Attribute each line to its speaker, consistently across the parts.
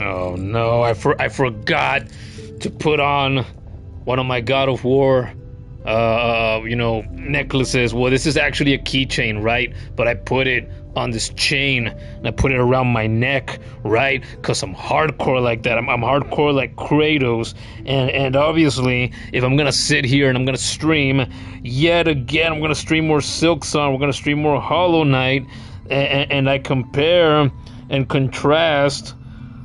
Speaker 1: Oh no, I forgot to put on one of my God of War, necklaces. Well, this is actually a keychain, right? But I put it on this chain, and I put it around my neck, right? Because I'm hardcore like that. I'm hardcore like Kratos. And obviously, if I'm going to sit here and I'm going to stream, yet again, I'm going to stream more Silksong, we're going to stream more Hollow Knight, and I compare and contrast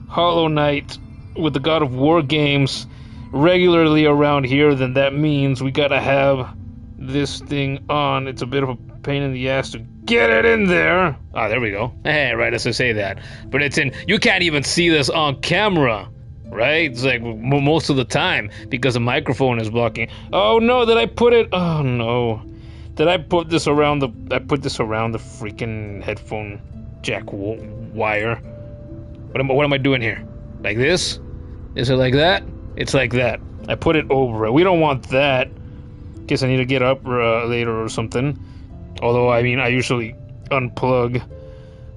Speaker 1: Hollow Knight with the God of War games regularly around here, then that means we gotta have this thing on. It's a bit of a pain in the ass to get it in there. Ah, there we go. Hey, right as I say that. But it's in, you can't even see this on camera, right? It's like most of the time because the microphone is blocking. Oh no, did I put it? Oh no. Did I put this around the, freaking headphone jack wire? What am I doing here? Like this? Is it like that? It's like that. I put it over it. We don't want that. Guess I need to get up later or something. Although, I mean, I usually unplug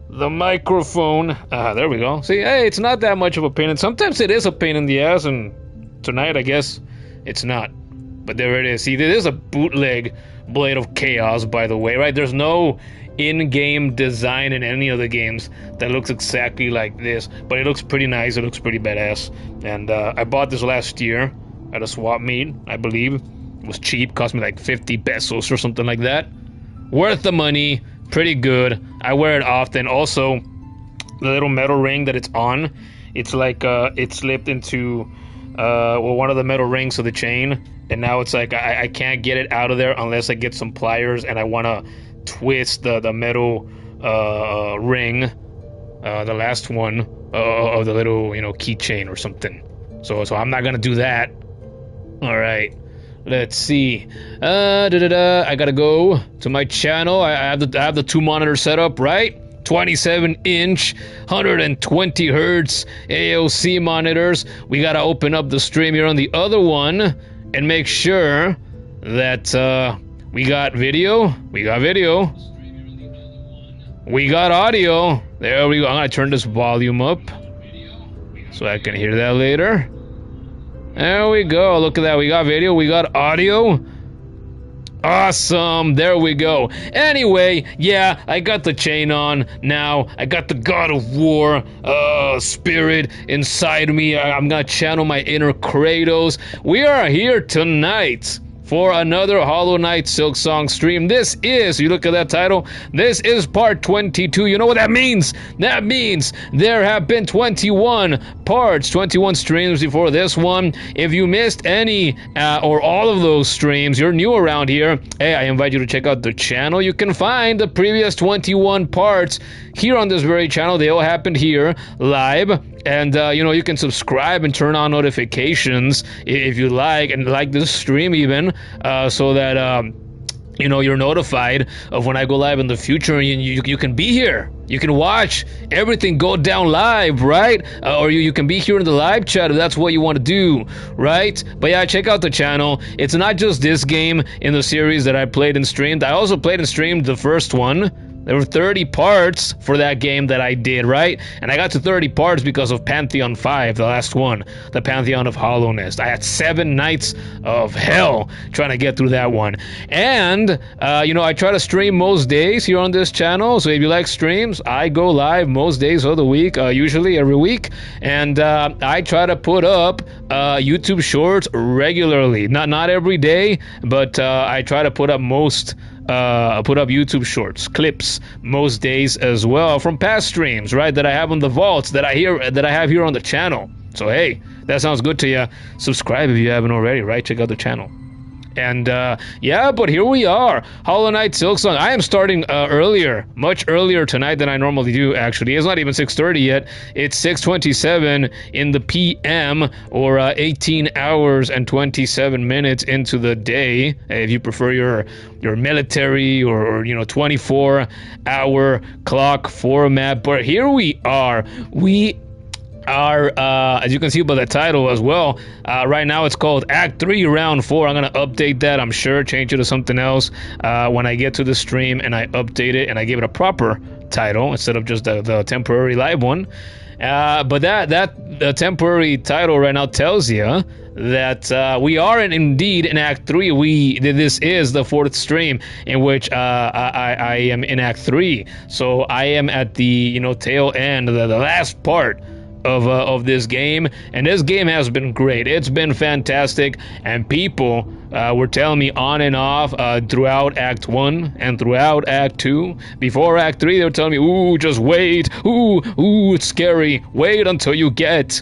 Speaker 1: the microphone. There we go. See, hey, it's not that much of a pain. And sometimes it is a pain in the ass. And tonight, I guess, it's not. But there it is. See, this is a bootleg Blade of Chaos, by the way, right? There's no in-game design in any of the games that looks exactly like this, but it looks pretty nice. It looks pretty badass. And I bought this last year at a swap meet, I believe. It was cheap, cost me like 50 pesos or something like that. Worth the money, pretty good. I wear it often. Also, the little metal ring that it's on, it's like it slipped into one of the metal rings of the chain, and now it's like I can't get it out of there unless I get some pliers and I want to twist the metal ring, the last one of the little keychain or something. So I'm not gonna do that. All right, let's see. I gotta go to my channel. I have the two monitors set up, right? 27-inch, 120 hertz AOC monitors. We gotta open up the stream here on the other one and make sure that we got video. We got video. We got audio. There we go. I'm gonna turn this volume up so I can hear that later. There we go. Look at that. We got video. We got audio. Awesome. There we go. Anyway, yeah, I got the chain on now. I got the God of War spirit inside me. I'm gonna channel my inner Kratos. We are here tonight for another Hollow Knight Silksong stream. This is, you look at that title, this is part 22. You know what that means? That means there have been 21 parts, 21 streams before this one. If you missed any or all of those streams, you're new around here, hey, I invite you to check out the channel. You can find the previous 21 parts here on this very channel. They all happened here live. And, you can subscribe and turn on notifications if you like, and like this stream even, so that, you're notified of when I go live in the future, and you can be here. You can watch everything go down live, right? Or you can be here in the live chat if that's what you want to do, right? But yeah, check out the channel. It's not just this game in the series that I played and streamed. I also played and streamed the first one. There were 30 parts for that game that I did, right? And I got to 30 parts because of Pantheon 5, the last one, the Pantheon of Hollowness. I had 7 nights of hell trying to get through that one. And, I try to stream most days here on this channel. So if you like streams, I go live most days of the week, usually every week. And I try to put up YouTube shorts regularly. Not every day, but I try to put up YouTube shorts, clips, most days as well from past streams, right? That I have on the vaults that I have here on the channel. So hey, that sounds good to you. Subscribe if you haven't already, right? Check out the channel. And yeah, but here we are, Hollow Knight Silksong. I am starting earlier, much earlier tonight than I normally do. Actually, it's not even 6:30 yet. It's 6:27 in the PM, or 18 hours and 27 minutes into the day, if you prefer your military or 24-hour clock format. But here we are. We are, as you can see by the title as well, right now it's called Act 3, Round 4. I'm going to update that, I'm sure, change it to something else when I get to the stream and I update it and I give it a proper title instead of just the temporary live one. But that temporary title right now tells you that we are indeed in Act 3. This is the 4th stream in which I am in Act 3. So I am at the tail end, the last part of this game, and this game has been great. It's been fantastic, and people were telling me on and off throughout Act 1 and throughout Act 2. Before Act 3, they were telling me, ooh, just wait, ooh, it's scary, wait until you get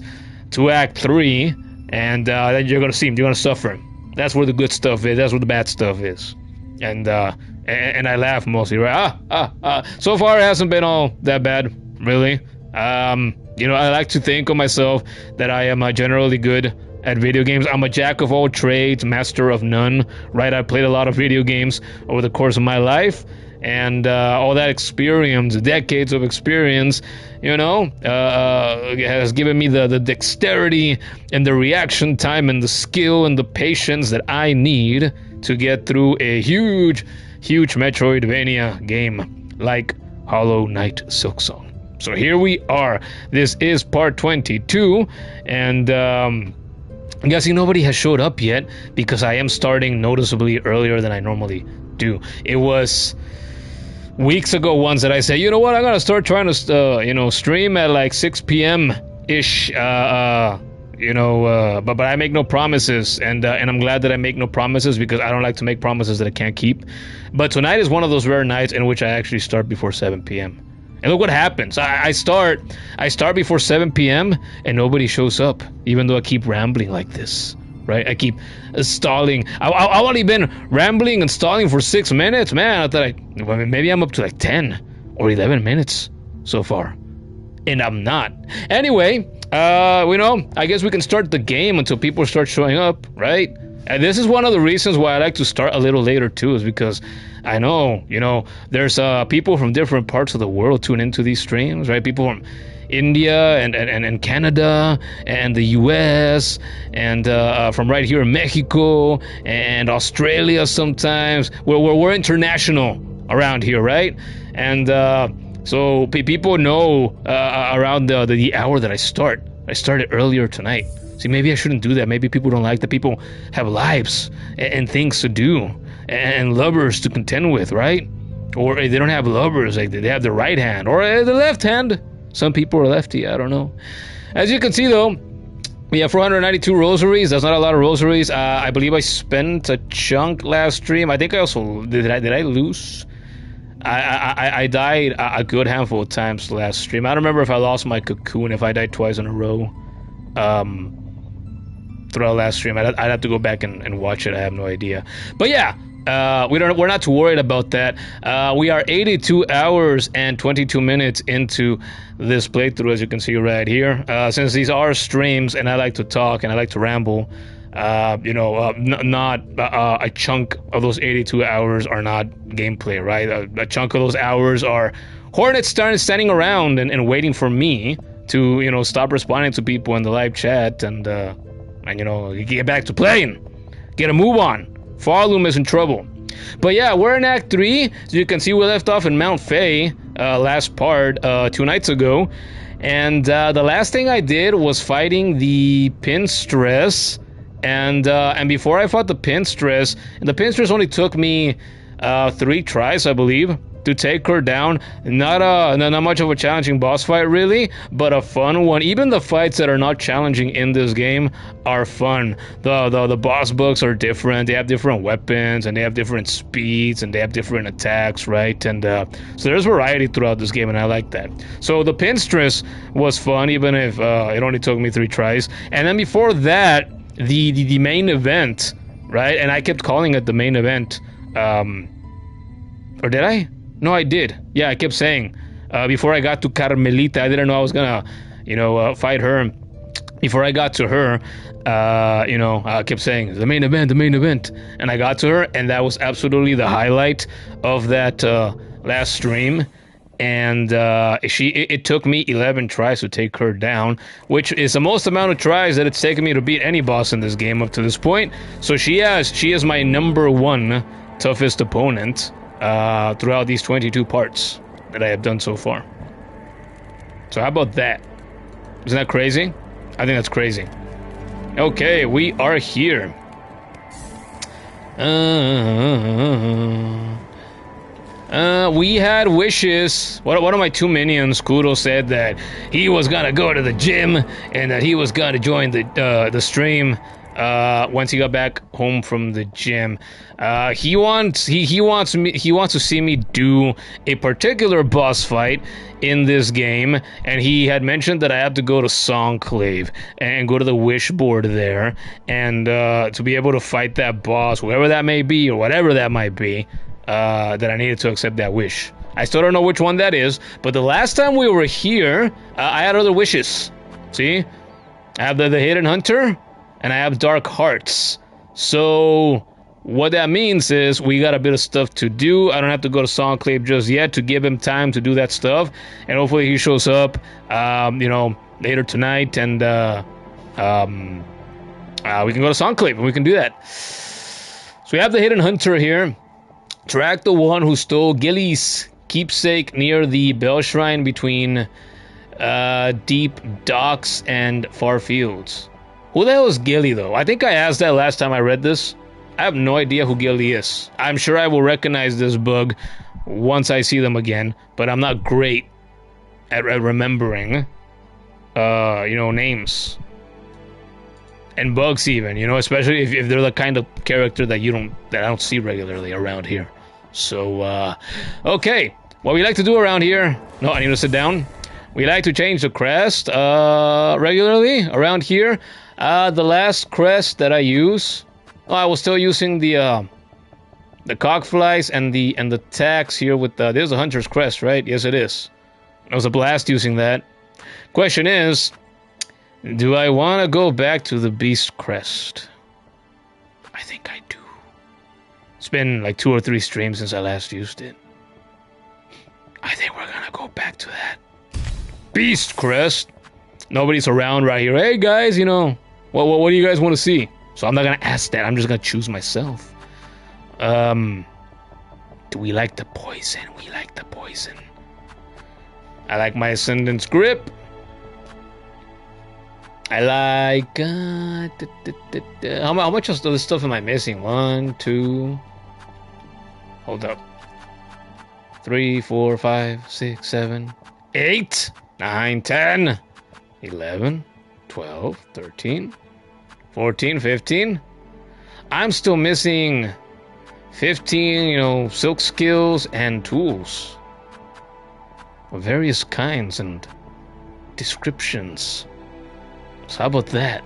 Speaker 1: to Act 3, and then you're gonna see him, you're gonna suffer. That's where the good stuff is, that's where the bad stuff is. And I laugh mostly, right? So far it hasn't been all that bad, really. I like to think of myself that I am generally good at video games. I'm a jack of all trades, master of none, right? I played a lot of video games over the course of my life, and all that experience, decades of experience, has given me the dexterity and the reaction time and the skill and the patience that I need to get through a huge Metroidvania game like Hollow Knight Silksong. So here we are. This is part 22, and I'm guessing nobody has showed up yet because I am starting noticeably earlier than I normally do. It was weeks ago once that I said, you know what, I'm gonna start trying to stream at like 6 p.m. ish. But I make no promises, and I'm glad that I make no promises because I don't like to make promises that I can't keep. But tonight is one of those rare nights in which I actually start before 7 p.m. And look what happens. I start before 7 p.m. and nobody shows up, even though I keep rambling like this, right? I keep stalling. I've only been rambling and stalling for 6 minutes, man. I thought maybe I'm up to like 10 or 11 minutes so far, and I'm not. Anyway, I guess we can start the game until people start showing up, right? And this is one of the reasons why I like to start a little later too, is because I know, there's people from different parts of the world tune into these streams, right? People from India and Canada and the US and from right here in Mexico and Australia sometimes. We're international around here, right? And so people know around the hour that I start. I started earlier tonight. See, maybe I shouldn't do that. Maybe people don't like that. People have lives and things to do and lovers to contend with, right? Or they don't have lovers, like they have the right hand or the left hand. Some people are lefty, I don't know. As you can see, though, we have 492 rosaries. That's not a lot of rosaries. I believe I spent a chunk last stream. I think I also did I lose? I died a good handful of times last stream. I don't remember if I lost my cocoon, if I died twice in a row. Throughout last stream, I'd have to go back and watch it. I have no idea, but yeah, we're not too worried about that. We are 82 hours and 22 minutes into this playthrough, as you can see right here. Since these are streams, and I like to talk and I like to ramble, not a chunk of those 82 hours are not gameplay, right? A chunk of those hours are Hornet standing around and waiting for me to stop responding to people in the live chat and get back to playing, get a move on. Pharloom is in trouble. But yeah, we're in Act 3. So you can see we left off in Mount Fae last part 2 nights ago. And the last thing I did was fighting the Pinstress. And before I fought the Pinstress only took me 3 tries, I believe, to take her down. Not much of a challenging boss fight, really, but a fun one. Even the fights that are not challenging in this game are fun. The boss books are different. They have different weapons, and they have different speeds, and they have different attacks, right? And so there's variety throughout this game, and I like that. So the Pinstress was fun, even if it only took me 3 tries. And then before that, the main event, right? And I kept calling it the main event. Or did I? No, I did. Yeah, I kept saying before I got to Carmelita, I didn't know I was gonna, fight her. Before I got to her, I kept saying the main event, and I got to her, and that was absolutely the highlight of that last stream. And it took me 11 tries to take her down, which is the most amount of tries that it's taken me to beat any boss in this game up to this point. So she is my number 1 toughest opponent throughout these 22 parts that I have done so far. So how about that? Isn't that crazy? I think that's crazy. Okay, we are here. We had wishes. One of my two minions, Kuro, said that he was gonna go to the gym and that he was gonna join the stream once he got back home from the gym. He wants to see me do a particular boss fight in this game, and he had mentioned that I have to go to Songclave and go to the wish board there, and to be able to fight that boss, whoever that may be or whatever that might be, that I needed to accept that wish. I still don't know which one that is, but the last time we were here, I had other wishes. See? I have the Hidden Hunter, and I have Dark Hearts. So what that means is we got a bit of stuff to do. I don't have to go to Songclave just yet to give him time to do that stuff, and hopefully he shows up, you know, later tonight, and we can go to Songclave and we can do that. So we have the Hidden Hunter here. Track the one who stole Gilly's keepsake near the Bell Shrine between Deep Docks and Far Fields. Who the hell is Gilly, though? I think I asked that last time I read this. I have no idea who Gilly is. I'm sure I will recognize this bug once I see them again, but I'm not great at remembering, you know, names. And bugs even, you know, especially if they're the kind of character that I don't see regularly around here. So, okay. What we like to do around here... No, I need to sit down. We like to change the crest, regularly around here. The last crest that I use... Oh, I was still using the cockflies and the tags here with the... There's a hunter's crest, right? Yes, it is. It was a blast using that. Question is... Do I want to go back to the beast crest? I think I do. It's been like 2 or 3 streams since I last used it. I think we're gonna go back to that. Beast crest? Nobody's around right here. Hey guys, you know, what do you guys want to see? So I'm not gonna ask that. I'm just gonna choose myself. Do we like the poison? We like the poison. I like my Ascendant's Grip. I like... How much of this stuff am I missing? 1, 2... Hold up. 3, 4, 5, 6, 7, 8, 9, 10, 11, 12, 13, 14, 15. I'm still missing 15, you know, silk skills and tools of various kinds and descriptions. So how about that?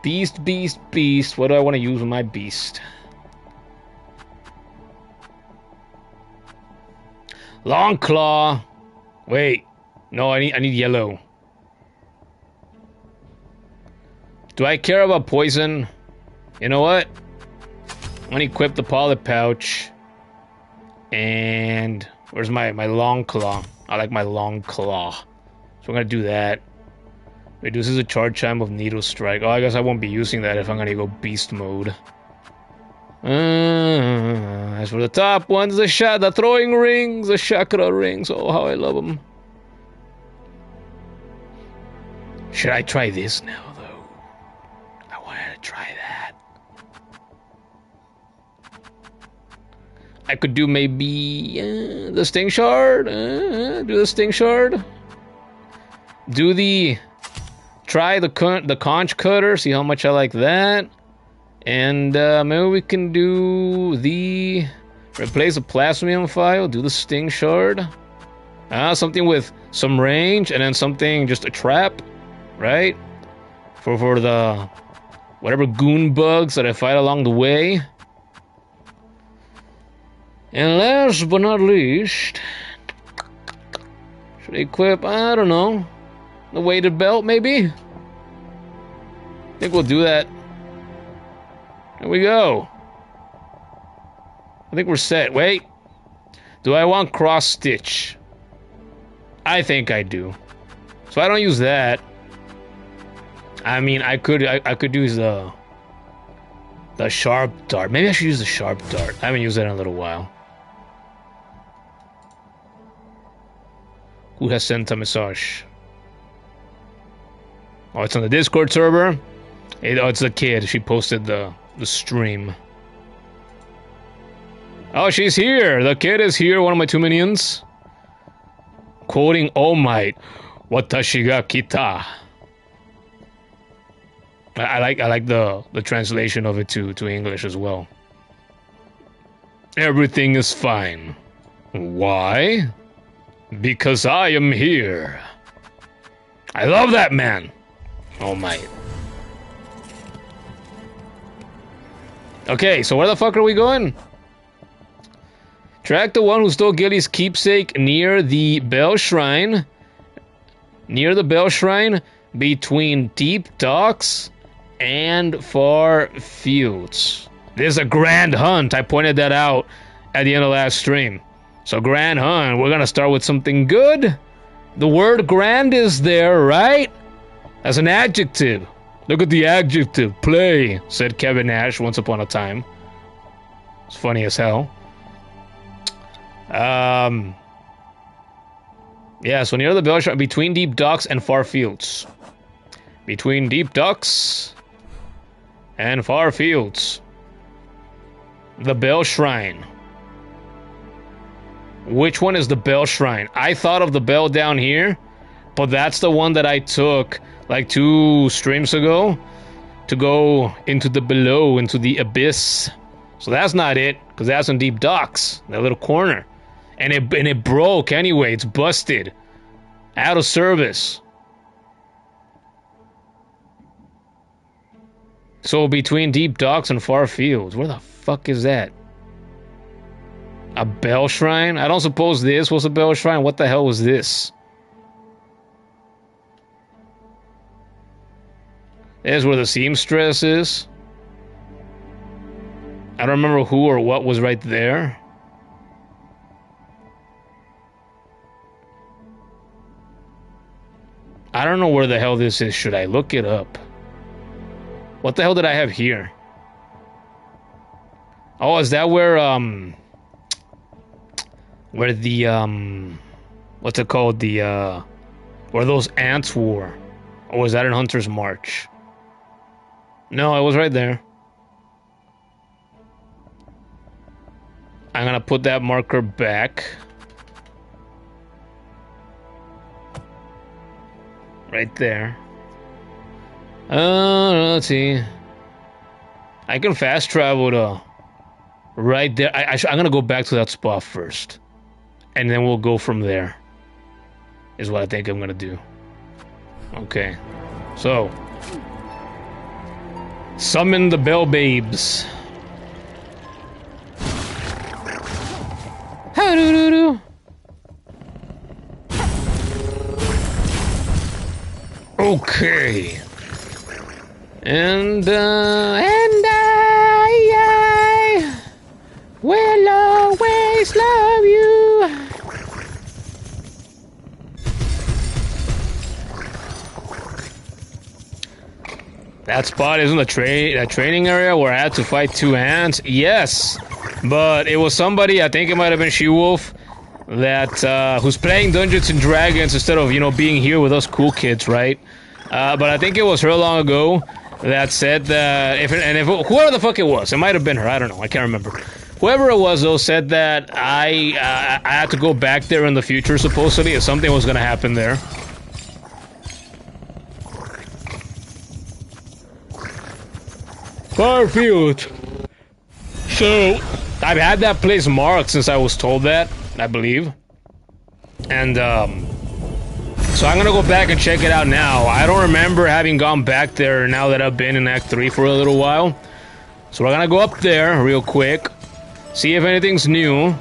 Speaker 1: Beast, beast, beast. What do I want to use with my beast? Long claw. Wait. No, I need yellow. Do I care about poison? You know what? I'm gonna equip the polyp pouch. And where's my long claw? I like my long claw. So I'm gonna do that. Reduces the charge time of Needle Strike. Oh, I guess I won't be using that if I'm gonna go beast mode. As for the top ones, the throwing rings, the chakra rings. Oh, how I love them. Should I try this now, though? I wanted to try that. I could do maybe the Sting Shard. Do the Sting Shard. Do the... Try the conch cutter, see how much I like that. And maybe we can do the... Replace the Plasmium File, do the Sting Shard. Something with some range, and then something, just a trap, right? For the... whatever goon bugs that I fight along the way. And last but not least... Should I equip, I don't know... The weighted belt, maybe? I think we'll do that. There we go. I think we're set. Wait. Do I want cross stitch? I think I do. So I don't use that. I mean, I could use the sharp dart. Maybe I should use the sharp dart. I haven't used that in a little while. Who has sent a message? Oh, it's on the Discord server. Oh, it's the kid. She posted the stream. Oh, she's here. The kid is here. One of my 2 minions. Quoting All Might. Watashi ga kita. I like the translation of it to English as well. Everything is fine. Why? Because I am here. I love that man. All Might. Okay, so where the fuck are we going? Track the one who stole Gilly's keepsake near the Bell Shrine. Near the Bell Shrine, between Deep Docks and Far Fields. There's a grand hunt. I pointed that out at the end of last stream. So grand hunt, we're gonna start with something good. The word grand is there, right? As an adjective. Look at the adjective. Play, said Kevin Nash once upon a time. It's funny as hell. Yeah, so near the Bell Shrine, between Deep Docks and Far Fields. Between Deep Docks and Far Fields. The Bell Shrine. Which one is the Bell Shrine? I thought of the bell down here, but that's the one that I took like 2 streams ago to go into the below, into the abyss. So that's not it, because that's in Deep Docks, that little corner. And it broke anyway, it's busted. Out of service. So between Deep Docks and Far Fields, where the fuck is that? A Bell Shrine? I don't suppose this was a Bell Shrine. What the hell was this? There's where the seamstress is. I don't remember who or what was right there. I don't know where the hell this is. Should I look it up? What the hell did I have here? Oh, is that where the what's it called? The where those ants were? Or was that in Hunter's March? No, it was right there. I'm gonna put that marker back. Right there. Let's see. I can fast travel to right there. I'm gonna go back to that spot first, and then we'll go from there. Is what I think I'm gonna do. Okay, so summon the Bell Babes. Ha-doo-doo-doo. Okay. And I will always love you. That spot isn't the training area where I had to fight 2 ants. Yes, but it was somebody. I think it might have been She-Wolf that who's playing Dungeons and Dragons instead of being here with us cool kids, right? But I think it was her long ago that said that whoever the fuck it was, it might have been her. I don't know. I can't remember. Whoever it was, though, said that I had to go back there in the future, supposedly, if something was gonna happen there. Farfield. So I've had that place marked since I was told that, I believe. And so I'm gonna go back and check it out now. I don't remember having gone back there now that I've been in Act 3 for a little while. So we're gonna go up there real quick, see if anything's new.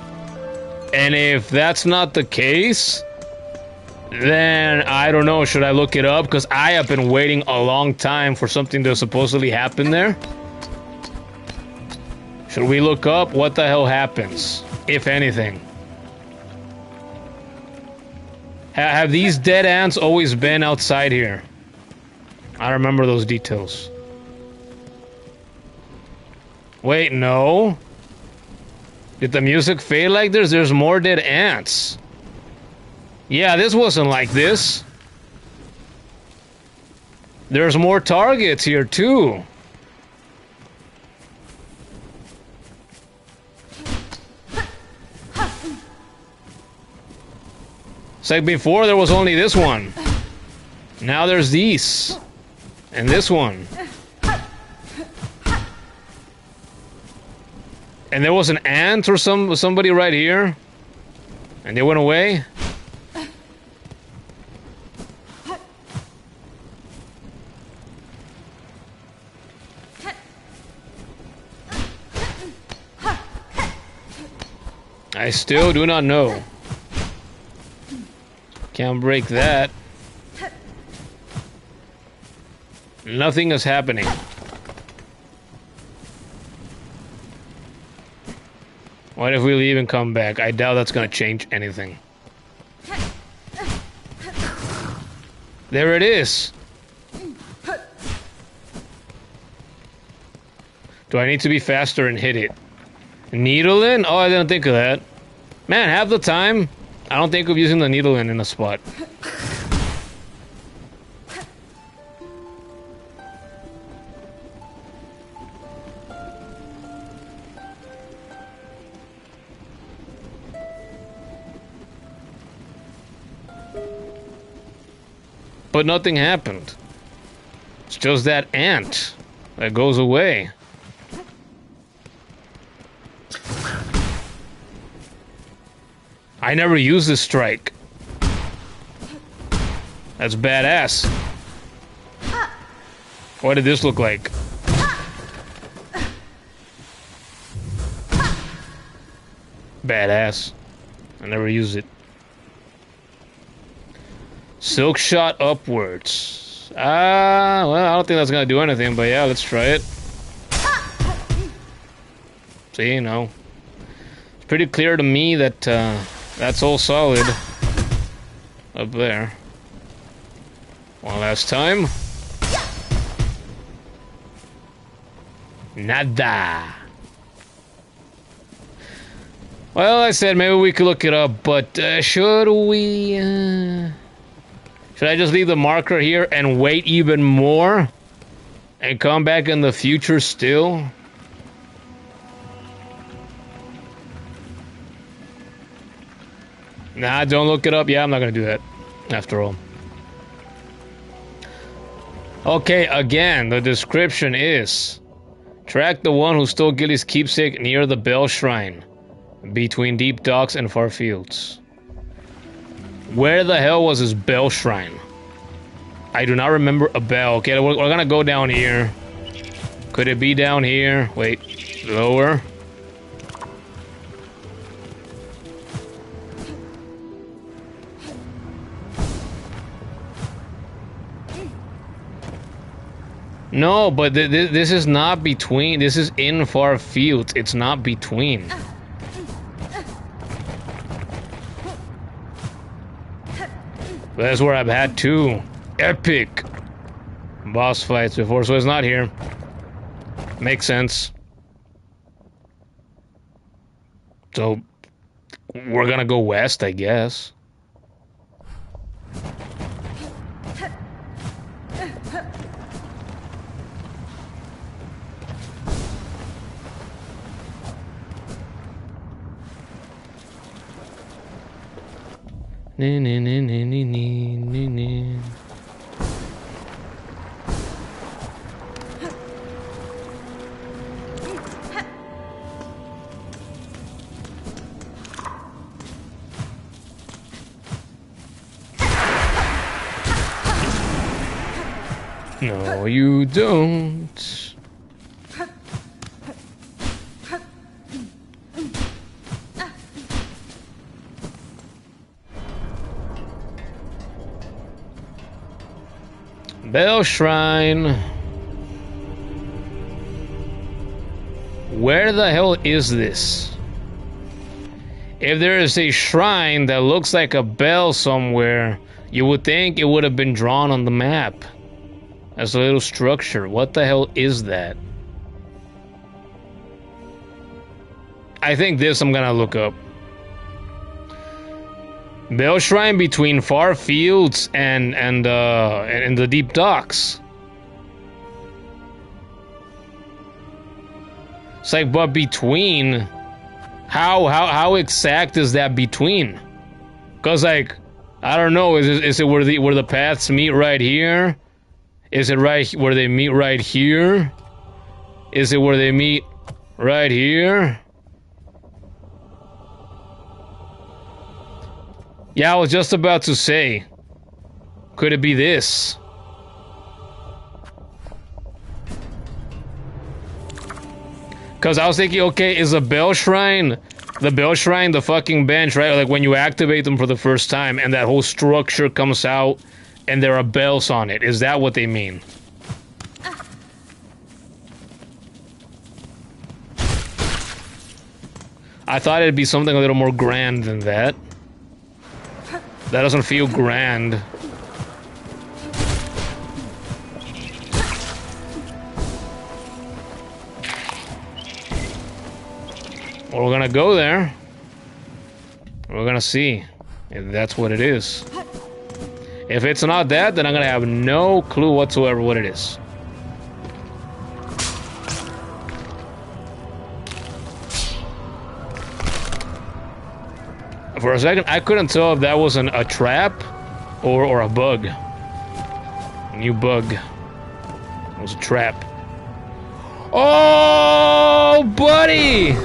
Speaker 1: And if that's not the case, then I don't know, should I look it up? Because I have been waiting a long time for something to supposedly happen there. Should we look up what the hell happens, if anything? Have these dead ants always been outside here? I remember those details. Wait, no. Did the music fade like this? There's more dead ants. Yeah, this wasn't like this. There's more targets here, too. It's like before there was only this one. Now there's these. And this one. And there was an ant or somebody right here. And they went away. I still do not know. Can't break that. Nothing is happening. What if we leave and come back? I doubt that's gonna change anything. There it is. Do I need to be faster and hit it? Needle in? Oh, I didn't think of that. Man, half the time, I don't think of using the needle in a spot. But nothing happened. It's just that ant that goes away. I never used this strike. That's badass. What did this look like? Badass. I never used it. Silk shot upwards. Well, I don't think that's gonna do anything, but yeah, let's try it. See, no. It's pretty clear to me that that's all solid up there. One last time. Nada. Well, I said maybe we could look it up, but should we? Should I just leave the marker here and wait even more? And come back in the future still? Nah, don't look it up. Yeah, I'm not gonna do that, after all. Okay, again, the description is... Track the one who stole Gilly's keepsake near the Bell Shrine, between deep docks and far fields. Where the hell was this Bell Shrine? I do not remember a bell. Okay, we're gonna go down here. Could it be down here? Wait, lower. No, but this is not between. This is in far fields. It's not between. That's where I've had two epic boss fights before, so it's not here. Makes sense. So, we're gonna go west, I guess. No, you don't. Bell Shrine. Where the hell is this? If there is a shrine that looks like a bell somewhere, you would think it would have been drawn on the map as a little structure. What the hell is that? I think this I'm gonna look up. Bell Shrine between far fields and the deep docks. It's like, but between, how exact is that between? Cause like, I don't know. Is it where the paths meet right here? Is it right where they meet right here? Is it where they meet right here? Yeah, I was just about to say. Could it be this? Cause I was thinking, okay, is a bell shrine, the fucking bench, right? Like when you activate them for the first time and that whole structure comes out and there are bells on it. Is that what they mean? I thought it'd be something a little more grand than that. That doesn't feel grand. Well, we're gonna go there. We're gonna see if that's what it is. If it's not that, then I'm gonna have no clue whatsoever what it is. For a second, I couldn't tell if that was a trap or a bug. A new bug. It was a trap. Oh, buddy!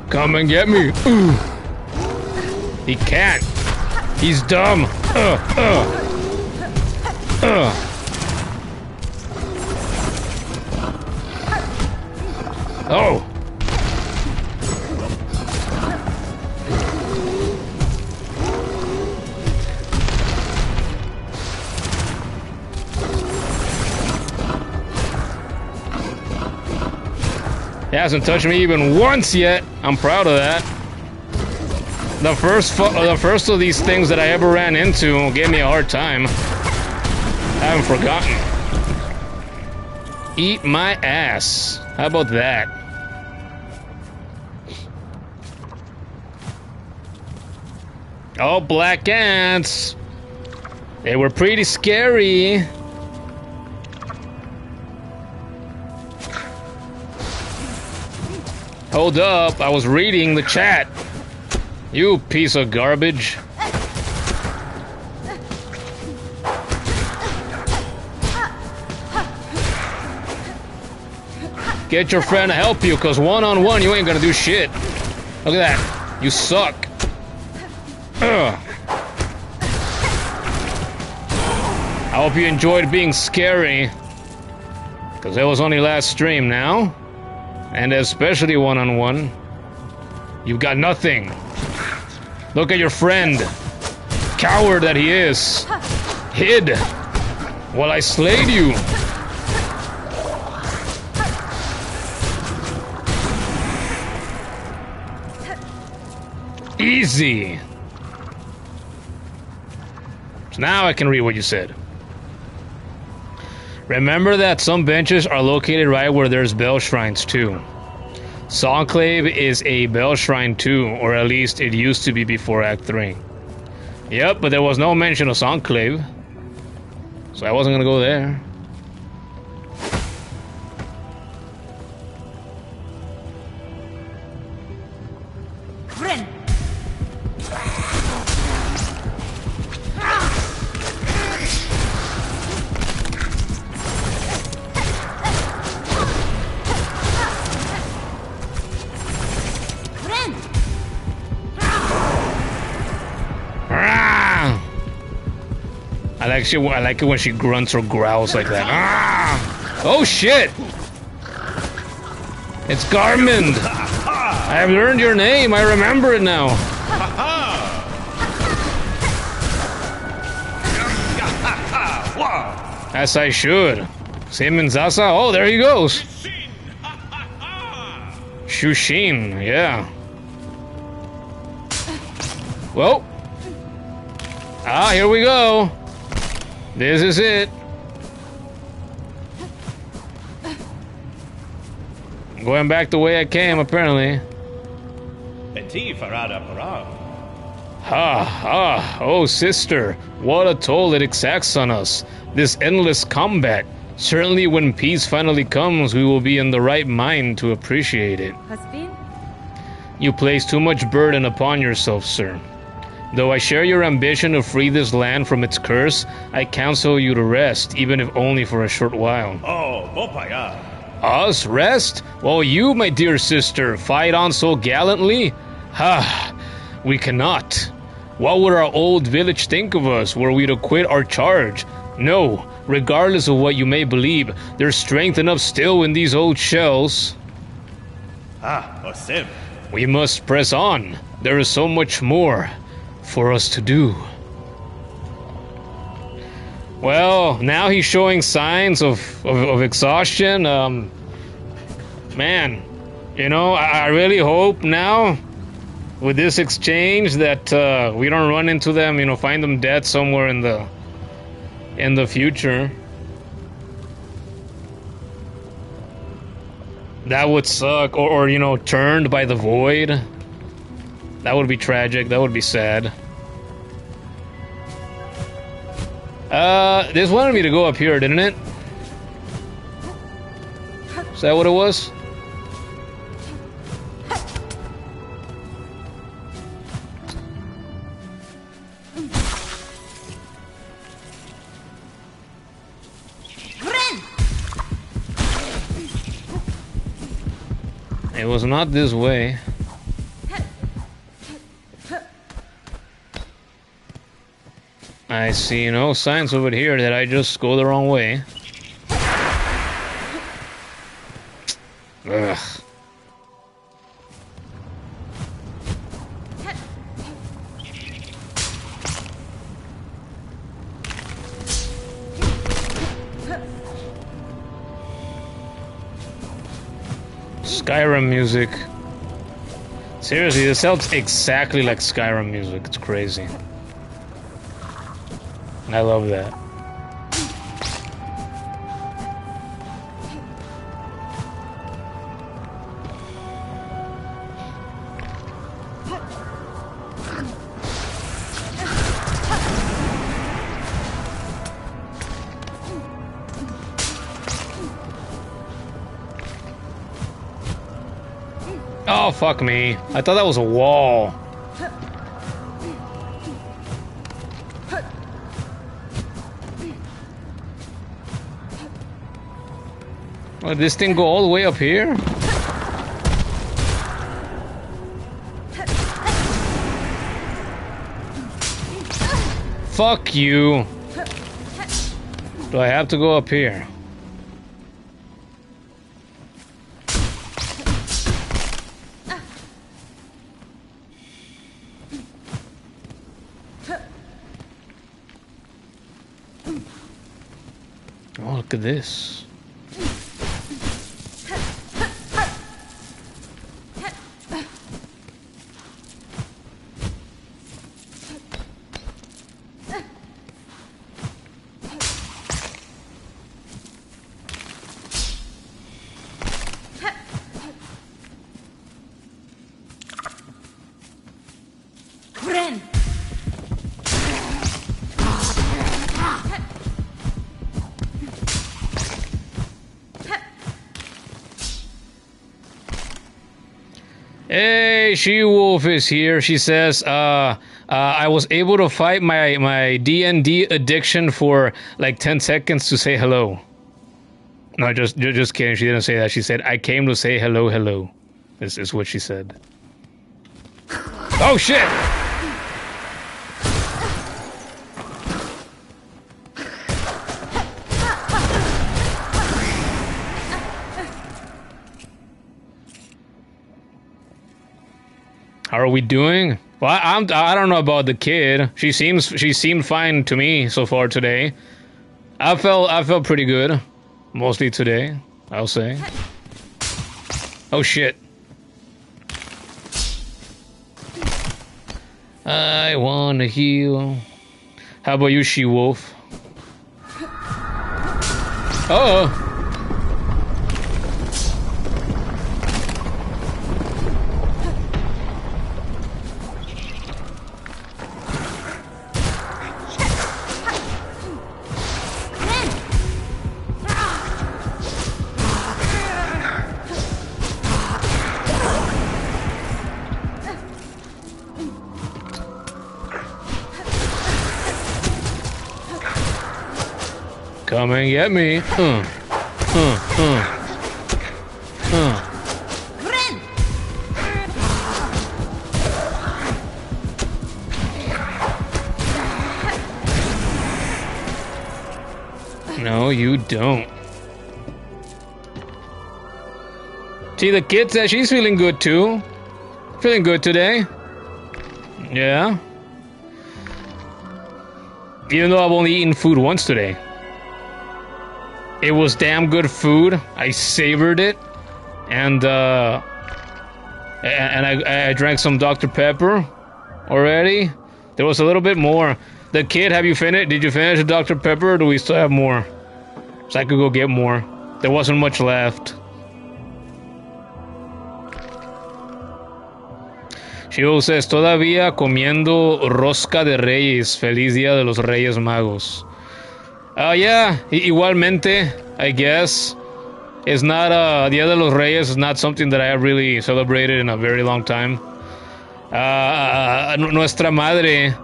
Speaker 1: Come and get me. He can't. He's dumb. Oh. He hasn't touched me even once yet. I'm proud of that. The first of these things that I ever ran into gave me a hard time. I haven't forgotten. Eat my ass. How about that? Oh, black ants. They were pretty scary. Hold up, I was reading the chat. You piece of garbage. Get your friend to help you, cause one-on-one you ain't gonna do shit. Look at that. You suck. Ugh. I hope you enjoyed being scary. Cause it was only last stream now. And especially one-on-one. You've got nothing. Look at your friend. Coward that he is. Hid. While I slayed you. Easy. So now I can read what you said. Remember that some benches are located right where there's bell shrines too. Songclave is a bell shrine too, or at least it used to be before Act 3. Yep, but there was no mention of Songclave. So I wasn't gonna go there.
Speaker 2: Friend.
Speaker 1: I like it when she grunts or growls like that. Ah! Oh shit! It's Garmond! I've learned your name, I remember it now. As I should. Him and Zaza? Oh, there he goes! Shushin, yeah. Well. Ah, here we go. This is it. Going back the way I came, apparently. Oh, sister, what a toll it exacts on us. This endless combat. Certainly when peace finally comes, we will be in the right mind to appreciate it.
Speaker 2: Has been?
Speaker 1: You place too much burden upon yourself, sir. Though I share your ambition to free this land from its curse, I counsel you to rest, even if only for a short while.
Speaker 3: Oh, Bopaya.
Speaker 1: Us rest? While you, my dear sister, fight on so gallantly? We cannot. What would our old village think of us were we to quit our charge? No, regardless of what you may believe, there's strength enough still in these old shells.
Speaker 3: Osim.
Speaker 1: We must press on. There is so much more for us to do. Well, now he's showing signs of exhaustion. Man, you know, I really hope now with this exchange that we don't run into them, you know, find them dead somewhere in the future. That would suck, or you know, turned by the void. That would be tragic. That would be sad. This wanted me to go up here, didn't it? Is that what it was? It was not this way. I see no signs over here that I just go the wrong way. Ugh. Skyrim music. Seriously, this sounds exactly like Skyrim music. It's crazy. I love that. Oh, fuck me. I thought that was a wall. Oh, did this thing go all the way up here? Fuck you. Do I have to go up here? Oh, look at this. Hey, She-Wolf is here. She says, I was able to fight my D&D addiction for like 10 seconds to say hello. No, just kidding. She didn't say that. She said, I came to say hello, hello. This is what she said. Oh, shit! How are we doing? Well, I don't know about the kid. She seemed fine to me so far today. I felt pretty good, mostly today, I'll say. Oh shit. I wanna heal. How about you, she-wolf? Oh. Come and get me. No, you don't. See, the kid says she's feeling good too. Feeling good today. Yeah. Even though I've only eaten food once today. It was damn good food. I savored it, and I drank some Dr. Pepper already. There was a little bit more. The kid, have you finished? Did you finish the Dr. Pepper, or do we still have more? So I could go get more. There wasn't much left. Shio says, todavía comiendo rosca de reyes. Feliz Día de los Reyes Magos. Yeah, igualmente, I guess. It's not, Dia de los Reyes is not something that I have really celebrated in a very long time. Nuestra madre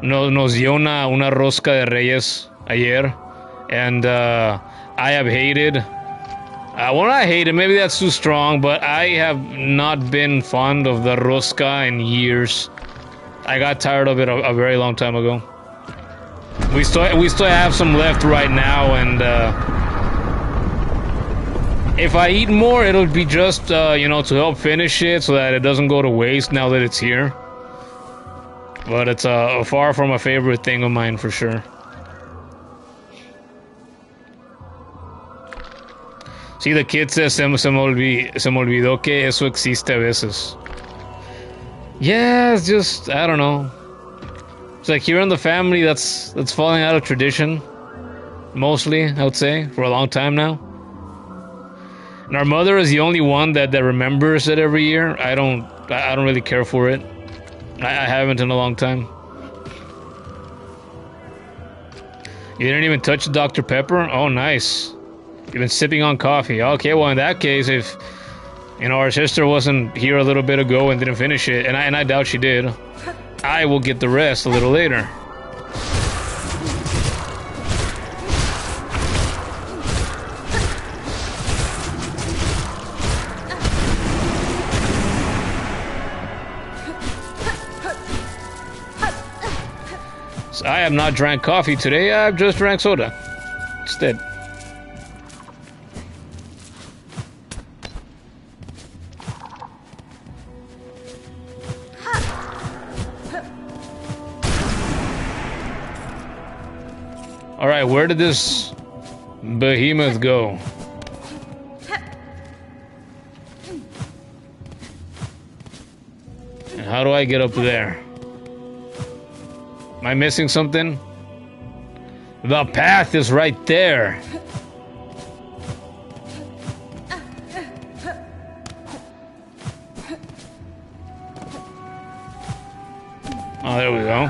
Speaker 1: nos dio una rosca de Reyes ayer, and I have hated, well, not hated, maybe that's too strong, but I have not been fond of the rosca in years. I got tired of it a very long time ago. We still have some left right now, and if I eat more, it'll be just you know, to help finish it so that it doesn't go to waste now that it's here. But it's far from a favorite thing of mine for sure. See, the kid says se me olvidó que eso existe a veces. Yeah, it's just, I don't know. It's like here in the family, that's falling out of tradition. Mostly, I would say, for a long time now. And our mother is the only one that remembers it every year. I don't really care for it. I haven't in a long time. You didn't even touch the Dr. Pepper? Oh, nice. You've been sipping on coffee. Okay, well, in that case, if, you know, our sister wasn't here a little bit ago and didn't finish it, and I doubt she did, I will get the rest a little later. So I have not drank coffee today, I've just drank soda instead. Alright, where did this behemoth go? And how do I get up there? Am I missing something? The path is right there. Oh, there we go.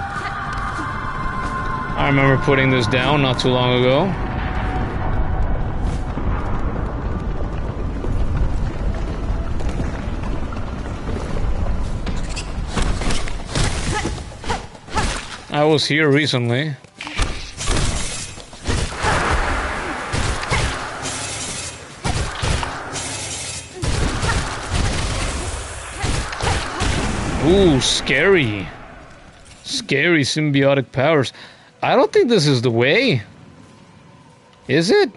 Speaker 1: I remember putting this down not too long ago. I was here recently. Ooh, scary. Scary symbiotic powers. I don't think this is the way. Is it?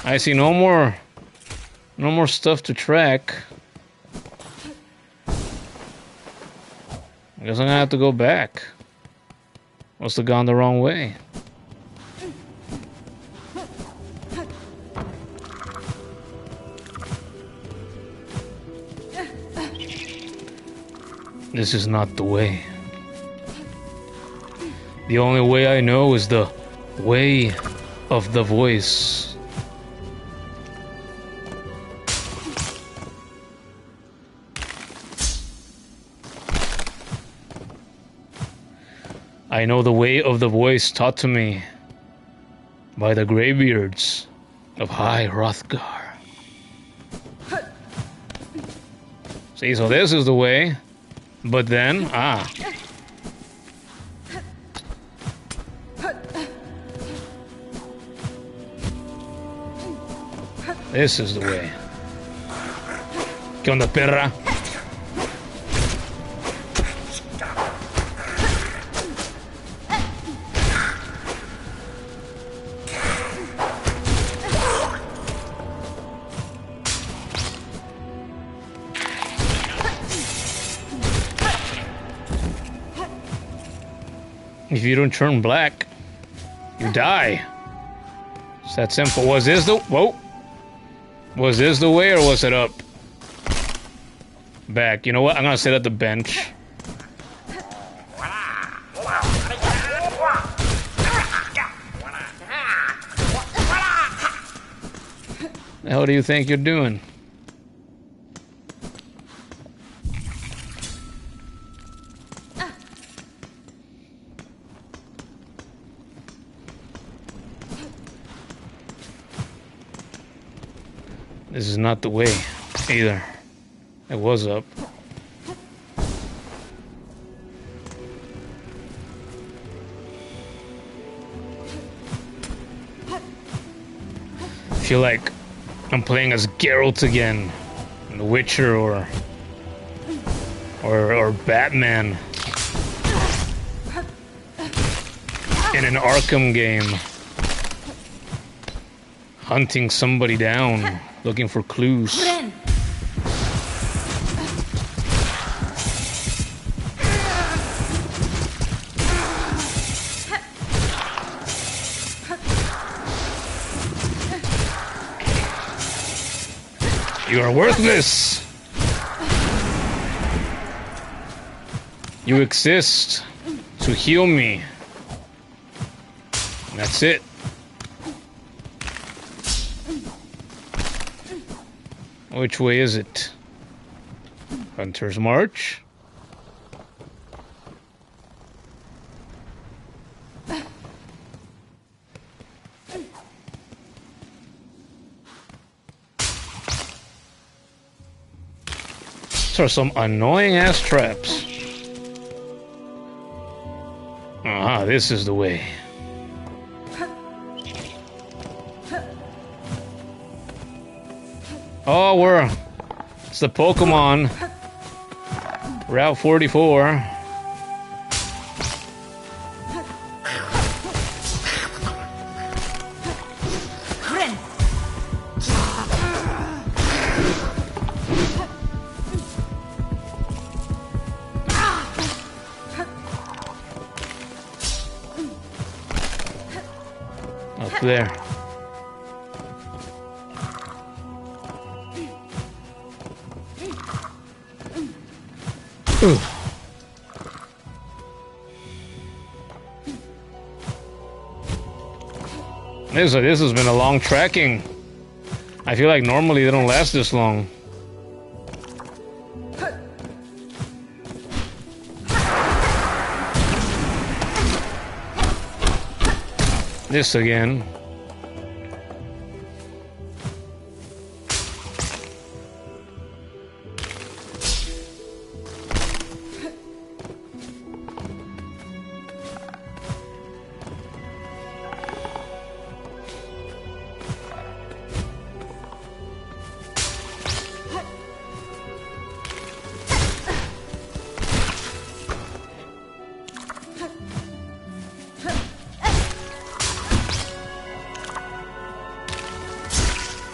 Speaker 1: I see no more stuff to track. I guess I'm gonna have to go back. Must have gone the wrong way. This is not the way. The only way I know is the way of the voice. I know the way of the voice taught to me by the graybeards of High Hrothgar. See, so this is the way, but then, this is the way. ¿Qué onda, perra? If you don't turn black, you die. It's that simple. Was this the... Whoa. Was this the way or was it up? Back. You know what? I'm gonna sit at the bench. The hell do you think you're doing? This is not the way, either. It was up. I feel like I'm playing as Geralt again, in The Witcher or Batman in an Arkham game, hunting somebody down. Looking for clues.
Speaker 2: Friend.
Speaker 1: You are worthless. You exist to heal me. That's it. Which way is it? Hunter's March? These are some annoying ass traps. Ah, this is the way. Oh, it's the Pokemon. Route 44.
Speaker 2: Friend.
Speaker 1: Up there. Ooh. This has been a long tracking. I feel like normally they don't last this long. This again.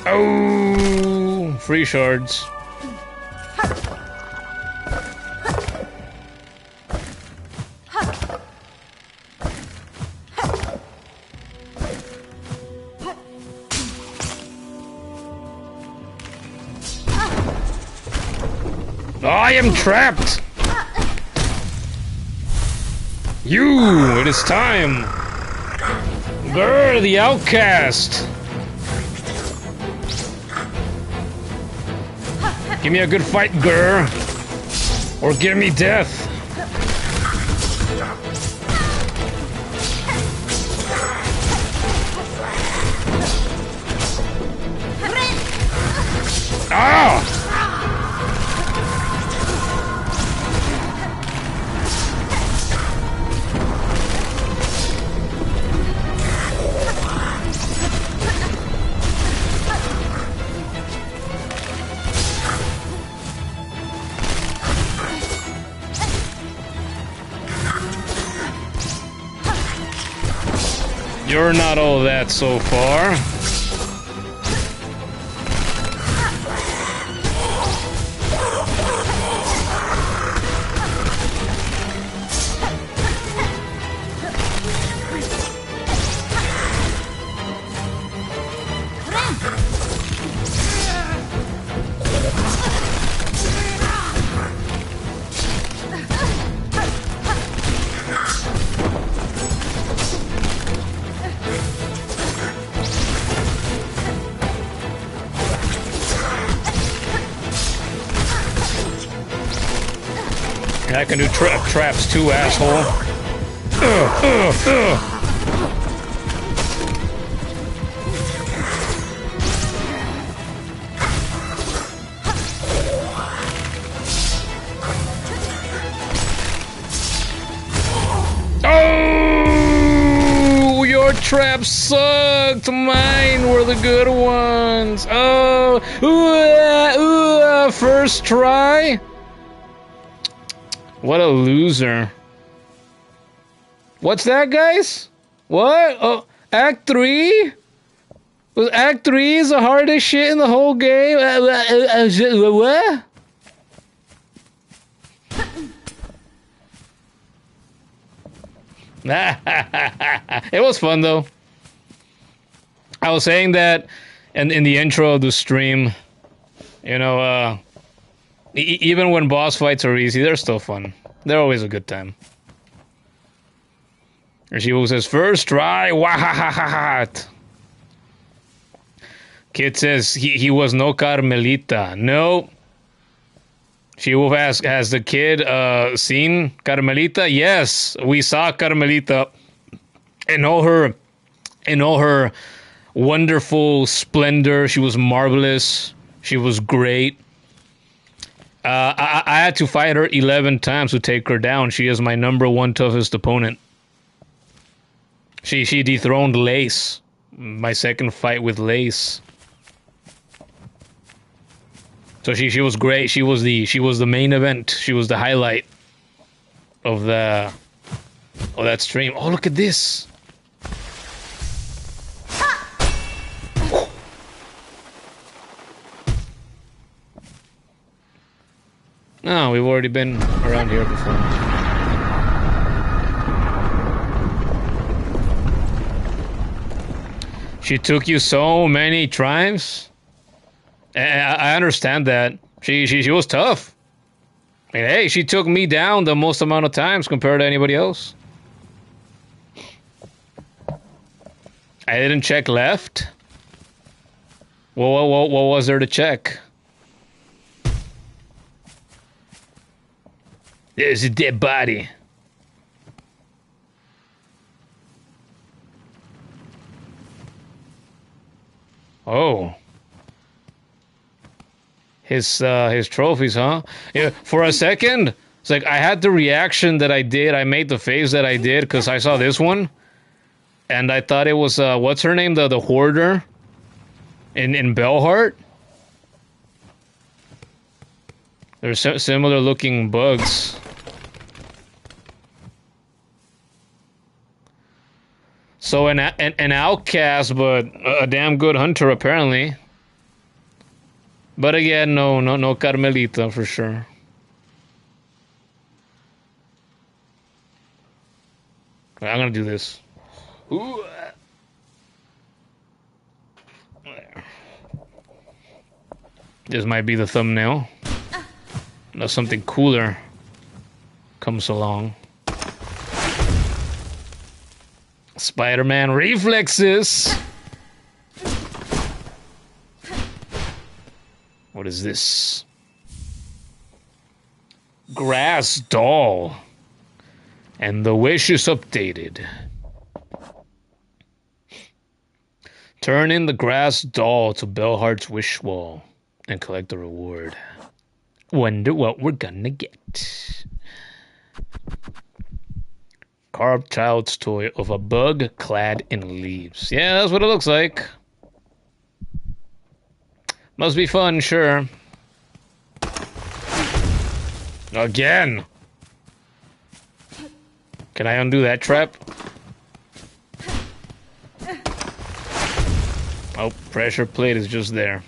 Speaker 1: Oh, free shards. I am trapped! You! It is time! Gurr the Outcast! Give me a good fight, Gurr! Or give me death! Ah! You're not all that so far. I can do traps too, asshole. Oh, your traps sucked. Mine were the good ones. Oh, first try. What a loser. What's that, guys? What? Oh, Act 3? Was Act 3 is the hardest shit in the whole game? What? It was fun, though. I was saying that in the intro of the stream, you know, even when boss fights are easy, they're still fun. They're always a good time. And she says, first try, wahahahat. Kid says, he was no Carmelita. No. She will ask, has the kid seen Carmelita? Yes, we saw Carmelita in all her wonderful splendor. She was marvelous. She was great. I had to fight her 11 times to take her down. She is my #1 toughest opponent. She dethroned Lace. My second fight with Lace. So she was great. She was the main event. She was the highlight of that stream. Oh, look at this. No, we've already been around here before. She took you so many times. I understand that. She was tough. I mean, hey, she took me down the most amount of times compared to anybody else. I didn't check left. What was there to check? There's a dead body. Oh. His trophies, huh? Yeah, for a second, it's like I had the reaction that I did. I made the face that I did because I saw this one. And I thought it was, what's her name? The hoarder in Bellheart. There's similar looking bugs. So an outcast, but a damn good hunter apparently. But again, no Carmelita for sure. I'm gonna do this. Ooh. This might be the thumbnail. unless something cooler comes along. Spider-Man reflexes! What is this? Grass doll. And the wish is updated. Turn in the grass doll to Bellheart's wish wall and collect the reward. Wonder what we're gonna get. Carved child's toy of a bug clad in leaves. Yeah, that's what it looks like. Must be fun, sure. Again! Can I undo that trap? Oh, pressure plate is just there.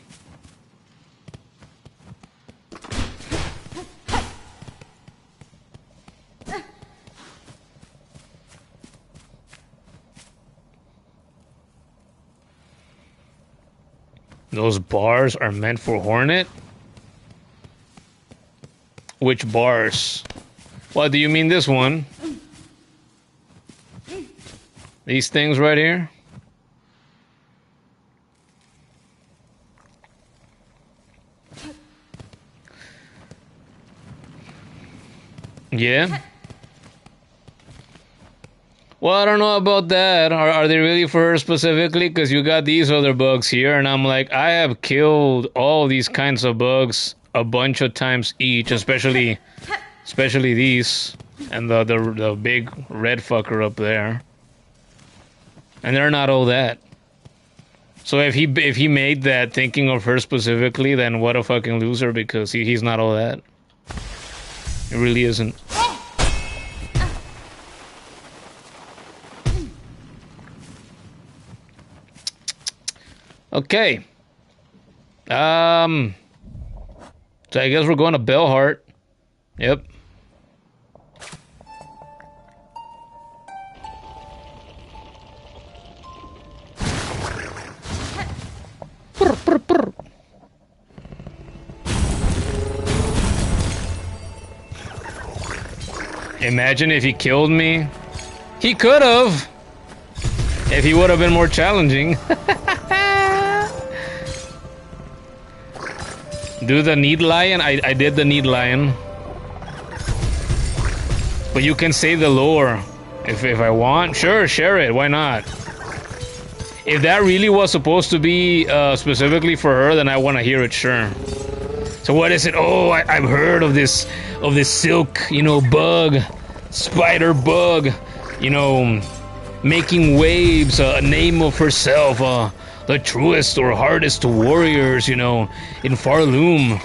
Speaker 1: Those bars are meant for Hornet? Which bars? What, do you mean this one? These things right here? Yeah? Well, I don't know about that. Are they really for her specifically? Because you got these other bugs here, and I'm like, I have killed all these kinds of bugs a bunch of times each, especially these, and the big red fucker up there. And they're not all that. So if he made that thinking of her specifically, then what a fucking loser, because he's not all that. It really isn't. Okay. So I guess we're going to Bellheart. Yep. Imagine if he killed me. He could have. If he would have been more challenging. Do the need lion? I did the need lion. But you can say the lore if I want. Sure, share it. Why not? If that really was supposed to be specifically for her, then I want to hear it, sure. So what is it? Oh, I've heard of this silk, bug, spider bug, making waves, a name of herself, the truest or hardest warriors, in Pharloom.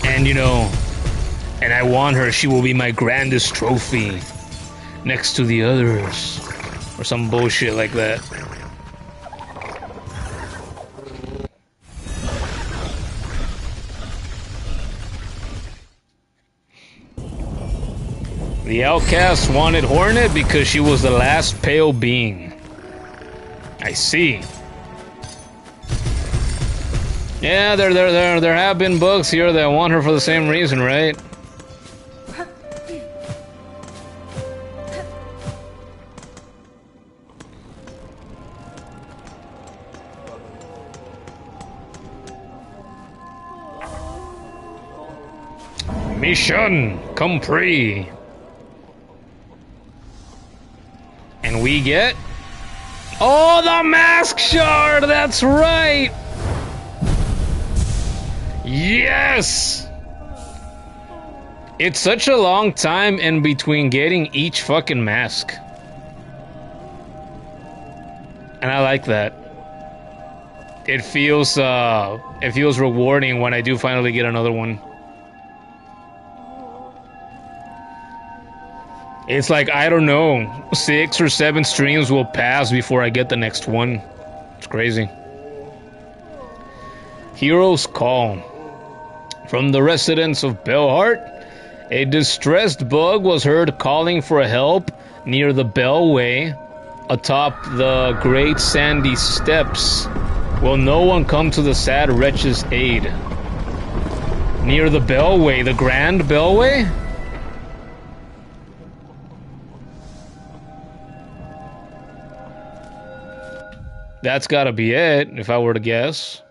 Speaker 1: And, and I want her, she will be my grandest trophy, next to the others, or some bullshit like that. The Outcast wanted Hornet because she was the last pale being. I see. Yeah, there have been bugs here that want her for the same reason, right? Mission complete. And we get... Oh, the mask shard! That's right! Yes! It's such a long time in between getting each fucking mask. And I like that. It feels rewarding when I do finally get another one. It's like, I don't know, 6 or 7 streams will pass before I get the next one. It's crazy. Hero's Call. From the residents of Bellheart, a distressed bug was heard calling for help near the Bellway atop the Great Sandy Steps. Will no one come to the sad wretch's aid? Near the Bellway, the Grand Bellway? That's gotta be it, if I were to guess.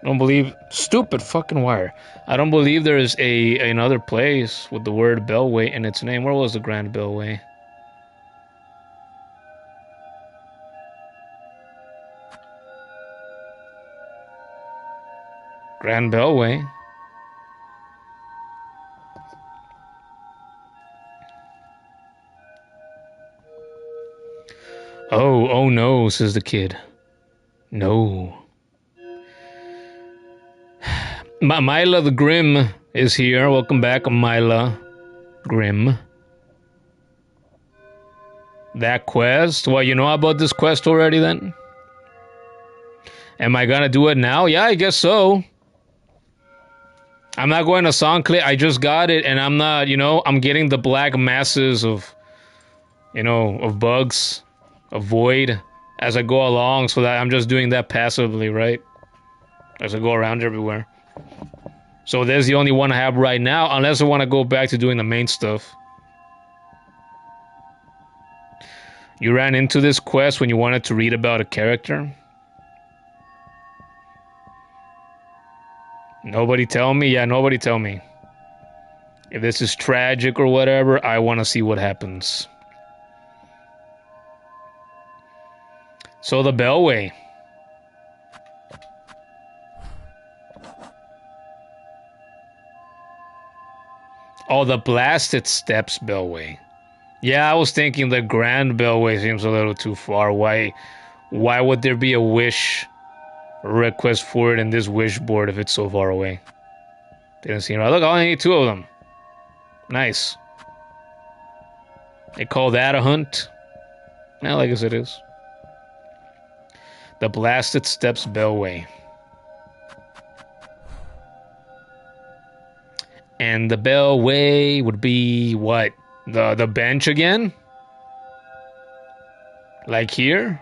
Speaker 1: I don't believe... Stupid fucking wire. I don't believe there is another place with the word Bellway in its name. Where was the Grand Bellway? Grand Bellway. Oh no, says the kid. No. Myla the Grim is here. Welcome back, Myla Grim. That quest? Well, you know about this quest already then? Am I gonna do it now? Yeah, I guess so. I'm not going to Songclave. I just got it, and I'm not, you know, I'm getting the black masses of, you know, of bugs, of void, as I go along, so that I'm just doing that passively, right? As I go around everywhere. So there's the only one I have right now, unless I want to go back to doing the main stuff. You ran into this quest when you wanted to read about a character? Nobody tell me? Yeah, nobody tell me. If this is tragic or whatever, I want to see what happens. So the Bellway. Oh, the Blasted Steps Bellway. Yeah, I was thinking the Grand Bellway seems a little too far. Why would there be a wish request for it in this wish board if it's so far away? Didn't seem right. Look, I only need 2 of them. Nice. They call that a hunt? Well, I guess it is. The Blasted Steps Bellway. And the Bellway would be what? The bench again? Like here?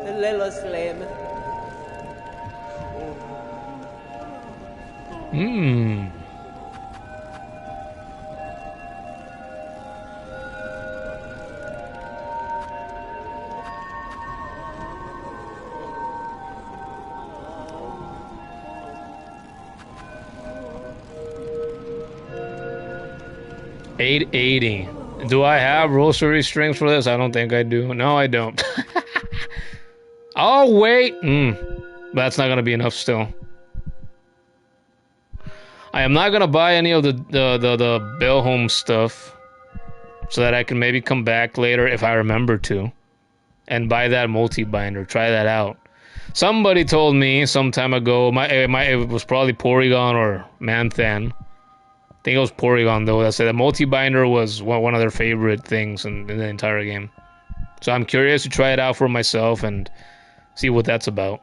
Speaker 3: The little slam.
Speaker 1: Hmm. $8.80. Do I have rosary strings for this? I don't think I do. No, I don't. Oh, wait. That's not gonna be enough still. I am not gonna buy any of the Bellhome stuff, so that I can maybe come back later if I remember to, and buy that multi-binder. Try that out. Somebody told me some time ago, it was probably Porygon or Manthan. I think it was Porygon though, that said that multi-binder was one of their favorite things in the entire game. So I'm curious to try it out for myself and see what that's about.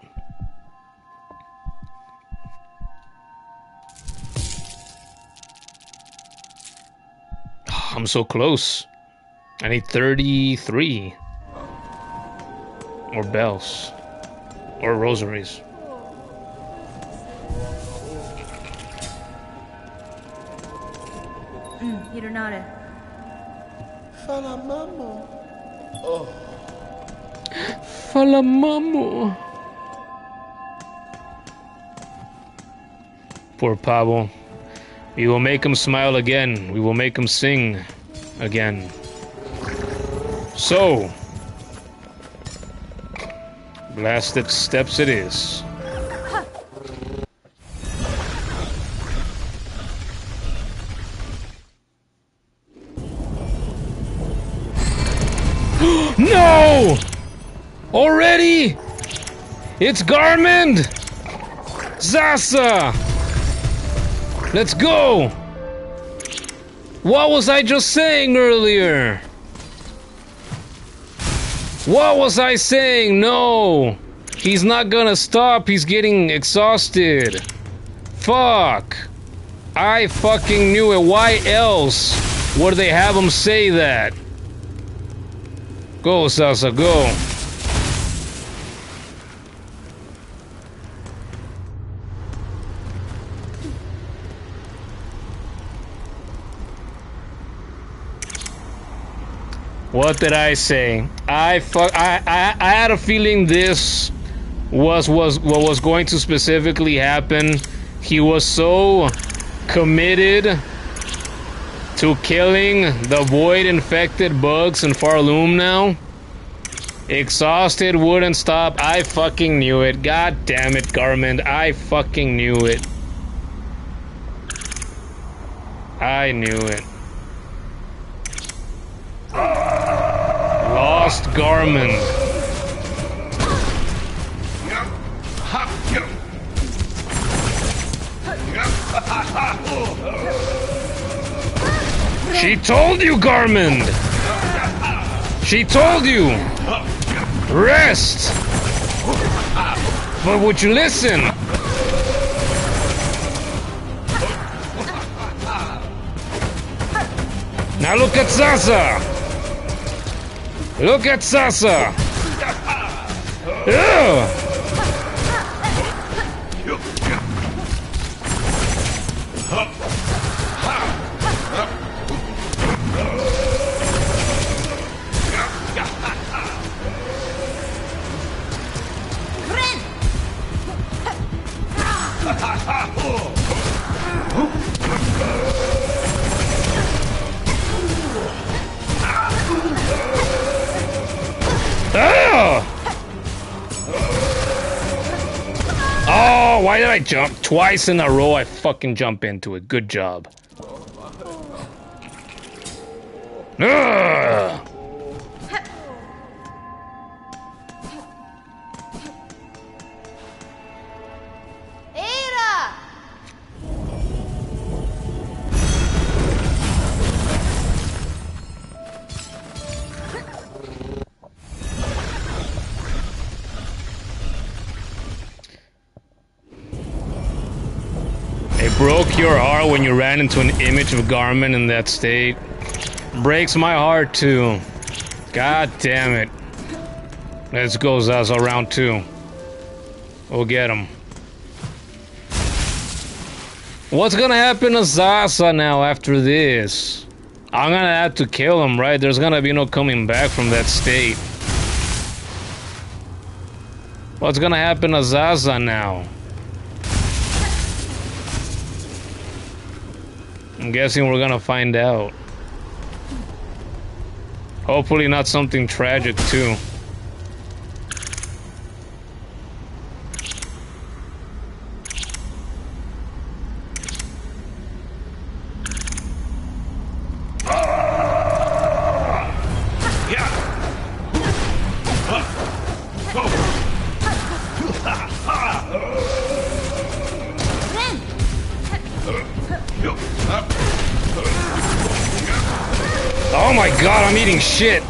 Speaker 1: I'm so close. I need 33 more bells or rosaries.
Speaker 2: Hironara.
Speaker 3: Falamamo. Oh.
Speaker 1: Falamamo. Poor Pablo. We will make him smile again. We will make him sing again. So, Blasted Steps it is. No! Already? It's Garmond! Zaza! Let's go! What was I just saying earlier? What was I saying? No! He's not gonna stop, he's getting exhausted. Fuck! I fucking knew it, why else Where they have him say that? Go, Zaza, go. What did I say? I had a feeling this was what was going to specifically happen. He was so committed to killing the void-infected bugs in Pharloom now. Exhausted, wouldn't stop. I fucking knew it. God damn it, Garmond. I fucking knew it. I knew it. Lost Garmond. She told you, Garmond! She told you! Rest! But would you listen? Now look at Zaza! Look at Zaza! Ugh! Oh, why did I jump? Twice in a row I fucking jump into it. Good job. Ugh. Broke your heart when you ran into an image of Garmond in that state. Breaks my heart too. God damn it. Let's go, Zaza, round 2. We'll get him. What's gonna happen to Zaza now after this? I'm gonna have to kill him, right? There's gonna be no coming back from that state. What's gonna happen to Zaza now? I'm guessing we're gonna find out. Hopefully not something tragic too. Oh my god, I'm eating shit.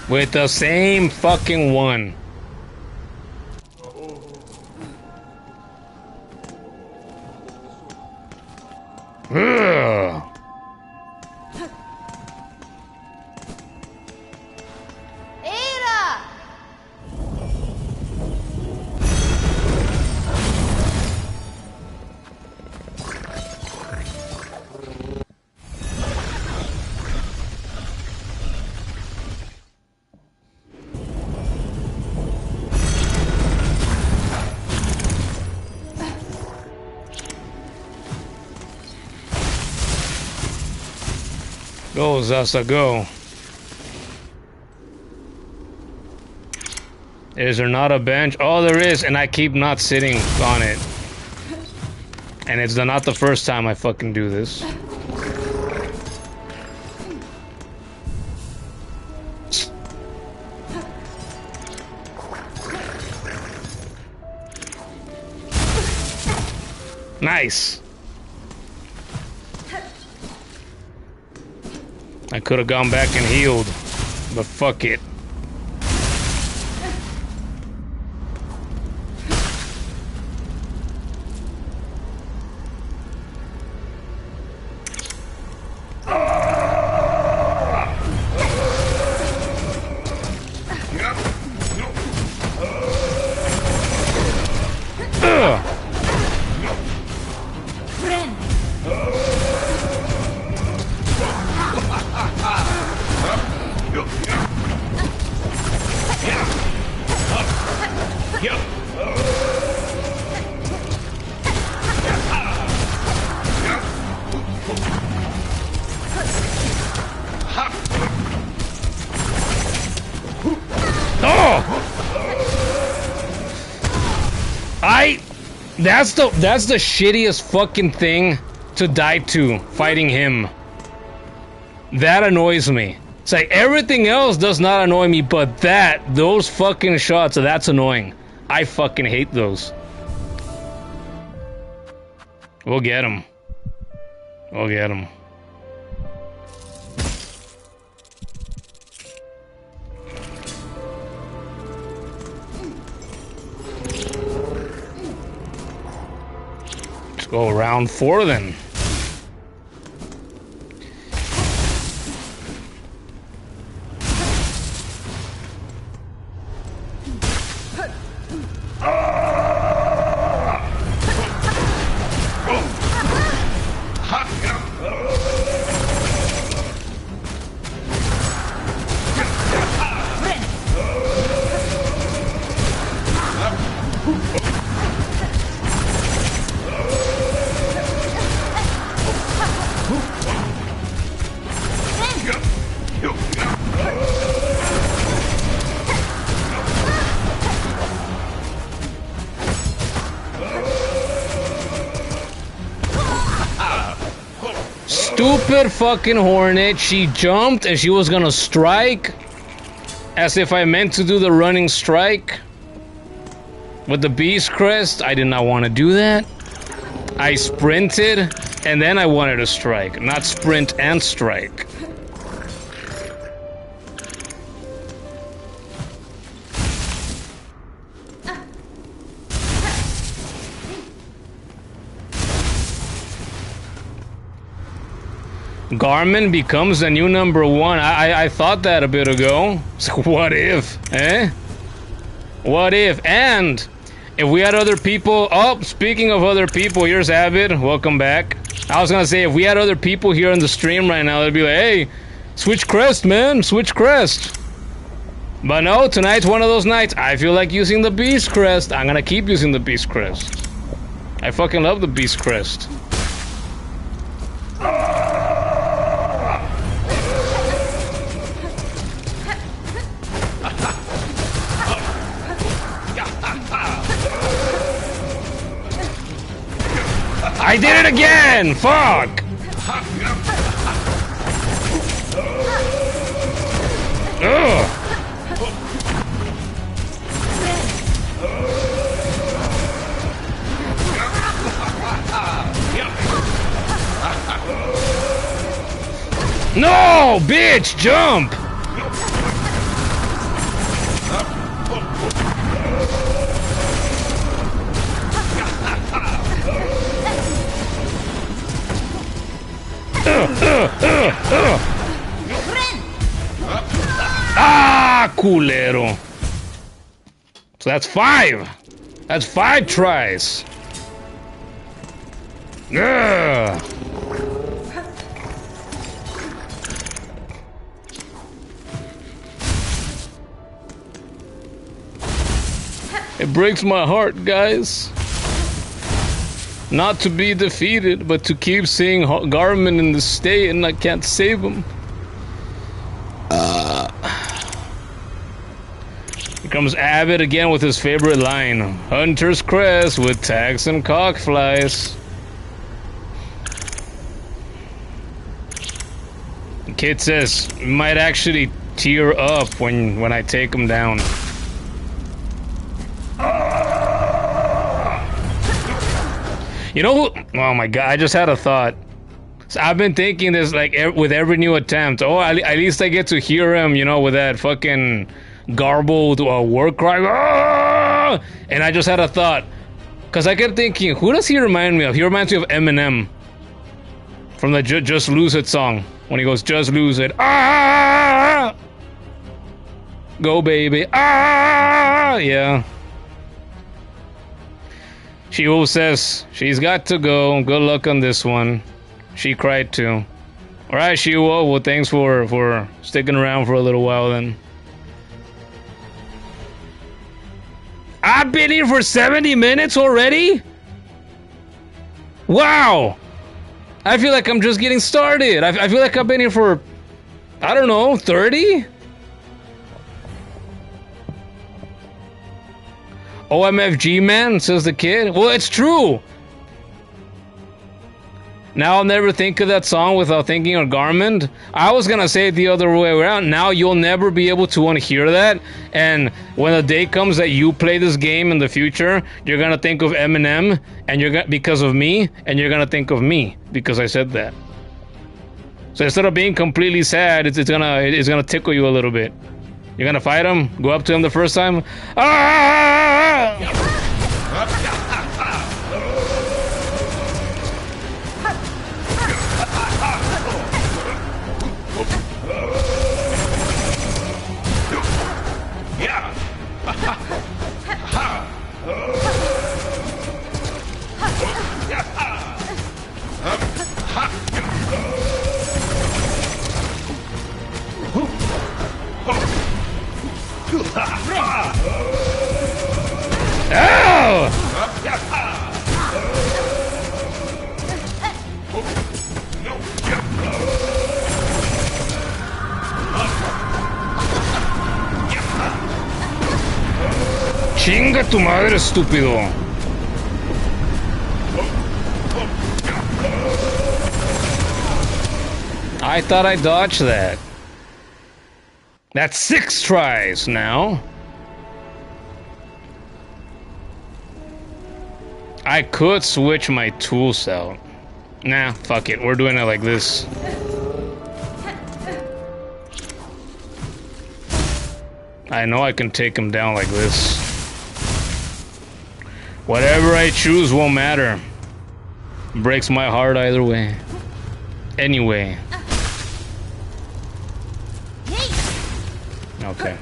Speaker 1: With the same fucking one. Ugh. Go, Zaza, go. Is there not a bench? Oh, there is, and I keep not sitting on it. And it's not the first time I fucking do this. Nice. I could have gone back and healed, But fuck it. That's the shittiest fucking thing to die to, fighting him. That annoys me. It's like everything else does not annoy me, but those fucking shots, that's annoying. I fucking hate those. We'll get him. We'll get him. Let's go round 4 then. Stupid fucking Hornet, she jumped and she was gonna strike. As if I meant to do the running strike. With the beast crest, I did not want to do that. I sprinted and then I wanted to strike, not sprint and strike. Garmond becomes the new #1. I thought that a bit ago. So what if? Eh? What if? And if we had other people... Oh, speaking of other people, here's Avid. Welcome back. I was gonna say, if we had other people here on the stream right now, they'd be like, hey, switch crest, man. Switch crest. But no, tonight's one of those nights. I feel like using the beast crest. I'm gonna keep using the beast crest. I fucking love the beast crest. I did it again! Fuck! Ugh! No! Bitch! Jump! Ah, culero. So that's 5. That's 5 tries. Ugh. It breaks my heart, guys. Not to be defeated, but to keep seeing Garmond in the state and I can't save him. Here comes Abbott again with his favorite line. Hunter's crest with tags and cockflies. The kid says, might actually tear up when I take him down. You know who? Oh my god, I just had a thought. So I've been thinking this like with every new attempt. Oh, at least I get to hear him, you know, with that fucking garbled war cry. Ah! And I just had a thought, because I kept thinking, who does he remind me of? He reminds me of Eminem from the Just Lose It song when he goes, "Just lose it, ah, go baby, ah." Yeah. She always says she's got to go. Good luck on this one. She cried too. Alright, Shiwo, well thanks for sticking around for a little while then. I've been here for 70 minutes already? Wow! I feel like I'm just getting started. I feel like I've been here for, I don't know, 30? OMFG man, says the kid. Well, it's true. Now I'll never think of that song without thinking of Garmond. I was gonna say it the other way around. Now you'll never be able to unhear that. And when the day comes that you play this game in the future, you're gonna think of Eminem, and you're gonna, because of me, and you're gonna think of me because I said that. So instead of being completely sad, it's gonna tickle you a little bit. You're gonna fight him. Go up to him the first time. Ah! Chinga tu madre, estúpido. I thought I dodged that. That's 6 tries now. I could switch my tools out. Nah, fuck it. We're doing it like this. I know I can take him down like this. Whatever I choose won't matter. Breaks my heart either way. Anyway. Okay.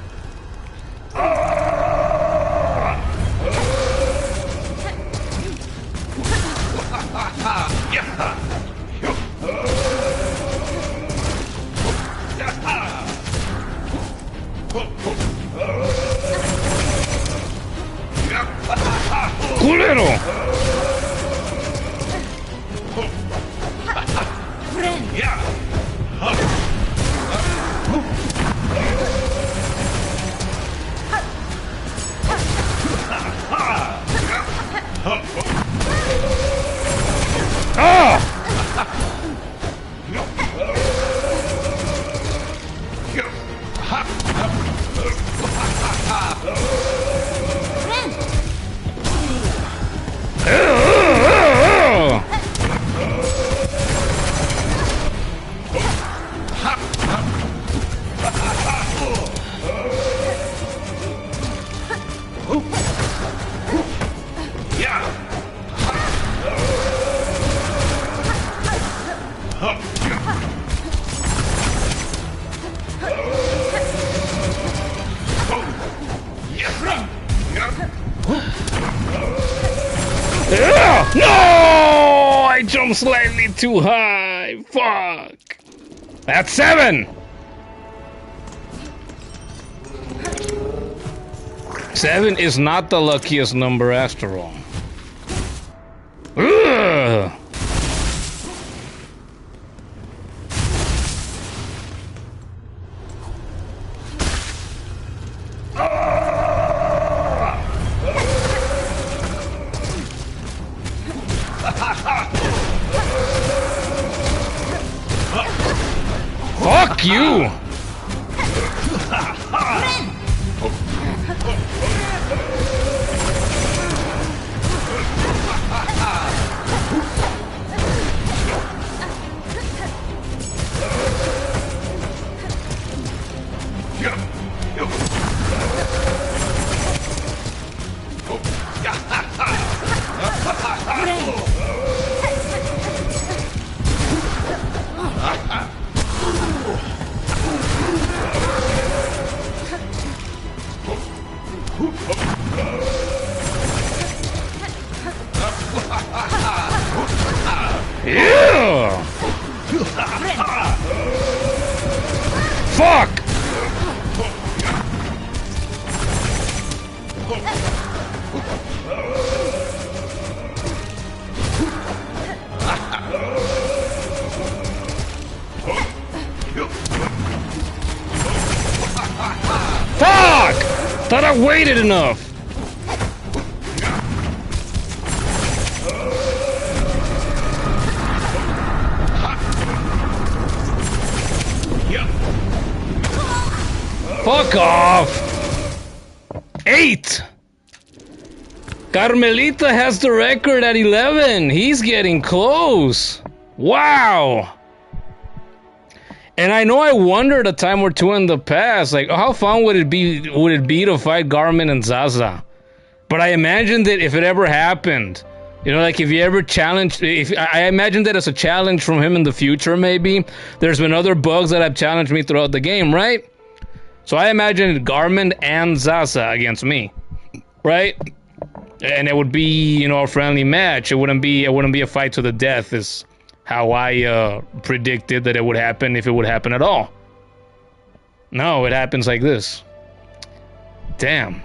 Speaker 1: ¡Culero! No! I jumped slightly too high. Fuck. That's 7. 7 is not the luckiest number after all. Ugh. Fuck you! Fuck! Thought I waited enough. Fuck off! 8! Carmelita has the record at 11. He's getting close. Wow! And I know I wondered a time or two in the past, like, how fun would it be to fight Garmond and Zaza? But I imagined that if it ever happened, you know, like if you ever challenged, I imagine that as a challenge from him in the future, maybe. There's been other bugs that have challenged me throughout the game, right? So I imagined Garmond and Zaza against me, right? And it would be, you know, a friendly match. It wouldn't be a fight to the death, is how I predicted that it would happen, if it would happen at all. No, it happens like this. Damn.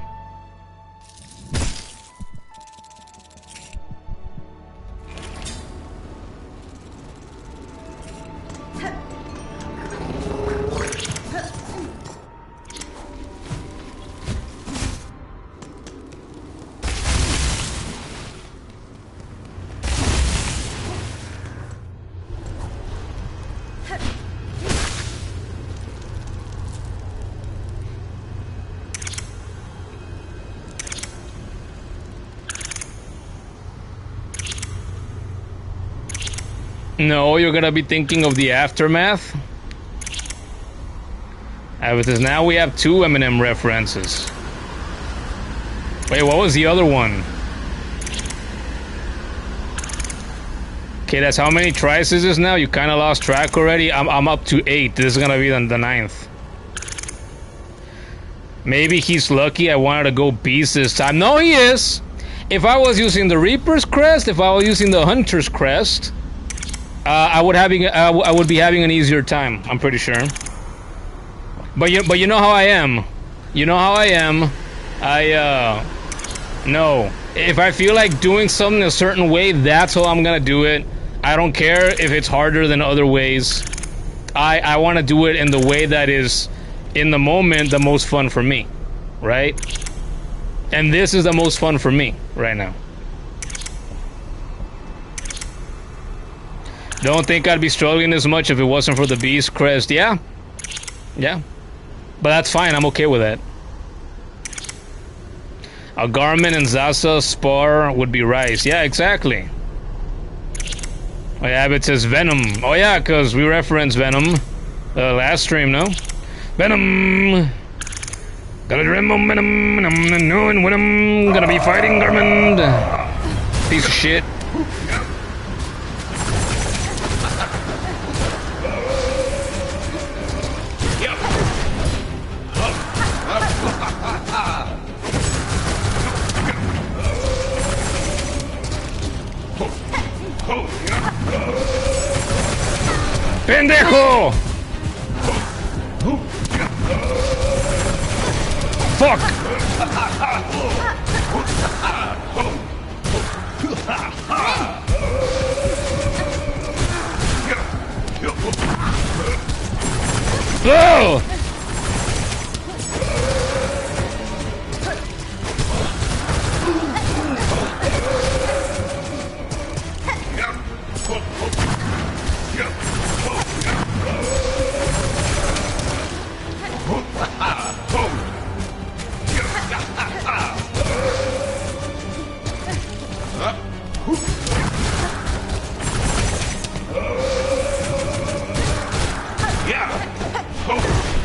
Speaker 1: No, you're gonna be thinking of the aftermath. Because now we have 2 Eminem references. Wait, what was the other one? Okay, that's how many tries is this now? You kind of lost track already. I'm up to 8. This is gonna be the 9th. Maybe he's lucky I wanted to go beast this time. No, he is. If I was using the Reaper's crest, if I was using the Hunter's crest, I would be having an easier time. I'm pretty sure. But you know how I am. You know how I am. No. If I feel like doing something a certain way, that's how I'm gonna do it. I don't care if it's harder than other ways. I want to do it in the way that is, in the moment, the most fun for me, right? And this is the most fun for me right now. Don't think I'd be struggling as much if it wasn't for the Beast Crest. Yeah. Yeah. But that's fine. I'm okay with that. A Garmond and Zaza spar would be Rice. Yeah, exactly. Oh yeah, but it says Venom. Oh yeah, because we referenced Venom last stream, no? Venom! Gotta dream momentum, and I'm knowing when I'm gonna be fighting Garmond. Piece of shit. ¡Pendejo! Fuck! Oh!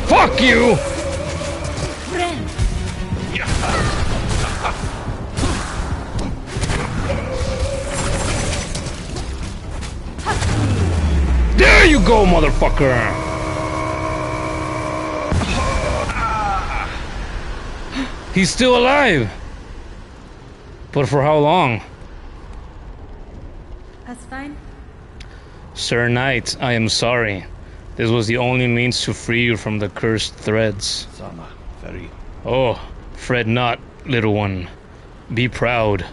Speaker 1: Fuck you! There you go, motherfucker! He's still alive! But for how long?
Speaker 2: That's fine.
Speaker 1: Sir Knight, I am sorry. This was the only means to free you from the cursed threads.
Speaker 4: Sama, very.
Speaker 1: Oh, fret not. little one. Be proud.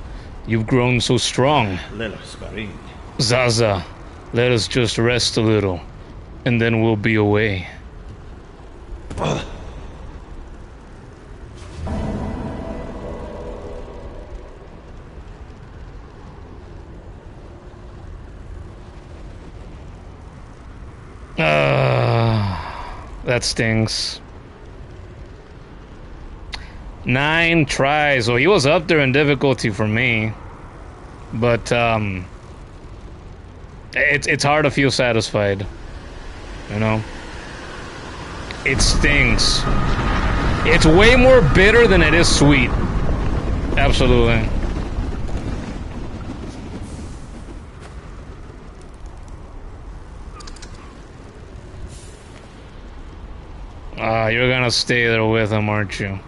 Speaker 1: You've grown so strong. Zaza, let us just rest a little, and then we'll be away. That stings. 9 tries. Well, he was up there in difficulty for me. But, it's hard to feel satisfied. You know? It stings. It's way more bitter than it is sweet. Absolutely. You're gonna stay there with him, aren't you?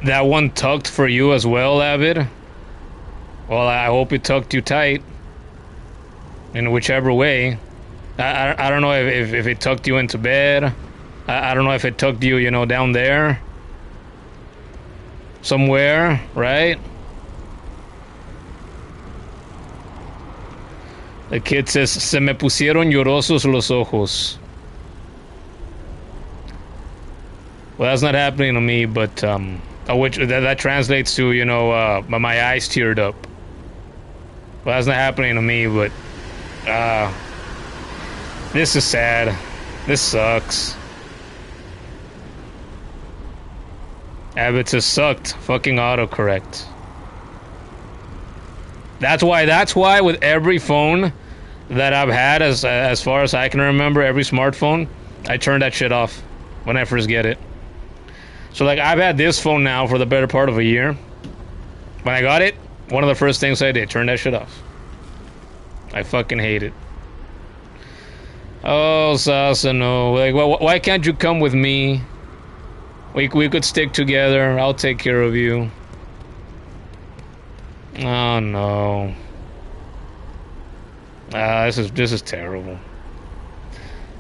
Speaker 1: That one tucked for you as well, Avid? Well, I hope it tucked you tight. In whichever way. I don't know if it tucked you into bed. I don't know if it tucked you, you know, down there. Somewhere, right? The kid says, se me pusieron llorosos los ojos. Well, that's not happening to me, but, which, that translates to, you know, my eyes teared up. Well, that's not happening to me, but, this is sad. This sucks. Abbott says, sucked. Fucking autocorrect. That's why with every phone that I've had, as far as I can remember, every smartphone, I turn that shit off when I first get it. So, like, I've had this phone now for the better part of a year. When I got it, one of the first things I did, turn that shit off. I fucking hate it. Oh, Zaza, no. Like, why can't you come with me? We could stick together. I'll take care of you. Oh no. This is terrible.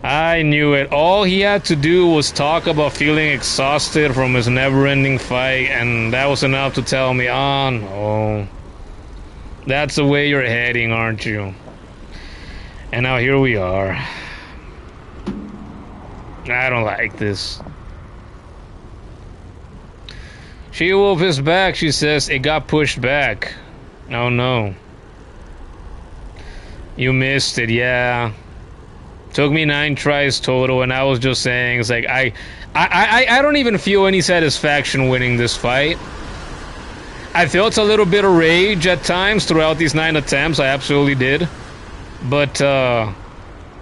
Speaker 1: I knew it. All he had to do was talk about feeling exhausted from his never-ending fight, and that was enough to tell me, oh no. That's the way you're heading, aren't you? And now here we are. I don't like this. She-Wolf is back, she says. It got pushed back. Oh no. You missed it, yeah. Took me 9 tries total, and I was just saying, it's like, I don't even feel any satisfaction winning this fight. I felt a little bit of rage at times throughout these 9 attempts, I absolutely did. But now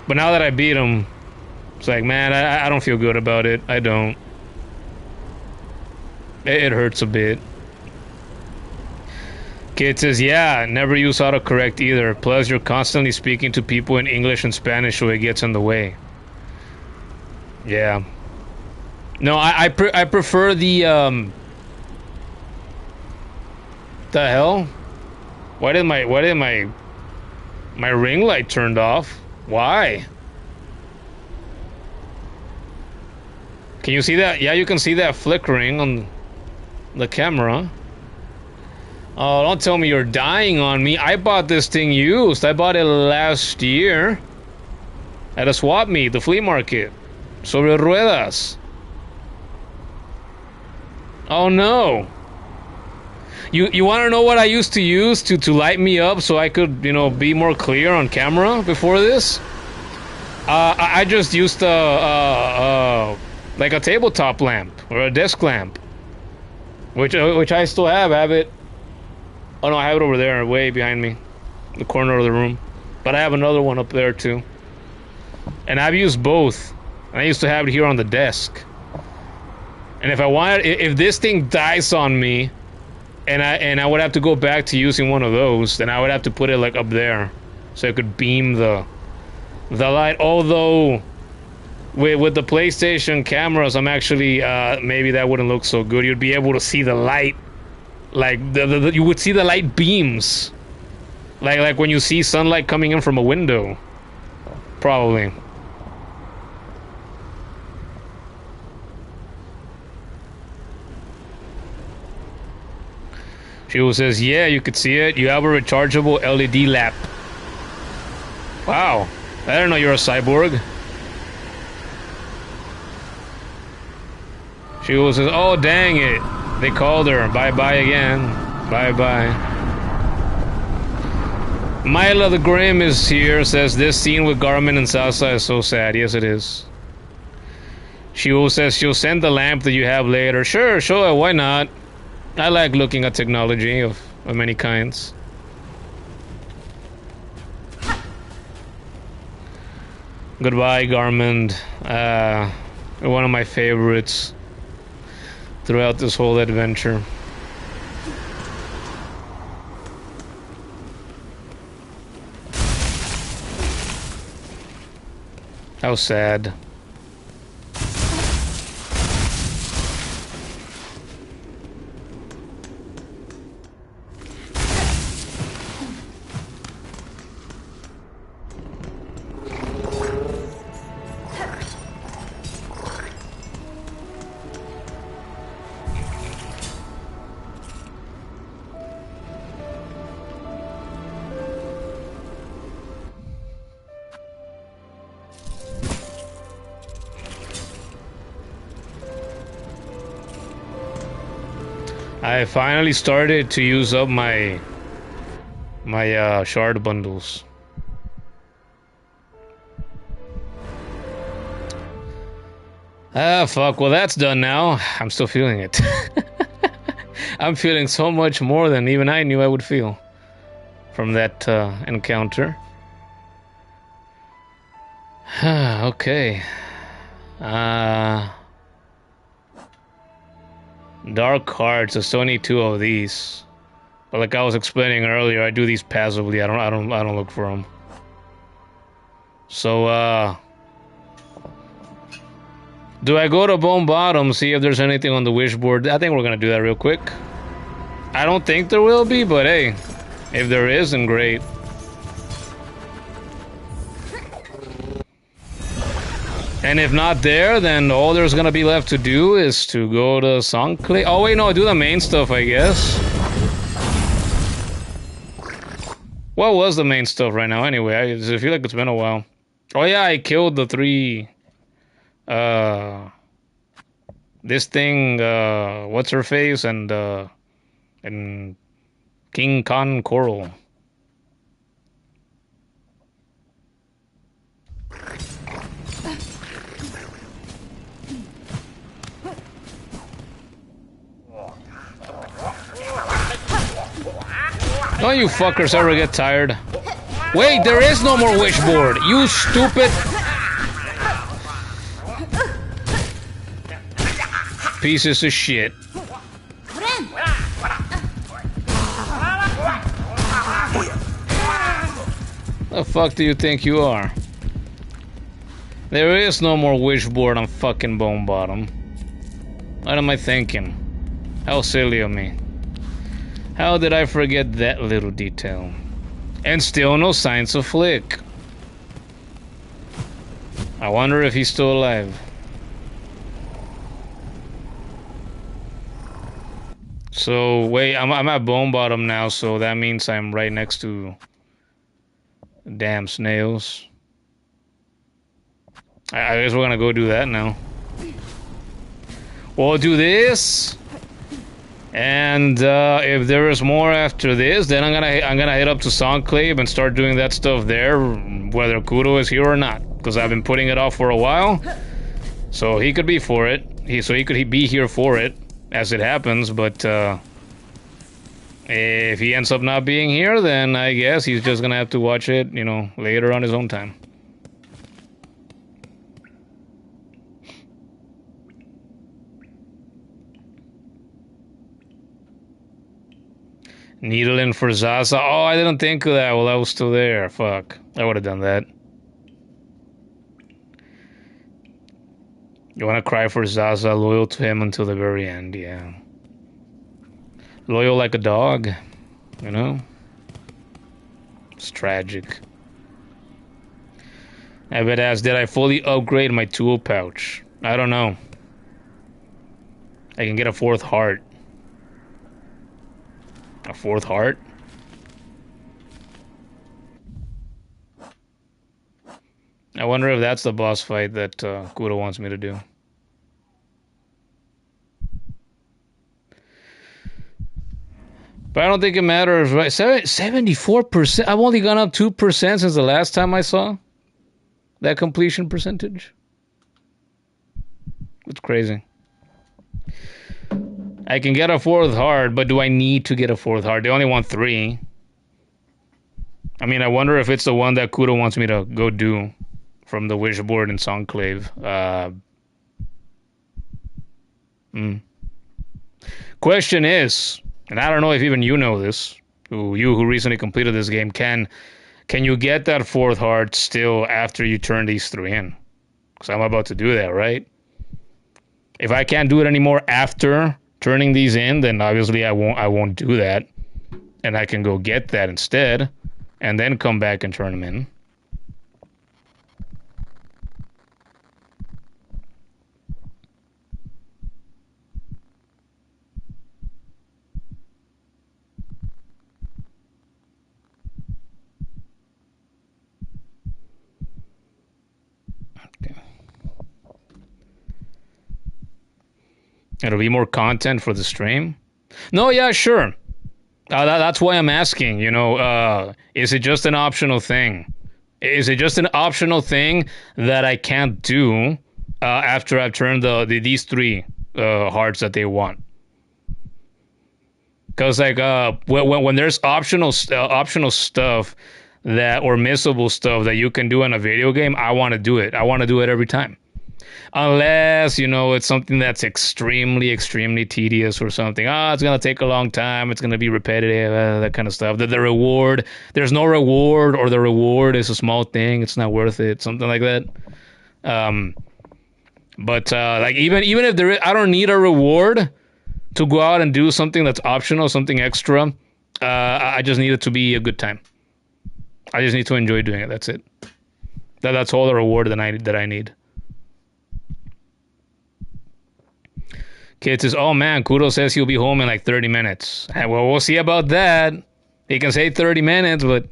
Speaker 1: that I beat him, it's like, man, I don't feel good about it. I don't. It hurts a bit. Kid says, yeah, never use autocorrect either. Plus, you're constantly speaking to people in English and Spanish, so it gets in the way. Yeah. No, I prefer the, the hell? Why did my ring light turned off? Why? Can you see that? Yeah, you can see that flickering on the camera. Oh, don't tell me you're dying on me. I bought this thing used. I bought it last year at a swap meet, the flea market. Sobre ruedas. Oh no. You want to know what I used to use to light me up so I could, you know, be more clear on camera before this? I just used like a tabletop lamp or a desk lamp, which I still have it. Oh no, I have it over there, way behind me, the corner of the room. But I have another one up there too. And I've used both. I used to have it here on the desk. And if I wanted, if this thing dies on me, and I would have to go back to using one of those, then I would have to put it like up there, so it could beam the light. Although with the PlayStation cameras, I'm actually maybe that wouldn't look so good. You'd be able to see the light, like you would see the light beams, like when you see sunlight coming in from a window, probably. She says, yeah, you could see it. You have a rechargeable LED lamp. Wow. I didn't know you're a cyborg. She says, oh, dang it. They called her. Bye-bye again. Bye-bye. Myla the Grim is here. Says, this scene with Garmond and Zaza is so sad. Yes, it is. She says she'll send the lamp that you have later. Sure, sure, why not? I like looking at technology of many kinds. Goodbye, Garmond. One of my favorites throughout this whole adventure. How sad. I finally started to use up my shard bundles. Ah, fuck. Well, that's done now. I'm still feeling it. I'm feeling so much more than even I knew I would feel from that encounter. Okay. Dark Hearts. There's only 2 of these, but like I was explaining earlier, I do these passively. I don't look for them. So do I go to Bone Bottom, see if there's anything on the wish board? I think we're gonna do that real quick. I don't think there will be, but hey, if there is, then great. And if not there, then all there's gonna be left to do is to go to Songclave. Oh wait, no, do the main stuff, I guess. What was the main stuff right now? Anyway, I feel like it's been a while. Oh yeah, I killed the 3. This thing. What's her face and King Khan Coral. Don't you fuckers ever get tired? Wait, there is no more wish board, you stupid pieces of shit. The fuck do you think you are? There is no more wish board on fucking Bone Bottom. What am I thinking? How silly of me. How did I forget that little detail? And still no signs of Flick. I wonder if he's still alive. So, wait, I'm at Bone Bottom now, so that means I'm right next to damn snails. I guess we're gonna go do that now. We'll do this. And if there is more after this, then I'm gonna head up to Songclave and start doing that stuff there, whether Kuro is here or not, because I've been putting it off for a while. So he could be for it. He could be here for it as it happens. But if he ends up not being here, then I guess he's just gonna have to watch it, you know, later on his own time. Needling for Zaza. Oh, I didn't think of that while I was still there. Fuck. I would have done that. You want to cry for Zaza, loyal to him until the very end, yeah. Loyal like a dog, you know? It's tragic. I bet asked, did I fully upgrade my tool pouch? I don't know. I can get a 4th heart. A fourth heart? I wonder if that's the boss fight that Kuro wants me to do. But I don't think it matters, right? 74%? I've only gone up 2% since the last time I saw that completion percentage. It's crazy. I can get a fourth heart, but do I need to get a fourth heart? They only want 3. I mean, I wonder if it's the one that Kuro wants me to go do from the wish board in Songclave. Question is, and I don't know if even you know this, who recently completed this game, can you get that fourth heart still after you turn these 3 in? Because I'm about to do that, right? If I can't do it anymore after turning these in, then obviously I won't do that, and I can go get that instead, and then come back and turn them in. It'll be more content for the stream? No, yeah, sure. That's why I'm asking, you know, is it just an optional thing? Is it just an optional thing that I can't do after I've turned these 3 hearts that they want? Because like when there's optional stuff that or missable stuff that you can do in a video game, I want to do it. I want to do it every time. Unless, you know, it's something that's extremely, extremely tedious or something. It's going to take a long time. It's going to be repetitive, that kind of stuff. The reward, there's no reward, or the reward is a small thing. It's not worth it. Something like that. But like even if there is, I don't need a reward to go out and do something that's optional, something extra. I just need it to be a good time. I just need to enjoy doing it. That's it. That's all the reward that I need. Kid says, oh man, Kuro says he'll be home in like 30 minutes. Well, we'll see about that. He can say 30 minutes, but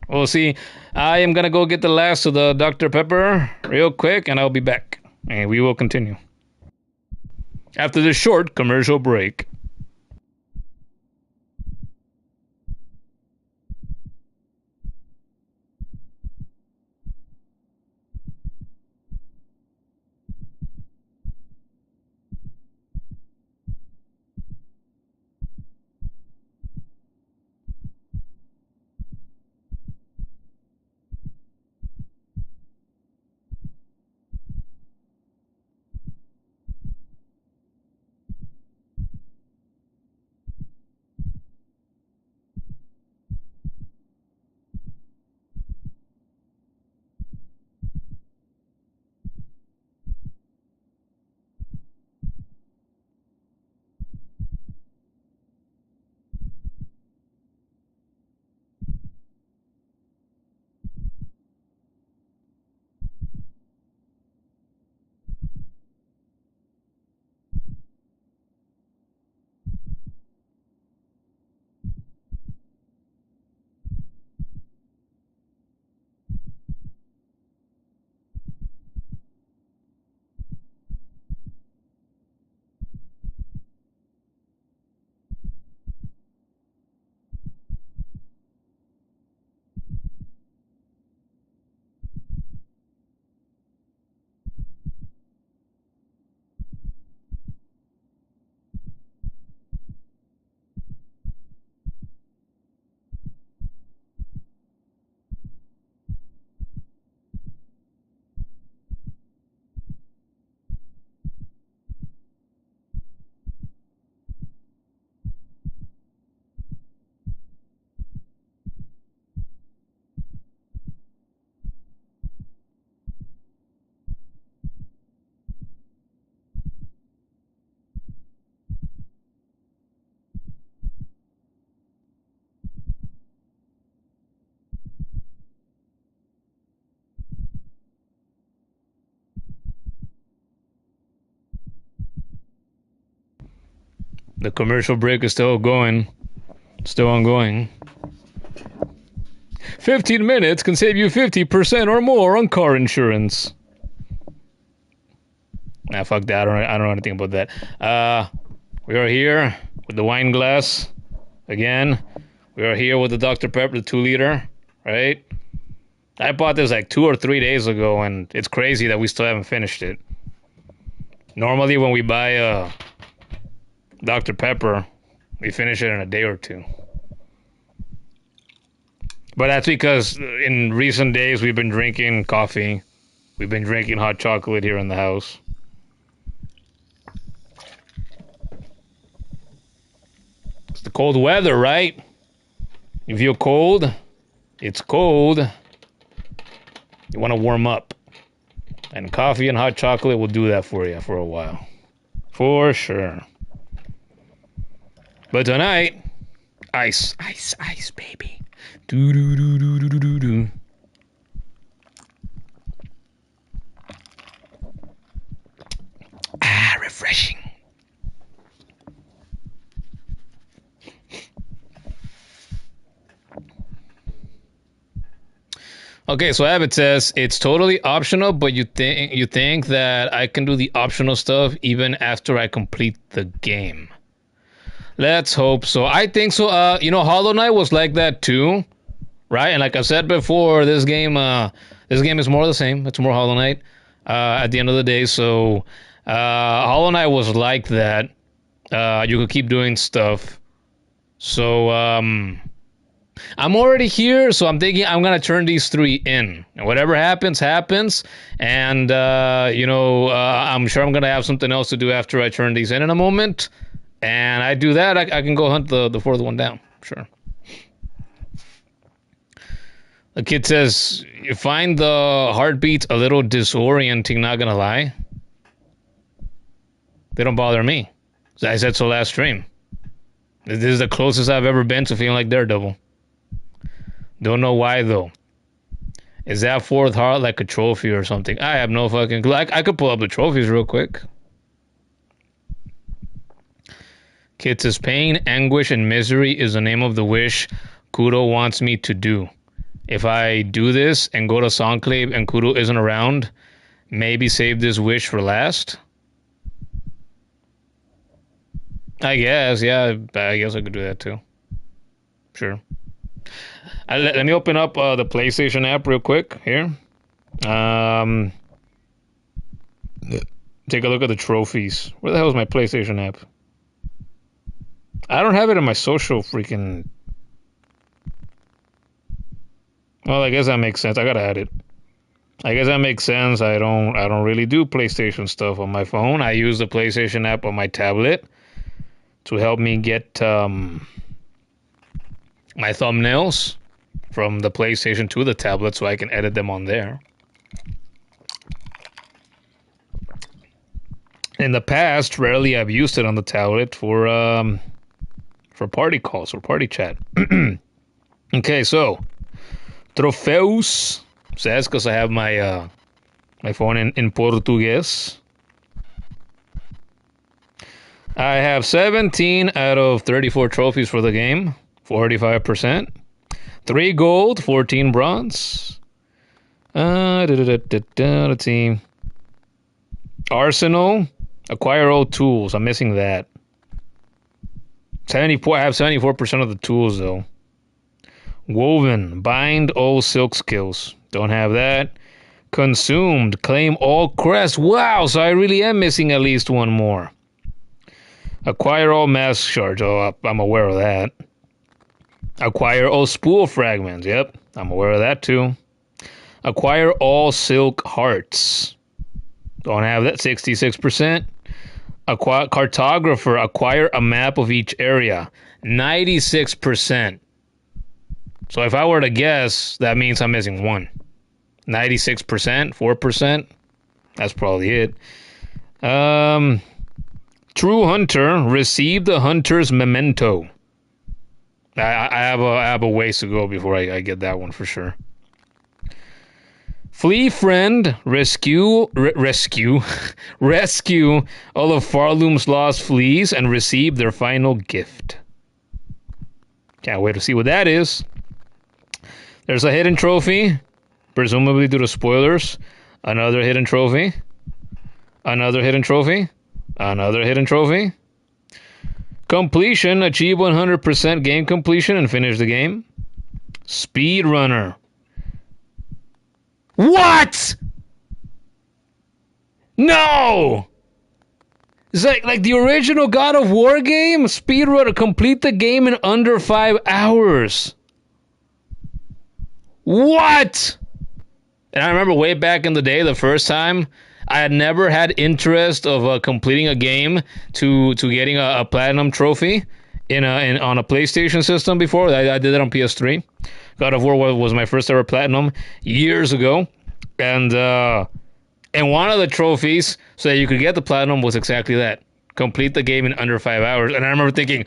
Speaker 1: we'll see. I am going to go get the last of the Dr. Pepper real quick, and I'll be back. And we will continue after this short commercial break. The commercial break is still going. Still ongoing. 15 minutes can save you 50% or more on car insurance. Nah, fuck that. I don't know anything about that. We are here with the wine glass. Again. We are here with the Dr. Pepper, the 2-liter. Right? I bought this like 2 or 3 days ago, and it's crazy that we still haven't finished it. Normally, when we buy Dr. Pepper, we finish it in a day or 2. But that's because in recent days, we've been drinking coffee. We've been drinking hot chocolate here in the house. It's the cold weather, right? You feel cold? It's cold. You want to warm up. And coffee and hot chocolate will do that for you for a while. For sure. But tonight, ice, ice, ice, baby. Do do do do do do do. Ah, refreshing. Okay, so Abbott says it's totally optional, but you think that I can do the optional stuff even after I complete the game. Let's hope so. I think so. Hollow Knight was like that too, right? And like I said before, this game is more of the same. It's more Hollow Knight at the end of the day. So Hollow Knight was like that. You could keep doing stuff. So I'm already here, so I'm thinking I'm gonna turn these 3 in. And whatever happens, happens. And I'm sure I'm gonna have something else to do after I turn these in a moment. And I do that, I can go hunt the 4th one down. Sure. The kid says, you find the heartbeats a little disorienting, not gonna lie. They don't bother me. I said so last stream. This is the closest I've ever been to feeling like Daredevil. Don't know why, though. Is that 4th heart like a trophy or something? I have no fucking clue. I could pull up the trophies real quick. Kid says, pain, anguish, and misery is the name of the wish Kuro wants me to do. If I do this and go to Songclave and Kuro isn't around, maybe save this wish for last? I guess, yeah. I guess I could do that too. Sure. Let me open up the PlayStation app real quick here. Take a look at the trophies. Where the hell is my PlayStation app? I don't have it in my social freaking... Well, I guess that makes sense. I gotta add it. I guess that makes sense. I don't really do PlayStation stuff on my phone. I use the PlayStation app on my tablet to help me get my thumbnails from the PlayStation to the tablet so I can edit them on there. In the past, rarely I've used it on the tablet for party calls or party chat. Okay, so Trofeus says, because I have my my phone in Portuguese. I have 17 out of 34 trophies for the game, 45%. 3 gold, 14 bronze. Let's see. Arsenal, acquire all tools. I'm missing that. 74. I have 74% of the tools though. Woven, bind all silk skills. Don't have that. Consumed, claim all crests. Wow, so I really am missing at least one more. Acquire all mask shards. Oh, I'm aware of that. Acquire all spool fragments. Yep, I'm aware of that too. Acquire all silk hearts. Don't have that. 66%. Cartographer, acquire a map of each area. 96%. So if I were to guess, that means I'm missing one. 96%, 4%. That's probably it. True Hunter, receive the Hunter's Memento. I have a ways to go before I get that one for sure. Flea Friend, rescue all of Pharloom's lost fleas and receive their final gift. Can't wait to see what that is. There's a hidden trophy, presumably due to spoilers. Another hidden trophy. Another hidden trophy. Another hidden trophy. Completion. Achieve 100% game completion and finish the game. Speedrunner. What? No! It's like the original God of War game? Speedrunner. Complete the game in under 5 hours. What? And I remember way back in the day, the first time, I had never had interest of completing a game to getting a platinum trophy on a PlayStation system before. I did it on PS3. God of War was my first ever platinum years ago, and one of the trophies so that you could get the platinum was exactly that: complete the game in under 5 hours. And I remember thinking,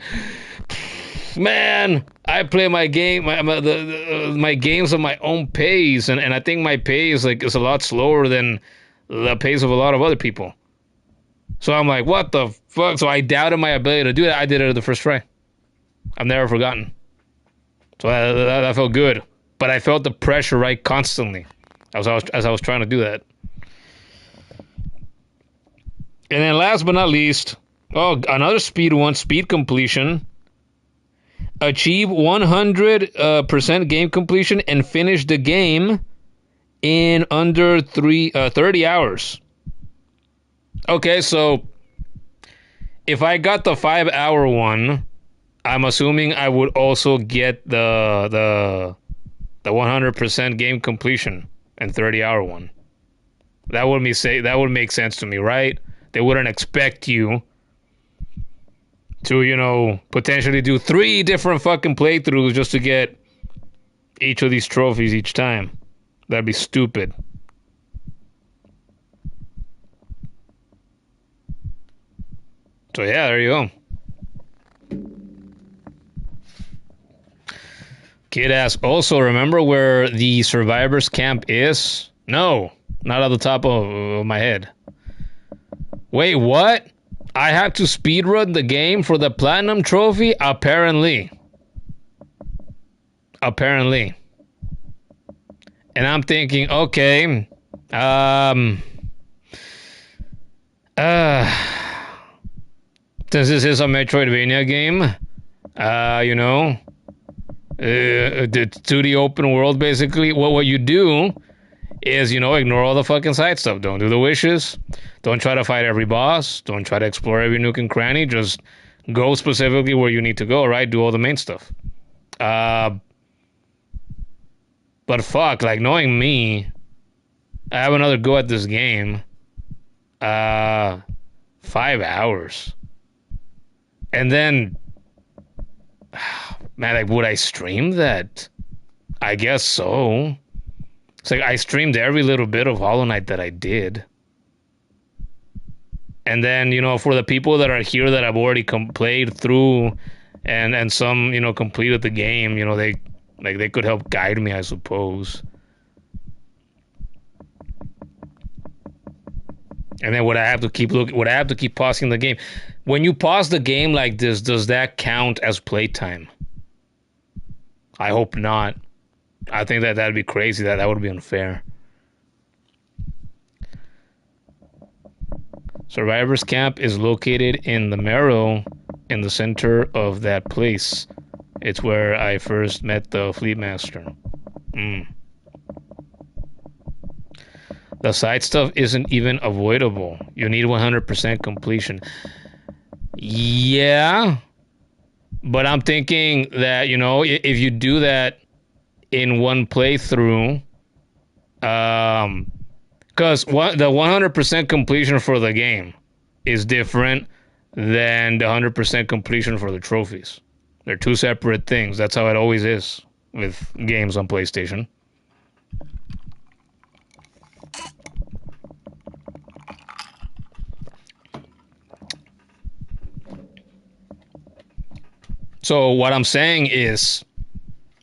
Speaker 1: man, I play my game, my games at my own pace, and I think my pace is a lot slower than the pace of a lot of other people. So I'm like, what the fuck? So I doubted my ability to do that. I did it at the first try. I've never forgotten. So that felt good. But I felt the pressure, right, constantly as I was trying to do that. And then last but not least, another speed completion. Achieve 100% game completion and finish the game in under 30 hours. Okay, so if I got the 5-hour one, I'm assuming I would also get the 100% game completion and 30-hour one. That would make sense to me, right? They wouldn't expect you to, potentially do 3 different fucking playthroughs just to get each of these trophies each time. That'd be stupid. So yeah, there you go. Kid asks, also, remember where the survivors camp is? No, not at the top of my head. Wait, what? I have to speedrun the game for the platinum trophy? Apparently. And I'm thinking, okay, since this is a Metroidvania game, the 2D open world, basically, what you do is, ignore all the fucking side stuff. Don't do the wishes. Don't try to fight every boss. Don't try to explore every nook and cranny. Just go specifically where you need to go, right? Do all the main stuff. But fuck, knowing me, I have another go at this game. 5 hours. And then, man, would I stream that? I guess so. It's I streamed every little bit of Hollow Knight that I did. And then, for the people that are here that I've already played through and some, completed the game, they could help guide me, I suppose. And then would I have to keep pausing the game? When you pause the game like this, does that count as playtime? I hope not. I think that'd be crazy. That would be unfair. Survivors Camp is located in the Marrow, in the center of that place. It's where I first met the Fleet Master. The side stuff isn't even avoidable. You need 100% completion. Yeah. But I'm thinking that, if you do that in one playthrough, because the 100% completion for the game is different than the 100% completion for the trophies. They're 2 separate things. That's how it always is with games on PlayStation. So what I'm saying is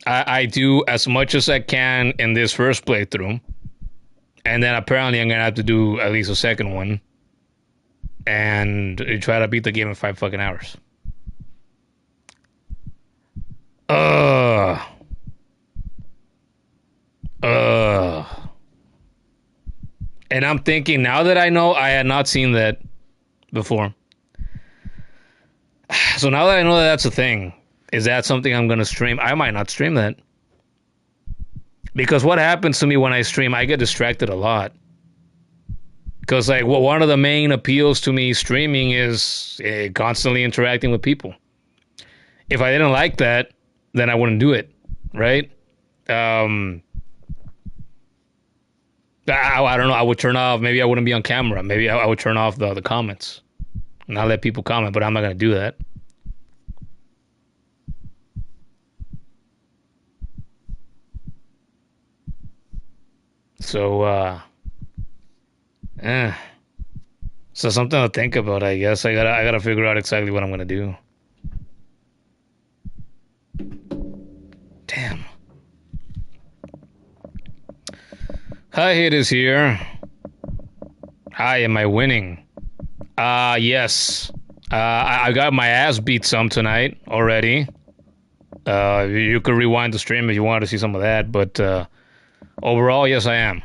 Speaker 1: I do as much as I can in this first playthrough, and then apparently I'm going to have to do at least a second one and try to beat the game in 5 fucking hours. Uh. And I'm thinking, now that I know, I had not seen that before. So now that I know that that's a thing, is that something I'm going to stream? I might not stream that. Because what happens to me when I stream, I get distracted a lot. Because, like, one of the main appeals to me streaming is constantly interacting with people. If I didn't like that, then I wouldn't do it, right? I don't know. I would turn off. Maybe I wouldn't be on camera. Maybe I would turn off the comments. Not let people comment, but I'm not going to do that. So, so something to think about, I guess. I gotta figure out exactly what I'm gonna do. Damn. Hi, Hit is here. Hi, am I winning? Yes. I got my ass beat some tonight already. You could rewind the stream if you wanted to see some of that, but overall, yes, I am.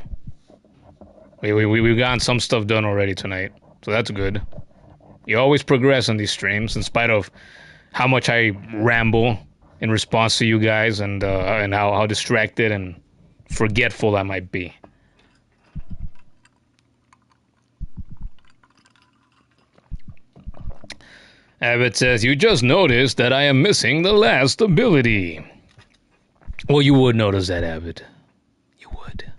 Speaker 1: We've gotten some stuff done already tonight, so that's good. You always progress on these streams, in spite of how much I ramble in response to you guys, and how distracted and forgetful I might be. Abbott says, you just noticed that I am missing the last ability. Well, you would notice that, Abbott. You would.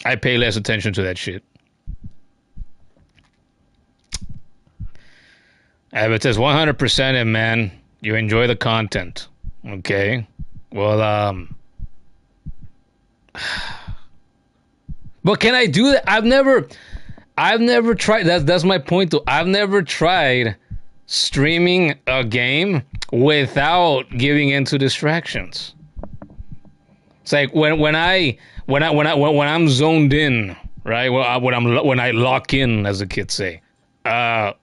Speaker 1: I pay less attention to that shit. Abbott says, 100% it, man. You enjoy the content. Okay. Well, but can I do that? I've never tried. That's my point, though. I've never tried streaming a game without giving into distractions. It's like when I'm zoned in, right? When I lock in, as the kids say. You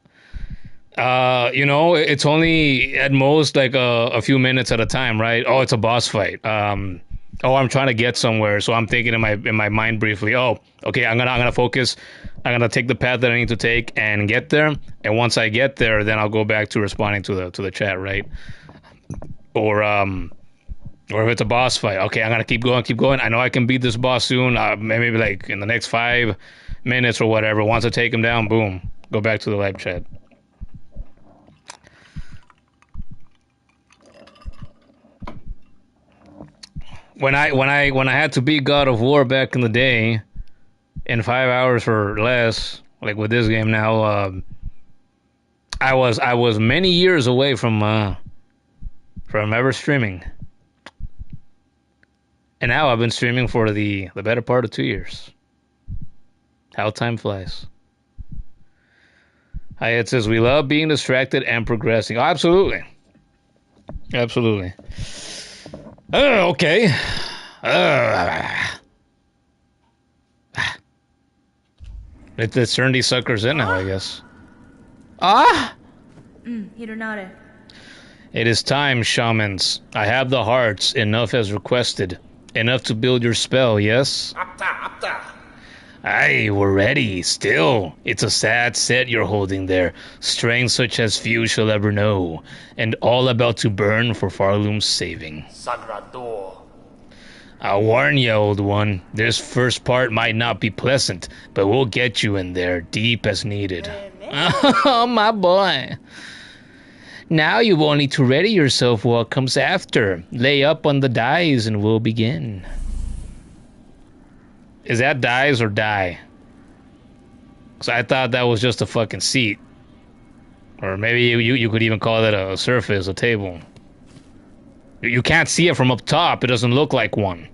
Speaker 1: know, it's only at most like a few minutes at a time, right? Oh, it's a boss fight. Oh, I'm trying to get somewhere, so I'm thinking in my mind briefly. Oh, okay, I'm gonna focus. I'm gonna take the path that I need to take and get there. And once I get there, then I'll go back to responding to the chat, right? Or if it's a boss fight, okay, I'm gonna keep going. I know I can beat this boss soon. Maybe like in the next 5 minutes or whatever. Once I take him down, boom, go back to the live chat. When I had to beat God of War back in the day, in 5 hours or less, like with this game now, I was many years away from ever streaming, and now I've been streaming for the better part of 2 years. How time flies. It says we love being distracted and progressing. Oh, absolutely. Okay. Let's turn these suckers in now, I guess.
Speaker 2: Hironare.
Speaker 1: It is time, shamans. I have the hearts, enough as requested. Enough to build your spell, yes? Aye, we're ready. Still, it's a sad set you're holding there. Strength such as few shall ever know. And all about to burn for Pharloom's saving. I'll warn you, old one. This first part might not be pleasant, but we'll get you in there, deep as needed. Oh, my boy. Now you've only to ready yourself for what comes after. Lay up on the dice and we'll begin. Is that dice or die? Because I thought that was just a fucking seat. Or maybe you could even call that a surface, a table. You can't see it from up top. It doesn't look like one.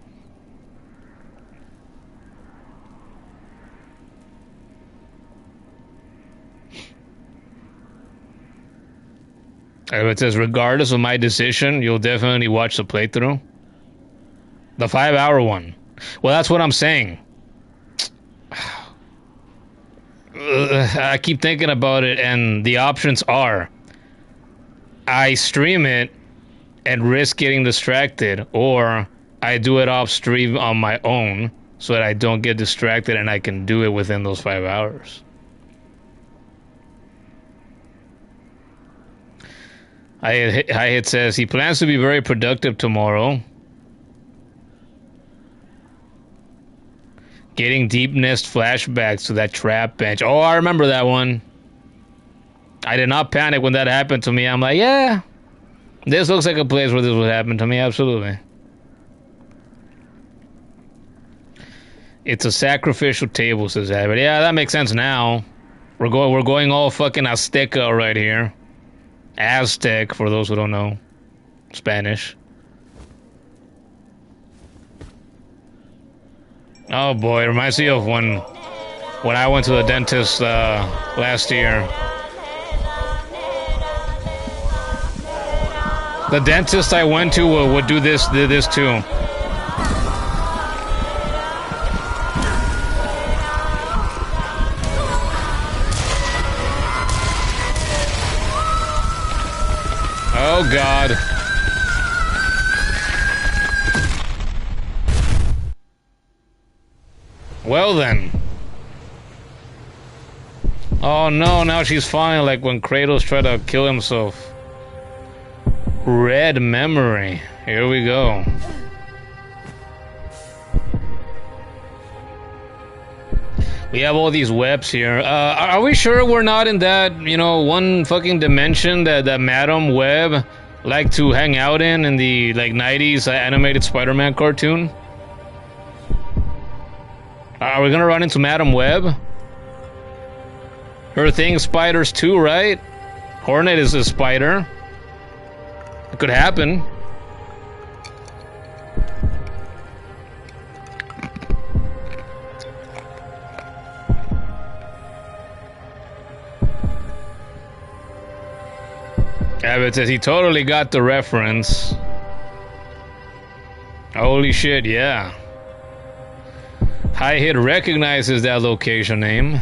Speaker 1: It says, regardless of my decision, you'll definitely watch the playthrough. The 5-hour one. Well, that's what I'm saying. I keep thinking about it, and the options are I stream it and risk getting distracted, or I do it off stream on my own so that I don't get distracted and I can do it within those 5 hours. It says he plans to be very productive tomorrow. Getting deep nest flashbacks to that trap bench. Oh, I remember that one. I did not panic when that happened to me. I'm like, yeah, this looks like a place where this would happen to me. Absolutely. It's a sacrificial table, says that. But yeah, that makes sense now. We're going all fucking Azteca right here. Aztec, for those who don't know Spanish. Oh boy, it reminds me of when I went to the dentist last year. The dentist I went to would do this too. Oh God. Well then. Oh no, now she's falling like when Kratos tried to kill himself. Red memory. Here we go. We have all these webs here. Are we sure we're not in that, one fucking dimension that Madam Web liked to hang out in the, 90s animated Spider-Man cartoon? Are we gonna run into Madam Web? Her thing, spiders too, right? Hornet is a spider. It could happen. Abbott says he totally got the reference. Holy shit, yeah. High Hit recognizes that location name.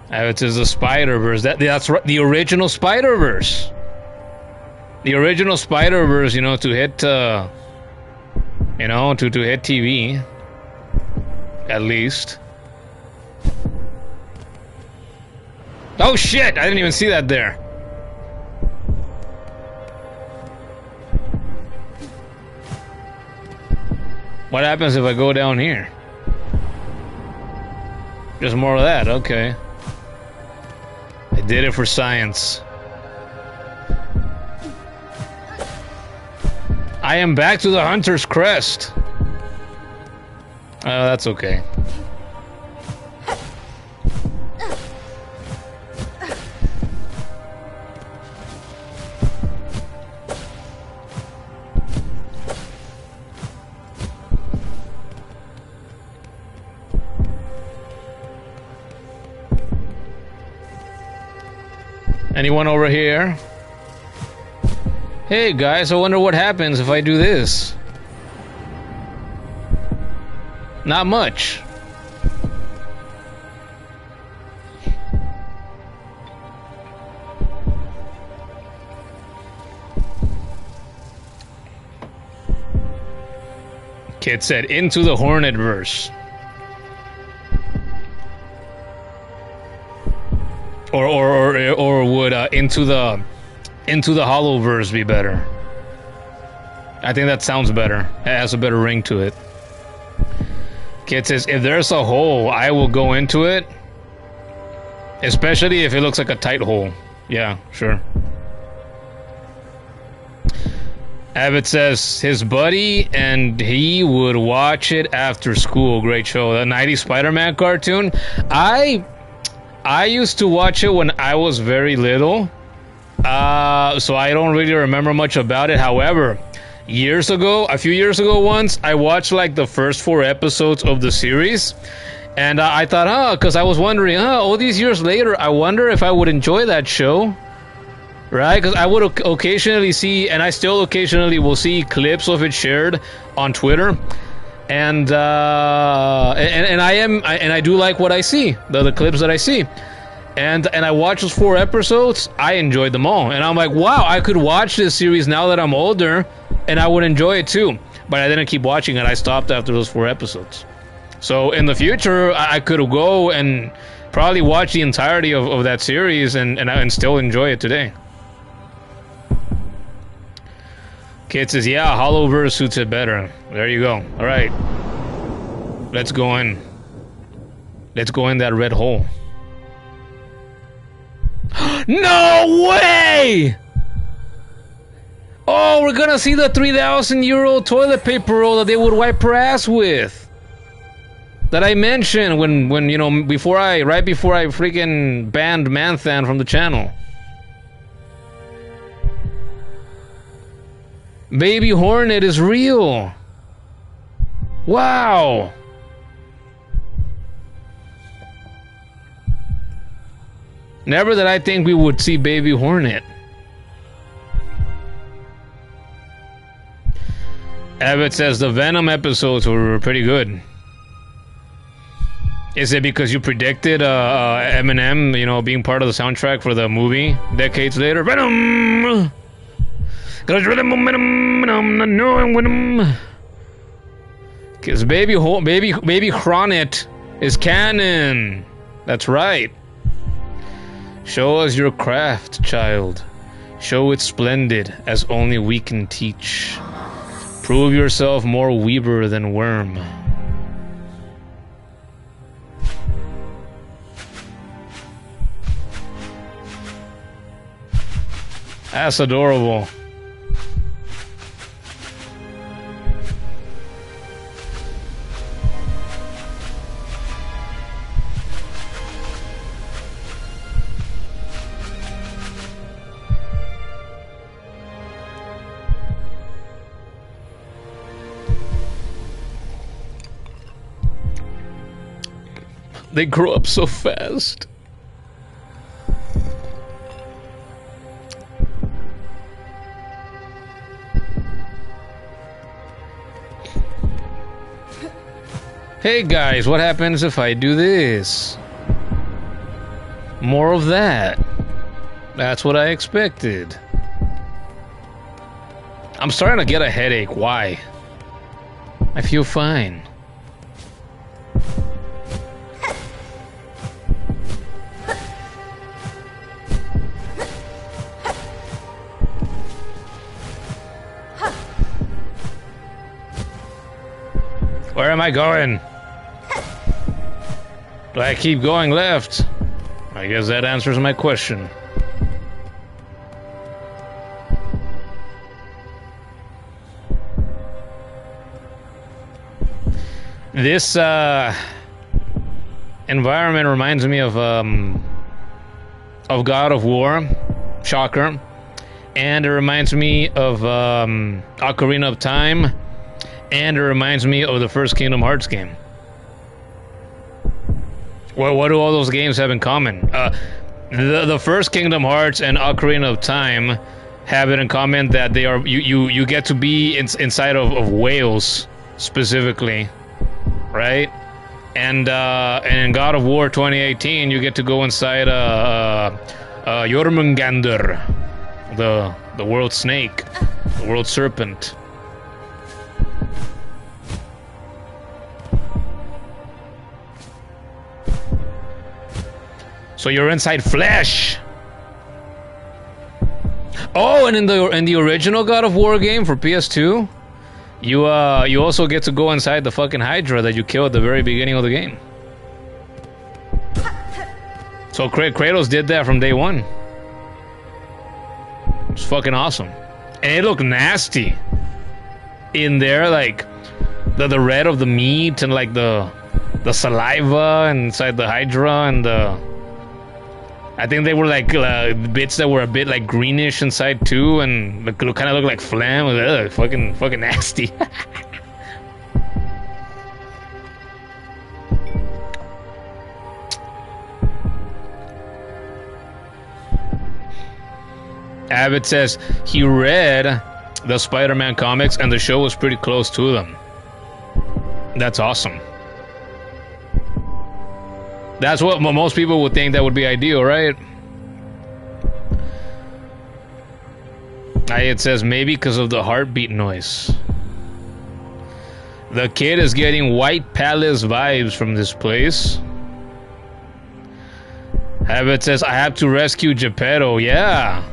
Speaker 1: Abbott says the Spider-Verse. That's right, the original Spider-Verse. The original Spider-Verse, to hit, to hit TV. At least. Oh shit! I didn't even see that there. What happens if I go down here? Just more of that, okay. I did it for science. I am back to the Hunter's Crest. Oh, that's okay. Anyone over here? Hey guys, I wonder what happens if I do this. Not much. Kid said, into the Hornet verse. Or would into the Hollowverse be better? I think that sounds better. It has a better ring to it. Kid says, if there's a hole, I will go into it. Especially if it looks like a tight hole. Yeah, sure. Abbott says, his buddy and he would watch it after school. Great show. The 90s Spider-Man cartoon. I used to watch it when I was very little, so I don't really remember much about it. However, a few years ago once, I watched like the first 4 episodes of the series, and I thought, because I was wondering, all these years later, I wonder if I would enjoy that show, right? Because I would occasionally see, and I still occasionally will see clips of it shared on Twitter. And I do like what I see, the clips that I see, And I watched those 4 episodes. I enjoyed them all, and I'm like, wow, I could watch this series now that I'm older, and I would enjoy it too. But I didn't keep watching it. I stopped after those 4 episodes. So in the future, I could go and probably watch the entirety of that series and still enjoy it today. Kid says, yeah, Hollowverse suits it better. There you go. All right. Let's go in. Let's go in that red hole. No way! Oh, we're gonna see the 3,000 euro toilet paper roll that they would wipe her ass with. That I mentioned when you know, right before I freaking banned Manthan from the channel. Baby Hornet is real. Wow. Never did I think we would see Baby Hornet. Abbott says the Venom episodes were pretty good. Is it because you predicted Eminem, you know, being part of the soundtrack for the movie decades later? Venom! Cause rhythm momentum, and I'm not knowing when I'm... Cause Baby Hornet is canon. That's right. Show us your craft, child. Show it splendid, as only we can teach. Prove yourself more weaver than worm. That's adorable. They grow up so fast. Hey guys, what happens if I do this? More of that. That's what I expected. I'm starting to get a headache. Why? I feel fine. Where am I going? Do I keep going left? I guess that answers my question. This environment reminds me of God of War, shocker, and it reminds me of Ocarina of Time, and it reminds me of the first Kingdom Hearts game. Well, what do all those games have in common? The first Kingdom Hearts and Ocarina of Time have it in common that they are you get to be inside of whales specifically, right? And in God of War 2018, you get to go inside Jormungandr, the world snake, the world serpent. So you're inside flesh. Oh, and in the original God of War game for PS2, you also get to go inside the fucking Hydra that you kill at the very beginning of the game. So Kratos did that from day one. It's fucking awesome, and it looked nasty in there, like the red of the meat and like the saliva inside the Hydra and the. I think they were like bits that were a bit like greenish inside too, and kind of look like phlegm. Ugh, fucking nasty. Abbott says he read the Spider-Man comics and the show was pretty close to them. That's awesome. That's what most people would think that would be ideal, right? It says maybe because of the heartbeat noise. The kid is getting White Palace vibes from this place. Habit says, I have to rescue Geppetto. Yeah.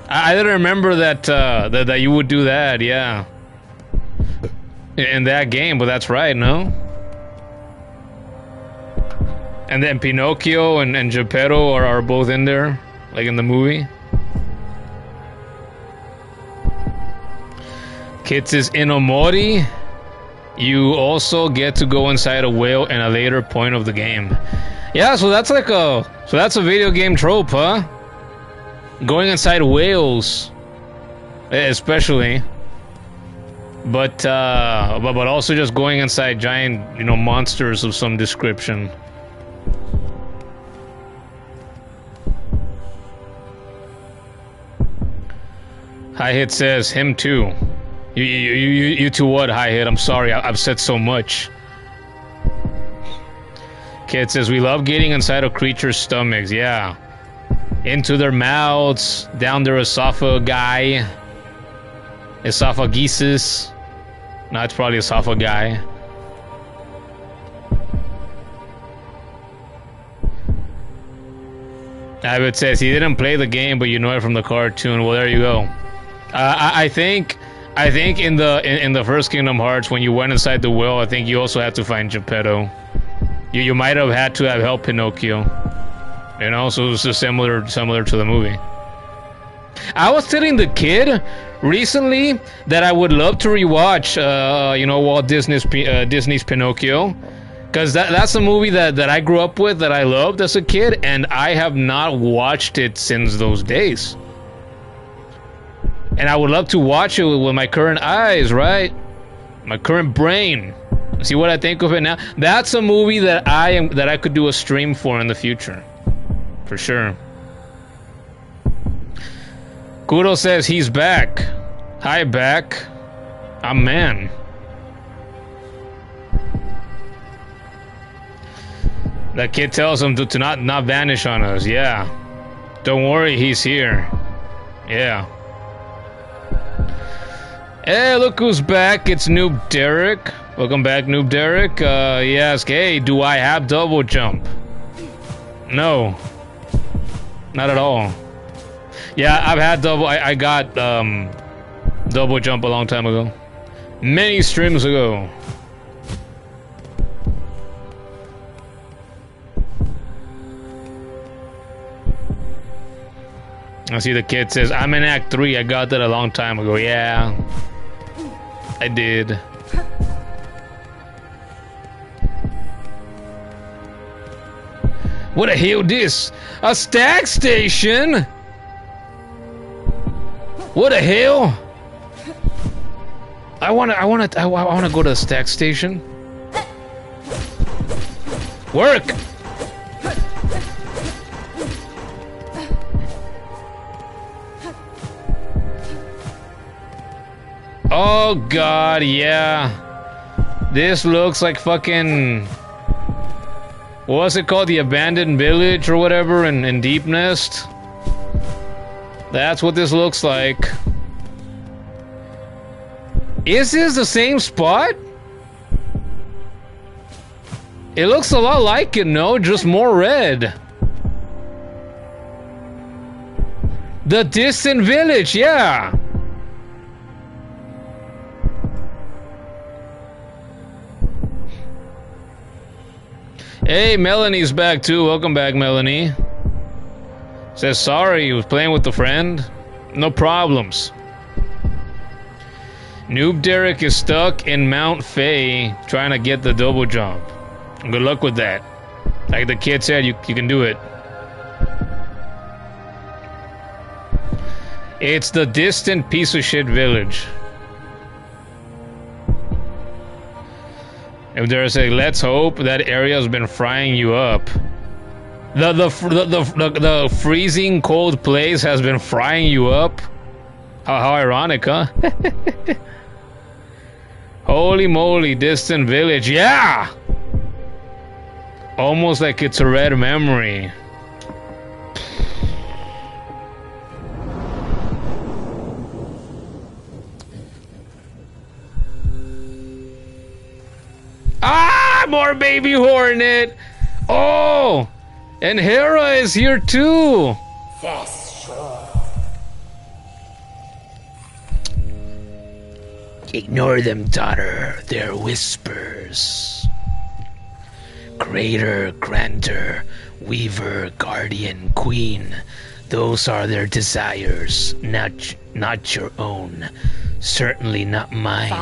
Speaker 1: I didn't remember that, that you would do that, yeah. In that game, but that's right, no? And then Pinocchio and Geppetto are both in there, like in the movie. Kid says, in Omori, you also get to go inside a whale in a later point of the game. Yeah, so that's like a... So that's a video game trope, huh? Going inside whales. Especially. But also just going inside giant, you know, monsters of some description. High Hit says, him too. You too what, High Hit? I'm sorry, I've said so much. Kid says, we love getting inside of creatures' stomachs, yeah. Into their mouths, down their esophagi. Esophagesis. No, it's probably esophagi. Abbott says, he didn't play the game, but you know it from the cartoon. Well, there you go. I think in the first Kingdom Hearts, when you went inside the well, I think you also had to find Geppetto. You might have had to have helped Pinocchio. You know, so it's just similar to the movie. I was telling the kid recently that I would love to rewatch, you know, Walt Disney's Pinocchio, because that's a movie that I grew up with, that I loved as a kid, and I have not watched it since those days. And I would love to watch it with my current eyes, right? My current brain. See what I think of it now? That's a movie that I could do a stream for in the future. For sure. Kuro says he's back. Hi, back. I'm man. That kid tells him to not vanish on us. Yeah. Don't worry, he's here. Yeah. Hey, look who's back. It's Noob Derek. Welcome back, Noob Derek. He asked, hey, do I have double jump? No. Not at all. Yeah, I've had double... I got, double jump a long time ago. Many streams ago. I see the kid says, I'm in Act 3. I got that a long time ago. Yeah. I did. What the hell this? A stag station? What the hell? I wanna go to the stag station. Work! Oh god, yeah. This looks like fucking... What's it called? The abandoned village or whatever in Deep Nest? That's what this looks like. Is this the same spot? It looks a lot like it, no? Just more red. The distant village, yeah. Hey, Melanie's back too. Welcome back, Melanie. Says sorry, he was playing with a friend. No problems. Noob Derek is stuck in Mount Fay trying to get the double jump. Good luck with that. Like the kid said, you can do it. It's the distant piece of shit village. If there's a let's hope that area has been frying you up. The freezing cold place has been frying you up. How ironic, huh? Holy moly, distant village, yeah! Almost like it's a red memory. Ah, more baby Hornet. Oh, and Hera is here too.
Speaker 2: That's sure.
Speaker 1: Ignore them, daughter. They're whispers. Creator, grantor, weaver, guardian, queen. Those are their desires, not your own. Certainly not mine.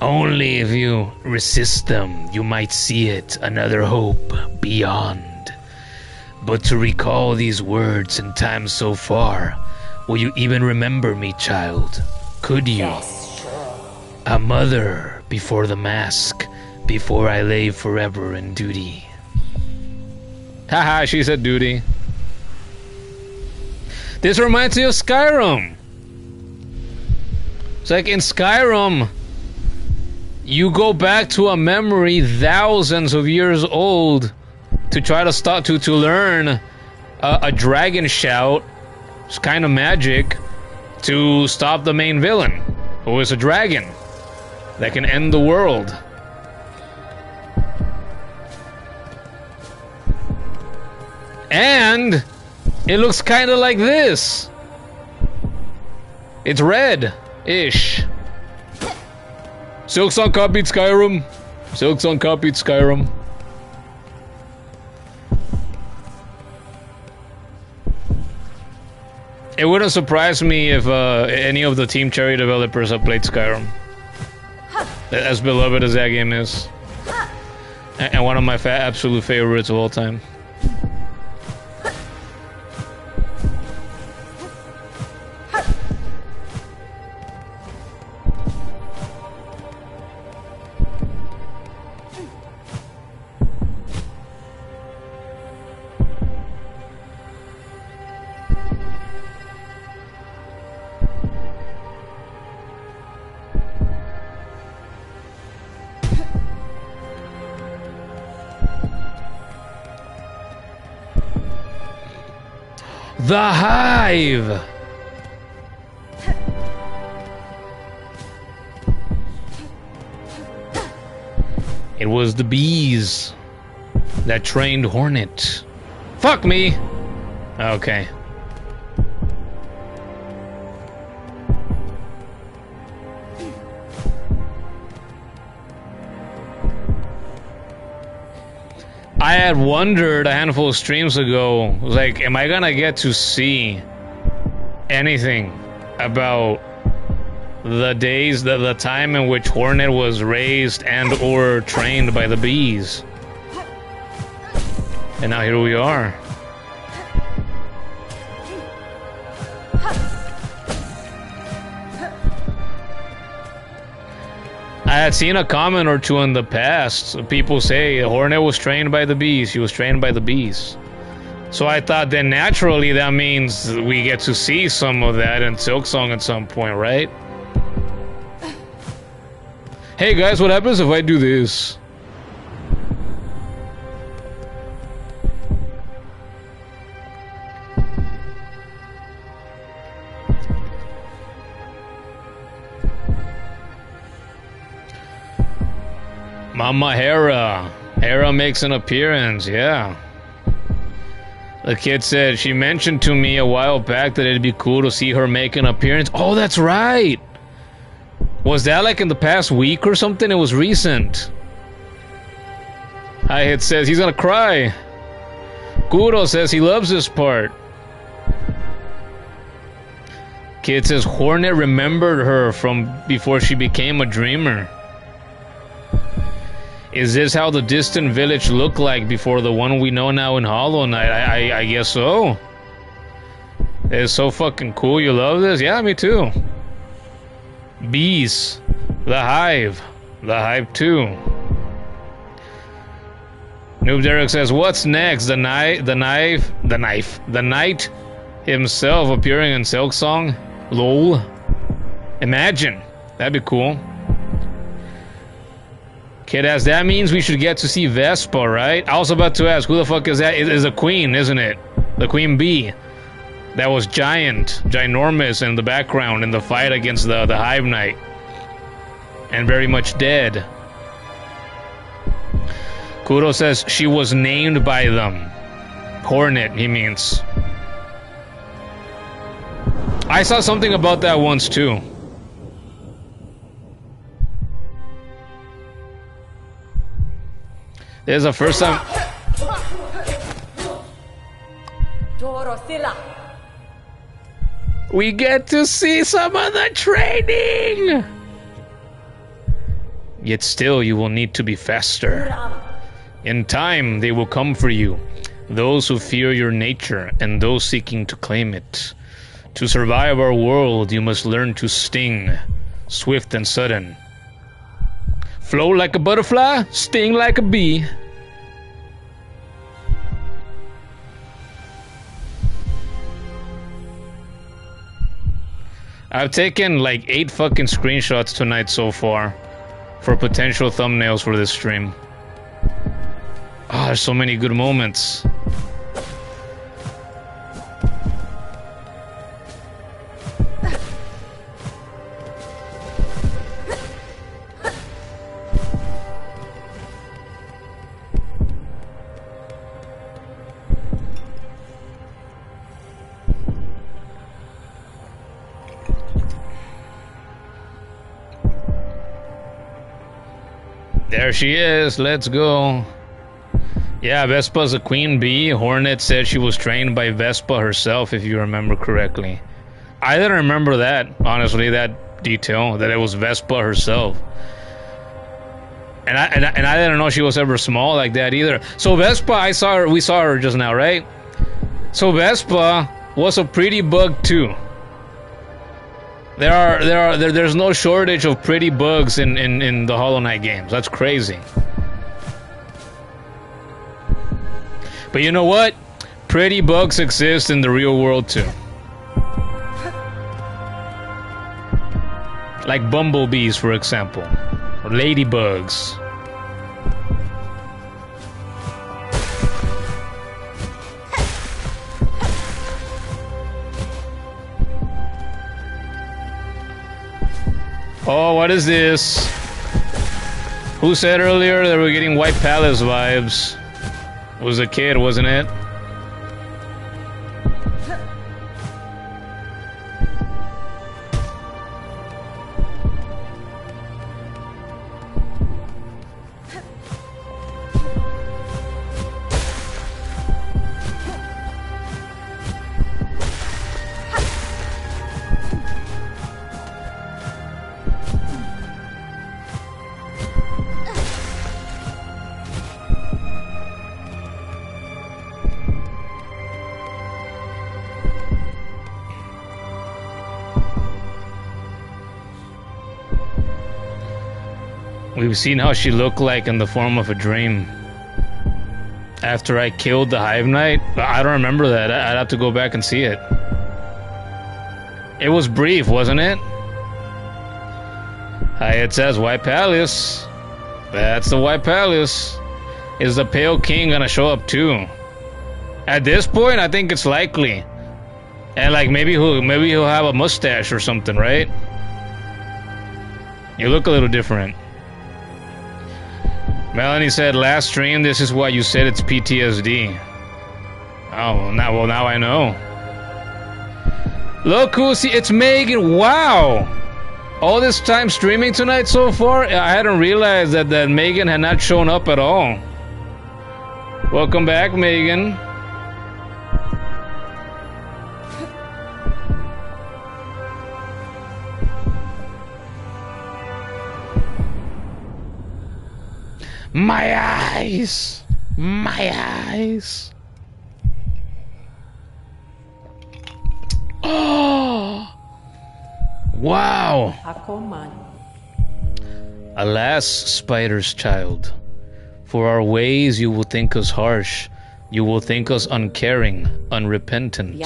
Speaker 1: Only if you resist them, you might see it, another hope beyond. But to recall these words in time so far, will you even remember me, child? Could you?
Speaker 2: Yes, sure.
Speaker 1: A mother before the mask, before I lay forever in duty. Haha, she said duty. This reminds me of Skyrim. It's like in Skyrim, you go back to a memory thousands of years old to try to start to learn a dragon shout. It's kind of magic to stop the main villain, who is a dragon that can end the world. And it looks kind of like this. It's red-ish. Silksong copied Skyrim. Silksong copied Skyrim. It wouldn't surprise me if any of the Team Cherry developers have played Skyrim. As beloved as that game is. And one of my absolute favorites of all time. The Hive! It was the bees that trained Hornet. Fuck me! Okay. I had wondered a handful of streams ago, like, am I gonna get to see anything about the days, the time in which Hornet was raised and or trained by the bees? And now here we are. I had seen a comment or two in the past. People say Hornet was trained by the bees. He was trained by the bees. So I thought then naturally that means we get to see some of that in Silksong at some point, right? Hey guys, what happens if I do this? Mama Hera. Hera makes an appearance, yeah. The kid said, she mentioned to me a while back that it'd be cool to see her make an appearance. Oh, that's right! Was that like in the past week or something? It was recent. Hi-Hit says he's gonna cry. Kuro says he loves this part. Kid says Hornet remembered her from before she became a dreamer. Is this how the distant village looked like before the one we know now in Hollow Knight? I guess so. It's so fucking cool. You love this? Yeah, me too. Bees. The Hive. The Hive too. Noob Derek says, what's next? The knight himself appearing in Silksong? Lol. Imagine. That'd be cool. Kid asks, that means we should get to see Vespa, right? I was about to ask, who the fuck is that? It is a queen, isn't it? The queen bee. That was ginormous in the background in the fight against the Hive Knight. And very much dead. Kuro says she was named by them. Hornet, he means. I saw something about that once too. There's the first time. We get to see some of the training! Yet still you will need to be faster. In time they will come for you. Those who fear your nature and those seeking to claim it. To survive our world you must learn to sting. Swift and sudden. Flow like a butterfly, sting like a bee. I've taken like 8 fucking screenshots tonight so far for potential thumbnails for this stream. Ah, there's so many good moments. There she is, let's go. Yeah, Vespa's a queen bee. Hornet said she was trained by Vespa herself, if you remember correctly. I didn't remember that, honestly, that detail, that it was Vespa herself. And I didn't know she was ever small like that either. So Vespa, we saw her just now, right? So Vespa was a pretty bug too. There's no shortage of pretty bugs in the Hollow Knight games. That's crazy. But you know what? Pretty bugs exist in the real world too. Like bumblebees, for example. Or ladybugs. Oh, what is this? Who said earlier that we're getting White Palace vibes? It was a kid, wasn't it? We've seen how she looked like in the form of a dream. After I killed the Hive Knight? I don't remember that. I'd have to go back and see it. It was brief, wasn't it? It says White Palace. That's the White Palace. Is the Pale King gonna show up too? At this point, I think it's likely. And like maybe he'll have a mustache or something, right? You look a little different. Melanie said, last stream, this is why you said it's PTSD. Oh, now I know. Look who's here. It's Megan. Wow. All this time streaming tonight so far, I hadn't realized that Megan had not shown up at all. Welcome back, Megan. My eyes! My eyes! Oh! Wow! Alas, spider's child, for our ways you will think us harsh, you will think us uncaring, unrepentant.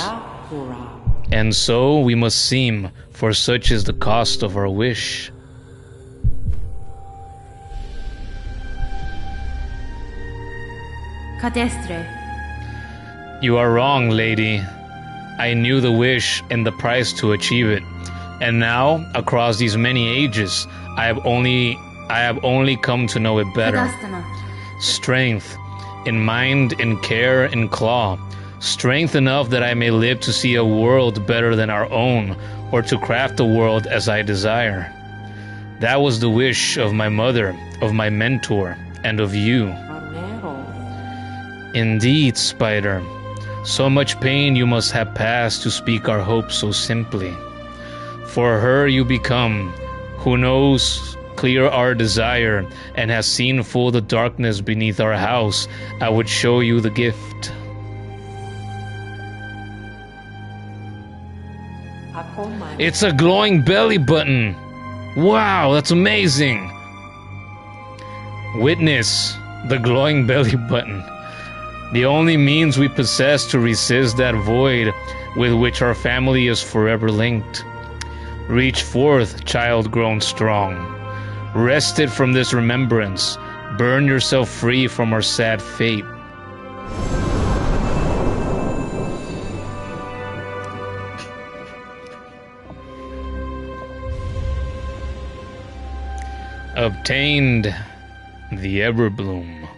Speaker 1: And so we must seem, for such is the cost of our wish.
Speaker 4: Cadestre.
Speaker 1: You are wrong, lady. I knew the wish and the price to achieve it. And now, across these many ages, I have only come to know it better.
Speaker 4: Sedastana.
Speaker 1: Strength, in mind, in care, in claw. Strength enough that I may live to see a world better than our own, or to craft a world as I desire. That was the wish of my mother, of my mentor, and of you. Indeed, Spider. So much pain you must have passed to speak our hopes so simply. For her you become, who knows clear our desire, and has seen full the darkness beneath our house. I would show you the gift. It's a glowing belly button. Wow, that's amazing. Witness the glowing belly button. The only means we possess to resist that void with which our family is forever linked. Reach forth, child grown strong. Wrested from this remembrance, burn yourself free from our sad fate. Obtained the Everbloom.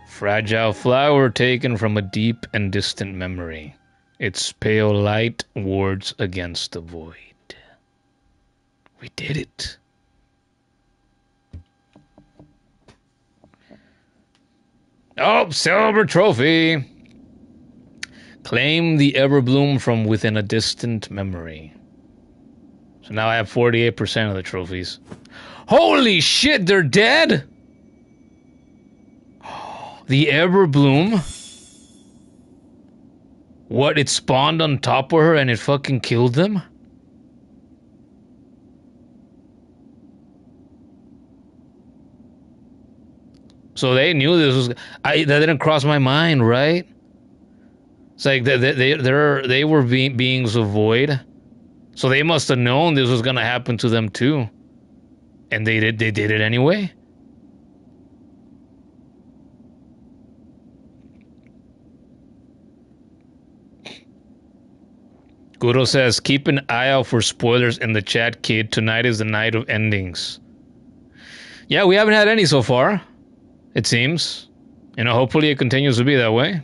Speaker 1: Fragile flower taken from a deep and distant memory. Its pale light wards against the void. We did it. Oh, silver trophy! Claim the Everbloom from within a distant memory. So now I have 48% of the trophies. Holy shit, they're dead? The Everbloom? What, it spawned on top of her and it fucking killed them? So they knew this was... that didn't cross my mind, right? It's like they were beings of void. So they must have known this was gonna happen to them too. And they did it anyway? Kuro says, keep an eye out for spoilers in the chat, kid. Tonight is the night of endings. Yeah, we haven't had any so far. It seems. You know, hopefully it continues to be that way.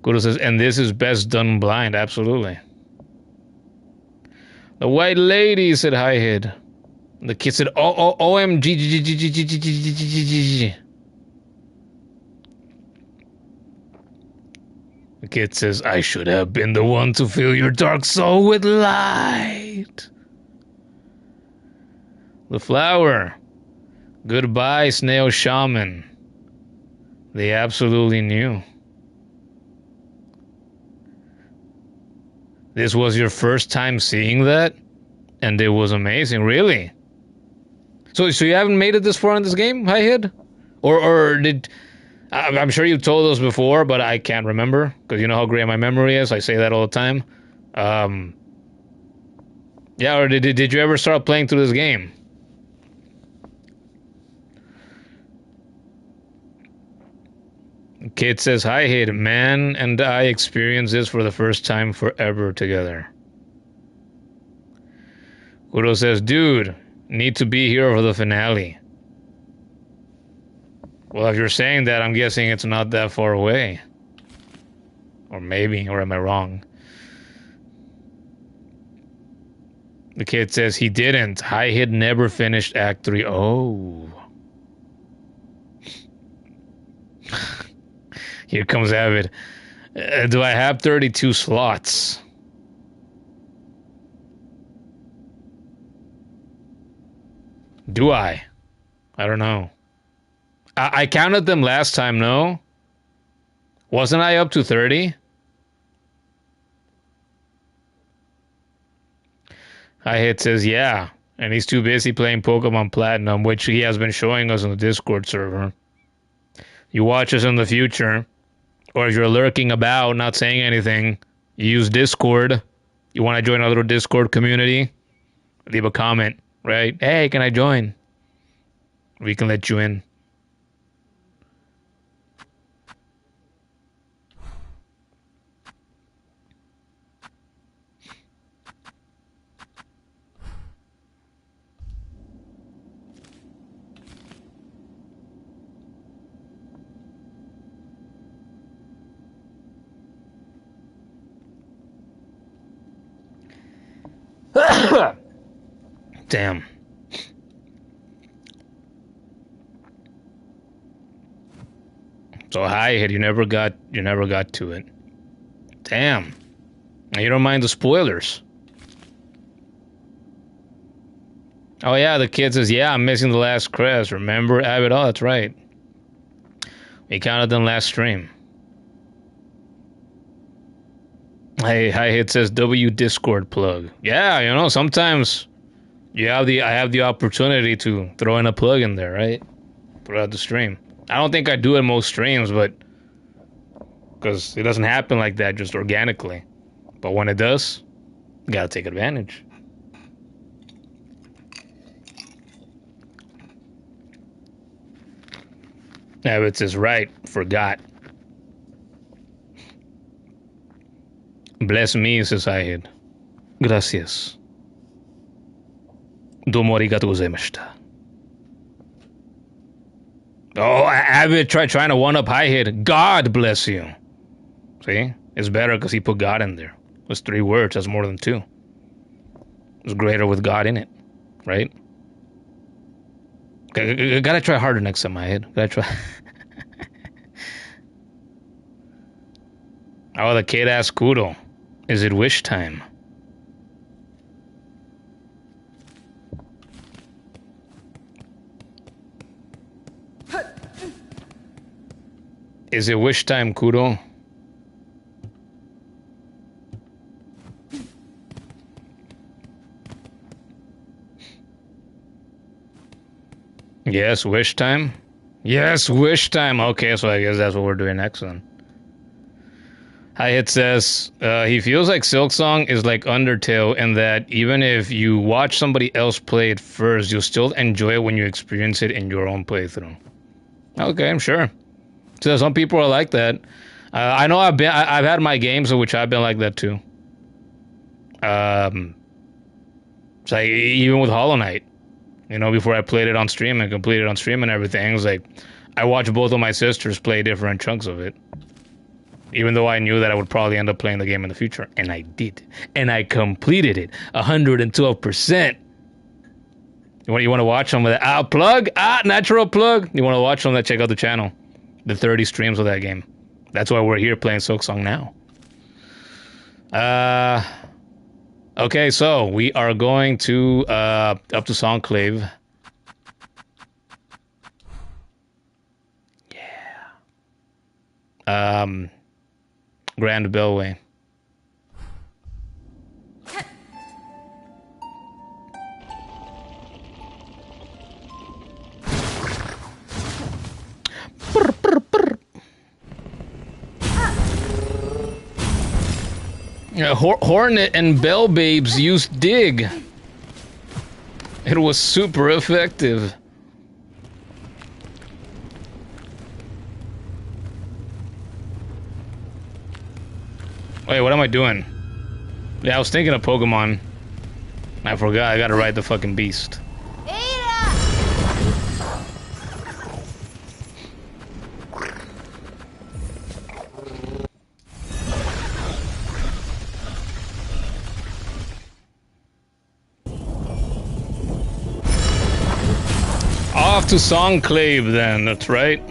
Speaker 1: Kuro says, and this is best done blind. Absolutely. The white lady said hi, Hid. The kid said, OMG. The kid says, I should have been the one to fill your dark soul with light. The flower. Goodbye, snail shaman. They absolutely knew. This was your first time seeing that? And it was amazing, really? So you haven't made it this far in this game, Hi Hid? Or did... I'm sure you told us before, but I can't remember. Because you know how great my memory is. I say that all the time. Yeah, or did you ever start playing through this game? Kid says, hi, Hid. Man and I experienced this for the first time forever together. Kuro says, dude, need to be here for the finale. Well, if you're saying that, I'm guessing it's not that far away. Or maybe, or am I wrong? The kid says he didn't. Hi Hid never finished Act 3. Oh. Here comes Avid. Do I have 32 slots? Do I? I don't know. I counted them last time, no? Wasn't I up to 30? Hi Hit says, yeah. And he's too busy playing Pokemon Platinum, which he has been showing us on the Discord server. You watch us in the future, or if you're lurking about, not saying anything, you use Discord. You want to join our little Discord community? Leave a comment, right? Hey, can I join? We can let you in. Damn. So hi-hit, you never got to it. Damn. And you don't mind the spoilers. Oh yeah, the kid says, yeah, I'm missing the last crest. Remember Abbott? Oh, that's right. We counted them last stream. Hey, hi-hit says W Discord plug. Yeah, you know, sometimes I have the opportunity to throw in a plug in there, right? Throughout the stream. I don't think I do it most streams, but because it doesn't happen like that just organically. But when it does, you gotta take advantage. Abbott says, right, forgot. Bless me, says I-hit. Gracias. Domo arigatou gozaimashita. Oh, Abbott trying to one-up hi-hit. God bless you. See? It's better because he put God in there. It's 3 words. That's more than 2. It's greater with God in it. Right? Gotta try harder next time, hi-hit. Gotta try. Oh, the kid asked Kuro. Is it wish time? Is it wish time, Kuro? Yes, wish time? Yes, wish time. Okay, so I guess that's what we're doing next then. Hi-hit says, he feels like Silksong is like Undertale in that even if you watch somebody else play it first, you'll still enjoy it when you experience it in your own playthrough. Okay, I'm sure. So some people are like that. I know I've had my games in which I've been like that too. It's like even with Hollow Knight, you know, before I played it on stream and completed it on stream and everything, it was like I watched both of my sisters play different chunks of it. Even though I knew that I would probably end up playing the game in the future. And I did. And I completed it. 112%. You want to watch them with that? Plug? Natural plug? You want to watch them? Then check out the channel. The 30 streams of that game. That's why we're here playing Silksong now. Okay, so we are going to, up to Songclave. Yeah. Grand Bellway. Hornet and Bell Babes used Dig. It was super effective. Wait, what am I doing? Yeah, I was thinking of Pokemon. I forgot, I gotta ride the fucking beast. Off to Songclave then, that's right.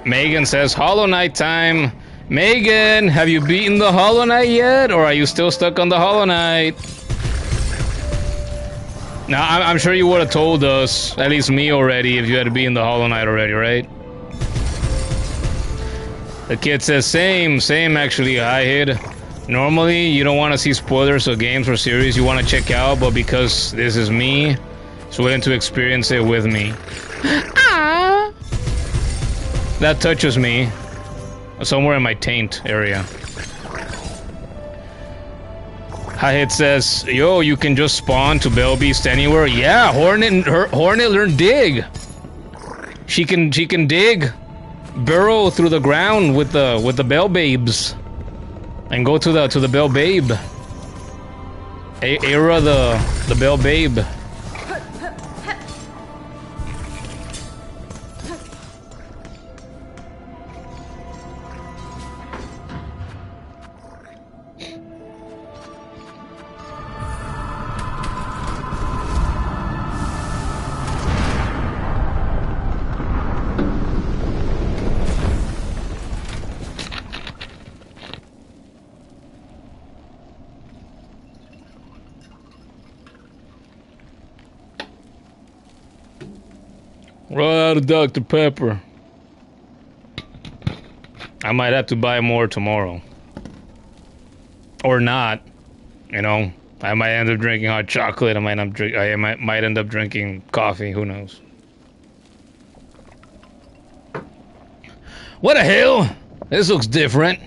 Speaker 1: Megan says, Hollow Knight time. Megan, have you beaten the Hollow Knight yet? Or are you still stuck on the Hollow Knight? Now, I'm sure you would have told us, at least me already, if you had beaten the Hollow Knight already, right? The kid says, same actually, hi-hit. Normally, you don't want to see spoilers of games or series you want to check out, but because this is me, it's willing to experience it with me. Ah! That touches me. Somewhere in my taint area. Hi-hit says, yo, you can just spawn to Bell Beast anywhere. Yeah, Hornet learned dig. She can dig, burrow through the ground with the Bell Babes, and go to the Bell Babe. Era the Bell Babe. Run out of Dr. Pepper. I might have to buy more tomorrow. Or not. You know, I might end up drinking hot chocolate. I might end up drinking coffee. Who knows? What the hell? This looks different.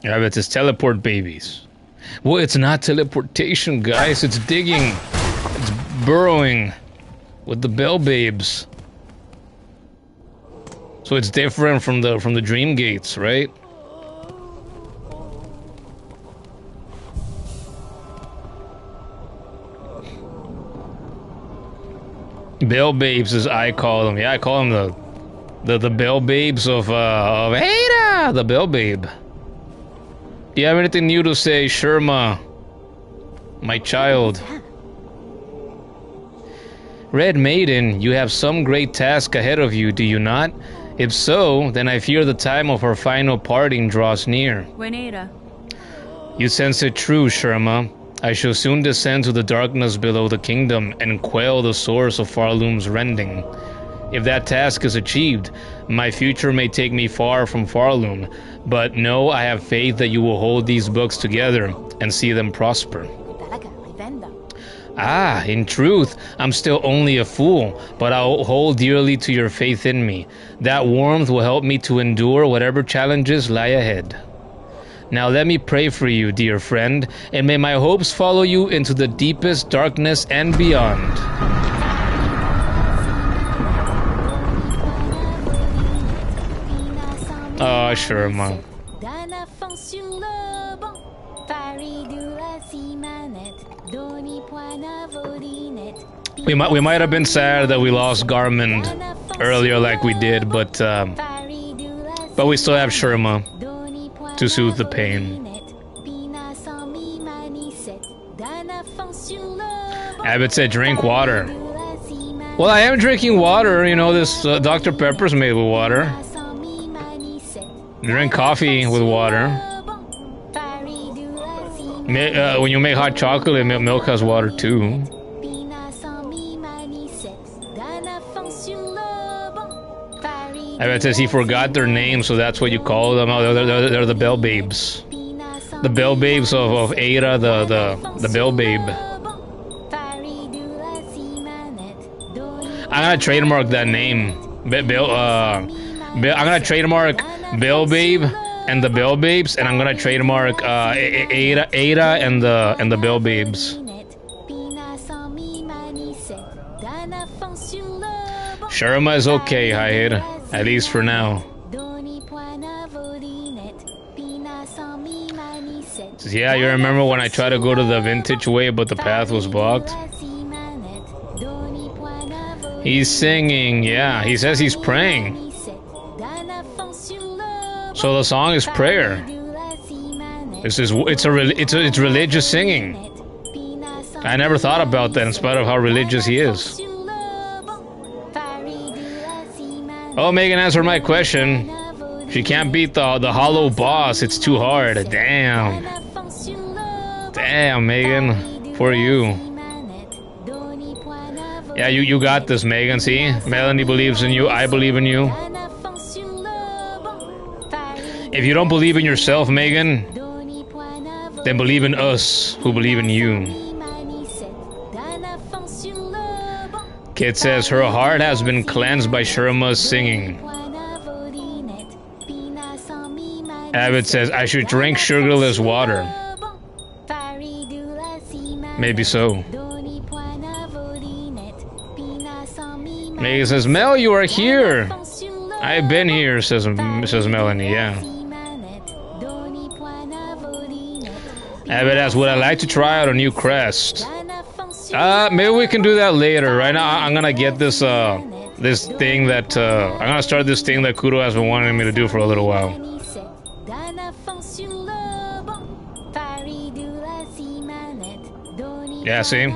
Speaker 1: Yeah, but it's teleport babies. Well, it's not teleportation, guys. It's digging. It's burrowing with the bell babes. So it's different from the dream gates, right? Bell babes, as I call them. Yeah, I call them the bell babes of Ada, the bell babe. Do you have anything new to say, Sherma? My child. Red Maiden, you have some great task ahead of you, do you not? If so, then I fear the time of our final parting draws near.
Speaker 4: Renata.
Speaker 1: You sense it true, Sherma. I shall soon descend to the darkness below the kingdom and quell the source of Pharloom's rending. If that task is achieved, my future may take me far from Pharloom, but know I have faith that you will hold these books together and see them prosper. Ah, in truth, I'm still only a fool, but I'll hold dearly to your faith in me. That warmth will help me to endure whatever challenges lie ahead. Now let me pray for you, dear friend, and may my hopes follow you into the deepest darkness and beyond. Oh, sure, Mom. We might have been sad that we lost Garmond earlier like we did, but we still have Sherma to soothe the pain. Abbott said drink water. Well, I am drinking water, you know, this Dr. Pepper's made with water. Drink coffee with water. When you make hot chocolate, milk has water too. Abbott says he forgot their name, so that's what you call them. Oh, they're the bell babes. The bell babes of Ada, the bell babe. I'm gonna trademark that name. I'm gonna trademark Bell Babe and the Bell Babes, and I'm gonna trademark Ada and the Bell Babes. Sherma is okay, Hyde, at least for now. Yeah, you remember when I tried to go to the vintage way, but the path was blocked? He's singing, yeah. He says he's praying. So the song is prayer. It's religious singing. I never thought about that in spite of how religious he is. Oh, Megan answered my question. She can't beat the hollow boss. It's too hard. Damn. Damn, Megan. For you. Yeah, you got this, Megan. See? Melanie believes in you. I believe in you. If you don't believe in yourself, Megan, then believe in us who believe in you. Kid says her heart has been cleansed by Sherma's singing. Abbott says I should drink sugarless water. Maybe so. Megan says, Mel, you are here. I've been here, says Melanie, yeah. Abbott asks, would I like to try out a new crest? Maybe we can do that later. Right now, I'm gonna get this thing that, I'm gonna start this thing that Kuro has been wanting me to do for a little while. Yeah, see?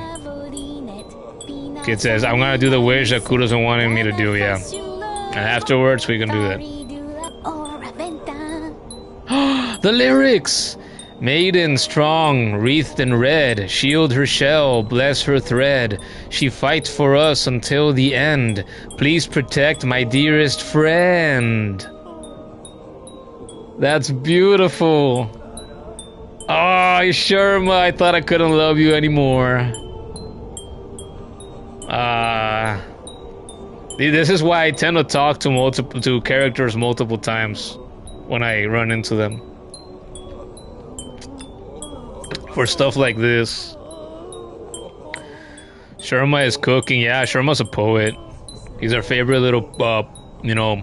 Speaker 1: Kid says, I'm gonna do the wish that Kuro's been wanting me to do, yeah. And afterwards, we can do that. The lyrics! Maiden strong, wreathed in red, shield her shell, bless her thread. She fights for us until the end. Please protect my dearest friend. That's beautiful. Oh, Sharma, I thought I couldn't love you anymore. This is why I tend to talk to characters multiple times when I run into them. For stuff like this. Sharma is cooking. Yeah, Sharma's a poet. He's our favorite little, you know,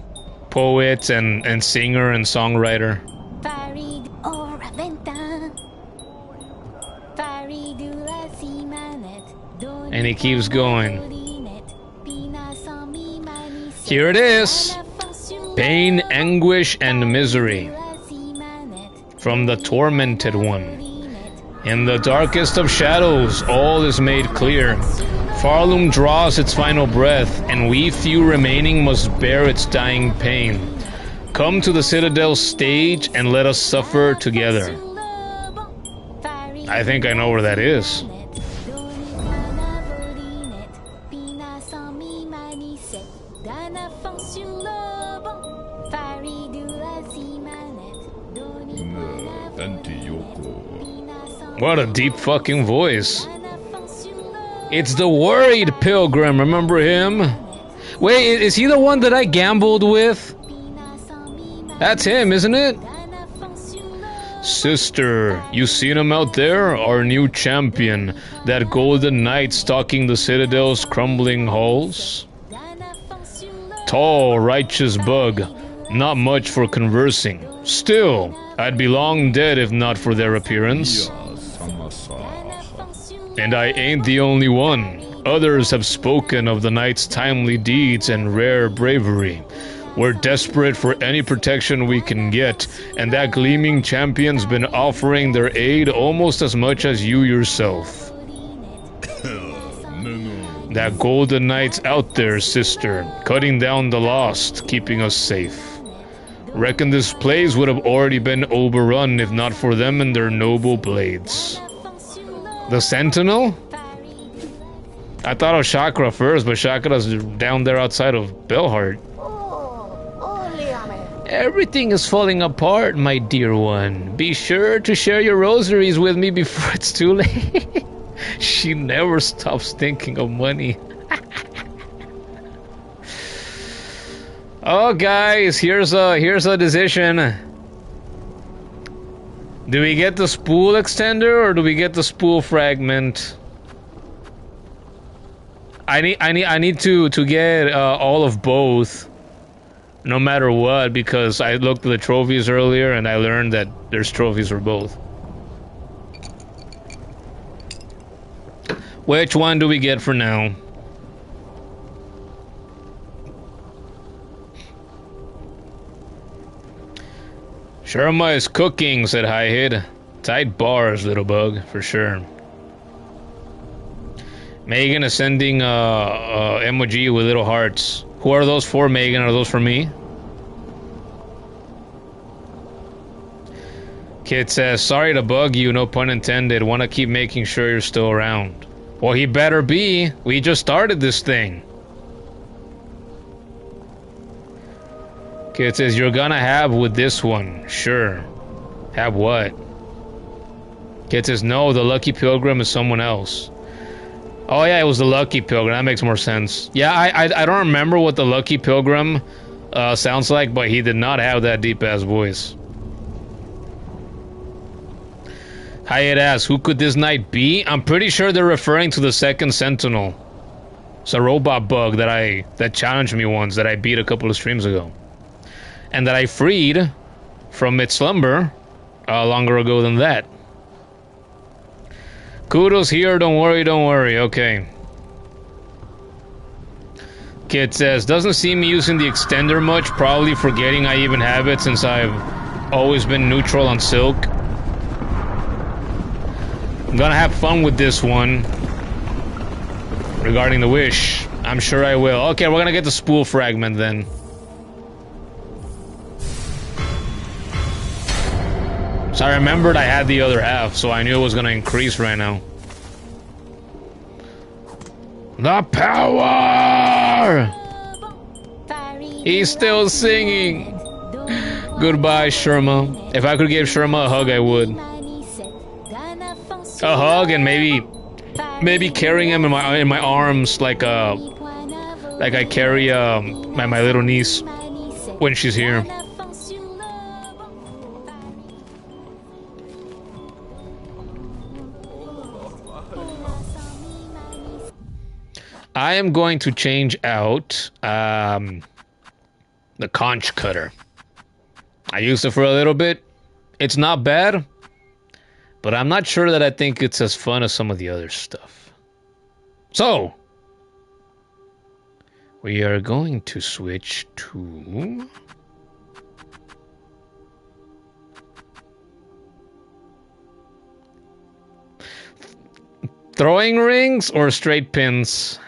Speaker 1: poet and singer and songwriter. And he keeps going. Here it is. Pain, anguish, and misery. From the tormented one. In the darkest of shadows, all is made clear. Pharloom draws its final breath, and we few remaining must bear its dying pain. Come to the Citadel stage and let us suffer together. I think I know where that is. What a deep fucking voice. It's the worried pilgrim, remember him? Wait, is he the one that I gambled with? That's him, isn't it? Sister, you seen him out there? Our new champion. That golden knight stalking the Citadel's crumbling halls? Tall, righteous bug. Not much for conversing. Still, I'd be long dead if not for their appearance. And I ain't the only one. Others have spoken of the knight's timely deeds and rare bravery. We're desperate for any protection we can get, and that gleaming champion's been offering their aid almost as much as you yourself. That golden knight's out there, sister, cutting down the lost, keeping us safe. Reckon this place would have already been overrun if not for them and their noble blades. The Sentinel? I thought of Chakra first, but Chakra's down there outside of Bellheart. Everything is falling apart, my dear one. Be sure to share your rosaries with me before it's too late. She never stops thinking of money. Oh, guys, here's a decision. Do we get the spool extender or do we get the spool fragment? I need to get all of both, no matter what, because I looked at the trophies earlier and I learned that there's trophies for both. Which one do we get for now? Sharma is cooking, said Highhead. Tight bars, little bug, for sure. Megan is sending emoji with little hearts. Who are those for, Megan? Are those for me? Kid says, sorry to bug you, no pun intended. Wanna keep making sure you're still around. Well, he better be. We just started this thing. Kid says, you're gonna have with this one. Sure. Have what? Kid says, no, the Lucky Pilgrim is someone else. Oh yeah, it was the Lucky Pilgrim. That makes more sense. Yeah, I don't remember what the Lucky Pilgrim sounds like, but he did not have that deep-ass voice. Hyatt asks, who could this knight be? I'm pretty sure they're referring to the second Sentinel. It's a robot bug that challenged me once, that I beat a couple of streams ago. And that I freed from its slumber longer ago than that. Kudos here, don't worry, okay. Kid says, doesn't see me using the extender much, probably forgetting I even have it since I've always been neutral on Silk. I'm gonna have fun with this one. Regarding the Wish. I'm sure I will. Okay, we're gonna get the spool fragment So I remembered I had the other half, so I knew it was gonna increase right now. The power! He's still singing. Goodbye, Sherma. If I could give Sherma a hug, I would. A hug and maybe carrying him in my arms like I carry my little niece when she's here. I am going to change out the conch cutter. I used it for a little bit. It's not bad, but I'm not sure that I think it's as fun as some of the other stuff. So, we are going to switch to... throwing rings or straight pins?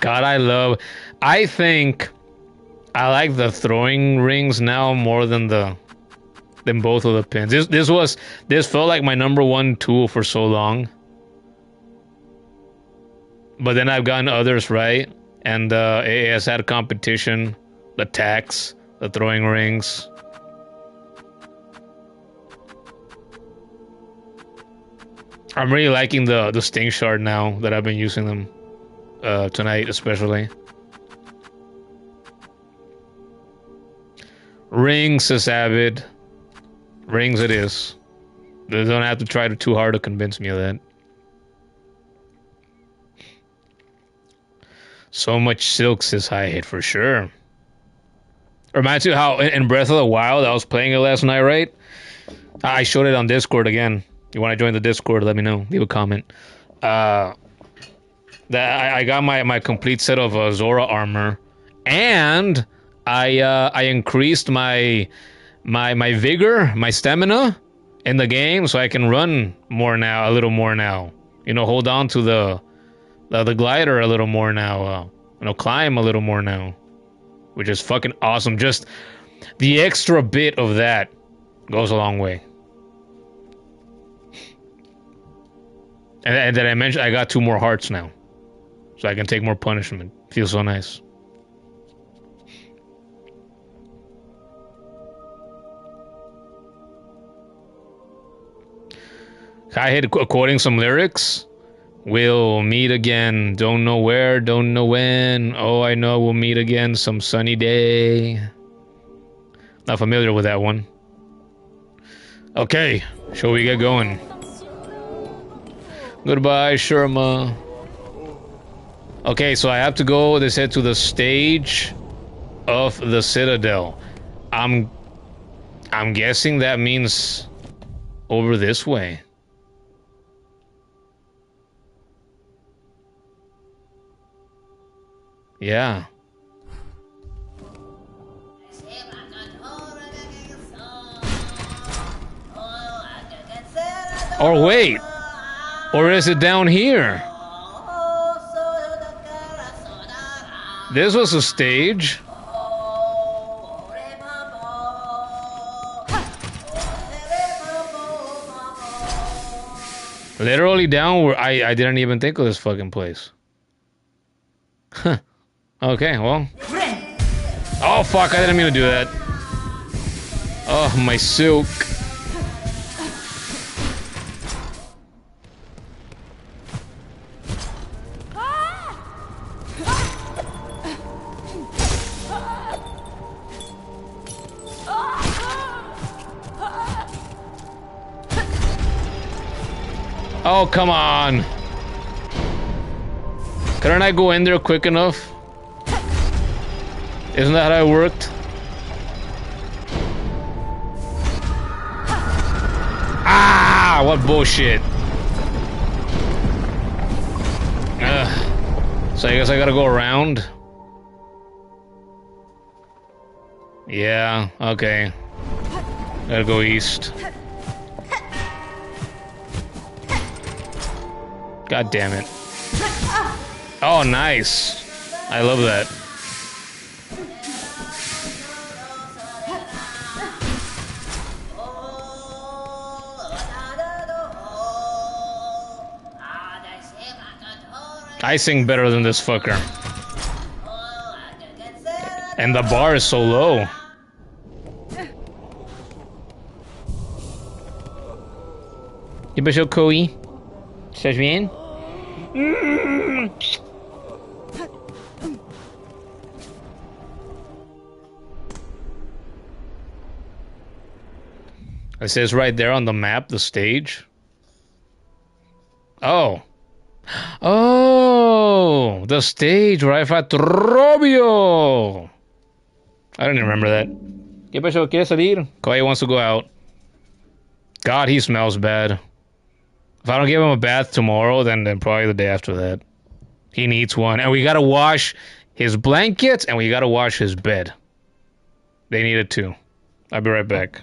Speaker 1: God, I think I like the throwing rings now more than both of the pins. This felt like my #1 tool for so long. But then I've gotten others right, and it has had competition, the tacks, the throwing rings. I'm really liking the sting shard now that I've been using them tonight, especially. Rings, says Avid. Rings it is. They don't have to try too hard to convince me of that. So much silk, says High Hit, for sure. Reminds you how in Breath of the Wild, I was playing it last night, right? I showed it on Discord again. You want to join the Discord, let me know. Leave a comment. That I got my complete set of Zora armor. And I increased my vigor, my stamina in the game, so I can run more now, a little more now. You know, hold on to the glider a little more now. You know, climb a little more now, which is fucking awesome. Just the extra bit of that goes a long way. And then I mentioned I got 2 more hearts now, so I can take more punishment. Feels so nice. I hit quoting some lyrics. We'll meet again. Don't know where, don't know when. Oh, I know we'll meet again some sunny day. Not familiar with that one. Okay, shall we get going? Goodbye, Sherma. Okay, so I have to go, they said, to the stage of the Citadel. I'm guessing that means over this way. Yeah. Or wait. Or is it down here? This was a stage. Literally down where I didn't even think of this fucking place. Huh. Okay, well. Oh fuck, I didn't mean to do that. Oh, my silk. Oh, come on. Couldn't I go in there quick enough? Isn't that how it worked? Ah, what bullshit. Ugh. So I guess I gotta go around? Yeah, okay. Gotta go east. God damn it. Oh, nice. I love that. I sing better than this fucker. And the bar is so low. ¿Qué pasó, Koi? ¿Estás bien? It says right there on the map, the stage. Oh. Oh, the stage where I fought Robio. I don't even remember that. ¿Qué pasó? ¿Quieres salir? Koi wants to go out. God, he smells bad. If I don't give him a bath tomorrow, then probably the day after that. He needs one. And we gotta wash his blankets, and we gotta wash his bed. They need it too. I'll be right back.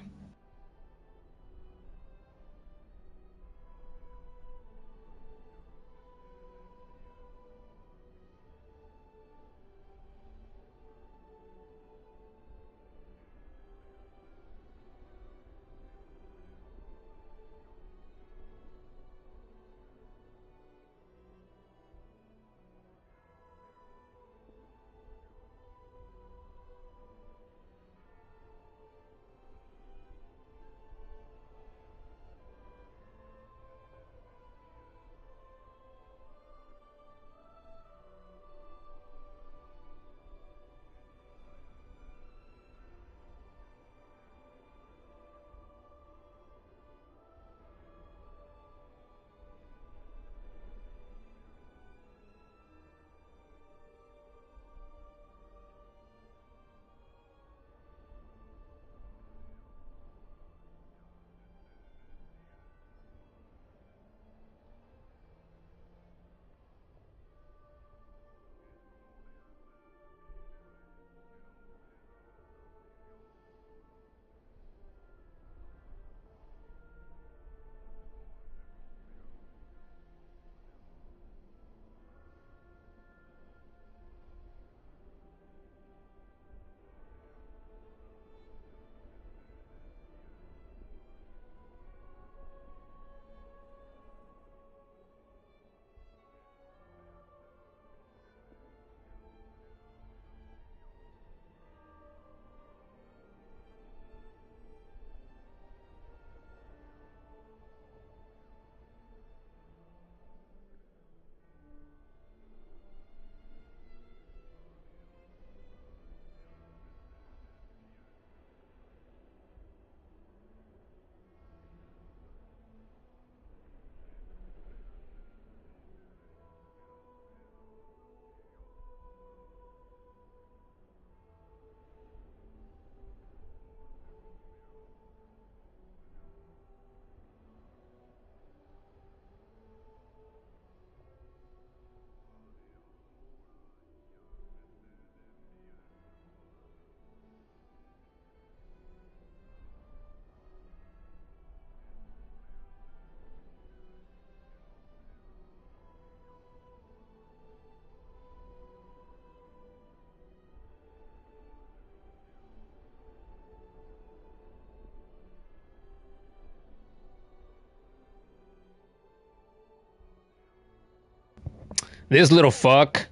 Speaker 1: This little fuck.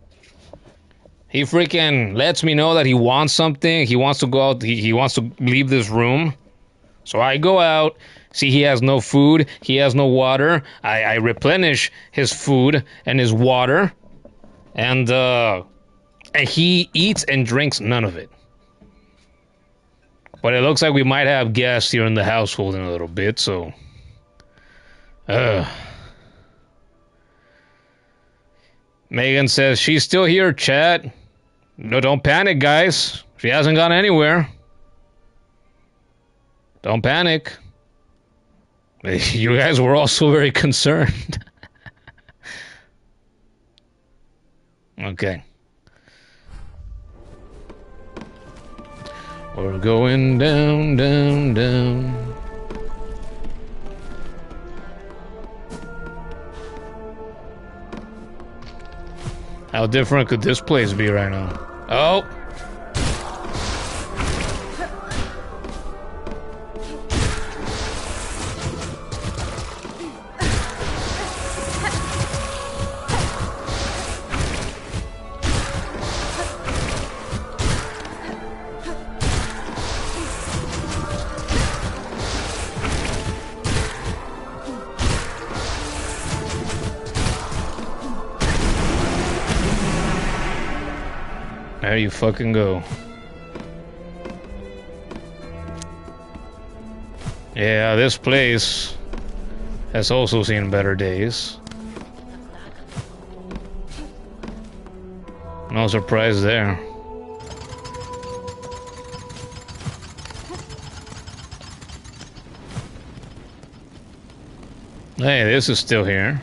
Speaker 1: He freaking lets me know that he wants something. He wants to go out. He wants to leave this room. So I go out. See, he has no food. He has no water. I replenish his food and his water. And he eats and drinks none of it. But it looks like we might have guests here in the household in a little bit, so... Megan says, she's still here, chat. No, don't panic, guys. She hasn't gone anywhere. Don't panic. You guys were also very concerned. Okay. We're going down, down, down. How different could this place be right now? Oh! There you fucking go. Yeah, this place has also seen better days. No surprise there. Hey, this is still here.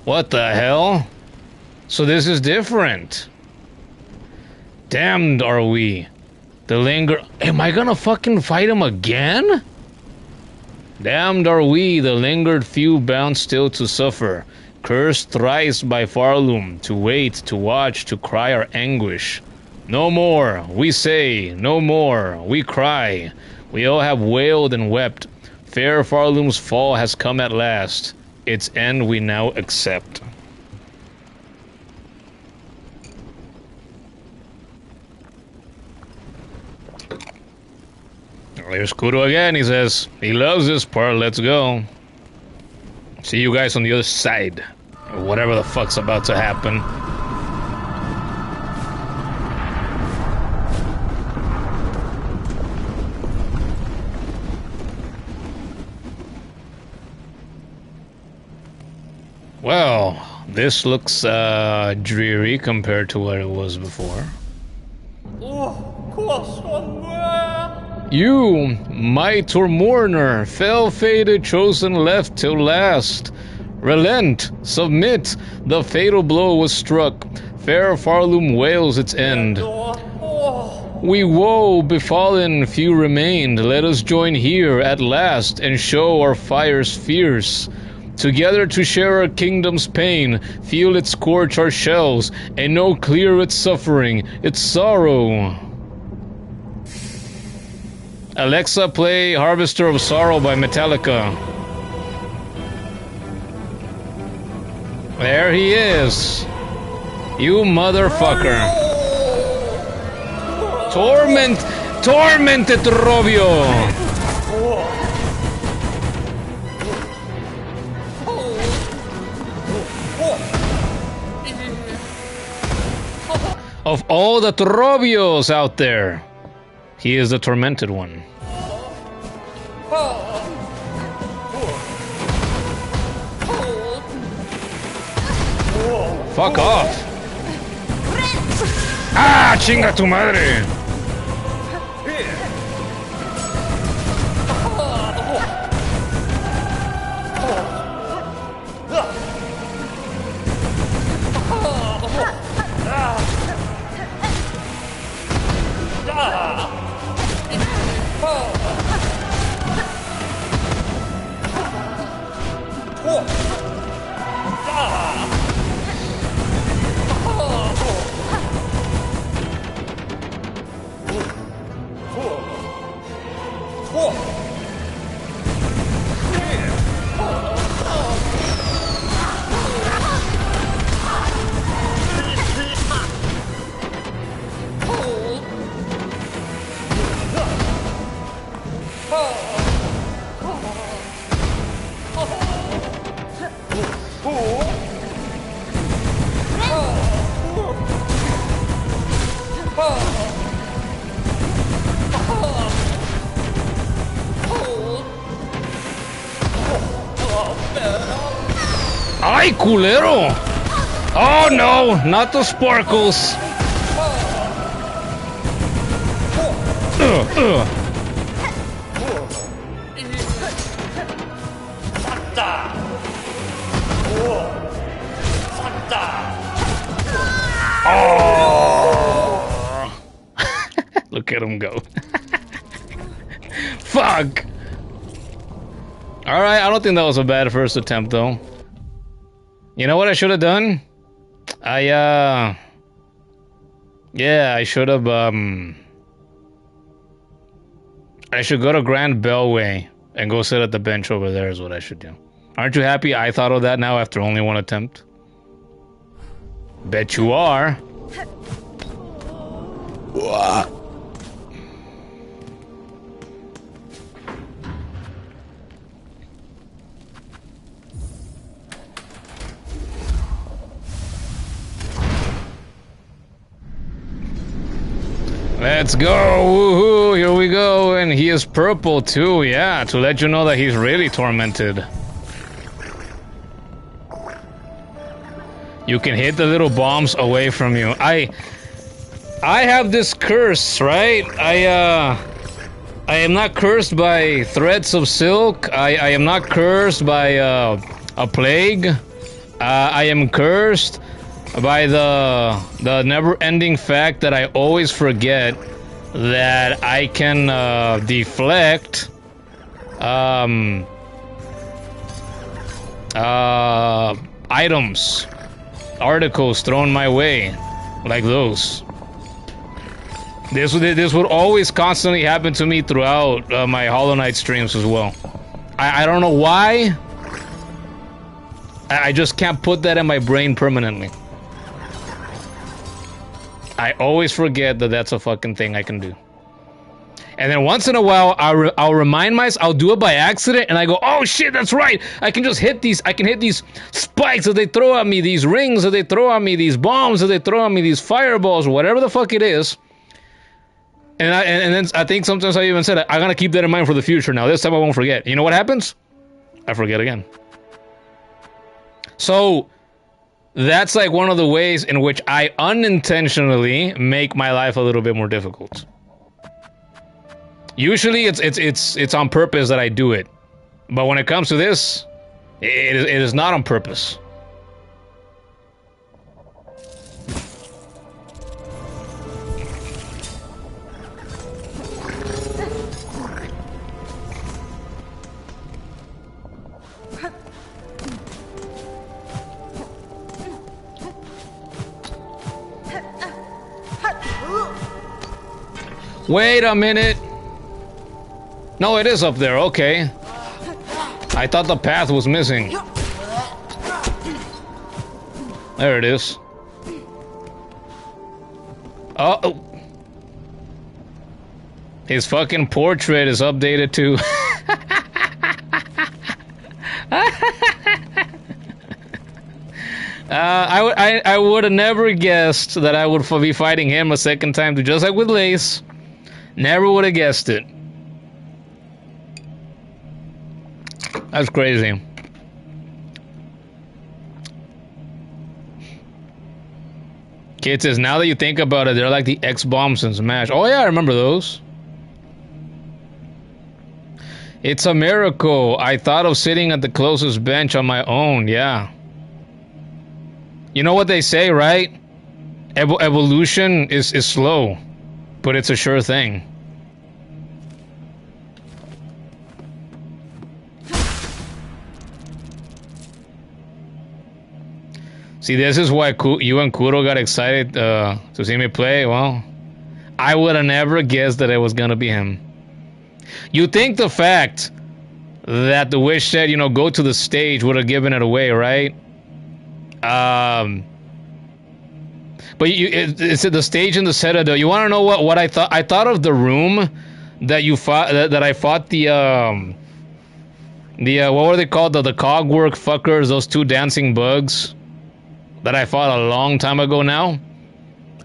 Speaker 1: What the hell? So this is different. Damned are we. The linger... Am I gonna fucking fight him again? Damned are we, the lingered few bound still to suffer. Cursed thrice by Pharloom, to wait, to watch, to cry our anguish. No more, we say, no more, we cry. We all have wailed and wept. Fair Pharloom's fall has come at last. Its end we now accept. There's Kuro again, he says. He loves this part, let's go. See you guys on the other side. Whatever the fuck's about to happen. Well, this looks dreary compared to what it was before. You, might or mourner, fell fated, chosen left till last. Relent, submit, the fatal blow was struck. Fair Pharloom wails its end. We woe befallen, few remained. Let us join here at last and show our fires fierce. Together to share our kingdom's pain, feel it scorch our shells, and know clear its suffering, its sorrow. Alexa, play Harvester of Sorrow by Metallica. There he is. You motherfucker. Tormented Robio. Of all the Trovios out there, he is the tormented one. Fuck off. Ah, chinga tu madre. ¡Ay, culero! Oh no, not the sparkles. Oh. Look at him go. Fuck. Alright, I don't think that was a bad first attempt though. You know what I should have done? Yeah, I should have, I should go to Grand Bellway and go sit at the bench over there is what I should do. Aren't you happy I thought of that now after only one attempt? Bet you are. Let's go! Woohoo! Here we go! And he is purple too, yeah, to let you know that he's really tormented. You can hit the little bombs away from you. I have this curse, right? I am not cursed by threads of silk. I am not cursed by a plague. I am cursed by the never-ending fact that I always forget that I can deflect items, articles thrown my way, like those. This would always constantly happen to me throughout my Hollow Knight streams as well. I don't know why. I just can't put that in my brain permanently. I always forget that that's a fucking thing I can do. And then once in a while, I'll remind myself, I'll do it by accident, and I go, oh shit, that's right! I can just hit these, I can hit these spikes that they throw at me, these rings that they throw at me, these bombs that they throw at me, these fireballs, whatever the fuck it is. And then I think sometimes I even said, I'm gonna keep that in mind for the future now. This time I won't forget. You know what happens? I forget again. So, that's like one of the ways in which I unintentionally make my life a little bit more difficult. Usually it's on purpose that I do it. But when it comes to this, it is not on purpose. Wait a minute. No, it is up there, okay. I thought the path was missing. There it is. Oh. His fucking portrait is updated too. I would have never guessed that I would be fighting him a second time, just like with Lace. Never would have guessed it. That's crazy. Kid says, now that you think about it, they're like the X-bombs in Smash. Oh yeah, I remember those. It's a miracle. I thought of sitting at the closest bench on my own, yeah. You know what they say, right? Evolution is slow, but it's a sure thing. See, this is why you and Kuro got excited to see me play. Well, I would have never guessed that it was gonna be him. You think the fact that the Wish said, you know, go to the stage would have given it away, right? But it's at the stage in the Citadel. You want to know what I thought? I thought of the room that you fought. That I fought the what were they called? The cogwork fuckers. Those two dancing bugs that I fought a long time ago. Now,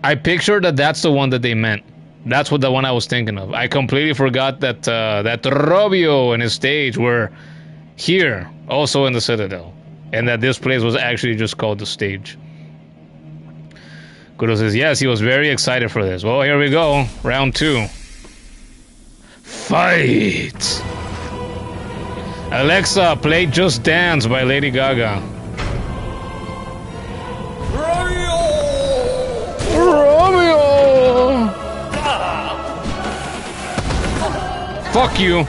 Speaker 1: I pictured that that's the one that they meant. That's what the one I was thinking of. I completely forgot that that Robio and his stage were here, also in the Citadel, and that this place was actually just called the stage. Kuro says, yes, he was very excited for this. Well, here we go. Round 2. Fight! Alexa, play Just Dance by Lady Gaga. Romeo! Fuck you.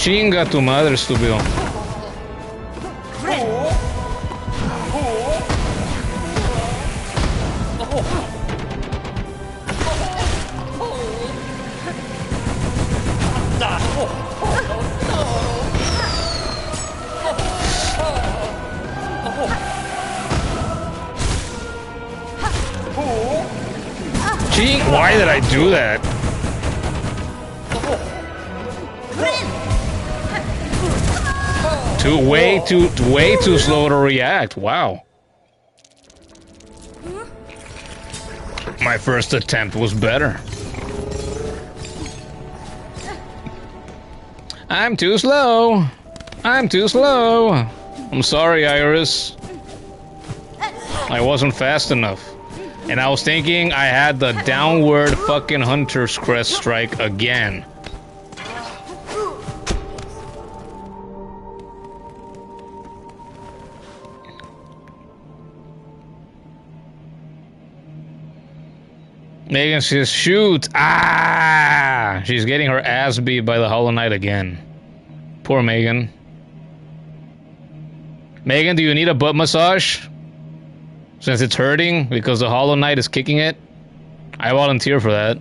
Speaker 1: Chinga tu madre, estúpido. Why did I do that? Way too slow to react. Wow. My first attempt was better. I'm too slow. I'm too slow. I'm sorry, Iris. I wasn't fast enough. And I was thinking I had the downward fucking Hunter's Crest strike again. Megan says, shoot! Ah! She's getting her ass beat by the Hollow Knight again. Poor Megan. Megan, do you need a butt massage? Since it's hurting because the Hollow Knight is kicking it? I volunteer for that.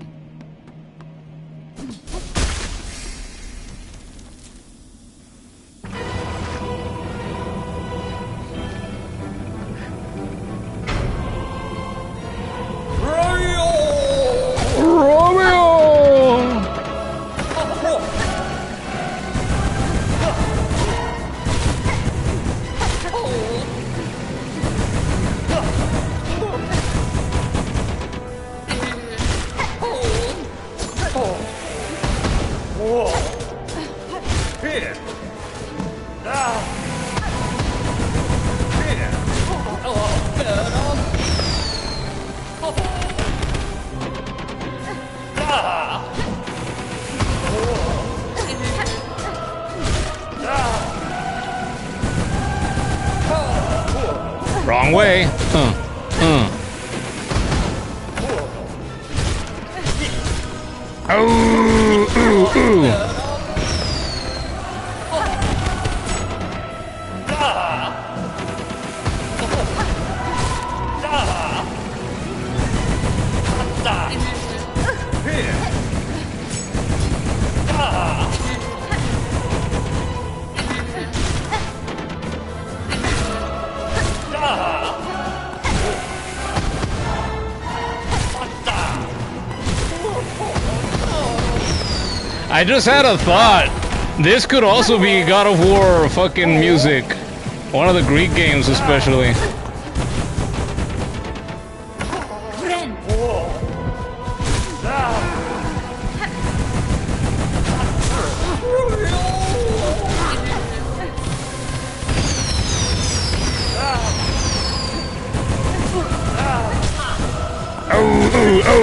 Speaker 1: Wrong way. Ooh. I just had a thought. This could also be God of War fucking music. One of the Greek games especially.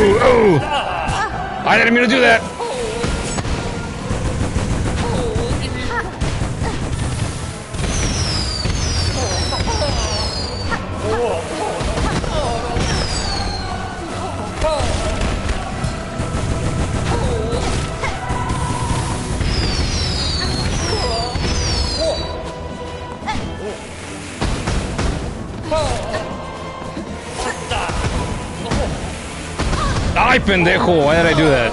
Speaker 1: Oh! I didn't mean to do that. Ay, pendejo, why did I do that?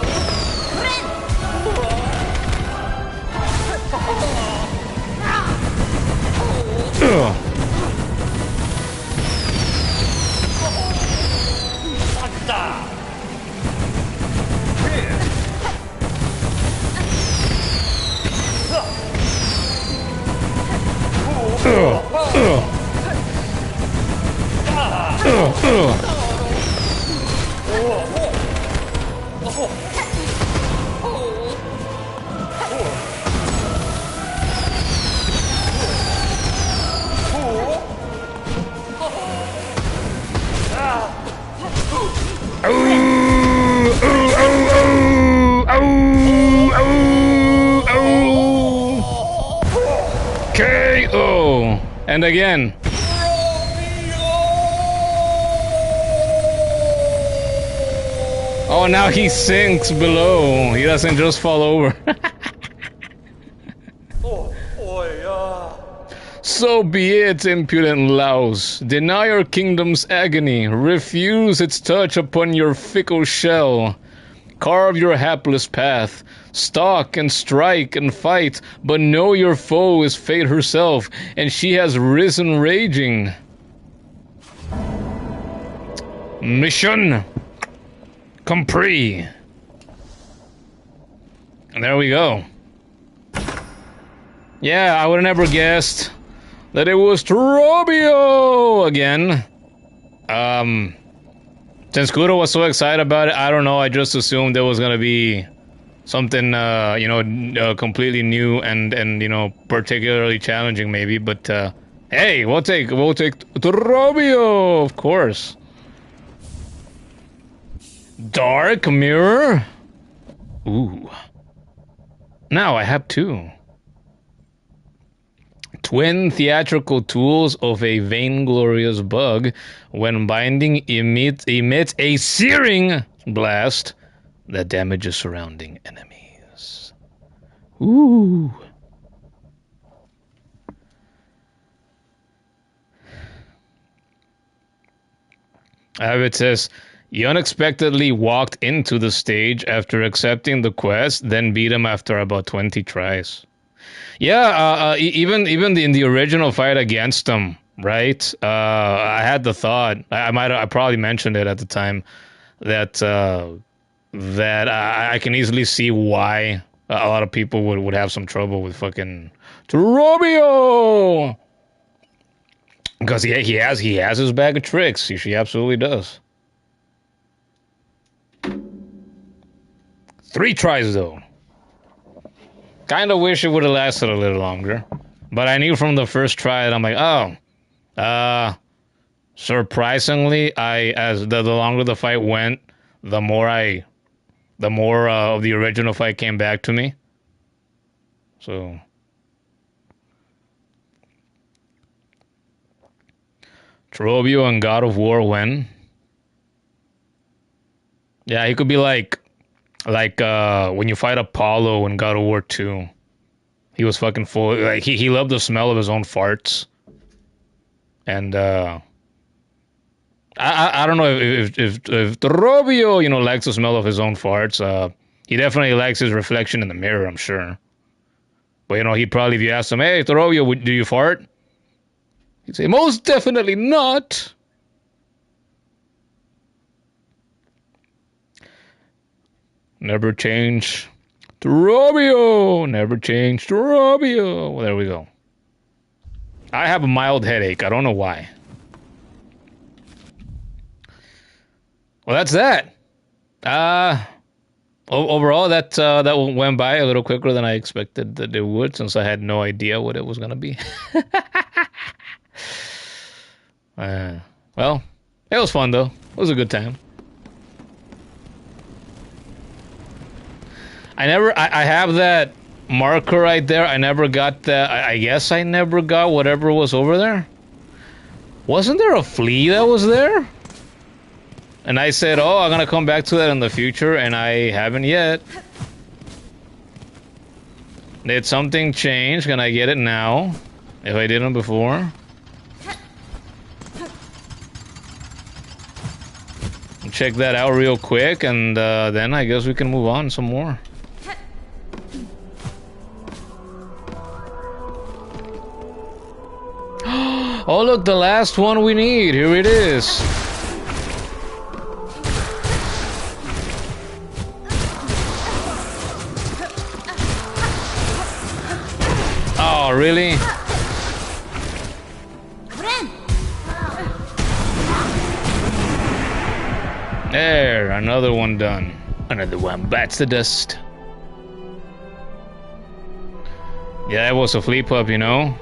Speaker 1: Ugh. KO! And again. Oh, now he sinks below. He doesn't just fall over. So be it, impudent louse. Deny your kingdom's agony. Refuse its touch upon your fickle shell. Carve your hapless path. Stalk and strike and fight. But know your foe is fate herself, and she has risen raging. Mission complete. And there we go. Yeah, I would have never guessed that it was Robio again. Since Kuro was so excited about it, I don't know, I just assumed there was gonna be something, you know, completely new and, you know, particularly challenging maybe, but, hey, we'll take Robio, of course. Dark Mirror? Ooh. Now I have 2. Twin theatrical tools of a vainglorious bug. When binding, emits a searing blast that damages surrounding enemies. Ooh. It says, you unexpectedly walked into the stage after accepting the quest, then beat him after about 20 tries. Yeah, even in the original fight against him, right? I had the thought, I probably mentioned it at the time, that I can easily see why a lot of people would have some trouble with fucking Robio, because he has his bag of tricks. She absolutely does. 3 tries though. Kinda wish it would have lasted a little longer. But I knew from the first try that I'm like, oh, surprisingly, as the longer the fight went, the more of the original fight came back to me. So Trobio and God of War when? Yeah, he could be like when you fight Apollo in God of War 2. He was fucking full. Like he loved the smell of his own farts. And I don't know if Robio, you know, likes the smell of his own farts. He definitely likes his reflection in the mirror, I'm sure. But you know, he'd probably, if you asked him, hey Robio, do you fart? He'd say, most definitely not. Never change to Robio. Never change to Robio. Well, there we go. I have a mild headache. I don't know why. Well, that's that. Overall, that went by a little quicker than I expected that it would, since I had no idea what it was gonna be. Well, it was fun though. It was a good time. I have that marker right there. I never got that. I guess I never got whatever was over there. Wasn't there a flea that was there? And I said, oh, I'm gonna come back to that in the future, and I haven't yet. Did something change? Can I get it now? If I didn't before? Check that out real quick, and then I guess we can move on some more. Oh look, the last one we need. Here it is. Oh, really? There, another one done. Another one bites the dust. Yeah, that was a flea pup, you know?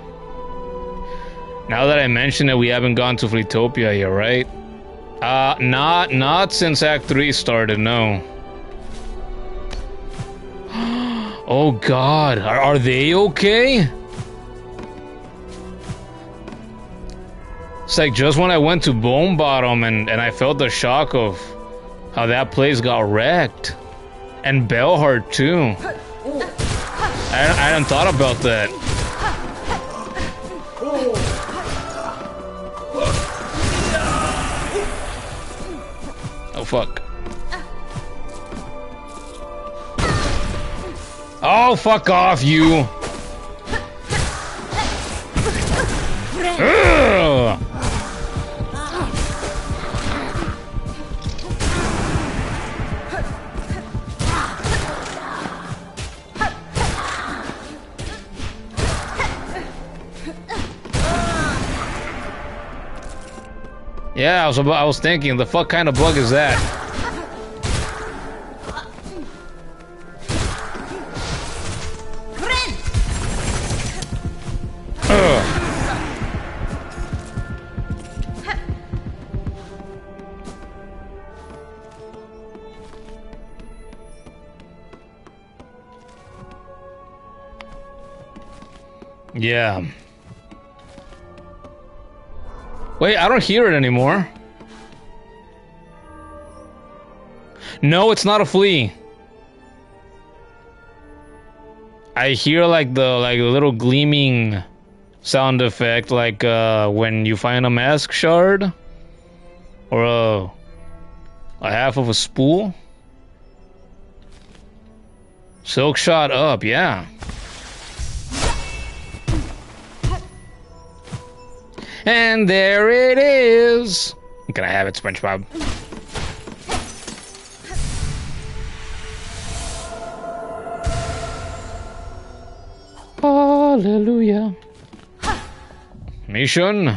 Speaker 1: Now that I mention it, we haven't gone to Fleetopia yet, right? Not since Act 3 started, no. Oh god, are they okay? It's like just when I went to Bone Bottom and I felt the shock of how that place got wrecked. And Bellheart too. I hadn't thought about that. Oh fuck. Oh fuck off, you. Ugh. Yeah, I was thinking, the fuck kind of bug is that? Ugh. Yeah. Wait, I don't hear it anymore. No, it's not a flea. I hear like the little gleaming sound effect, like when you find a mask shard or a half of a spool. Silk shot up, yeah. And there it is. Can I have it, SpongeBob? Hallelujah. Mission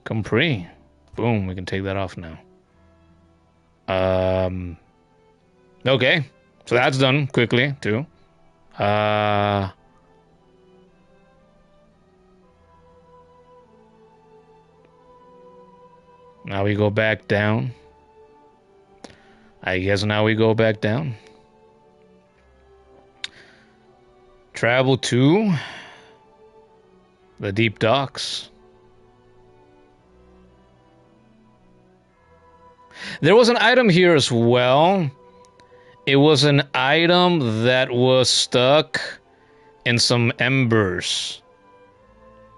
Speaker 1: complete. Boom, we can take that off now. Okay. So that's done quickly, too. Now we go back down. I guess now we go back down. Travel to the deep docks. There was an item here as well. It was an item that was stuck in some embers.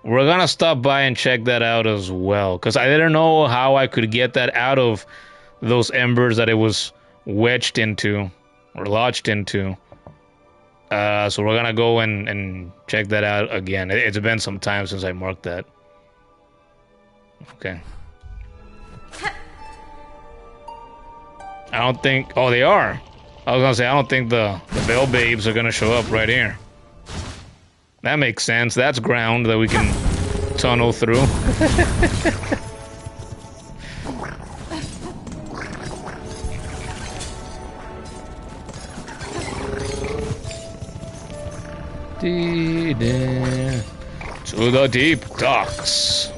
Speaker 1: We're gonna stop by and check that out as well, because I didn't know how I could get that out of those embers that it was wedged into, or lodged into. So we're gonna go and check that out again. It's been some time since I marked that. Okay. I don't think... Oh, they are! I was gonna say, I don't think the Bell Babes are gonna show up right here. That makes sense. That's ground that we can tunnel through. To the deep docks.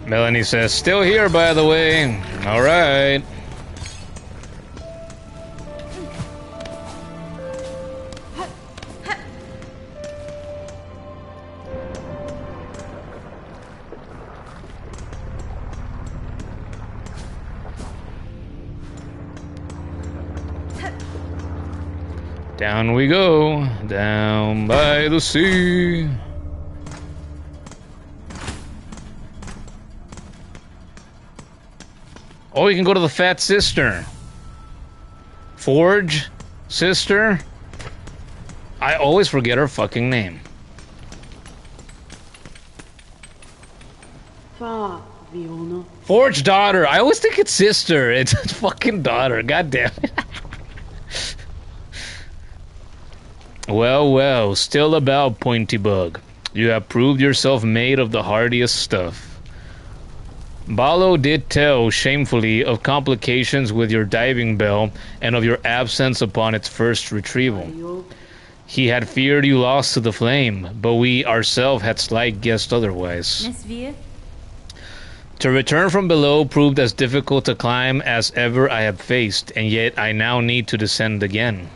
Speaker 1: Melanie says, still here, by the way. All right. Down we go, down by the sea. Oh, you can go to the Fat Sister. Forge Sister? I always forget her fucking name. Forge Daughter. I always think it's sister. It's fucking daughter. God damn it. Well, well, still about, Pointy Bug. You have proved yourself made of the hardiest stuff. Ballow did tell, shamefully, of complications with your diving bell and of your absence upon its first retrieval. He had feared you lost to the flame, but we ourselves had slight guessed otherwise. To return from below proved as difficult to climb as ever I have faced, and yet I now need to descend again.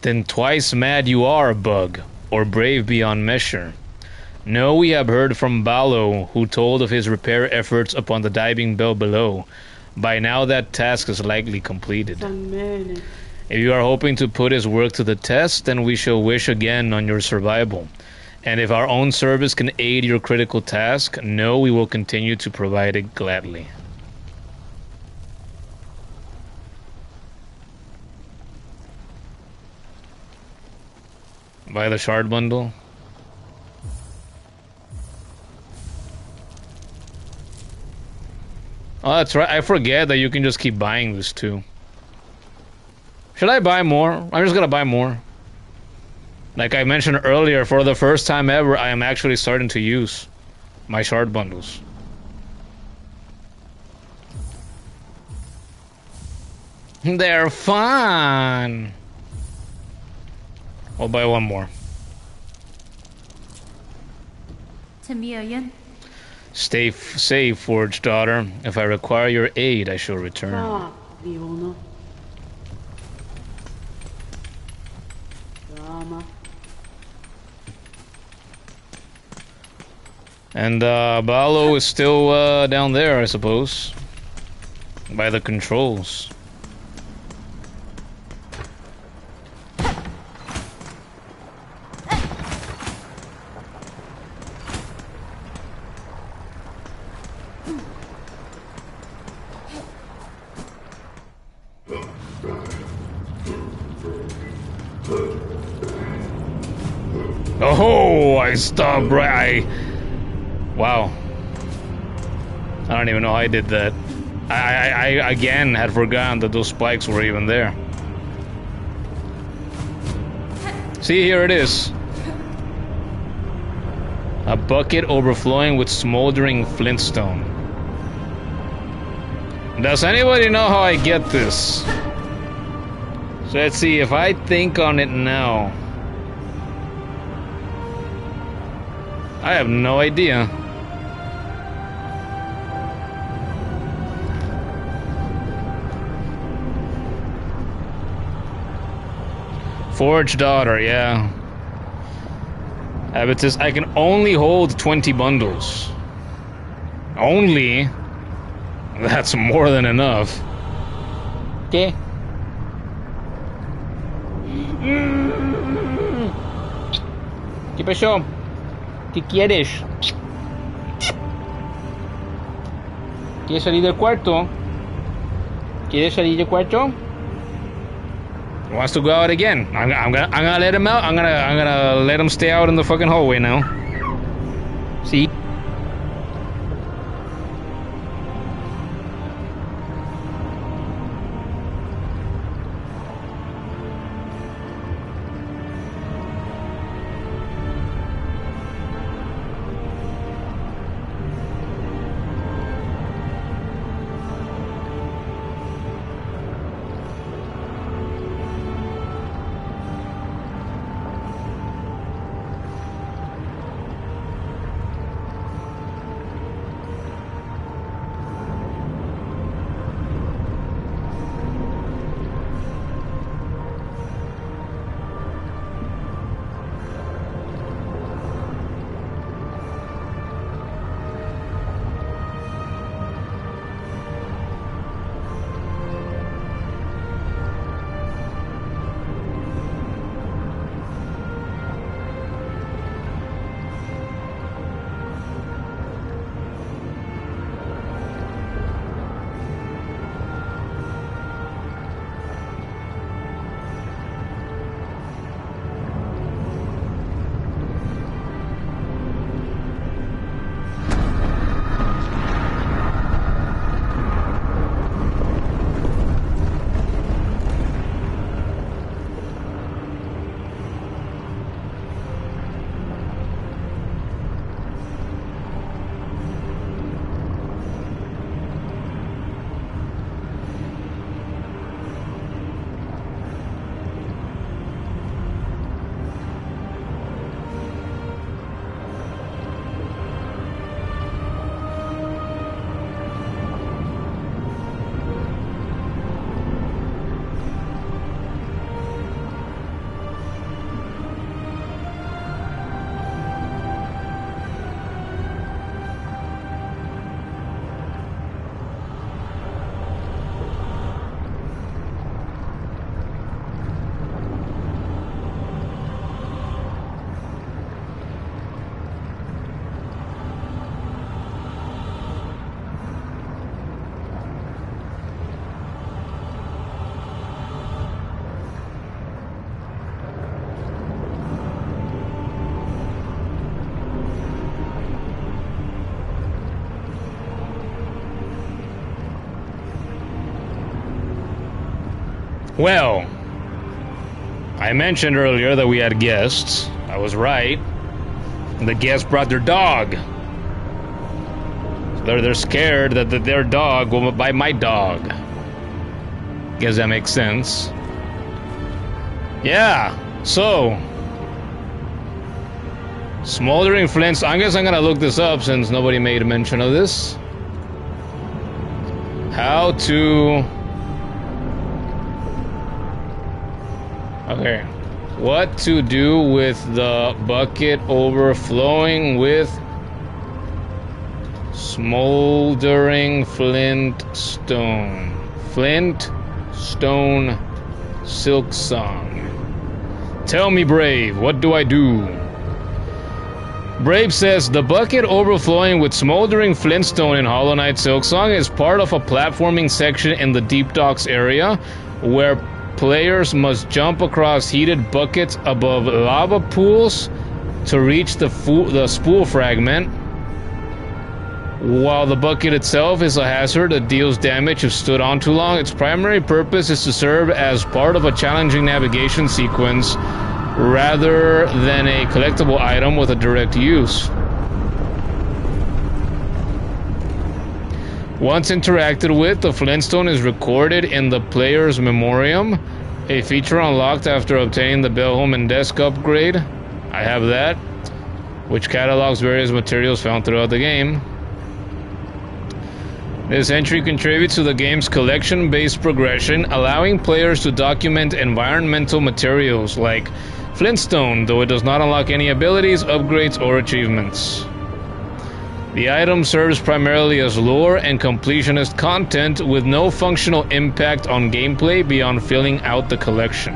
Speaker 1: Then twice mad you are, Bug, or brave beyond measure. No, we have heard from Ballow, who told of his repair efforts upon the diving bell below. By now that task is likely completed. If you are hoping to put his work to the test, then we shall wish again on your survival. And if our own service can aid your critical task, no, we will continue to provide it gladly. Buy the shard bundle. Oh, that's right. I forget that you can just keep buying this too. Should I buy more? I'm just gonna buy more. Like I mentioned earlier, for the first time ever, I am actually starting to use my shard bundles. They're fun! I'll buy one more. Stay safe, Forge Daughter. If I require your aid, I shall return. And Ballow is still down there, I suppose. By the controls. Oh, I stopped right. Wow. I don't even know how I did that. I again had forgotten that those spikes were even there. See, here it is. A bucket overflowing with smoldering flintstone. Does anybody know how I get this? So let's see, if I think on it now. I have no idea. Forge Daughter, yeah. It says I can only hold 20 bundles. Only? That's more than enough. ¿Qué? ¿Qué pasó? ¿Qué quieres? ¿Quieres salir del cuarto? ¿Quieres salir del cuarto? Wants to go out again. I'm gonna let him out. I'm gonna let him stay out in the fucking hallway now. See? Well, I mentioned earlier that we had guests. I was right. The guests brought their dog. They're scared that their dog will bite my dog. Guess that makes sense. Yeah, so smoldering flints. I guess I'm gonna look this up since nobody made a mention of this. How to... Okay. What to do with the bucket overflowing with smoldering flint stone. Flint stone Silksong. Tell me, Brave, what do I do? Brave says, the bucket overflowing with smoldering flintstone in Hollow Knight Silksong is part of a platforming section in the Deep Docks area, where players must jump across heated buckets above lava pools to reach the spool fragment. While the bucket itself is a hazard that deals damage if stood on too long, its primary purpose is to serve as part of a challenging navigation sequence rather than a collectible item with a direct use. Once interacted with, the flintstone is recorded in the player's memoriam, a feature unlocked after obtaining the Bell Home and Desk upgrade. I have that, which catalogs various materials found throughout the game. This entry contributes to the game's collection-based progression, allowing players to document environmental materials like flintstone, though it does not unlock any abilities, upgrades, or achievements. The item serves primarily as lore and completionist content with no functional impact on gameplay beyond filling out the collection.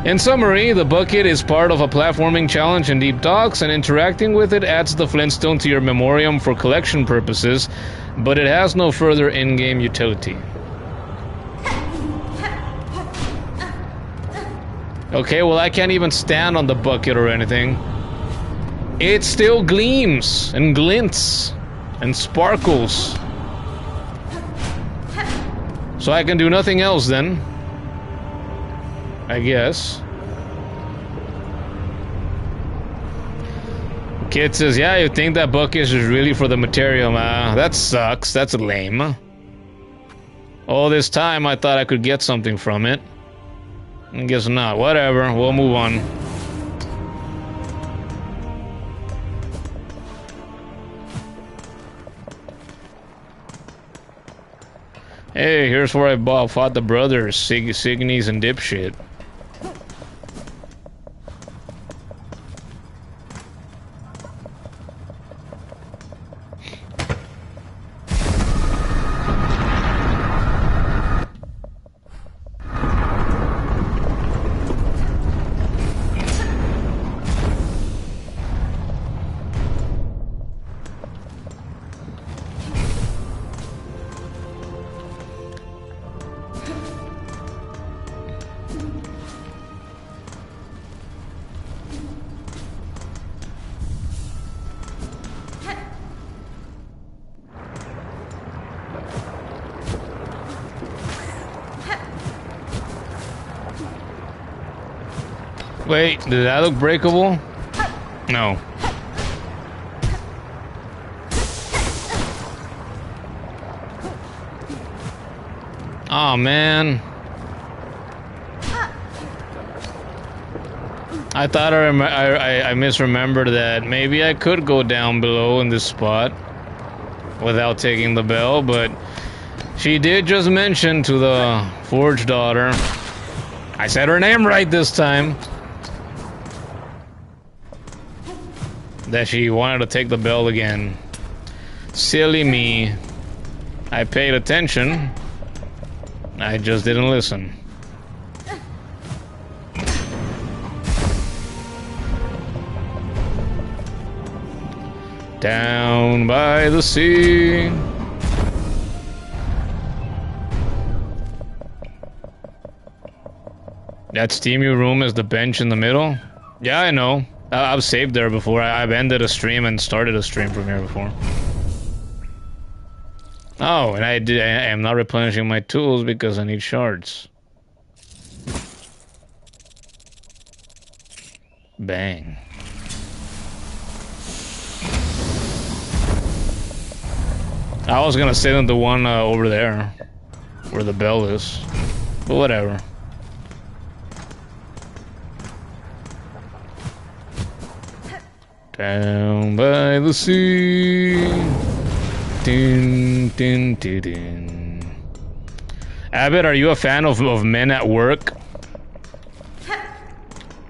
Speaker 1: In summary, the bucket is part of a platforming challenge in Deep Docks, and interacting with it adds the flintstone to your memoriam for collection purposes, but it has no further in-game utility. Okay, well, I can't even stand on the bucket or anything. It still gleams and glints and sparkles. So I can do nothing else then, I guess. Kid says, yeah, you think that bucket is really for the material, that sucks. That's lame. All this time I thought I could get something from it. I guess not. Whatever, we'll move on. Hey, here's where I fought the brothers, Signies and Dipshit. Wait, did that look breakable? No. Oh man. I thought I misremembered that maybe I could go down below in this spot without taking the bell, but she did just mention to the Forge daughter. I said her name right this time. That she wanted to take the bell again. Silly me. I paid attention. I just didn't listen. Down by the sea. That steamy room is the bench in the middle? Yeah, I know. I've saved there before. I've ended a stream and started a stream from here before. Oh, and I am not replenishing my tools because I need shards. Bang. I was gonna sit on the one over there, where the bell is, but whatever. Down by the sea. Dun, dun, dun, dun. Abbott, are you a fan of Men at Work?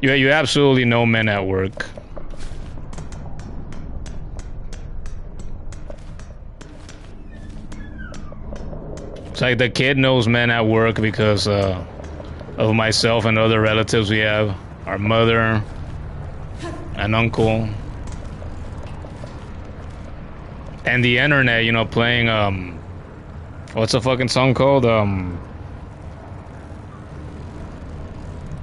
Speaker 1: You absolutely know Men at Work. It's like the kid knows Men at Work because of myself and other relatives we have. Our mother, an uncle. And the internet, you know, playing, what's the fucking song called?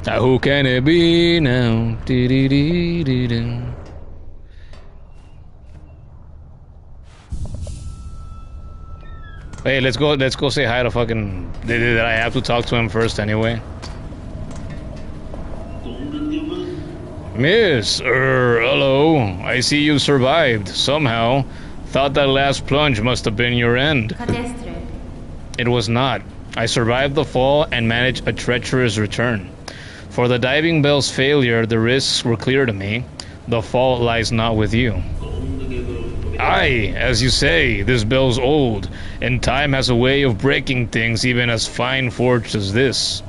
Speaker 1: Who can it be now? Dee-dee-dee-dee-dee. Hey, let's go say hi to fucking... Did I have to talk to him first anyway? Miss, hello. I see you survived, somehow. Thought that last plunge must have been your end. It was not. I survived the fall and managed a treacherous return. For the diving bell's failure, the risks were clear to me. The fault lies not with you. Aye, as you say, this bell's old, and time has a way of breaking things even as fine forged as this.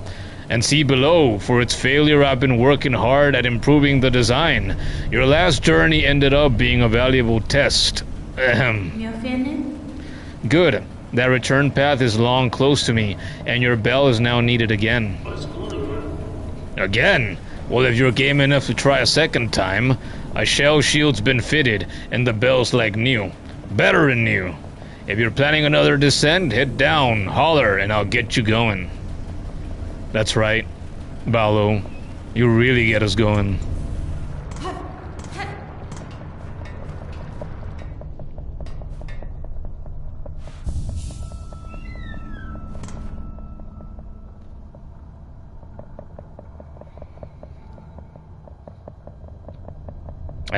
Speaker 1: And see below, for its failure I've been working hard at improving the design. Your last journey ended up being a valuable test. Ahem. Good. That return path is long close to me, and your bell is now needed again. Again? Well, if you're game enough to try a second time, a shell shield's been fitted, and the bell's like new. Better than new. If you're planning another descent, head down, holler, and I'll get you going. That's right, Ballow. You really get us going.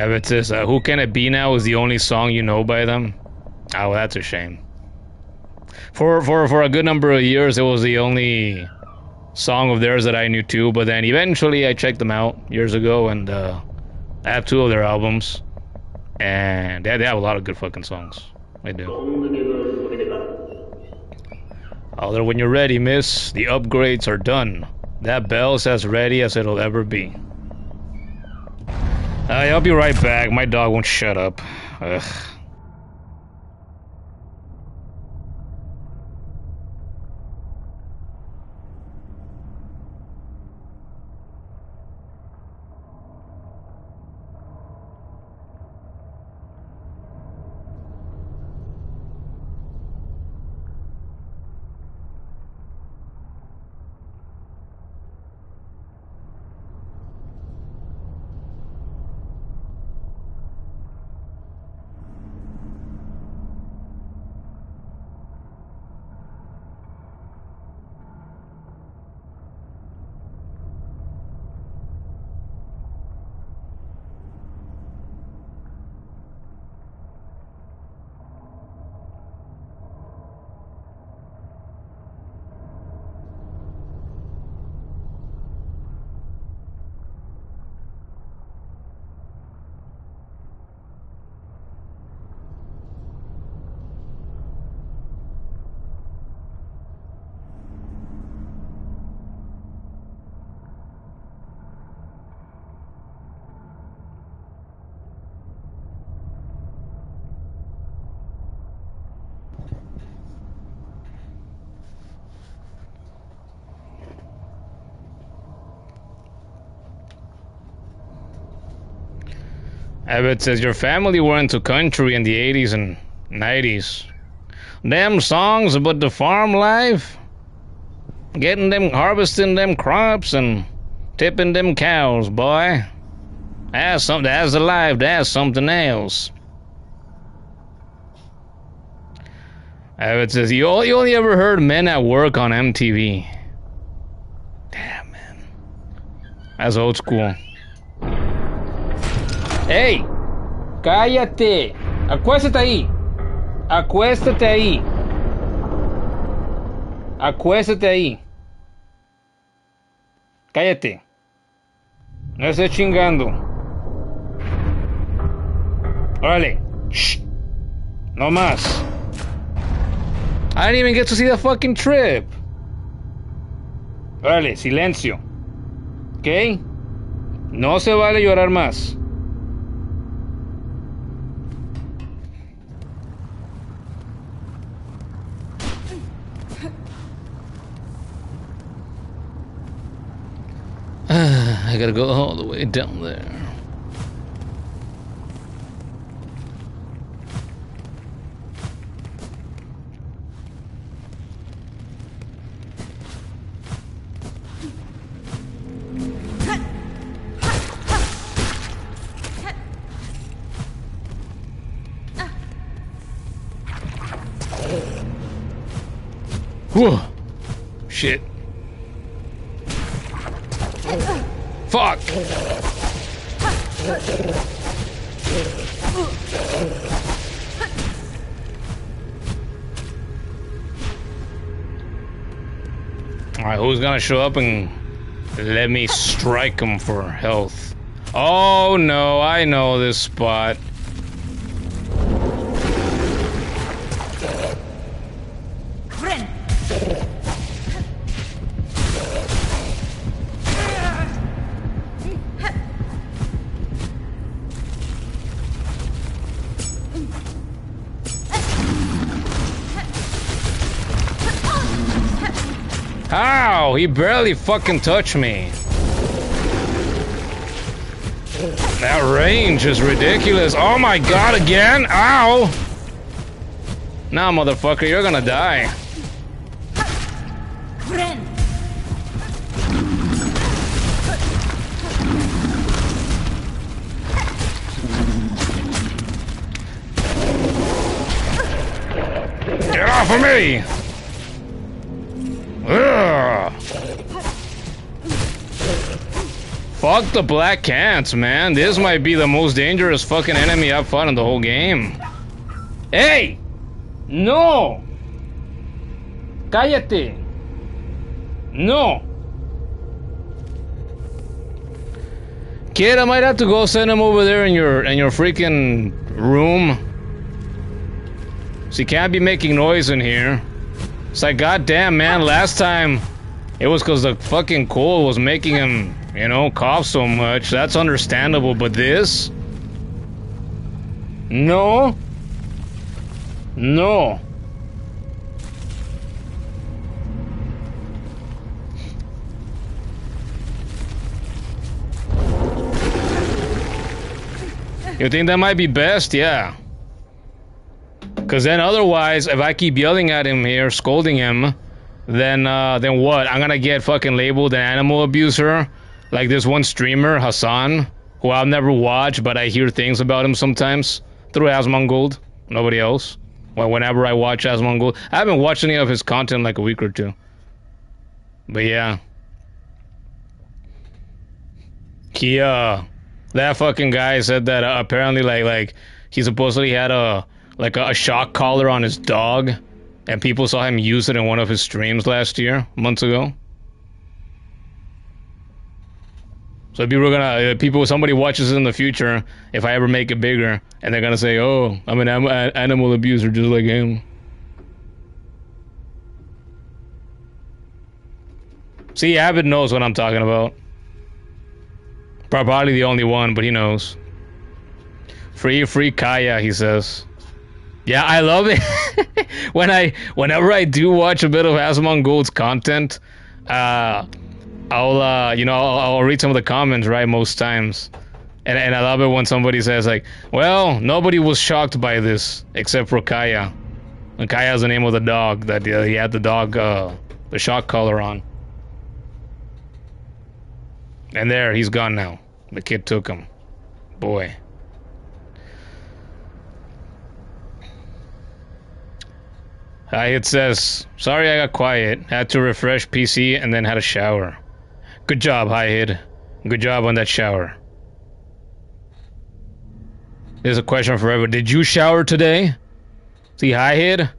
Speaker 1: It says, Who Can It Be Now is the only song you know by them? Oh, that's a shame. For a good number of years, it was the only song of theirs that I knew too, but then eventually I checked them out years ago, and I have 2 of their albums, and they have a lot of good fucking songs. They do. Holler when you're ready, miss. The upgrades are done. That bell's as ready as it'll ever be. I'll be right back. My dog won't shut up. Ugh. Abbott says, your family were into country in the 80s and 90s. Them songs about the farm life? Getting them, harvesting them crops and tipping them cows, boy. That's something, that's the life, that's something else. Abbott says, you only ever heard Men at Work on MTV. Damn, man. That's old school. ¡Ey! ¡Cállate! ¡Acuéstate ahí! ¡Acuéstate ahí! ¡Acuéstate ahí! ¡Cállate! No estés chingando. ¡Órale! ¡Shh! No más. I didn't even get to see the fucking trip. Órale, silencio. ¿Ok? No se vale llorar más. I gotta go all the way down there. Whoa! Shit. Fuck! Alright, who's gonna show up and let me strike him for health? Oh no, I know this spot. How? He barely fucking touched me. That range is ridiculous. Oh my god, again? Ow! Nah, motherfucker, you're gonna die. Get off of me! Ugh. Fuck the black cats, man. This might be the most dangerous fucking enemy I've fought in the whole game. Hey! No! Cállate! No! Kid, I might have to go send him over there in your freaking room. So you can't be making noise in here. It's like, goddamn, man, last time it was because the fucking coal was making him, you know, cough so much. That's understandable, but this? No. No. You think that might be best? Yeah. Because then otherwise, if I keep yelling at him here, scolding him, then what? I'm gonna get fucking labeled an animal abuser? Like this one streamer, Hassan, who I've never watched, but I hear things about him sometimes through Asmongold. Nobody else. Well, whenever I watch Asmongold. I haven't watched any of his content in like a week or two. But yeah. He, that fucking guy said that apparently like he supposedly had a shock collar on his dog, and people saw him use it in one of his streams last year, months ago. So somebody watches it in the future, if I ever make it bigger, and they're gonna say, oh, I'm an animal abuser just like him. See, Abbott knows what I'm talking about. Probably the only one, but he knows. Free Kaya, he says. Yeah, I love it. Whenever I do watch a bit of Asmongold's content, I'll read some of the comments, right, most times. And I love it when somebody says like, well, nobody was shocked by this except for Kaya. And Kaya's the name of the dog that he had the dog the shock collar on. And there, he's gone now. The kid took him. Boy. It says, sorry I got quiet. Had to refresh PC and then had a shower. Good job, Hi-Hid. Good job on that shower. There's a question forever. Did you shower today? See, hi, Hid.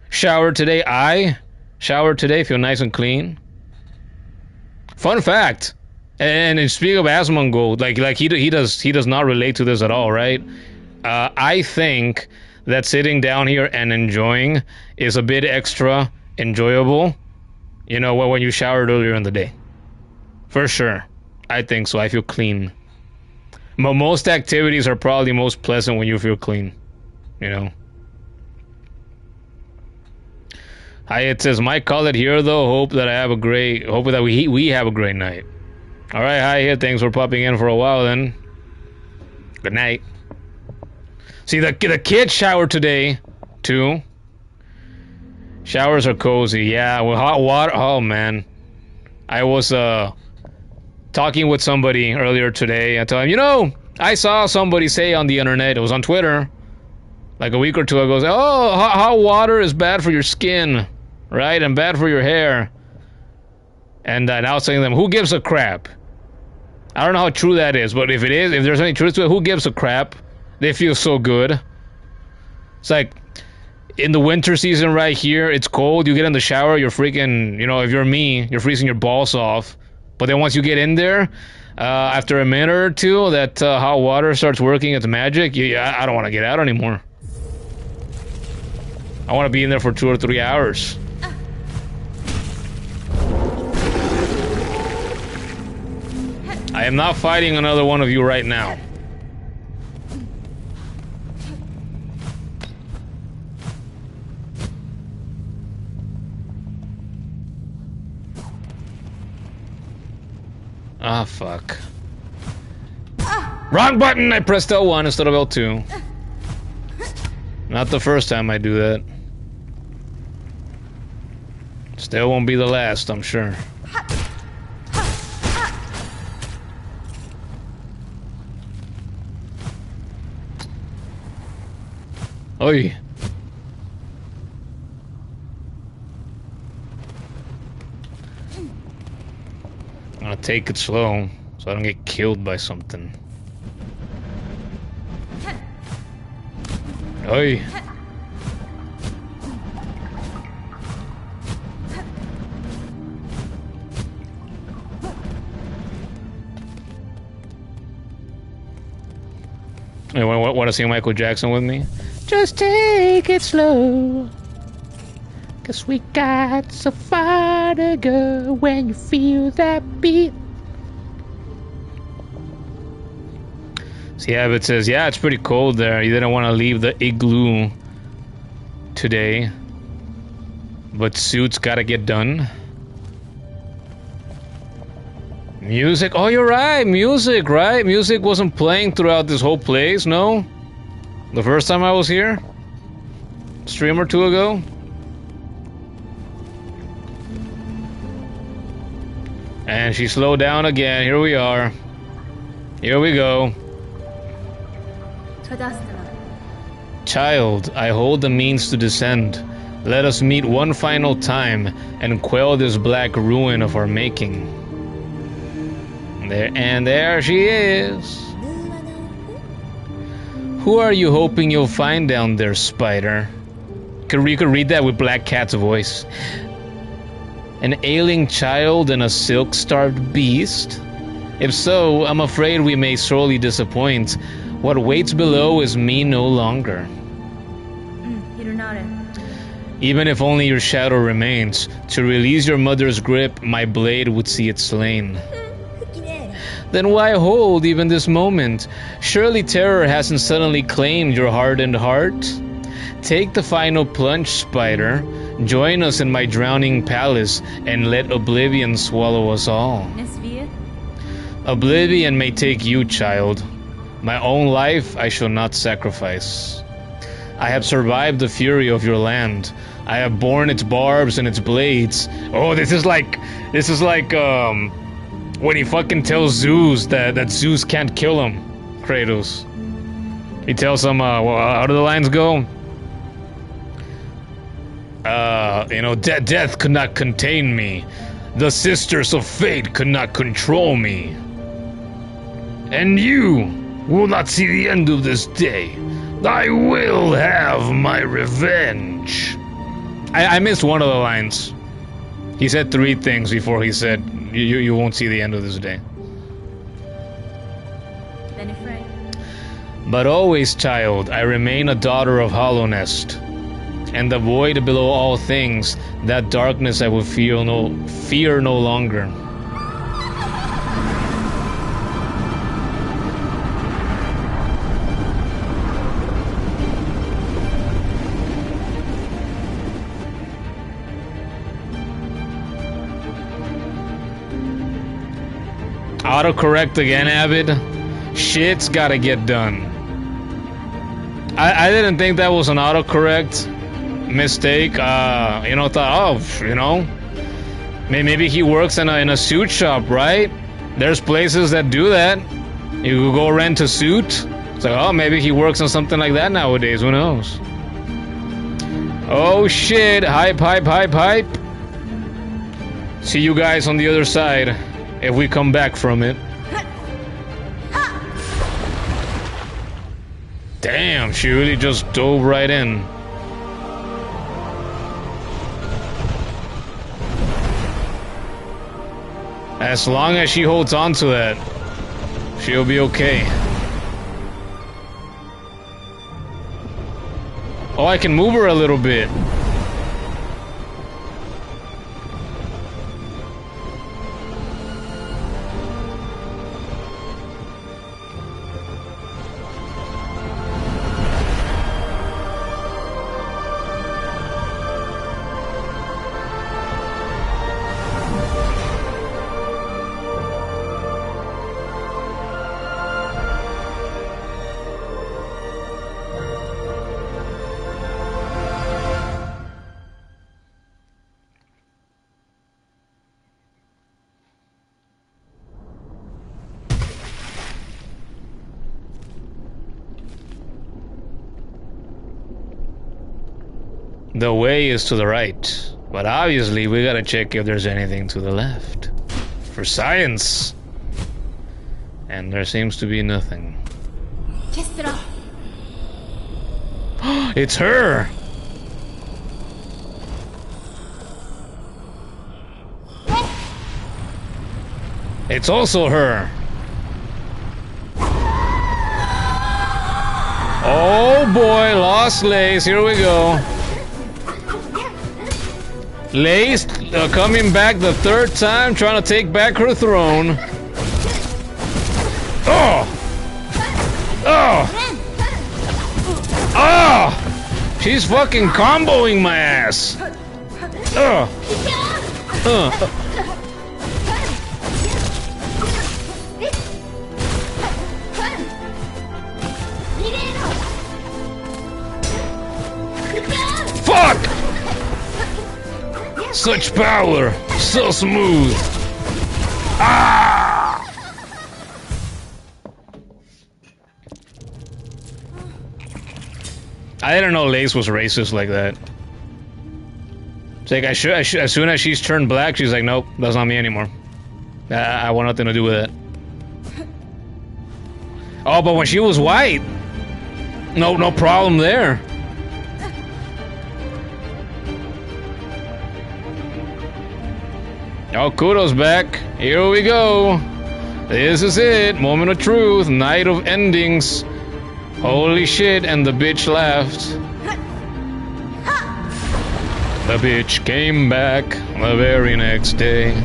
Speaker 1: Shower today. I shower today. Feel nice and clean. Fun fact. And speaking of Asmongold, like he does not relate to this at all, right? I think that sitting down here and enjoying is a bit extra enjoyable. You know, when you showered earlier in the day. For sure. I think so. I feel clean. Most activities are probably most pleasant when you feel clean. You know. Hi, it says, Mike, call it here though. Hope that we have a great night. Alright, hi here. Thanks for popping in for a while then. Good night. See, the kids showered today, too. Showers are cozy, yeah. With hot water, oh man. I was, talking with somebody earlier today. I told him, you know, I saw somebody say on the internet, it was on Twitter, like a week or two ago, oh, hot water is bad for your skin, right? And bad for your hair. And I was telling them, who gives a crap? I don't know how true that is, but if there's any truth to it, who gives a crap? They feel so good. It's like, in the winter season right here, it's cold, you get in the shower, you're freaking, you know, if you're me, you're freezing your balls off. But then once you get in there, after a minute or two, that hot water starts working its magic, I don't want to get out anymore. I want to be in there for 2 or 3 hours. I am not fighting another one of you right now. Ah, fuck. Wrong button! I pressed L1 instead of L2. Not the first time I do that. Still won't be the last, I'm sure. Oi. I'm gonna take it slow, so I don't get killed by something. Oi! Hey, want to see Michael Jackson with me? Just take it slow. 'Cause we got so far to go when you feel that beat. See, Abbott says, yeah, it's pretty cold there. You didn't want to leave the igloo today. But suits gotta get done. Music? Oh, you're right. Music, right? Music wasn't playing throughout this whole place, no? The first time I was here? Stream or two ago? And she slowed down again. Here we are. Here we go. Child, I hold the means to descend. Let us meet one final time and quell this black ruin of our making. There she is. Who are you hoping you'll find down there, spider? You could read that with Black Cat's voice. An ailing child and a silk-starved beast? If so, I'm afraid we may sorely disappoint. What waits below is me no longer. Even if only your shadow remains, to release your mother's grip, my blade would see it slain. Then why hold even this moment? Surely terror hasn't suddenly claimed your hardened heart? Take the final plunge, spider. Join us in my drowning palace, and let oblivion swallow us all. Oblivion may take you, child. My own life I shall not sacrifice. I have survived the fury of your land. I have borne its barbs and its blades. Oh, this is like when he fucking tells Zeus that Zeus can't kill him, Kratos. He tells him, how do the lines go? Death could not contain me. The sisters of fate could not control me. And you, will not see the end of this day. I will have my revenge. I missed one of the lines. He said 3 things before he said, you won't see the end of this day.
Speaker 4: Then afraid.
Speaker 1: But always, child, I remain a daughter of Hollow Nest. And the void below all things, that darkness I will fear no longer. Autocorrect again, Avid? Shit's gotta get done. I didn't think that was an autocorrect mistake. You know, thought, oh, you know, maybe he works in a suit shop, right? There's places that do that. You go rent a suit. It's like, oh, maybe he works on something like that nowadays. Who knows? Oh shit! Hype, hype, hype, hype. See you guys on the other side if we come back from it. Damn, she really just dove right in. As long as she holds on to that, she'll be okay. Oh, I can move her a little bit. The way is to the right, but obviously we gotta check if there's anything to the left. For science! And there seems to be nothing. It's her! It's also her! Oh boy, lost Lace, here we go. Lace coming back the 3rd time, trying to take back her throne. Oh! Oh! Oh! She's fucking comboing my ass. Fuck! Such power, so smooth. Ah! I didn't know Lace was racist like that. It's like as soon as she's turned black, she's like, nope, that's not me anymore. I want nothing to do with it. Oh, but when she was white, no problem there. Oh, Kuro's back. Here we go. This is it. Moment of truth. Night of endings. Holy shit, and the bitch laughed. The bitch came back the very next day.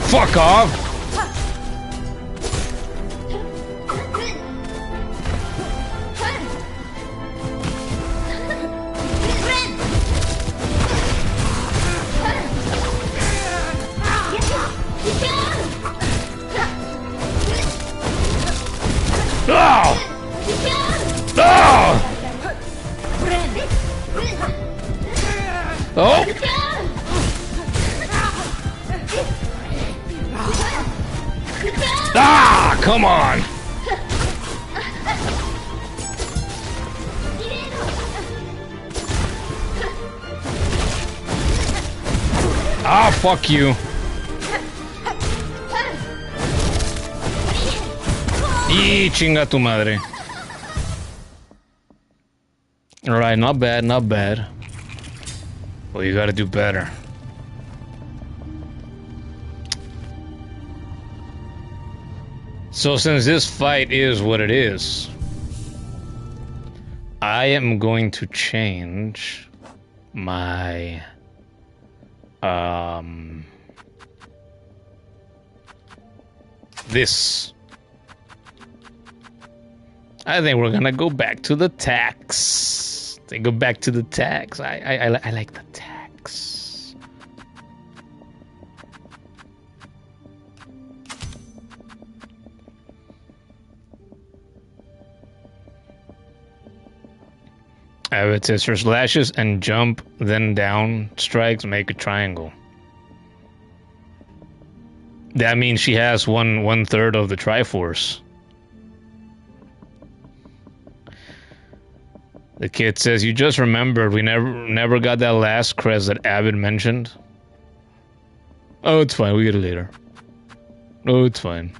Speaker 1: Fuck off! Oh! Ah, come on! Ah, fuck you. Y chinga tu madre. Alright, not bad, not bad. Well, you gotta do better. So since this fight is what it is, I am going to change my this. I think we're gonna go back to the tax. They go back to the tax. I like the tax. It says her slashes and jump, then down strikes make a triangle. That means she has one third of the Triforce. The kid says, "You just remembered we never got that last crest that Abbott mentioned." Oh, it's fine. We get it later. Oh, it's fine.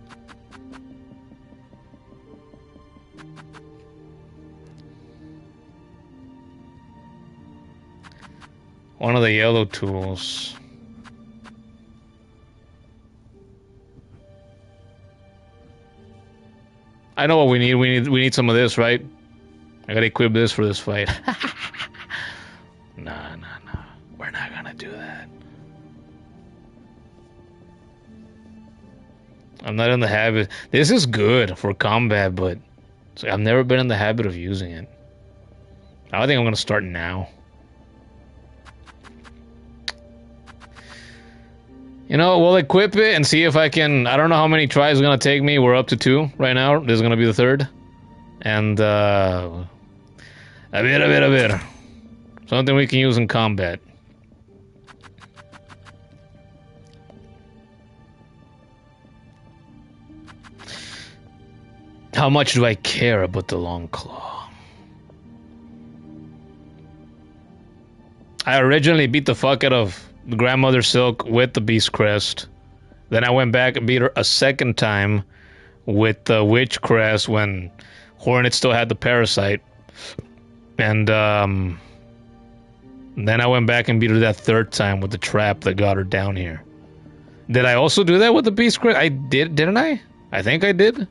Speaker 1: One of the yellow tools. I know what we need. We need some of this, right? I gotta equip this for this fight. Nah. We're not gonna do that. I'm not in the habit. This is good for combat, but I've never been in the habit of using it. I think I'm gonna start now. You know, we'll equip it and see if I can... I don't know how many tries it's gonna take me. We're up to 2 right now. This is gonna be the 3rd. And, a bit. Something we can use in combat. How much do I care about the long claw? I originally beat the fuck out of Grandmother Silk with the Beast Crest. Then I went back and beat her a second time with the Witch Crest when Hornet still had the Parasite. And then I went back and beat her that 3rd time with the trap that got her down here. Did I also do that with the Beast Crest? I did, didn't I? I think I did.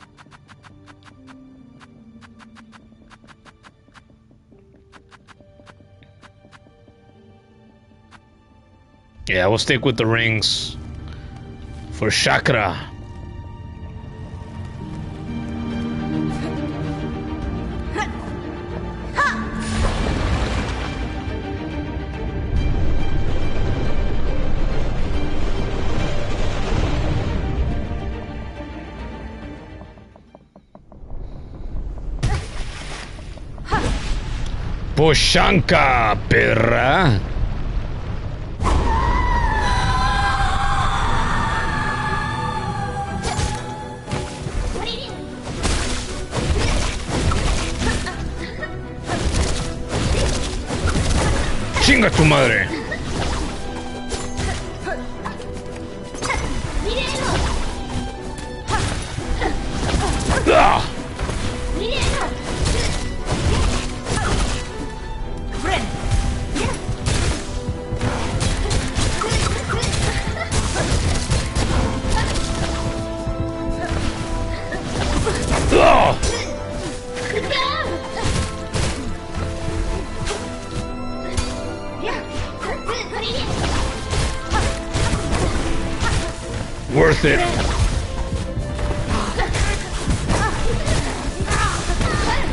Speaker 1: Yeah, we'll stick with the rings for chakra. Poshanka, perra. ¡Chinga tu madre! ¡Ah! ¡Ah! Worth it.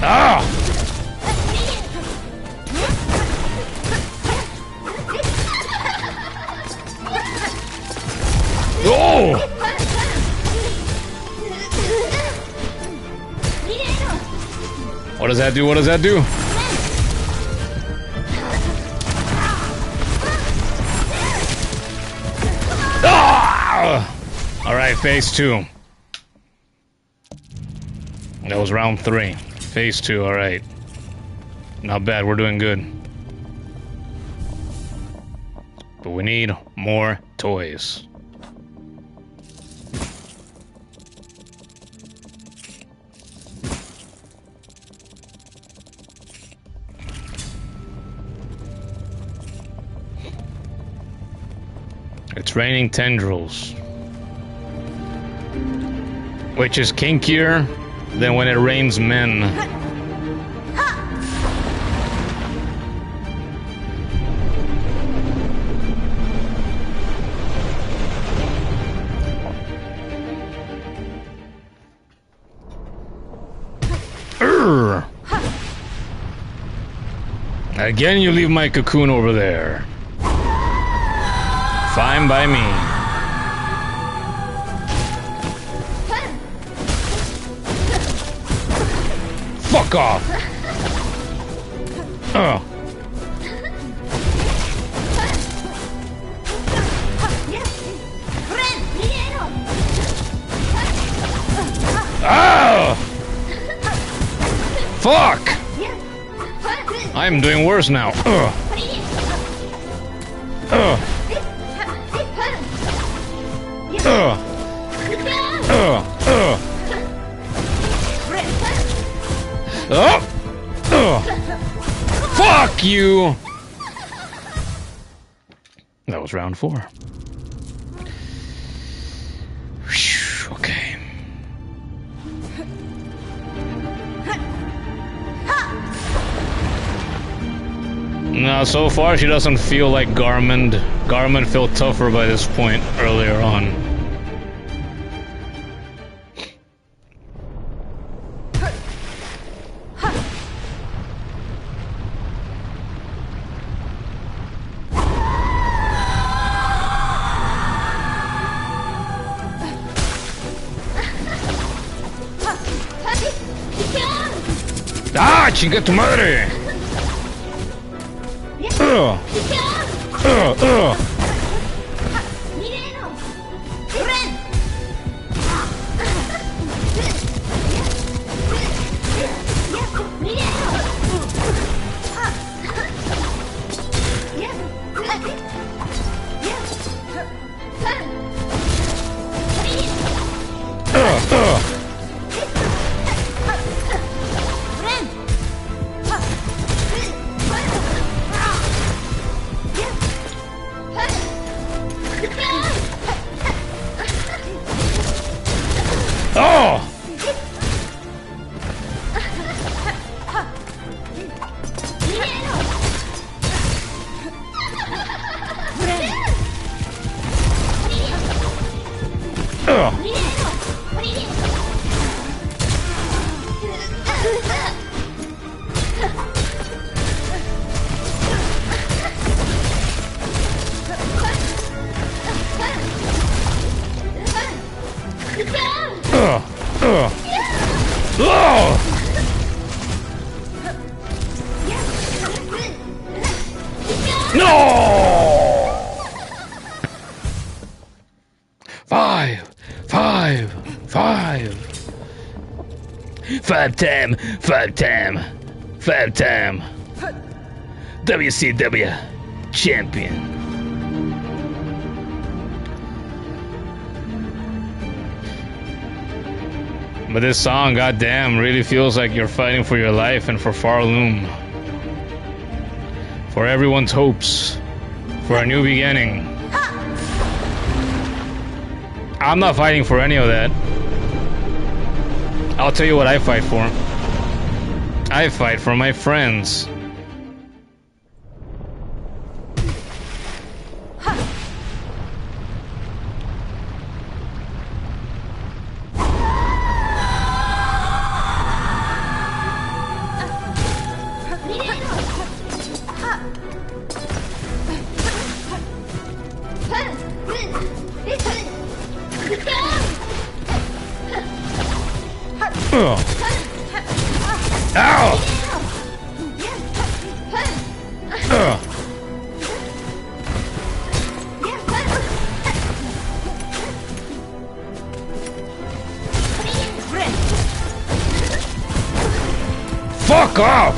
Speaker 1: Ah! Oh! What does that do? What does that do? Alright, phase 2. That was round 3. Phase 2, alright. Not bad, we're doing good. But we need more toys. It's raining tendrils. Which is kinkier than when it rains men. Urgh. Again, you leave my cocoon over there. Fine by me. Fuck off! Oh. Oh! Fuck! I'm doing worse now. Ugh. Ugh. Ugh. Ugh. Ugh. Oh! Ugh. Fuck you! That was round 4. Whew, okay. No, so far she doesn't feel like Garmond. Garmond felt tougher by this point earlier on. ¡Ah, chinga tu madre! Five time WCW champion. But this song, goddamn, really feels like you're fighting for your life and for Pharloom. For everyone's hopes. For a new beginning. I'm not fighting for any of that. I'll tell you what I fight for. I fight for my friends. Fuck off!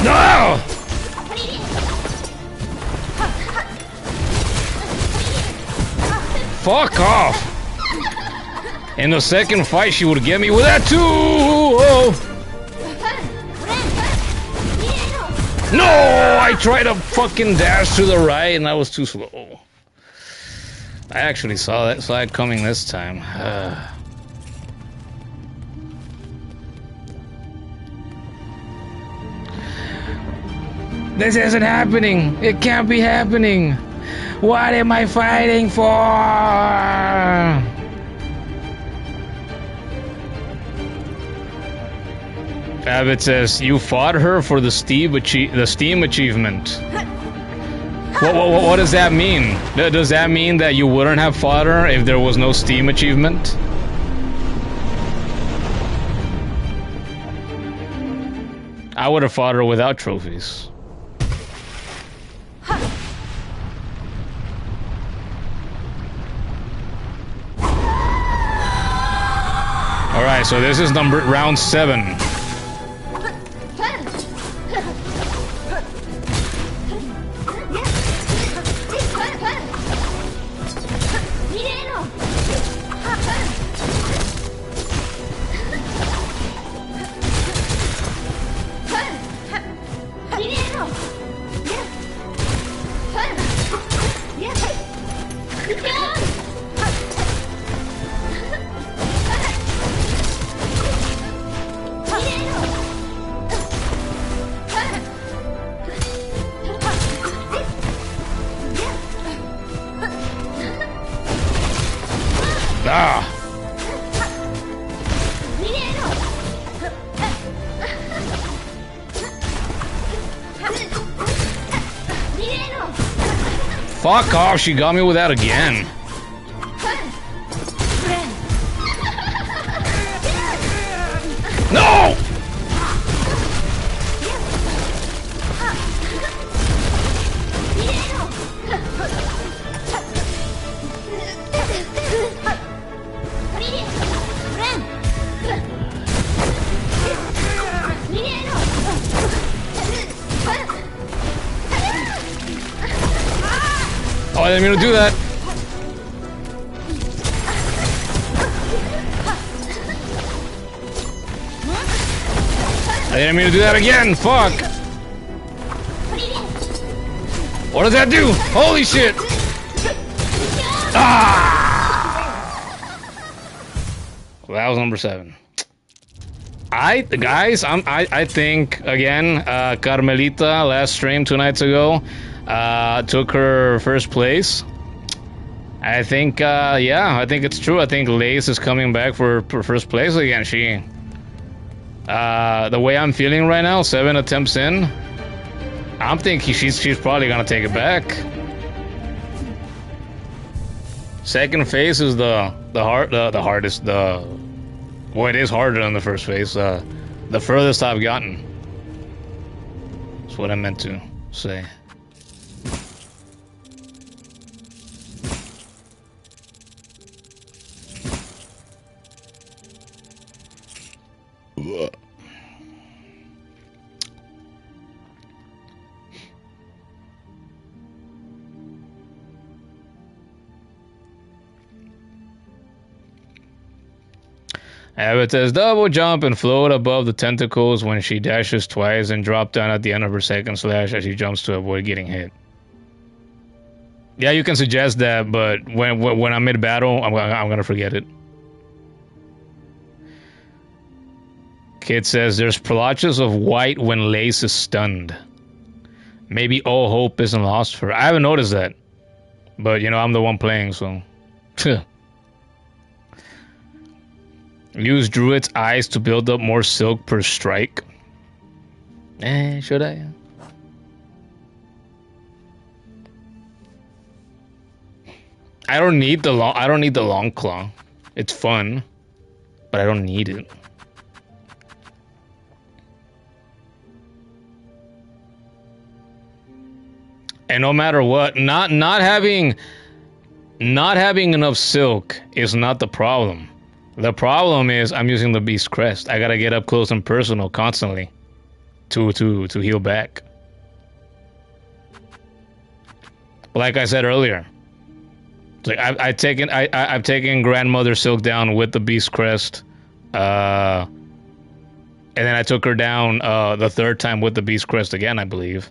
Speaker 1: No! Fuck off! In the second fight, she would get me with that too! Oh. No! I tried to fucking dash to the right and I was too slow. I actually saw it coming this time. This isn't happening! It can't be happening! What am I fighting for? Abbott says, you fought her for the Steam achievement. What does that mean? Does that mean that you wouldn't have fought her if there was no Steam achievement? I would have fought her without trophies. Alright, so this is round 7. Fuck off, she got me with that again. No! Oh, I didn't mean to do that. I didn't mean to do that again. Fuck. What does that do? Holy shit. Ah! Well, that was number 7. I think again, Carmelita last stream 2 nights ago took her first place. I think, yeah, I think it's true. I think Lace is coming back for first place again. She, the way I'm feeling right now, 7 attempts in, I'm thinking she's probably gonna take it back. Second phase is the hardest. Well, it is harder than the first phase. The furthest I've gotten. That's what I meant to say. Abbott says double jump and float above the tentacles when she dashes twice and drop down at the end of her second slash as she jumps to avoid getting hit. Yeah, you can suggest that, but when I'm mid battle, I'm gonna forget it. Kid says there's splotches of white when Lace is stunned. Maybe all hope isn't lost for her. I haven't noticed that, but you know I'm the one playing, so. Use Druid's eyes to build up more silk per strike. Should I? I don't need the long claw. It's fun, but I don't need it. And no matter what, not having enough silk is not the problem. The problem is I'm using the Beast Crest. I gotta get up close and personal constantly to heal back. Like I said earlier, like I've taken Grandmother Silk down with the Beast Crest, and then I took her down the third time with the Beast Crest again, I believe.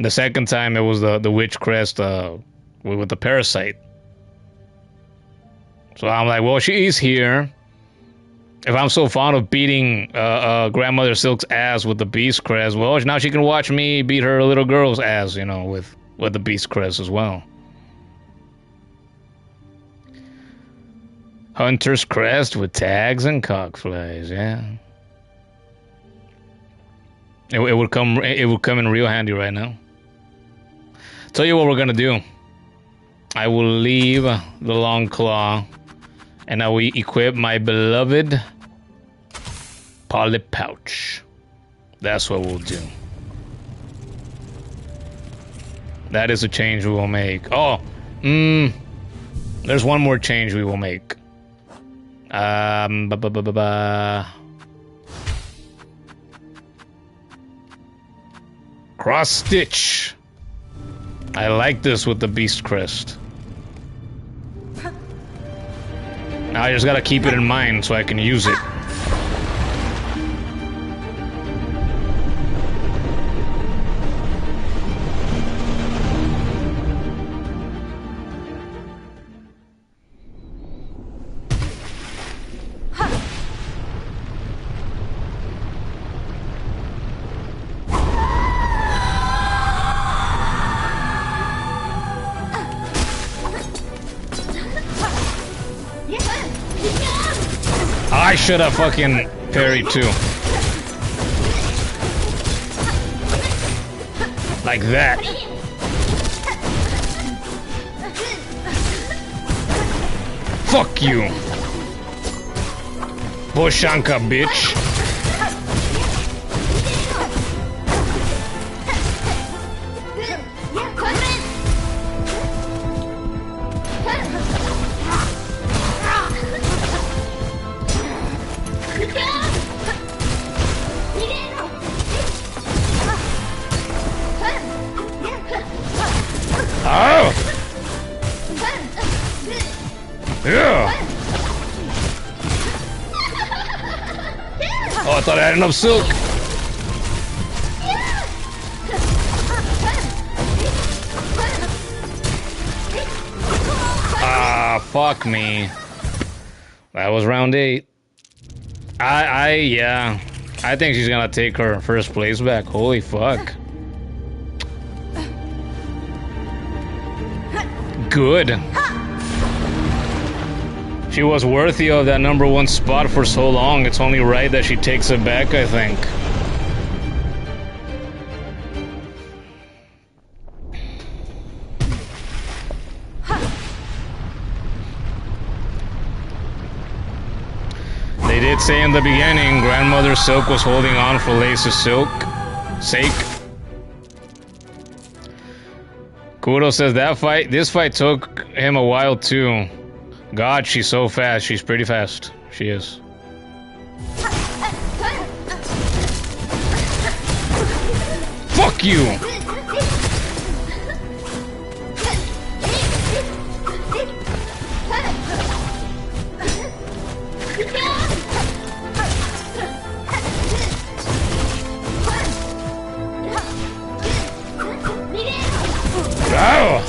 Speaker 1: The second time it was the Witch Crest with the Parasite. So I'm like, well, she's here. If I'm so fond of beating Grandmother Silk's ass with the Beast Crest, well, now she can watch me beat her little girl's ass, you know, with the Beast Crest as well. Hunter's Crest with tags and cockflies, yeah. It would come in real handy right now. Tell you what we're gonna do. I will leave the Long Claw, and I will equip my beloved Polyp Pouch. That's what we'll do. That is a change we will make. Oh, there's one more change we will make. Cross Stitch. I like this with the Beast Crest. Now I just gotta keep it in mind so I can use it. I should have fucking parried too. Like that. Fuck you. Boshanka, bitch. Oh! Yeah! Oh, I thought I had enough silk! Ah, fuck me. That was round 8. Yeah. I think she's gonna take her first place back. Holy fuck. Good. She was worthy of that #1 spot for so long. It's only right that she takes it back, I think. They did say in the beginning, Grandmother Silk was holding on for Lace's sake. Kuro says this fight took him a while too. God, she's so fast. She's pretty fast. She is. Fuck you! Ow!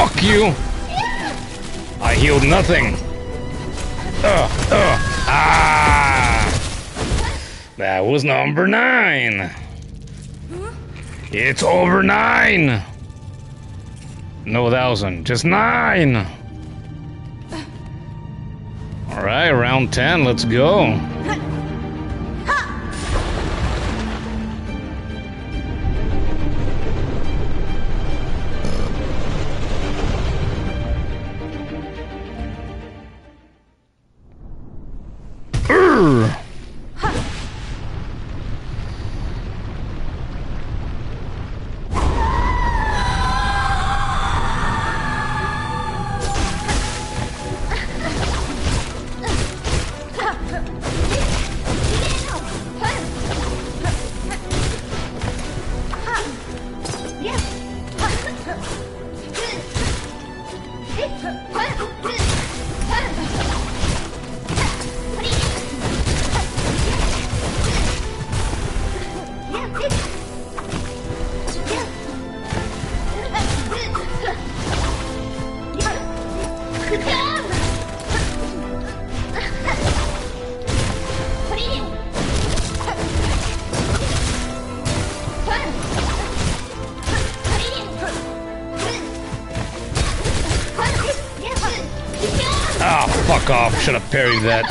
Speaker 1: Fuck you! I healed nothing. Ah! That was number 9. It's over 9. No 1,000, just 9. All right, round 10. Let's go. Fuck off, should have parried that.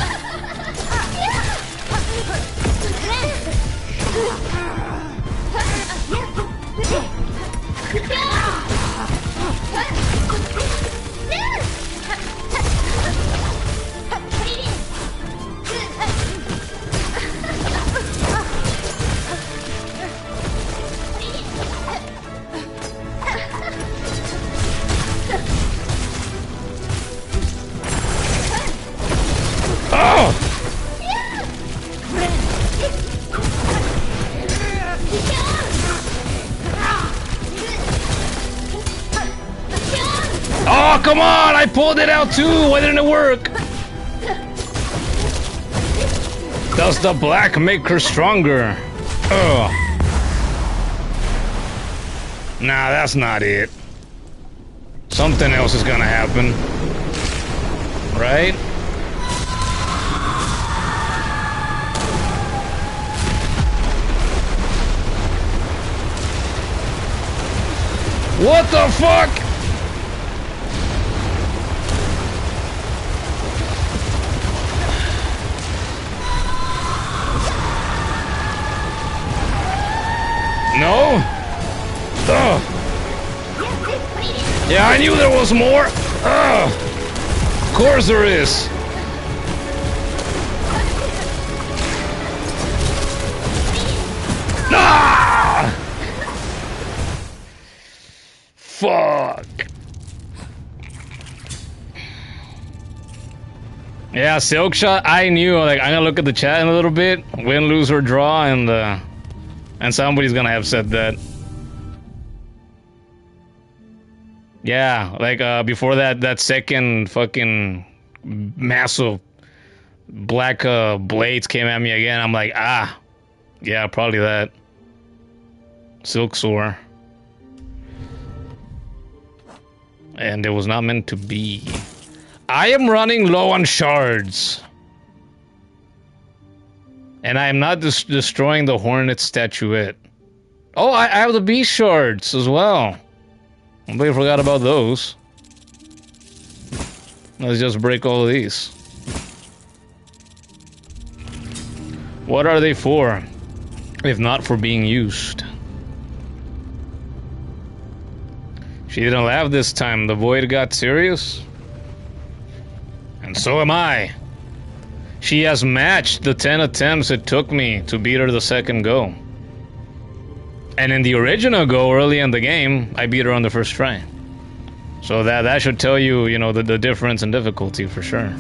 Speaker 1: Oh, come on! I pulled it out too! Why didn't it work? Does the black make her stronger? Ugh. Nah, that's not it. Something else is gonna happen. Right? What the fuck? No? Ugh. Yeah, I knew there was more. Ugh. Of course there is. Ah! Fuck. Yeah, Silk Shot, I knew, like, I'm gonna look at the chat in a little bit, win, lose, or draw, and somebody's gonna have said that. Yeah, like, before that second fucking massive black, blades came at me again, I'm like, ah, yeah, probably that. Silksong. And it was not meant to be. I am running low on shards. And I am not destroying the Hornet statuette. Oh, I have the beast shards as well. I completely forgot about those. Let's just break all of these. What are they for? If not for being used. She didn't laugh this time. The void got serious. And so am I. She has matched the 10 attempts it took me to beat her the second go. And in the original go, early in the game, I beat her on the first try. So that should tell you, you know, the difference in difficulty for sure.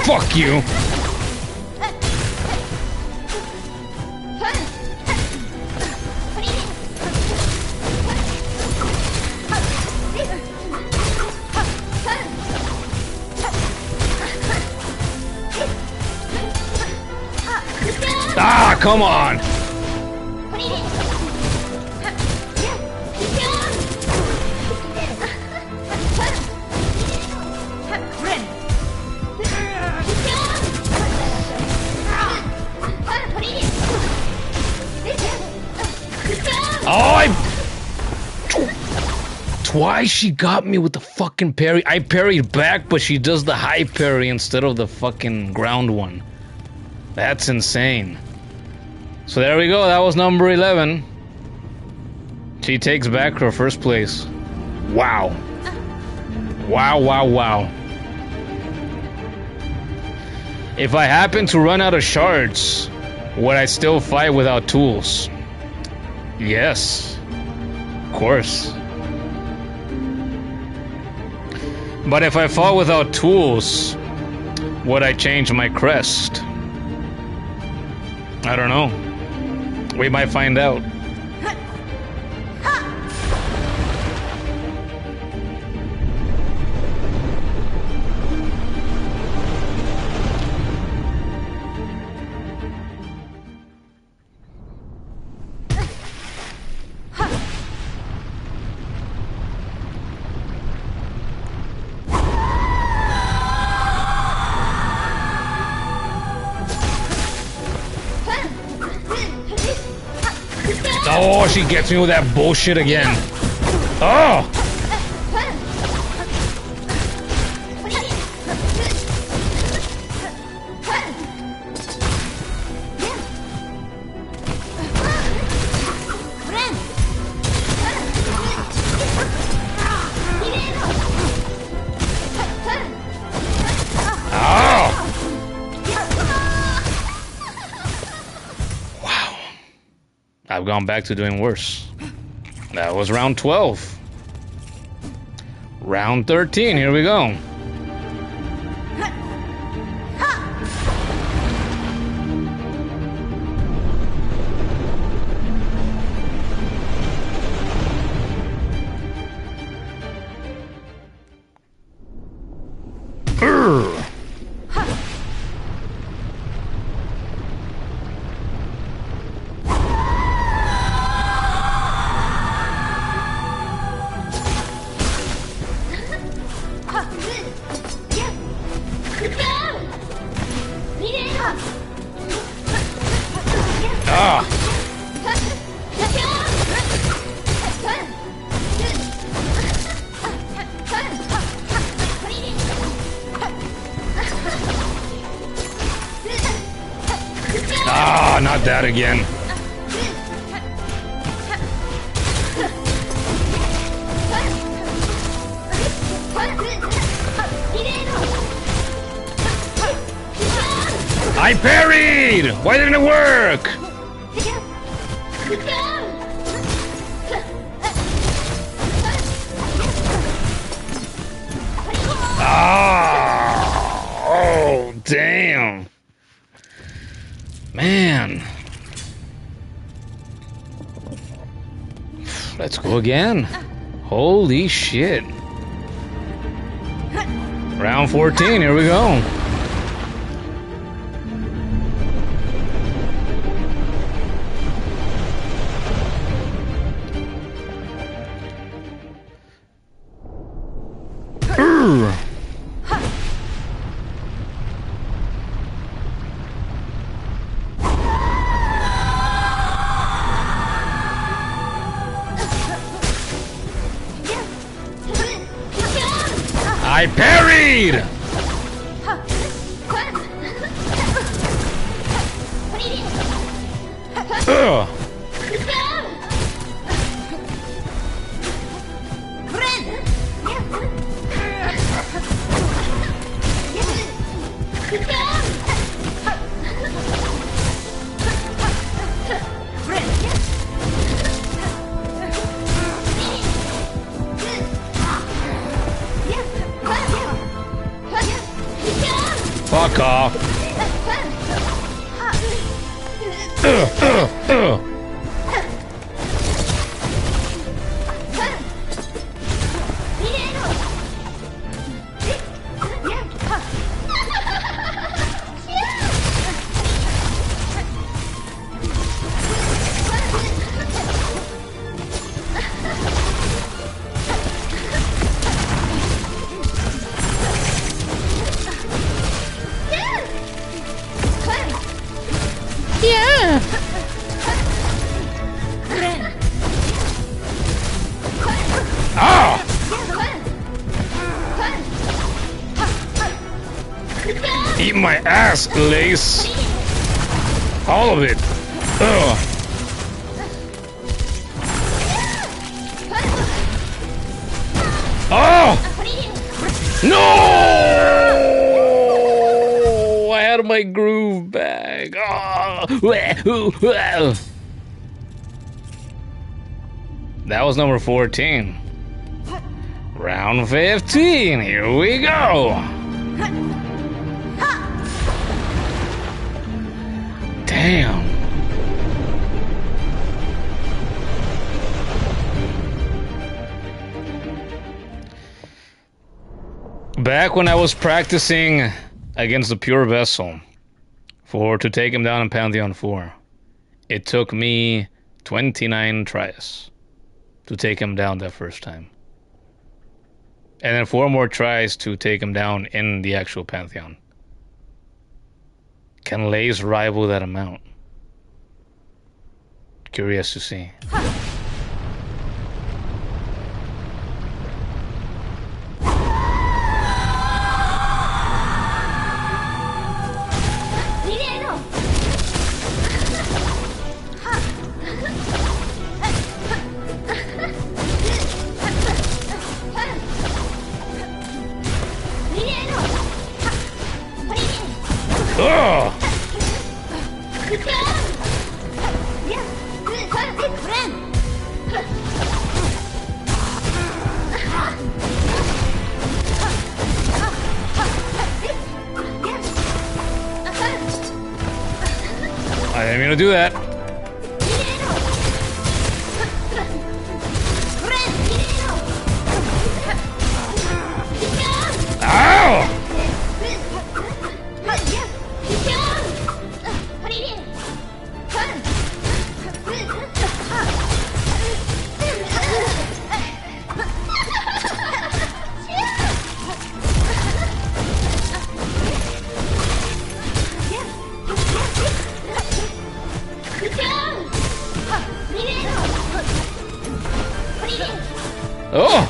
Speaker 1: Fuck you. Ah, come on. Twice she got me with the fucking parry. I parried back, but she does the high parry instead of the fucking ground one. That's insane. So there we go, that was number 11. She takes back her first place. Wow. Wow, wow, wow. If I happen to run out of shards, would I still fight without tools? Yes. Of course. But if I fought without tools, would I change my crest? I don't know. We might find out. Oh, she gets me with that bullshit again. Oh! I've gone back to doing worse. That was round 12. Round 13, here we go. Not that again. I parried! Why didn't it work? Ah! Oh, damn. Man. Let's go again. Holy shit. Round 14, here we go. I parried! Ugh. Fuck off.
Speaker 4: Yeah.
Speaker 1: Ah! Eat my ass, Lace. All of it. Ugh. Oh! No! I had my groove back. Oh. That was number 14. Round 15. Here we go. Damn. Back when I was practicing against the Pure Vessel to take him down in Pantheon 4, it took me 29 tries to take him down that first time. And then 4 more tries to take him down in the actual Pantheon. Can Lays rival that amount? Curious to see. Ugh! I didn't mean to do that. Ow! Oh!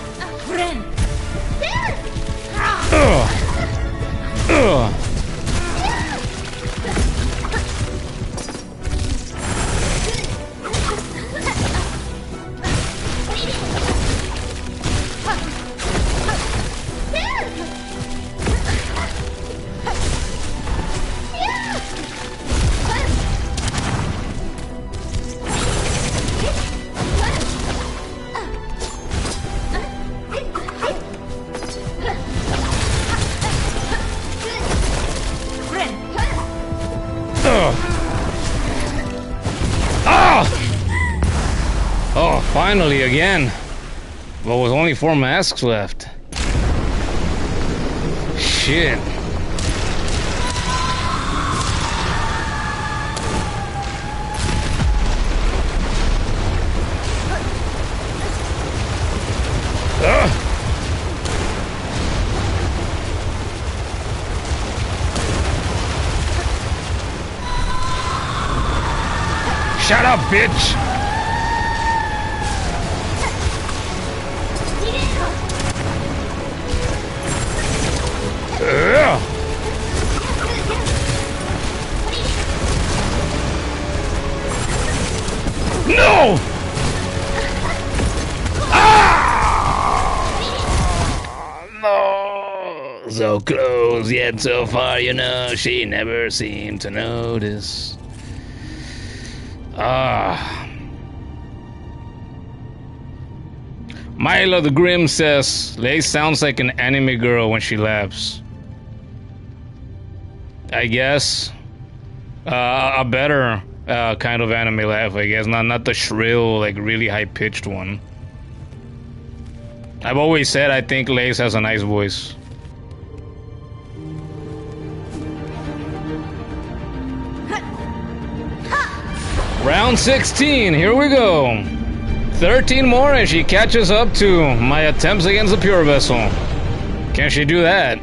Speaker 1: Oh, finally again. But with only 4 masks left. Shit. Shut up, bitch! No! Ah! No! So close, yet so far, you know, she never seemed to notice. Milo the Grim says, Lay sounds like an anime girl when she laughs. I guess. A better kind of anime laugh, I guess. Not the shrill, like really high-pitched one. I've always said I think Lace has a nice voice. Round 16, here we go. 13 more and she catches up to my attempts against the Pure Vessel. Can she do that?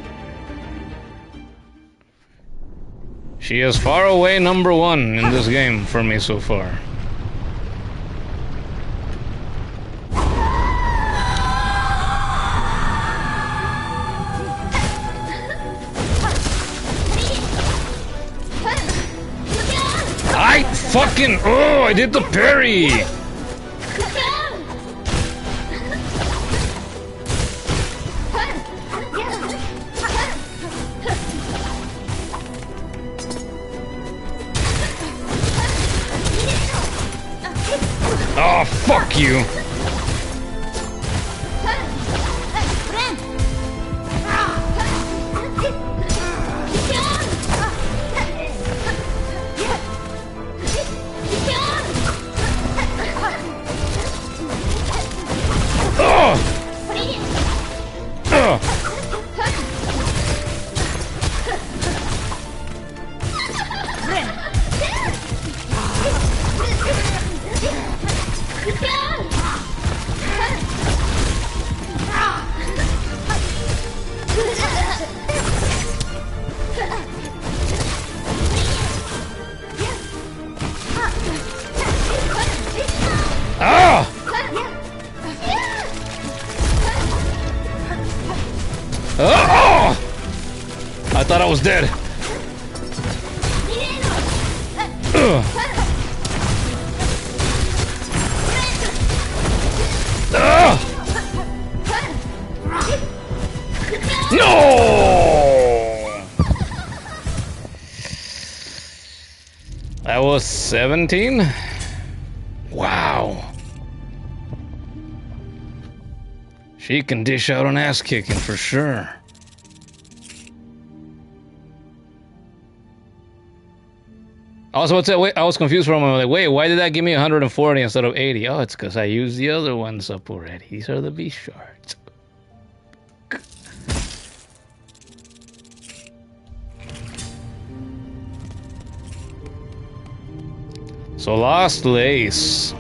Speaker 1: She is far away number 1 in this game for me so far. Oh, I did the parry! Oh, fuck you! I thought I was dead. No! That was 17? Wow. She can dish out an ass kicking for sure. Also, wait, I was confused for a moment. Like, wait, why did that give me 140 instead of 80? Oh, it's because I used the other ones up already. These are the V shards. So, Lost Lace.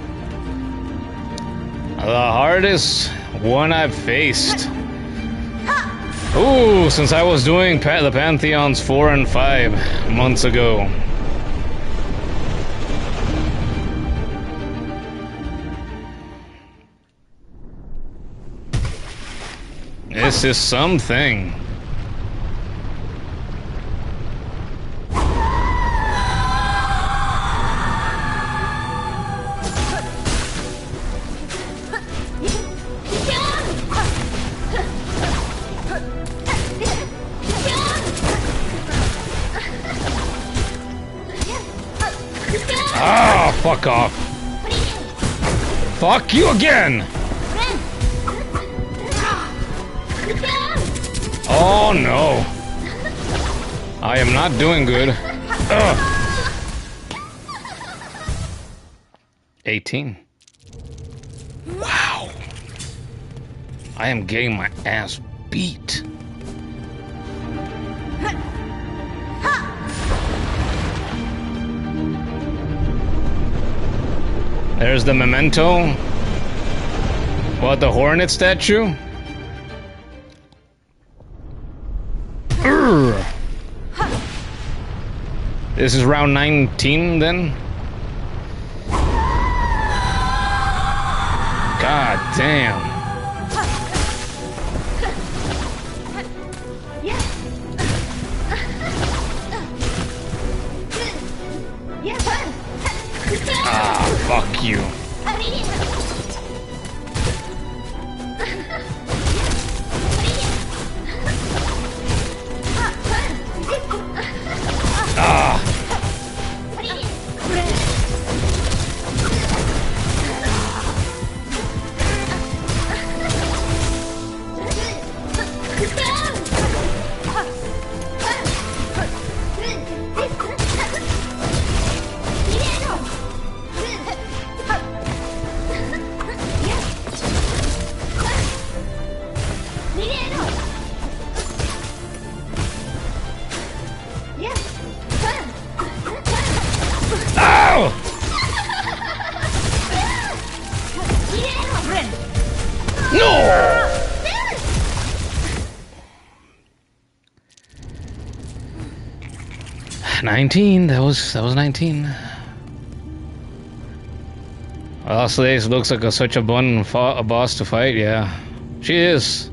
Speaker 1: The hardest one I've faced. Ooh, since I was doing the Pantheons 4 and 5 months ago. This is something. Ah, fuck off. Fuck you again. Oh no. I am not doing good. Ugh. 18. Wow. I am getting my ass beat. There's the memento. What, the Hornet statue? This is round 19 then? God damn. Ah, fuck you. Ah. 19. That was 19. Well, Slaves looks like such a boss to fight. Yeah, she is.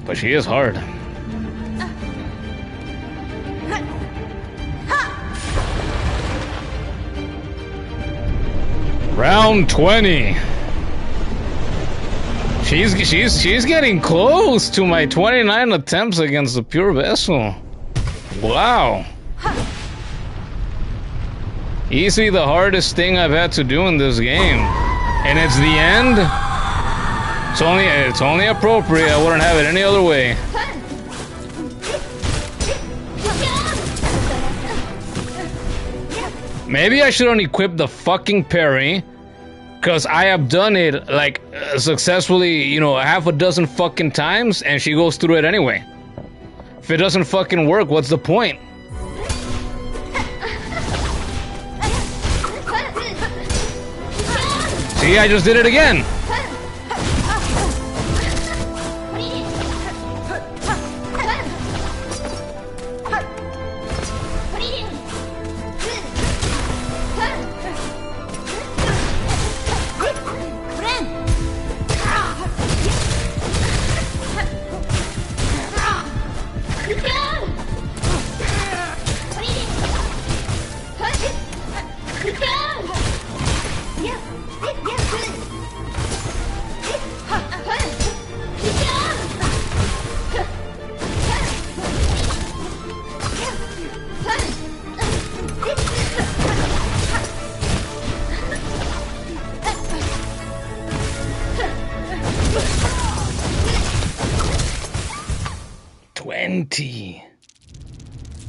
Speaker 1: But she is hard. Round 20. She's getting close to my 29 attempts against the pure vessel. Wow. Easily the hardest thing I've had to do in this game. And it's the end. It's only appropriate. I wouldn't have it any other way. Maybe I shouldn't equip the fucking parry, cause I have done it like successfully, you know, half a dozen fucking times, and she goes through it anyway. If it doesn't fucking work, what's the point? See, I just did it again.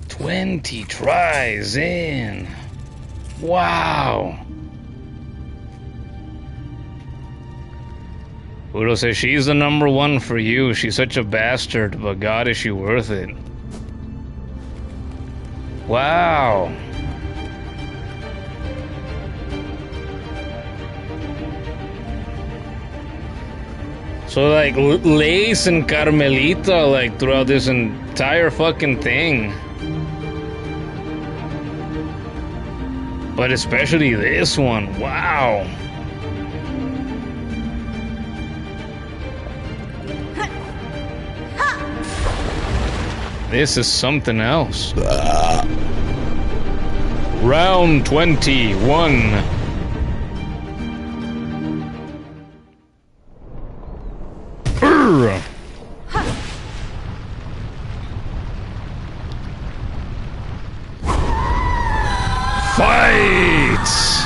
Speaker 1: Twenty tries in. Wow. Udo says she's the number one for you. She's such a bastard, but God, is she worth it? Wow. So like Lace and Carmelita like throughout this entire fucking thing. But especially this one, wow. This is something else. Round 21. Fights!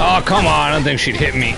Speaker 1: Oh, come on, I don't think she'd hit me.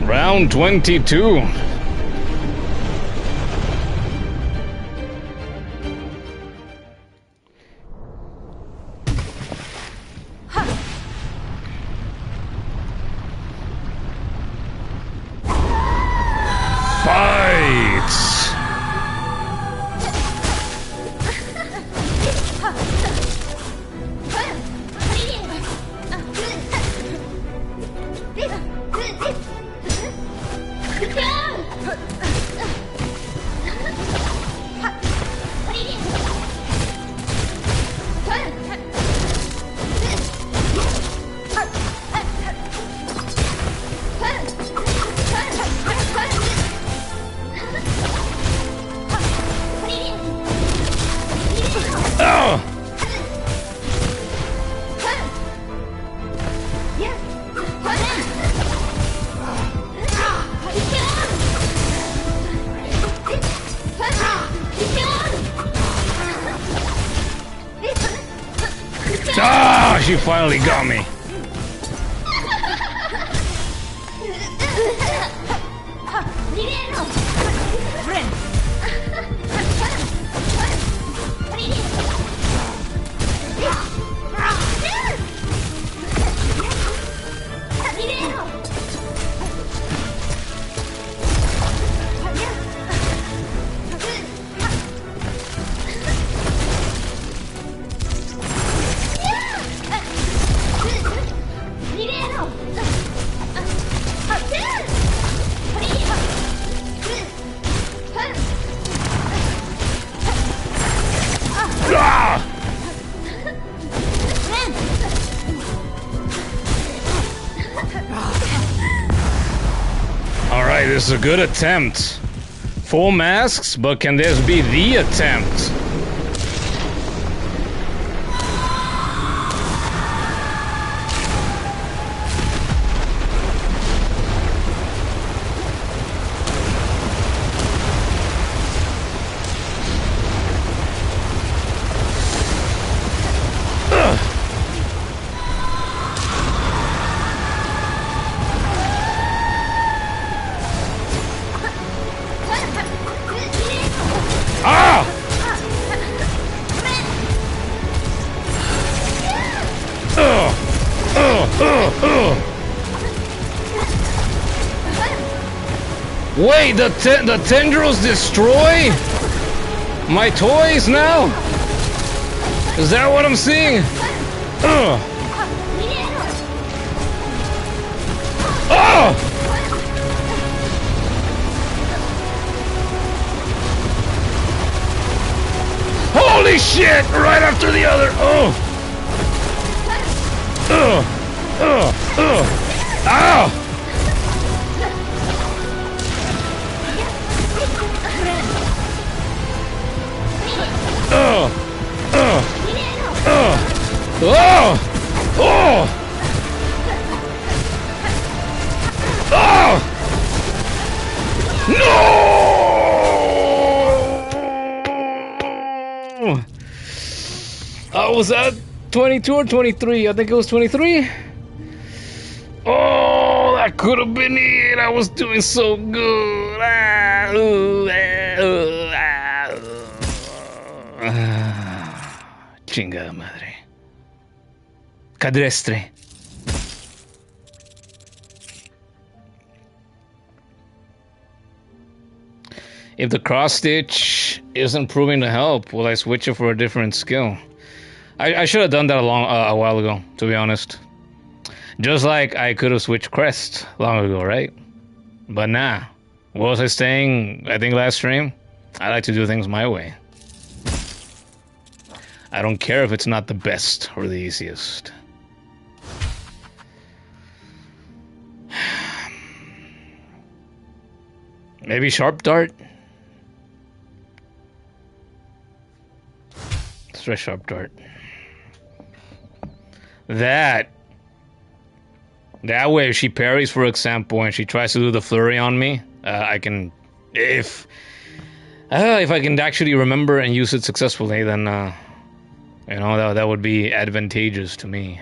Speaker 1: Round 22. Fights! she finally got me. Alright, this is a good attempt. 4 masks, but can this be the attempt? Wait, the tendrils destroy my toys now? Is that what I'm seeing? Oh! Holy shit! Right after the other. Oh! Ow! No! Was that 22 or 23? I think it was 23. Oh, that could have been it. I was doing so good. Chingada madre. Cadrestre. If the cross stitch isn't proving to help, will I switch it for a different skill? I should have done that a while ago, to be honest. Just like I could have switched crest long ago, right? But nah. What was I saying, I think last stream? I like to do things my way. I don't care if it's not the best or the easiest. Maybe sharp dart? Let's try sharp dart. That way, if she parries, for example, and she tries to do the flurry on me, I can, if I can actually remember and use it successfully, then you know, that would be advantageous to me.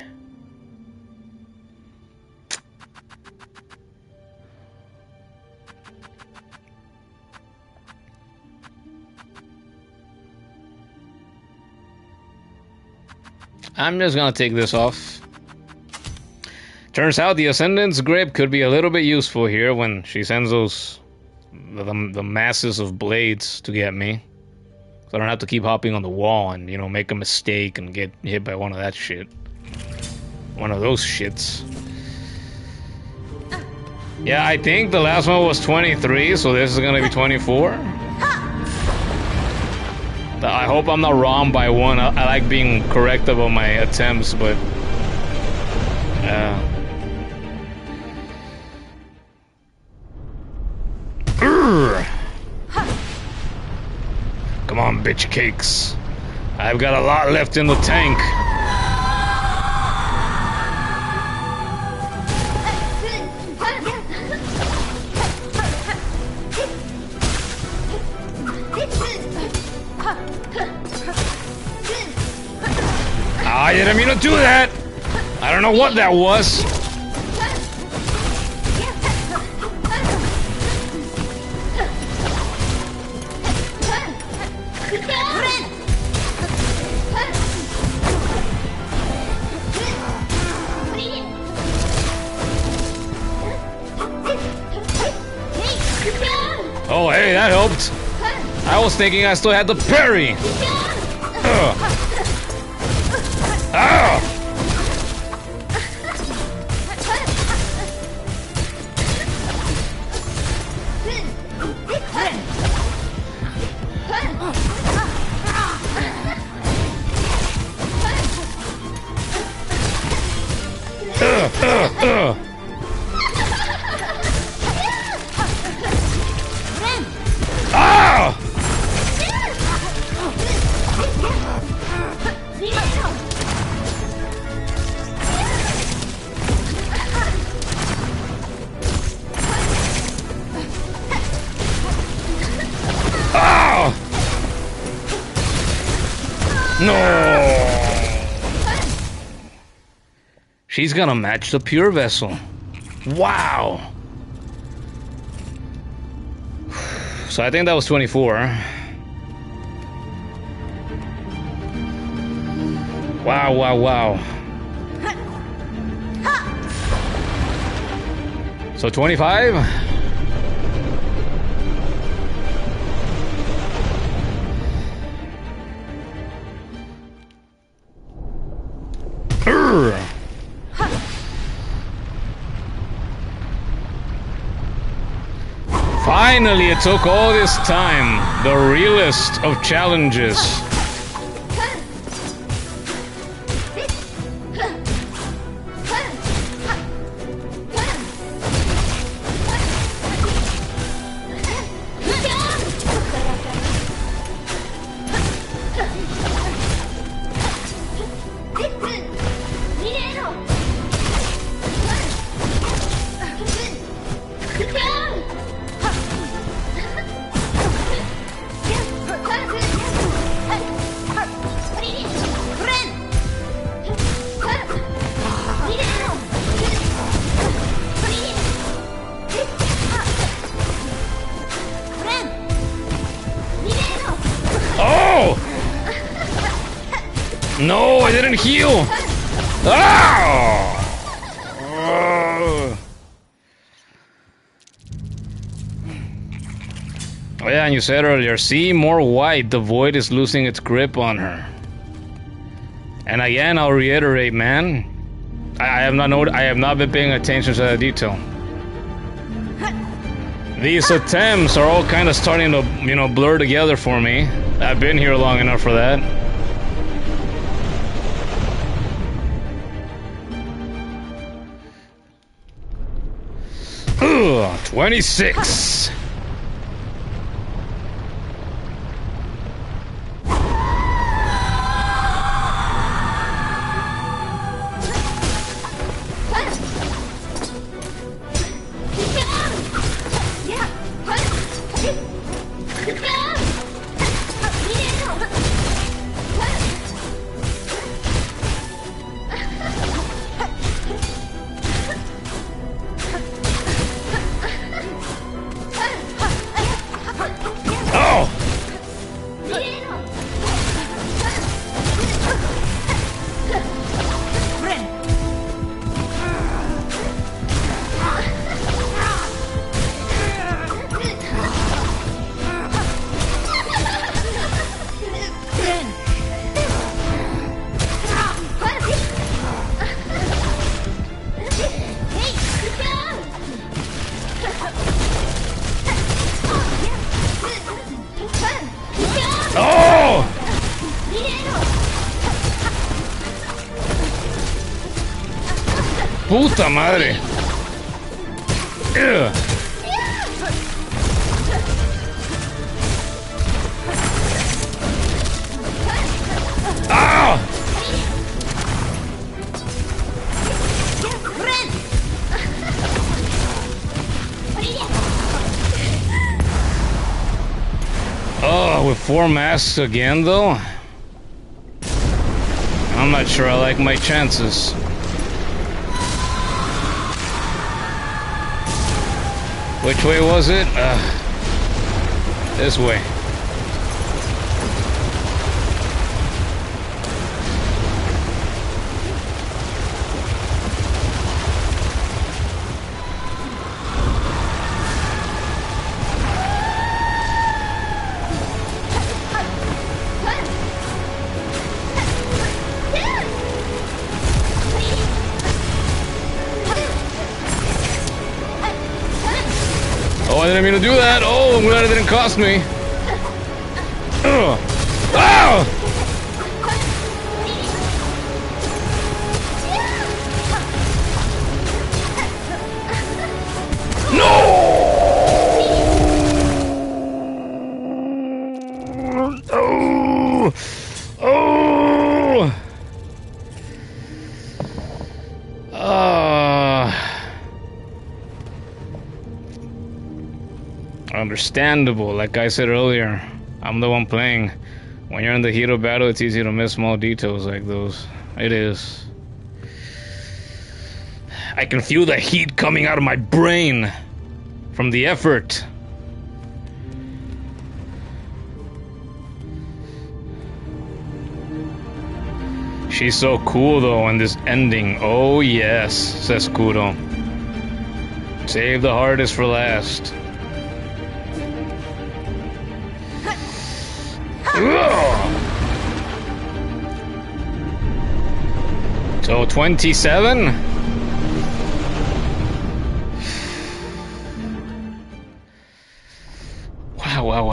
Speaker 1: I'm just gonna take this off. Turns out the Ascendant's grip could be a little bit useful here when she sends those the masses of blades to get me. So I don't have to keep hopping on the wall and, you know, make a mistake and get hit by one of that shit. One of those shits. Yeah, I think the last one was 23, so this is gonna be 24. I hope I'm not wrong by one. I like being correct about my attempts, but come on, bitch cakes. I've got a lot left in the tank. I didn't mean to do that! I don't know what that was. Oh, hey, that helped. I was thinking I still had the parry. Ah! Ah! Ah! No! She's gonna match the pure vessel. Wow! So I think that was 24. Wow, wow, wow. So 25? Finally, it took all this time. The realest of challenges. No, I didn't heal! Ah! Oh yeah, and you said earlier, see, more white, the void is losing its grip on her. And again, I'll reiterate, man, I have not been paying attention to that detail. These attempts are all kind of starting to, you know, blur together for me. I've been here long enough for that. Ugh, 26. Puta madre. Ugh. Ah! Oh, with 4 masks again though? I'm not sure I like my chances. Which way was it? This way. Oh, I didn't mean to do that. Oh, I'm glad it didn't cost me. Ugh. Ah! Oh! Oh! Understandable, like I said earlier. I'm the one playing. When you're in the heat of battle, it's easy to miss small details like those. It is. I can feel the heat coming out of my brain from the effort. She's so cool though in this ending. Oh yes, says Kuro. Save the hardest for last. So 27? Wow.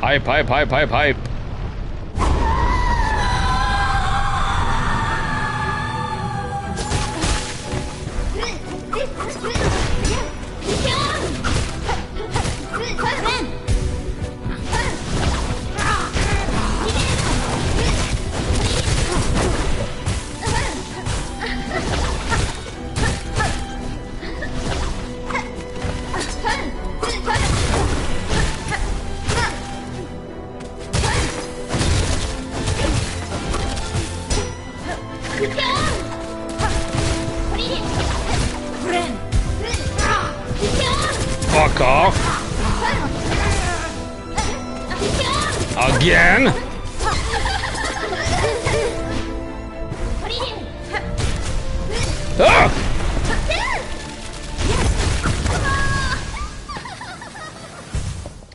Speaker 1: Hype. Fuck off. Again? Ah!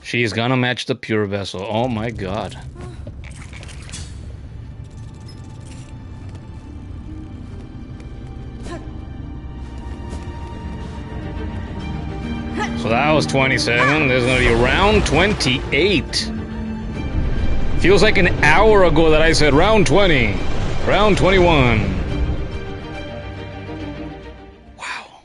Speaker 1: She's gonna match the pure vessel. Oh my god. So that was 27. There's gonna be round 28. Feels like an hour ago that I said round 20. Round 21. Wow.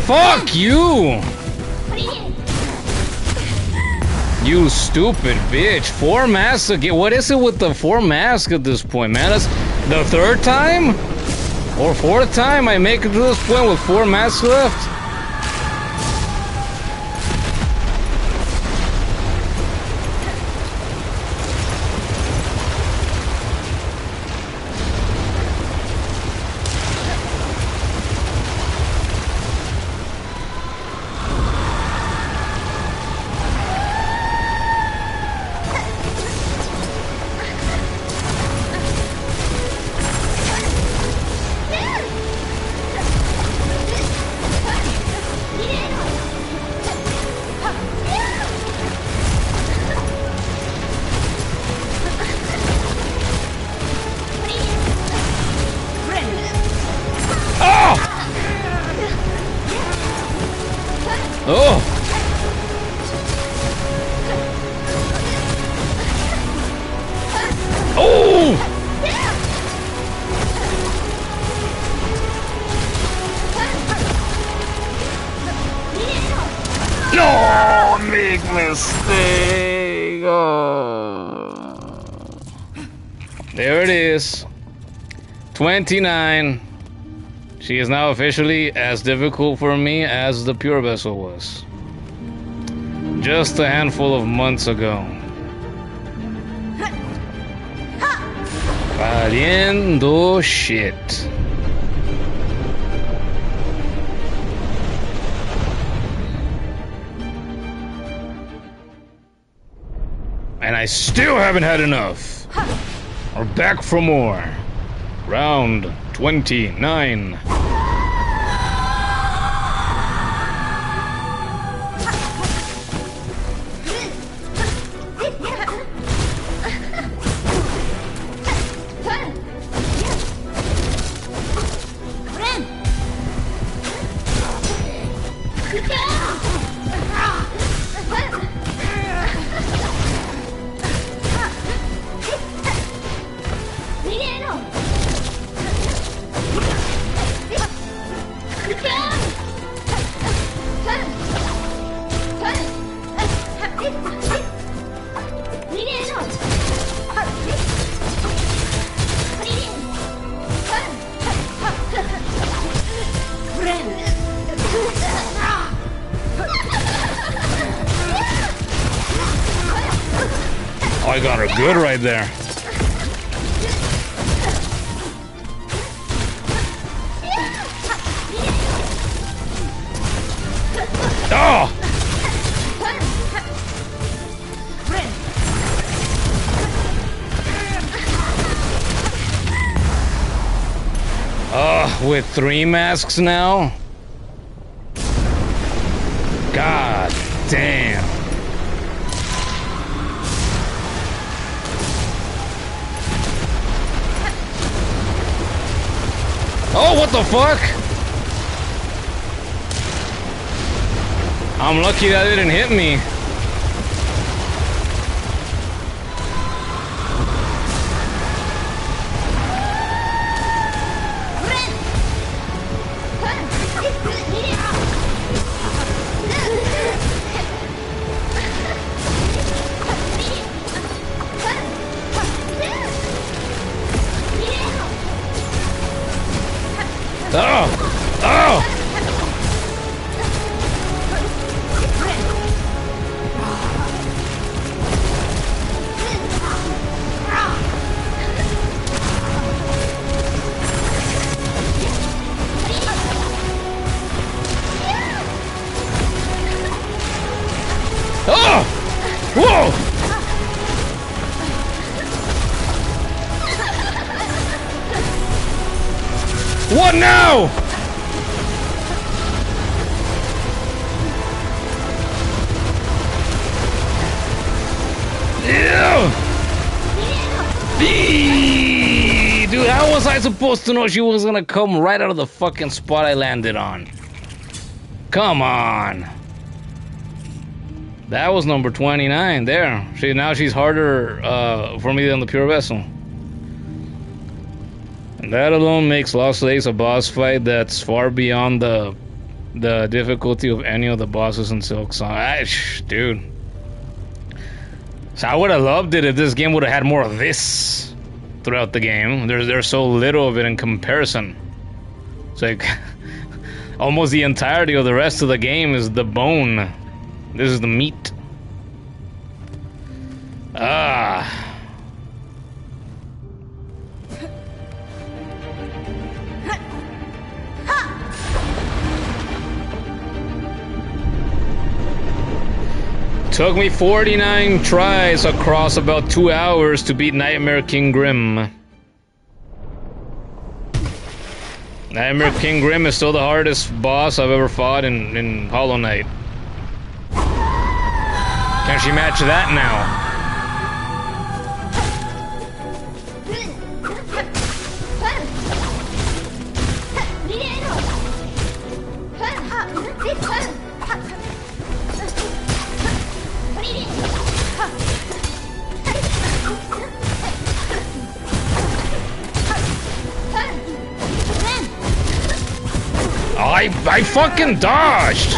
Speaker 1: Fuck you! You stupid bitch. 4 masks again. What is it with the 4 masks at this point, man? The third time? Or fourth time I make it to this point with 4 masks left? Oh! Oh! No! Big mistake! Oh. There it is. 29. She is now officially as difficult for me as the Pure Vessel was. Just a handful of months ago. Valiendo shit. And I still haven't had enough. We're back for more. Round 29. Oh, I got her good right there. Oh! With 3 masks now? God damn. Oh, what the fuck? I'm lucky that didn't hit me. Oh! Oh! Oh! Whoa! What now? Dude, how was I supposed to know she was gonna come right out of the fucking spot I landed on? Come on. That was number 29 there. Now she's harder for me than the Pure Vessel. And that alone makes Lost Lakes a boss fight that's far beyond the difficulty of any of the bosses in Silksong. Dude. So I would have loved it if this game would have had more of this throughout the game. There's so little of it in comparison. It's like almost the entirety of the rest of the game is the bone. This is the meat. Ah. Took me 49 tries across about 2 hours to beat Nightmare King Grim. Nightmare King Grim is still the hardest boss I've ever fought in Hollow Knight. Can she match that now? I fucking dodged!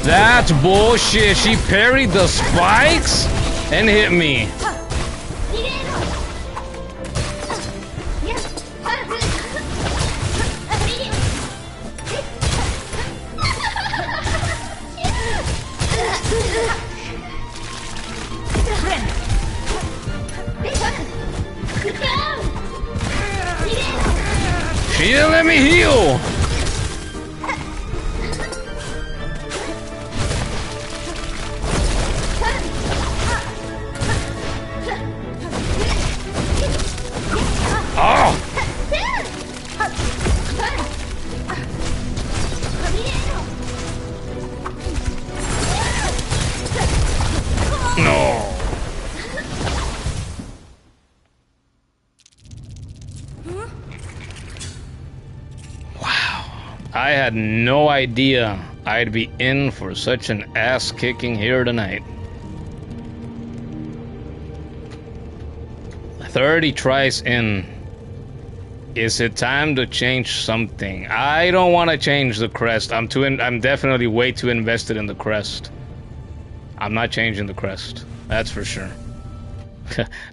Speaker 1: That's bullshit. She parried the spikes and hit me. She didn't let me heal. Oh! No. I had no idea I'd be in for such an ass-kicking here tonight. 30 tries in. Is it time to change something? I don't want to change the crest. I'm definitely way too invested in the crest. I'm not changing the crest. That's for sure.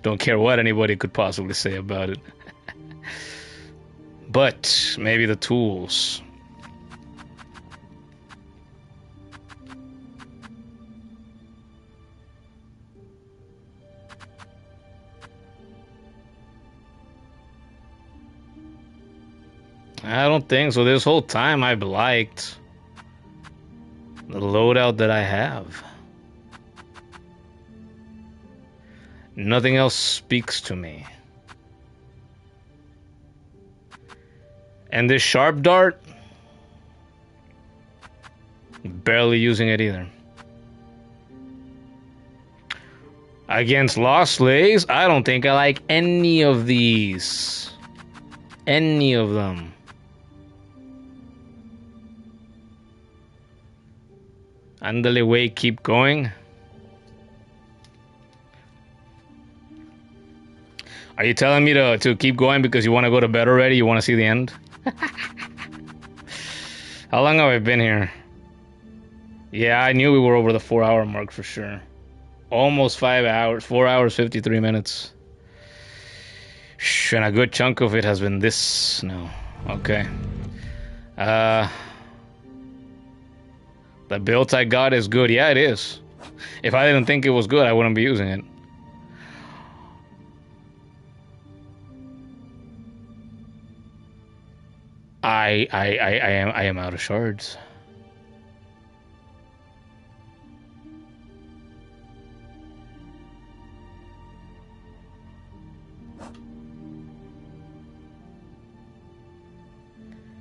Speaker 1: Don't care what anybody could possibly say about it. But maybe the tools. I don't think so. This whole time I've liked the loadout that I have. Nothing else speaks to me. And this sharp dart, barely using it either. Against Lost Slaves, I don't think I like any of these. Any of them. Andale way, keep going. Are you telling me to keep going because you want to go to bed already? You want to see the end? How long have I been here? Yeah, I knew we were over the 4-hour mark for sure. Almost 5 hours. 4 hours, 53 minutes. And a good chunk of it has been this. No. Okay. The build I got is good. Yeah, it is. If I didn't think it was good, I wouldn't be using it. I am out of shards.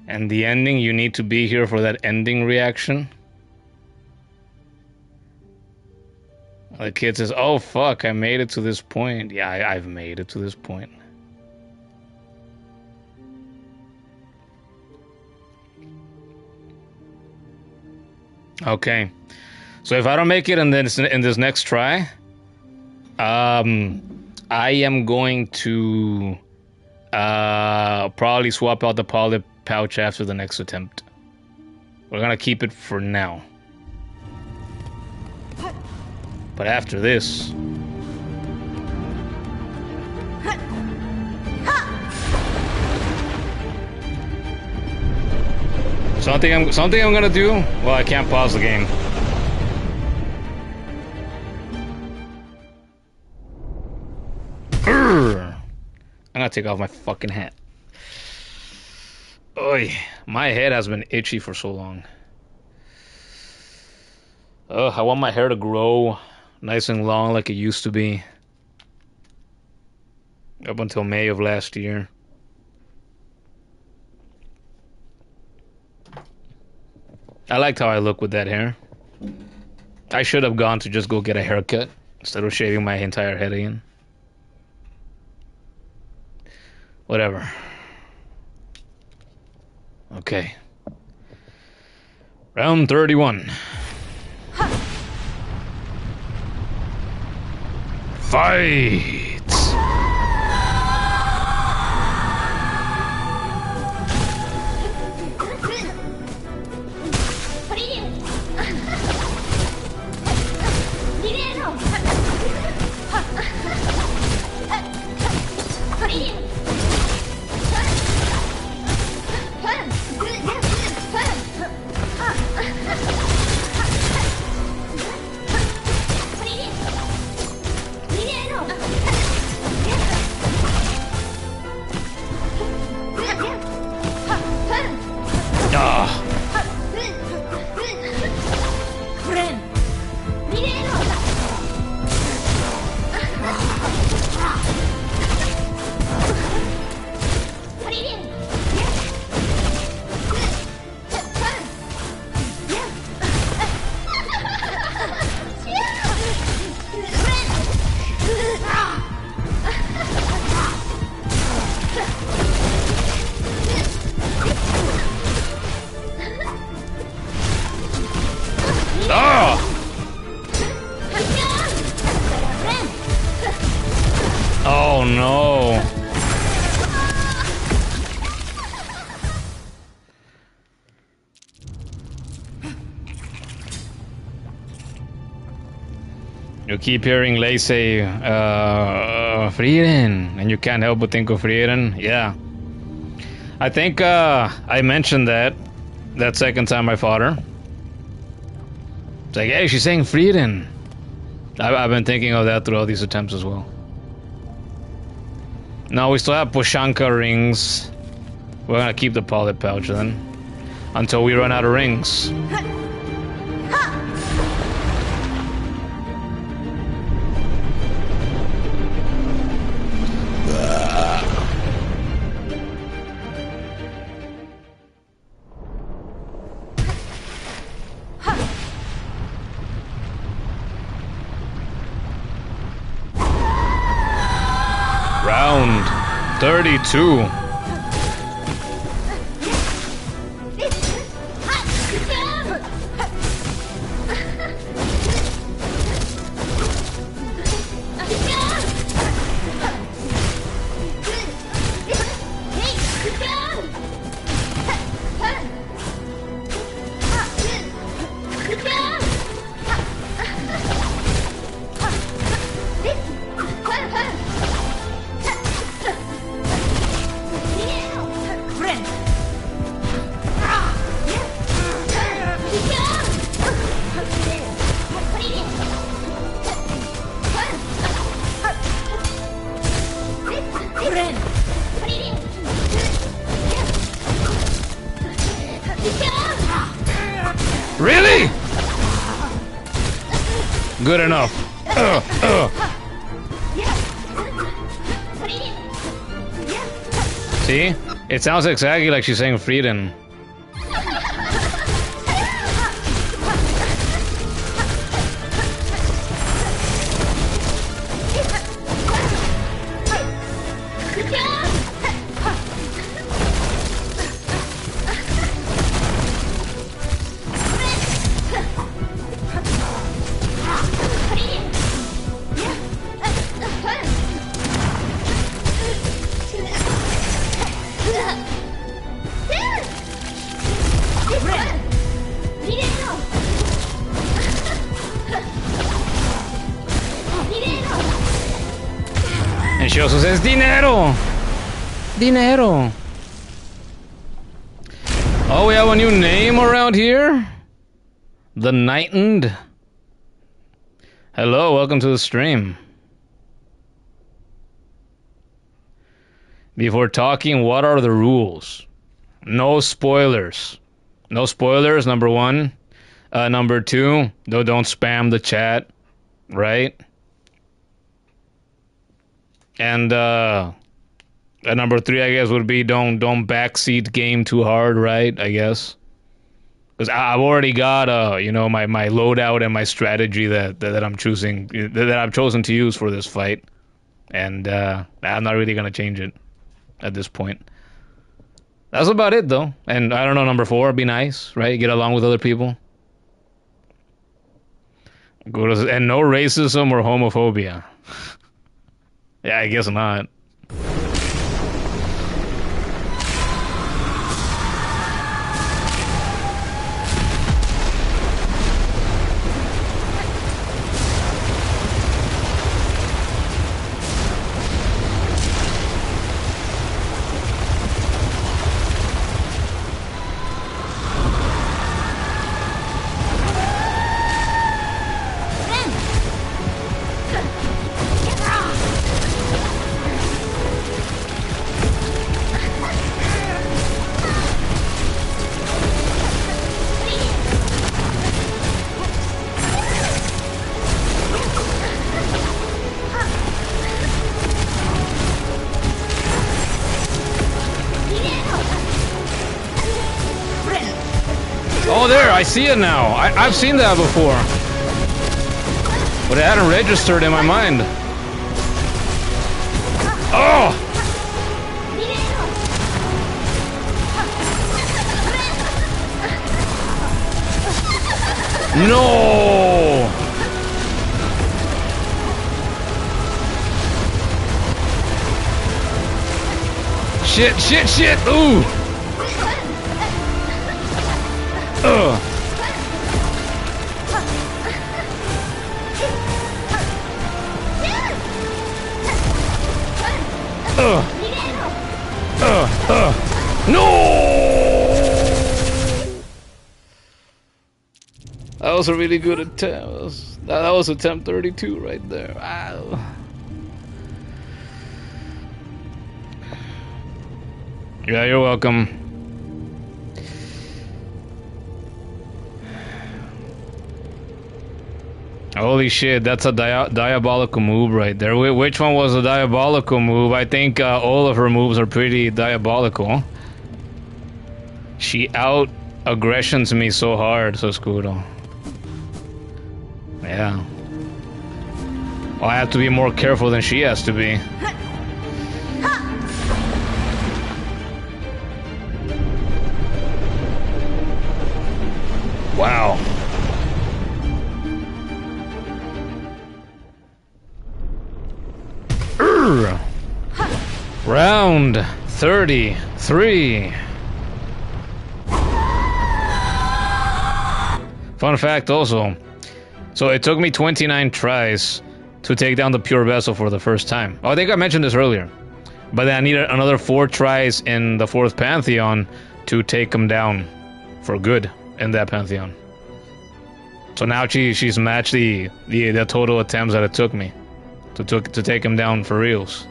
Speaker 1: And the ending, you need to be here for that ending reaction. The kid says, oh fuck, I made it to this point. Yeah, I've made it to this point. Okay. So if I don't make it in this next try, I am going to Probably swap out the polyp pouch after the next attempt. We're gonna keep it for now. But after this... Something I'm gonna do? Well, I can't pause the game. I'm gonna take off my fucking hat. Oy, my head has been itchy for so long. I want my hair to grow nice and long like it used to be. Up until May of last year. I liked how I look with that hair. I should have gone to just go get a haircut instead of shaving my entire head again. Whatever. Okay. Round 31. Fight! Oh no. You keep hearing Lei say, Frieren, and you can't help but think of Frieren. Yeah. I think I mentioned that second time I fought her. It's like, hey, she's saying Frieren. I've been thinking of that throughout these attempts as well. No, we still have Poshanka rings. We're gonna keep the polyp pouch then. Until we run out of rings. Round 32. Really? Good enough. See? It sounds exactly like she's saying Frieden. She also says dinero. Dinero. Oh, we have a new name around here? The Nightened. Hello, welcome to the stream. Before talking, what are the rules? No spoilers. No spoilers, number one. Number two, don't spam the chat, right? And number three, I guess, would be don't backseat game too hard, right? I guess. Because I've already got you know, my loadout and my strategy that I'm choosing, that I've chosen to use for this fight, and I'm not really gonna change it at this point. That's about it, though. And I don't know, number four, be nice, right? Get along with other people. And no racism or homophobia. Yeah, I guess not. Oh, there, I see it now. I've seen that before. But it hadn't registered in my mind. Oh! No! Shit, shit, shit! Ooh! Ugh. No! That was a really good attempt. That was attempt 32 right there. Wow. Yeah, you're welcome. Holy shit, that's a diabolical move right there. Which one was a diabolical move? I think all of her moves are pretty diabolical. She out-aggressions me so hard, so Kuro. Yeah. Well, I have to be more careful than she has to be. Wow. Round 33. Fun fact also. So it took me 29 tries to take down the pure vessel for the first time. Oh, I think I mentioned this earlier. But then I needed another 4 tries in the 4th Pantheon to take him down for good in that Pantheon. So now she's matched the total attempts that it took me to take him down for reals.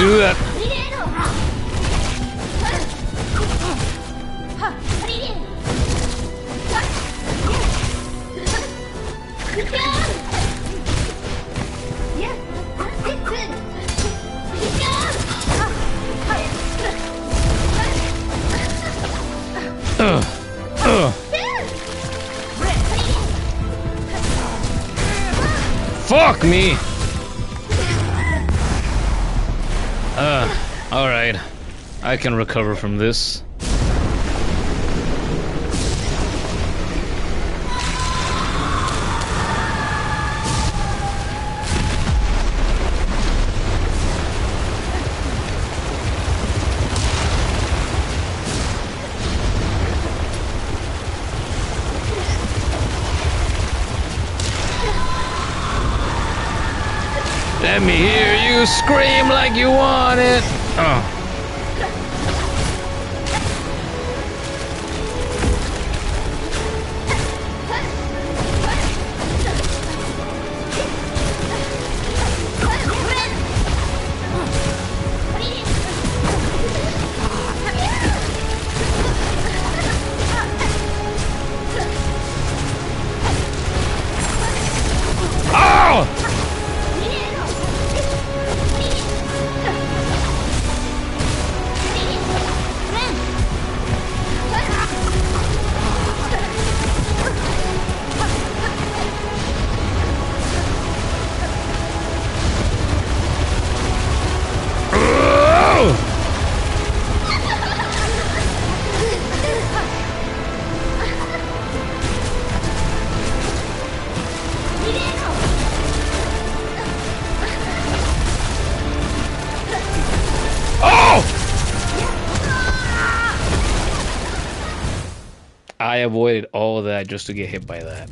Speaker 1: do that. Fuck me! Alright. I can recover from this. Let me hear you scream like you want it. Oh. I avoided all of that just to get hit by that.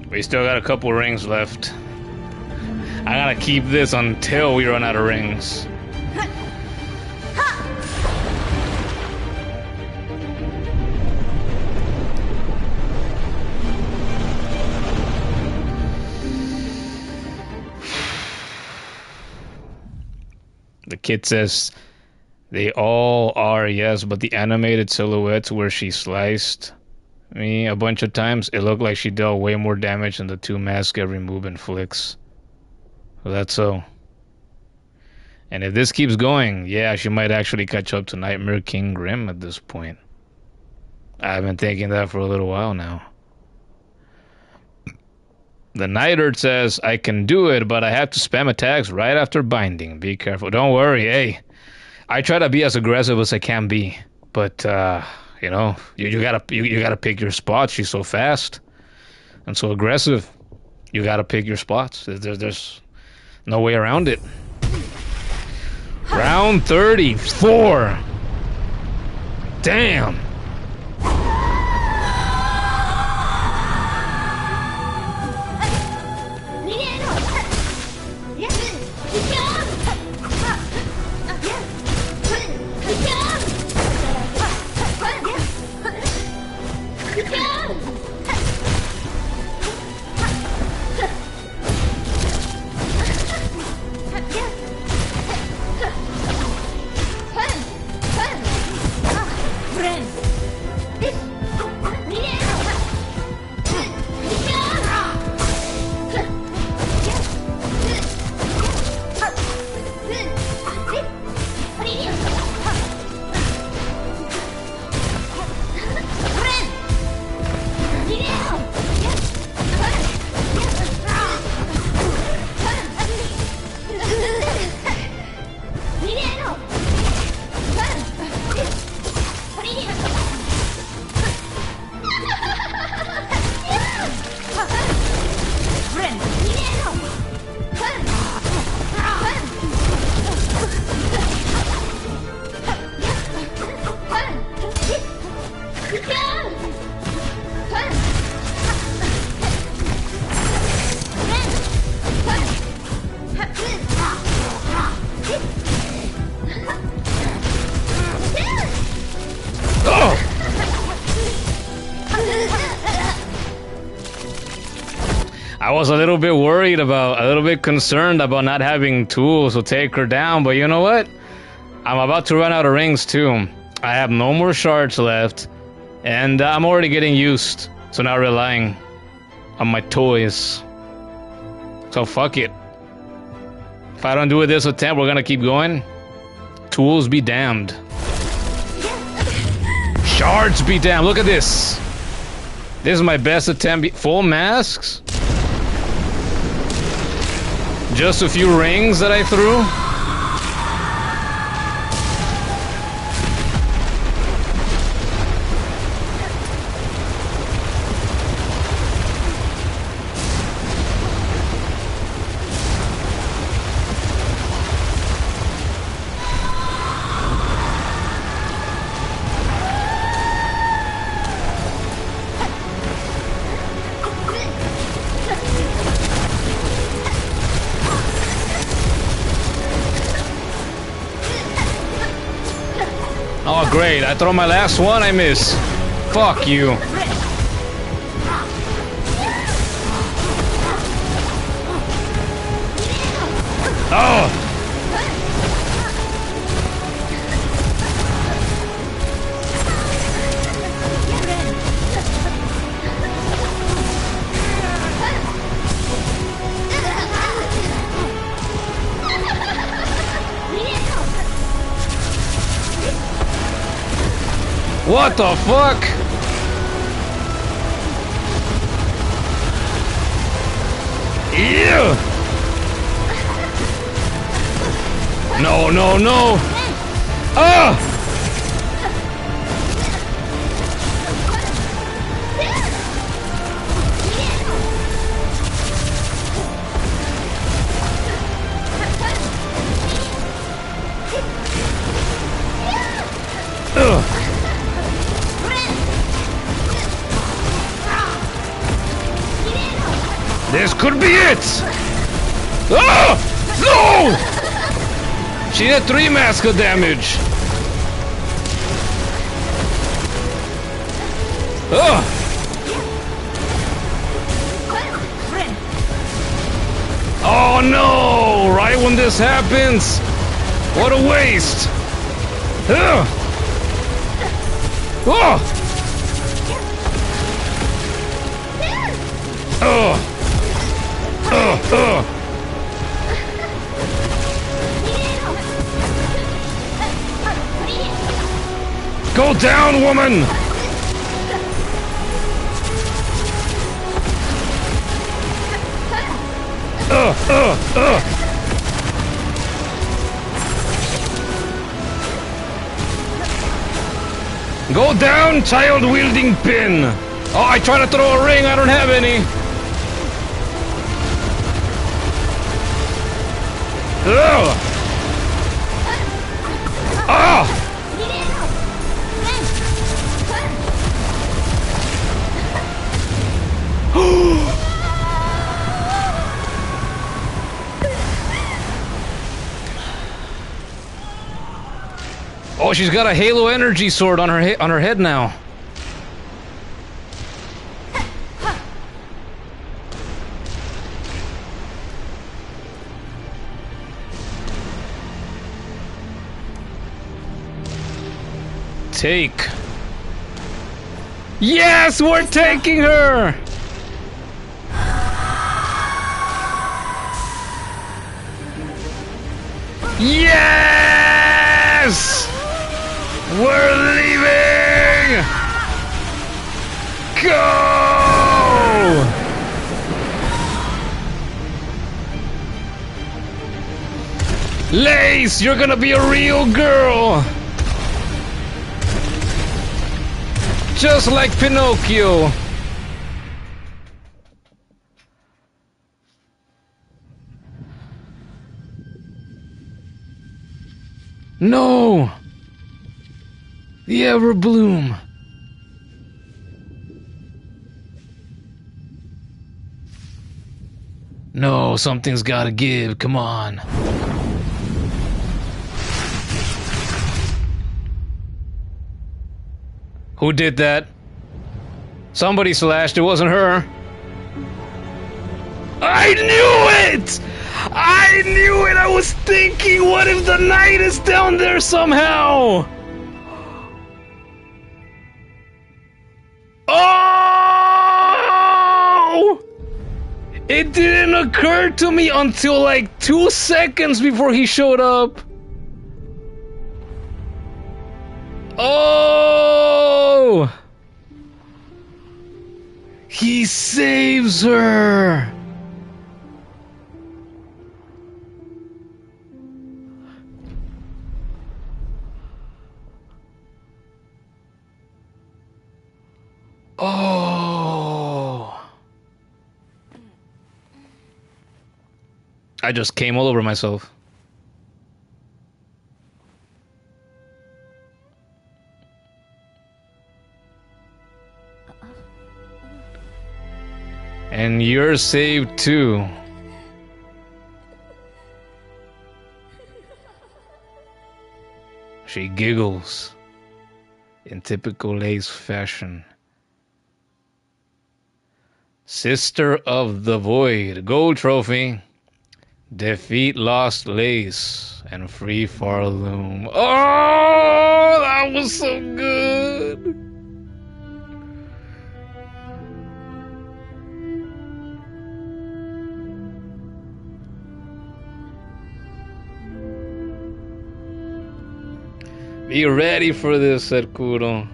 Speaker 1: We still got a couple rings left. I gotta keep this until we run out of rings. The kid says they all are, yes, but the animated silhouettes where she sliced me a bunch of times, it looked like she dealt way more damage than the 2 masks every move inflicts. So that's so. And if this keeps going, yeah, she might actually catch up to Nightmare King Grim at this point. I've been thinking that for a little while now. The Nightherd says, I can do it, but I have to spam attacks right after binding. Be careful. Don't worry, hey. I try to be as aggressive as I can be. But, you know, you gotta pick your spots. She's so fast and so aggressive. You gotta pick your spots. There's no way around it. Round 34. Damn. I was a little bit worried about, a little bit concerned about not having tools to take her down, but you know what? I'm about to run out of rings too. I have no more shards left, and I'm already getting used to not relying on my toys. So fuck it. If I don't do it this attempt, we're gonna keep going. Tools be damned. Shards be damned. Look at this. This is my best attempt. Full masks? Just a few rings that I threw? Oh great, I throw my last one, I miss. Fuck you. Oh! What the fuck? Ew! No, no, no! Ah! Ugh! This could be it! Ah! No! She did 3 mask of damage. Ah! Oh no! Right when this happens! What a waste! Ah! Oh! Oh! Go down, woman! Go down, child-wielding pin! Oh, I try to throw a ring, I don't have any. Ugh! Ah! Oh, she's got a Halo energy sword on her head now. Take. Yes, we're taking her. Yes! We're leaving! Go! Lace, you're gonna be a real girl! Just like Pinocchio! No! The Everbloom! No, something's gotta give, come on. Who did that? Somebody slashed, it wasn't her. I knew it! I knew it! I was thinking, what if the knight is down there somehow? Oh! It didn't occur to me until like 2 seconds before he showed up. Oh! He saves her! Oh! I just came all over myself. And you're saved too. She giggles in typical Lace fashion. Sister of the Void, gold trophy. Defeat Lost Lace and free Pharloom. Oh, that was so good. Be ready for this, said Kuro.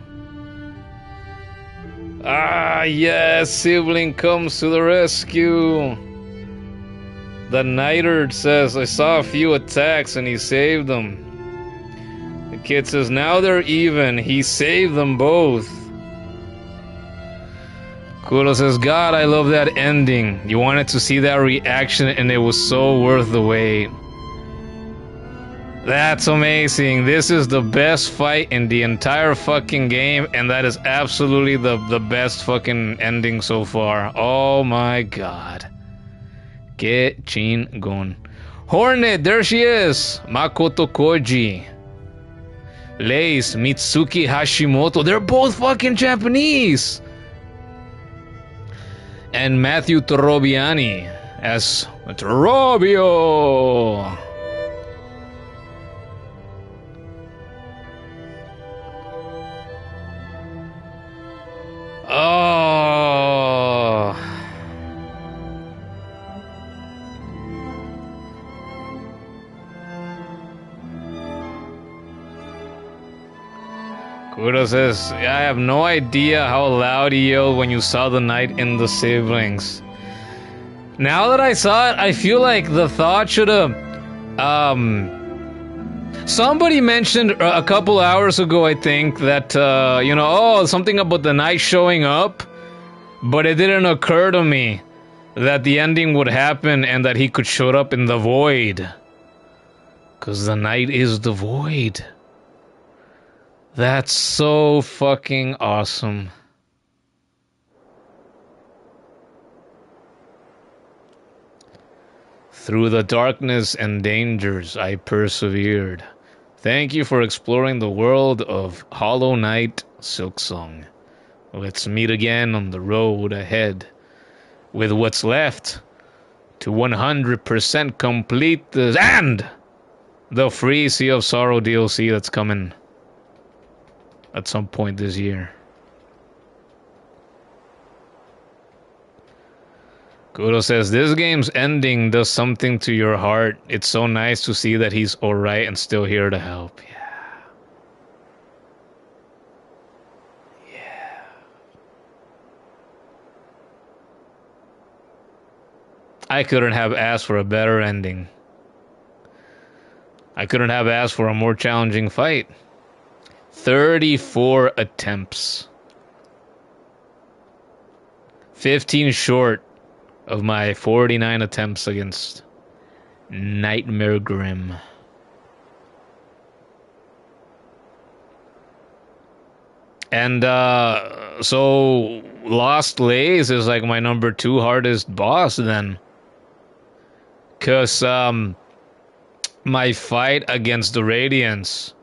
Speaker 1: Ah, yes, sibling comes to the rescue. The Nightard says, I saw a few attacks and he saved them. The kid says, now they're even. He saved them both. Kuro says, God, I love that ending. You wanted to see that reaction and it was so worth the wait. That's amazing. This is the best fight in the entire fucking game, and that is absolutely the best fucking ending so far. Oh my god. Que chingon. Hornet, there she is. Makoto Koji. Lace, Mitsuki Hashimoto. They're both fucking Japanese. And Matthew Torrobiani as Torrobio. Oh. Kuro says, I have no idea how loud he yelled when you saw the knight in the siblings. Now that I saw it, I feel like the thought should have, somebody mentioned a couple hours ago, I think, that, you know, oh, something about the knight showing up, but it didn't occur to me that the ending would happen and that he could show up in the void. Because the knight is the void. That's so fucking awesome. Through the darkness and dangers, I persevered. Thank you for exploring the world of Hollow Knight Silksong. Let's meet again on the road ahead. With what's left to 100% complete this and the free Sea of Sorrow DLC that's coming at some point this year. Kuro says, this game's ending does something to your heart. It's so nice to see that he's alright and still here to help. Yeah. I couldn't have asked for a better ending. I couldn't have asked for a more challenging fight. 34 attempts. 15 short of my 49 attempts against Nightmare Grim. And so Lost Lace is like my number 2 hardest boss then. Cause my fight against the Radiance,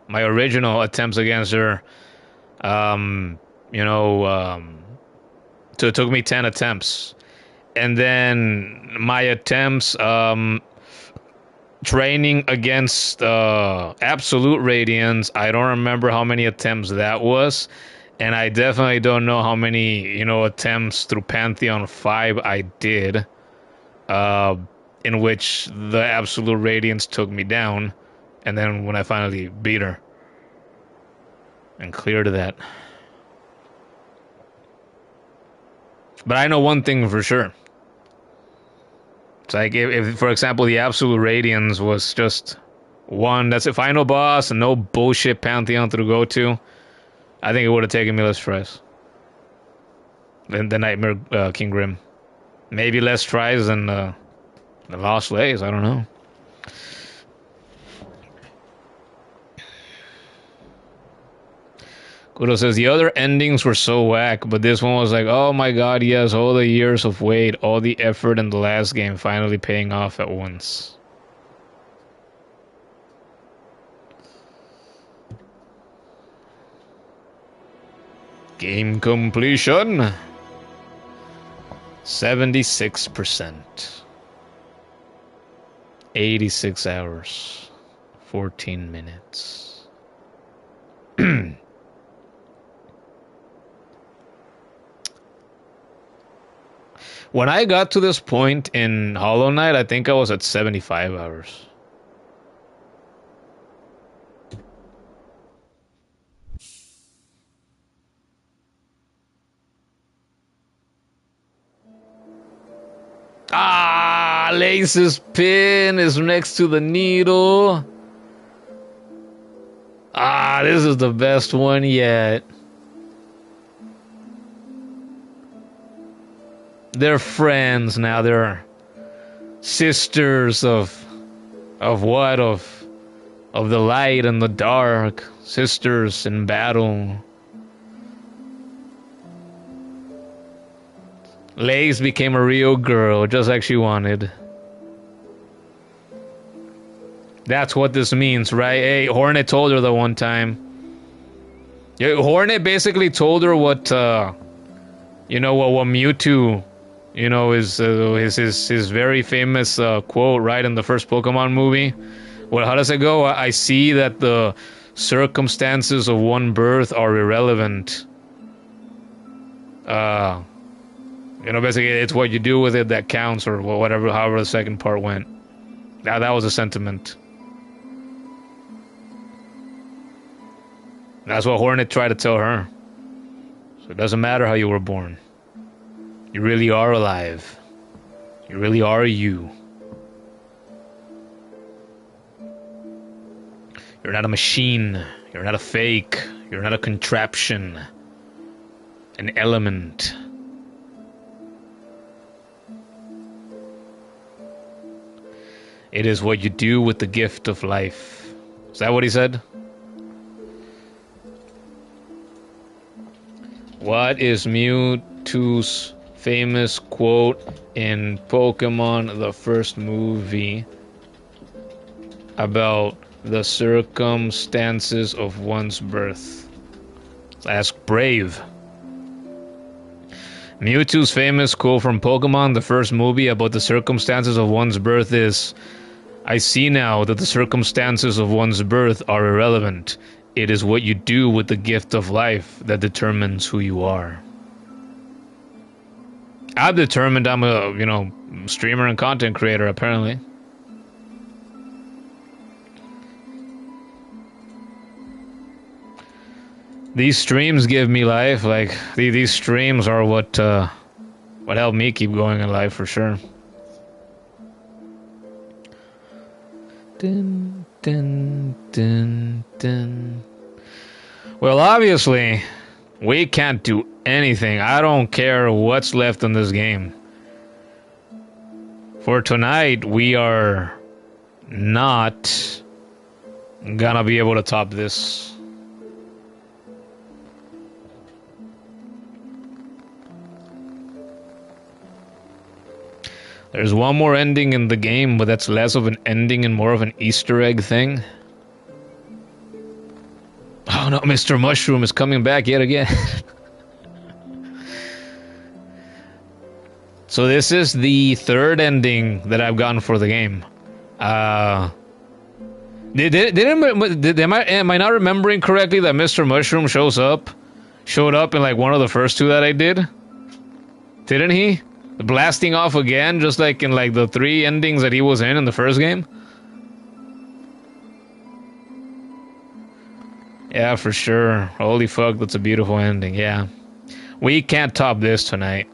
Speaker 1: my original attempts against her, it took me 10 attempts. And then my attempts, training against Absolute Radiance, I don't remember how many attempts that was. And I definitely don't know how many, you know, attempts through Pantheon 5 I did. In which the Absolute Radiance took me down. And then when I finally beat her. And cleared that. But I know one thing for sure. It's like if for example, the Absolute Radiance was just one, that's a final boss and no bullshit Pantheon to go to, I think it would have taken me less tries than the Nightmare King Grim. Maybe less tries than the Lost Lays, I don't know. Kudo says the other endings were so whack, but this one was like, oh my god, yes, all the years of wait, all the effort in the last game finally paying off at once. Game completion 76%. 86 hours 14 minutes. When I got to this point in Hollow Knight, I think I was at 75 hours. Ah, Lace's pin is next to the needle. Ah, this is the best one yet. They're friends now. They're sisters of what? Of the light and the dark. Sisters in battle. Lace became a real girl, just like she wanted. That's what this means, right? Hey, Hornet told her the one time. Yeah, Hornet basically told her what, you know, what Mewtwo, you know, is his very famous quote, right, in the first Pokemon movie. Well, how does it go? I see that the circumstances of one birth are irrelevant. You know, basically, it's what you do with it that counts, or whatever, however the second part went. That was a sentiment. That's what Hornet tried to tell her. So it doesn't matter how you were born. You really are alive. You really are you. You're not a machine. You're not a fake. You're not a contraption. An element. It is what you do with the gift of life. Is that what he said? What is Mewtwo's famous quote in Pokemon, the first movie, about the circumstances of one's birth? Let's ask Brave. Mewtwo's famous quote from Pokemon, the first movie, about the circumstances of one's birth is, I see now that the circumstances of one's birth are irrelevant. It is what you do with the gift of life that determines who you are. I've determined I'm a, you know, streamer and content creator, apparently. These streams give me life. Like, these streams are what helped me keep going in life, for sure. Dun, dun, dun, dun. Well, obviously, we can't do anything. I don't care what's left in this game. For tonight, we are not gonna be able to top this. There's one more ending in the game, but that's less of an ending and more of an Easter egg thing. Oh no, Mr. Mushroom is coming back yet again. So this is the third ending that I've gotten for the game. Am I not remembering correctly that Mr. Mushroom showed up in like one of the first two that I did? Didn't he? Blasting off again, just like in like the 3 endings that he was in the first game? Yeah, for sure. Holy fuck, that's a beautiful ending, yeah. We can't top this tonight.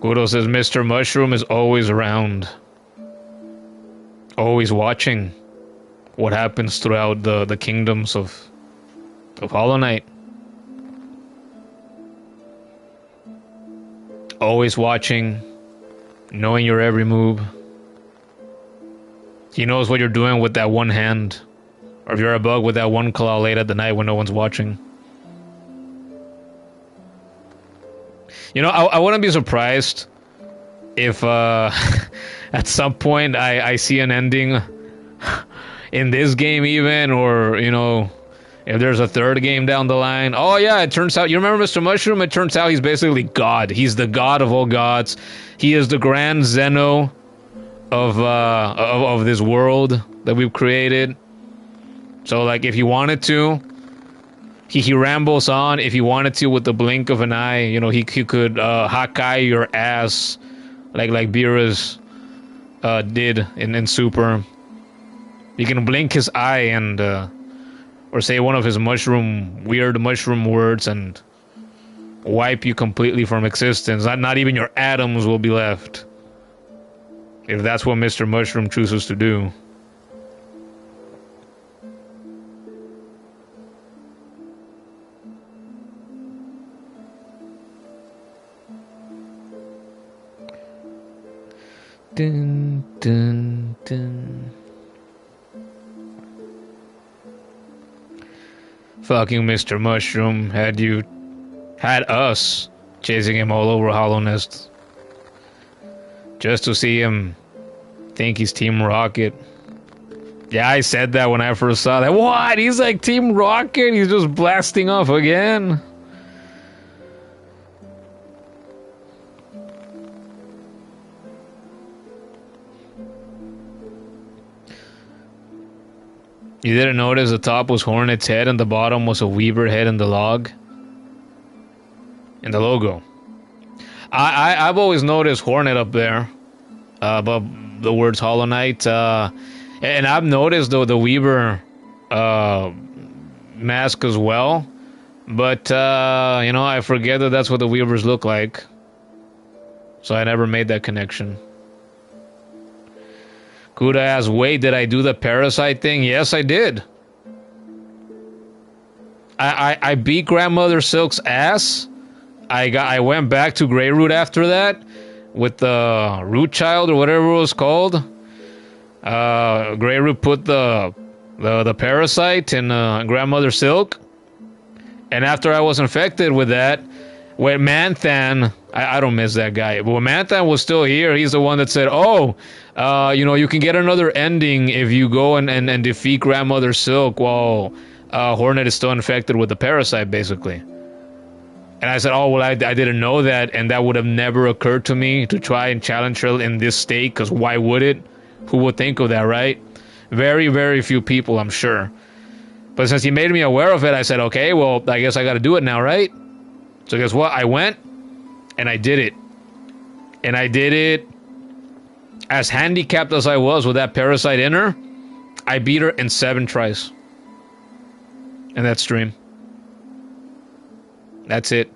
Speaker 1: Kuro says Mr. Mushroom is always around. Always watching what happens throughout the kingdoms of Hollow Knight. Always watching, knowing your every move. He knows what you're doing with that one hand. Or if you're a bug, with that one claw late at the night when no one's watching. You know, I wouldn't be surprised if at some point I see an ending in this game even, or, you know, if there's a third game down the line. Oh yeah, it turns out, you remember Mr. Mushroom? It turns out he's basically God. He's the god of all gods. He is the grand Zeno of this world that we've created. So like if he wanted to, he rambles on. If he wanted to, with the blink of an eye, you know, he could Hakai your ass like Beerus did in Super. He can blink his eye and or say one of his weird mushroom words and wipe you completely from existence. Not even your atoms will be left. If that's what Mr. Mushroom chooses to do. Dun, dun, dun. Fucking Mr. Mushroom had us chasing him all over Hollow Nest. Just to see him think he's Team Rocket. Yeah, I said that when I first saw that. What? He's like Team Rocket? He's just blasting off again? You didn't notice the top was Hornet's head and the bottom was a Weaver head in the log? In the logo. I've always noticed Hornet up there. Above the words Hollow Knight. And I've noticed though the Weaver mask as well. But, you know, I forget that that's what the Weavers look like. So I never made that connection. Kuda asks, wait, did I do the parasite thing? Yes, I did. I beat Grandmother Silk's ass. I went back to Greyroot after that with the Root Child or whatever it was called. Greyroot put the parasite in Grandmother Silk. And after I was infected with that, when Manthan, I don't miss that guy, but when Manthan was still here, he's the one that said, oh, you know, you can get another ending if you go and defeat Grandmother Silk while Hornet is still infected with the parasite, basically. And I said, oh, well, I didn't know that, and that would have never occurred to me to try and challenge her in this state, because why would it? Who would think of that, right? Very, very few people, I'm sure. But since he made me aware of it, I said, okay, well, I guess I got to do it now, right? So guess what? I went, and I did it. And I did it as handicapped as I was with that parasite in her. I beat her in 7 tries. In that stream. That's it.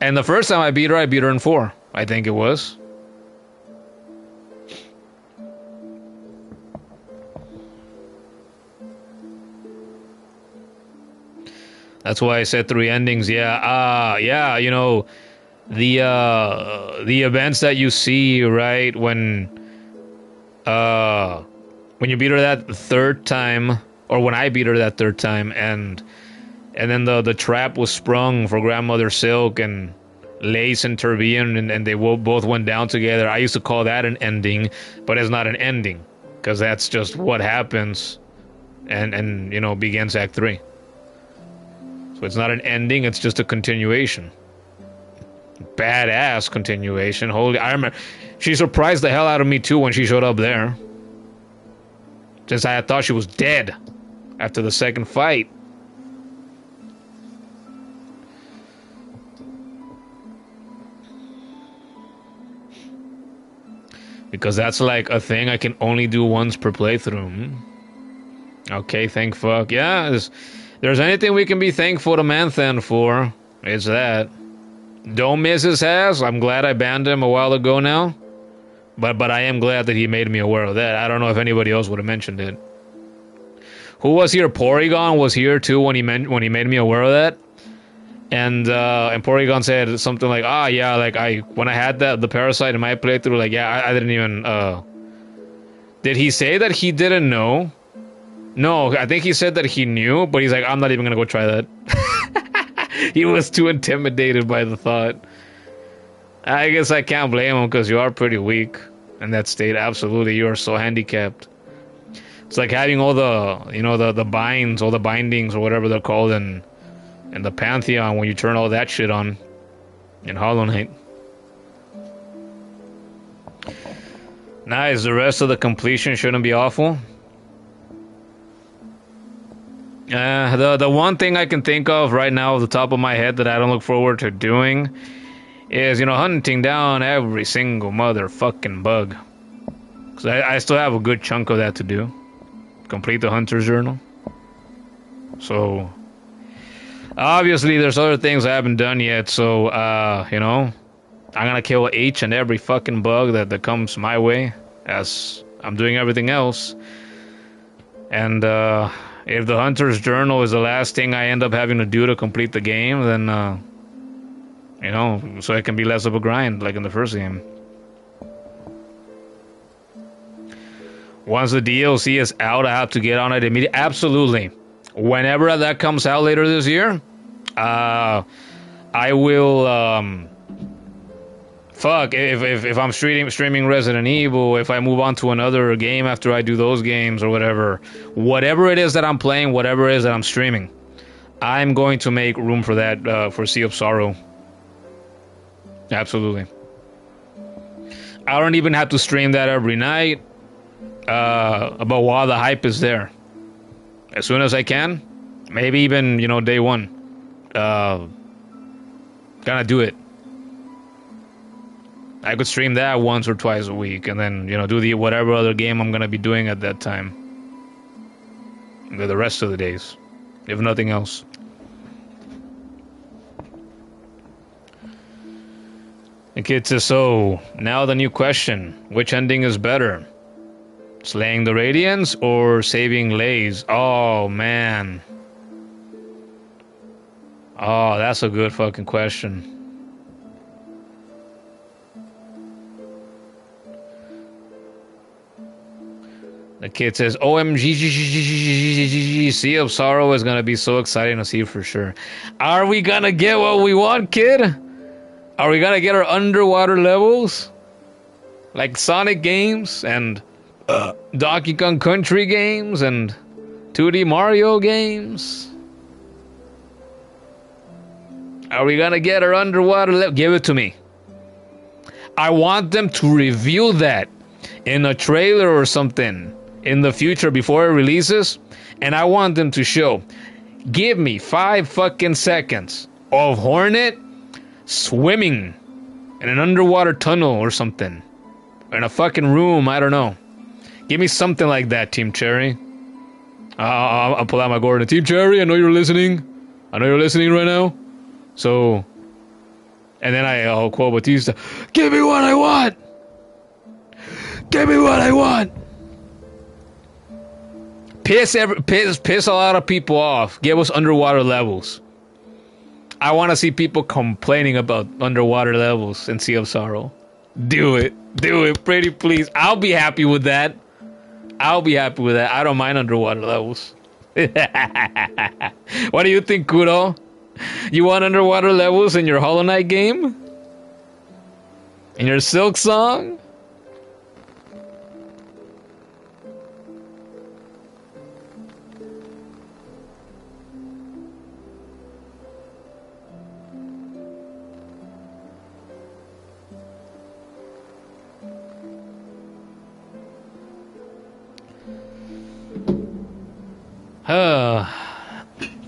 Speaker 1: And the first time I beat her in 4. I think it was. That's why I said 3 endings. Yeah, yeah, you know, the events that you see, right, when you beat her that 3rd time, or when I beat her that 3rd time, and then the trap was sprung for Grandmother Silk, and Lace intervened, and they both went down together. I used to call that an ending, but it's not an ending, because that's just what happens, and you know, begins Act 3. So it's not an ending, it's just a continuation. Badass continuation. Holy, I remember she surprised the hell out of me too when she showed up there. Since I had thought she was dead after the second fight. Because that's like a thing I can only do once per playthrough. Okay, thank fuck. Yeah, there's anything we can be thankful to Manthan for, it's that. Don't miss his ass. I'm glad I banned him a while ago now. But I am glad that he made me aware of that. I don't know if anybody else would have mentioned it. Who was here? Porygon was here too when he made me aware of that. And Porygon said something like, "Ah, yeah, like when I had the parasite in my playthrough, like yeah, I didn't even Did he say that he didn't know? No, I think he said that he knew, but he's like, I'm not even gonna go try that. He was too intimidated by the thought. I guess I can't blame him because you are pretty weak in that state. Absolutely, you are so handicapped. It's like having all the, you know, the binds, all the bindings or whatever they're called in the Pantheon when you turn all that shit on in Hollow Knight. Nice. The rest of the completion shouldn't be awful. The one thing I can think of right now off the top of my head that I don't look forward to doing is, you know, hunting down every single motherfucking bug. Because I still have a good chunk of that to do. Complete the Hunter's Journal. So, obviously there's other things I haven't done yet, so, you know, I'm gonna kill each and every fucking bug that comes my way, as I'm doing everything else. And, if the Hunter's Journal is the last thing I end up having to do to complete the game, then, you know, so it can be less of a grind, like in the first game. Once the DLC is out, I have to get on it immediately. Absolutely. Whenever that comes out later this year, I will, fuck, if I'm streaming Resident Evil, if I move on to another game after I do those games or whatever it is that I'm playing, whatever it is that I'm streaming, I'm going to make room for that, for Sea of Sorrow. Absolutely. I don't even have to stream that every night, but while the hype is there. As soon as I can, maybe even, you know, day one, gonna do it. I could stream that once or twice a week, and then, you know, do the whatever other game I'm gonna be doing at that time. The rest of the days, if nothing else. The kid says, so, now the new question. Which ending is better? Slaying the Radiants or saving Lays? Oh, man. Oh, that's a good fucking question. The kid says, OMG, Sea of Sorrow is gonna be so exciting to see for sure. Are we gonna get what we want, kid? Are we gonna get our underwater levels? Like Sonic games and Donkey Kong Country games and 2D Mario games? Are we gonna get our underwater level? Give it to me. I want them to reveal that in a trailer or something in the future before it releases, and I want them to show. Give me 5 fucking seconds of Hornet swimming in an underwater tunnel or something. Or in a fucking room, I don't know. Give me something like that, Team Cherry. I'll pull out my Gordon. Team Cherry, I know you're listening. I know you're listening right now. So, and then I'll quote Batista. Give me what I want! Give me what I want! Piss a lot of people off. Give us underwater levels. I want to see people complaining about underwater levels in Sea of Sorrow. Do it. Do it, pretty please. I'll be happy with that. I'll be happy with that. I don't mind underwater levels. What do you think, Kuro? You want underwater levels in your Hollow Knight game? In your Silksong?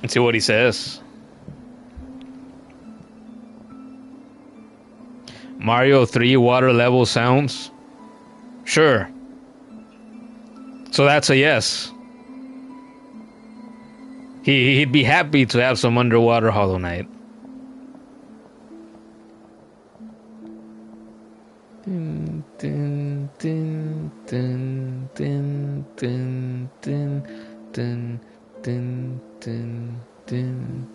Speaker 1: Let's see what he says. Mario 3 water level sounds? Sure. So that's a yes. He'd be happy to have some underwater Hollow Knight. Dun, dun, dun, dun, dun, dun, dun, dun, dun, dun, dun.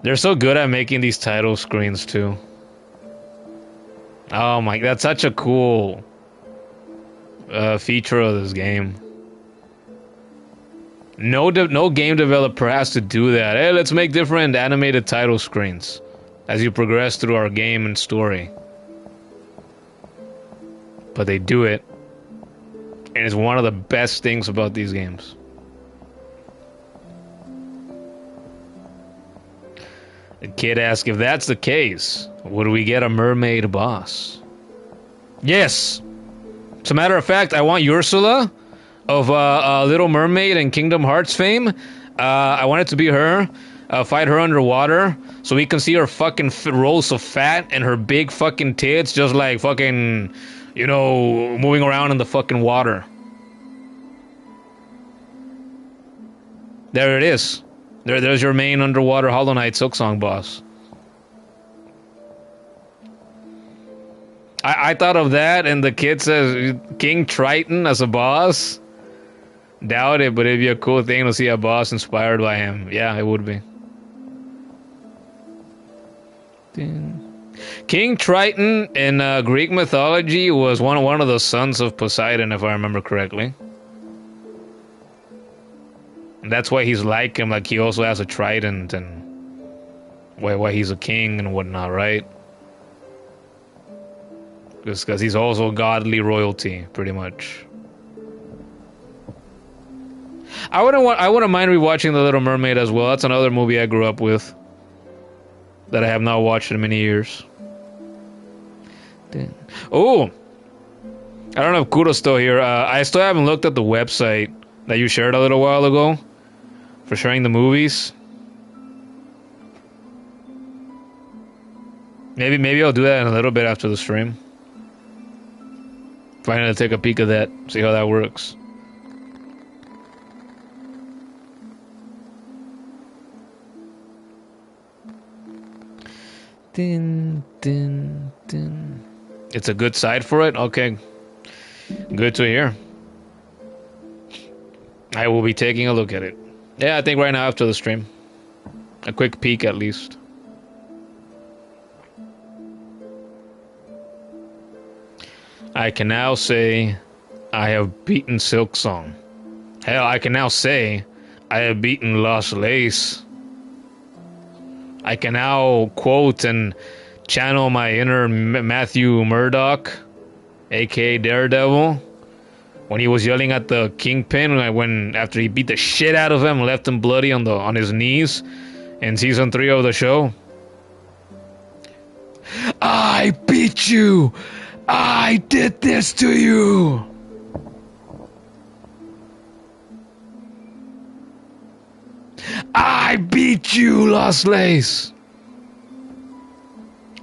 Speaker 1: They're so good at making these title screens too. Oh my, that's such a cool feature of this game. No game developer has to do that. Hey, let's make different animated title screens as you progress through our game and story. But they do it. And it's one of the best things about these games. The kid asked, if that's the case, would we get a mermaid boss? Yes! As a matter of fact, I want Ursula of Little Mermaid and Kingdom Hearts fame. I want it to be her. Fight her underwater so we can see her fucking rolls of fat and her big fucking tits just like fucking, you know, moving around in the fucking water. There it is. There's your main underwater Hollow Knight Silksong boss. I thought of that, and the kid says King Triton as a boss. Doubt it, but it'd be a cool thing to see a boss inspired by him. Yeah, it would be. King Triton in Greek mythology was one of the sons of Poseidon, if I remember correctly. And that's why he's like him. Like he also has a trident, and why he's a king and whatnot, right? Just because he's also godly royalty, pretty much. I wouldn't mind rewatching The Little Mermaid as well. That's another movie I grew up with that I have not watched in many years. Oh, I don't know if Kuro's still here. I still haven't looked at the website that you shared a little while ago for sharing the movies. Maybe I'll do that in a little bit after the stream. Finally take a peek of that, see how that works. Din, din, din. It's a good side for it? Okay. Good to hear. I will be taking a look at it. Yeah, I think right now after the stream. A quick peek at least. I can now say I have beaten Silksong. Hell, I can now say I have beaten Lost Lace. I can now quote and channel my inner Matthew Murdoch, aka Daredevil, when he was yelling at the Kingpin when after he beat the shit out of him and left him bloody on his knees in season 3 of the show. I beat you! I did this to you! I beat you, Lost Lace!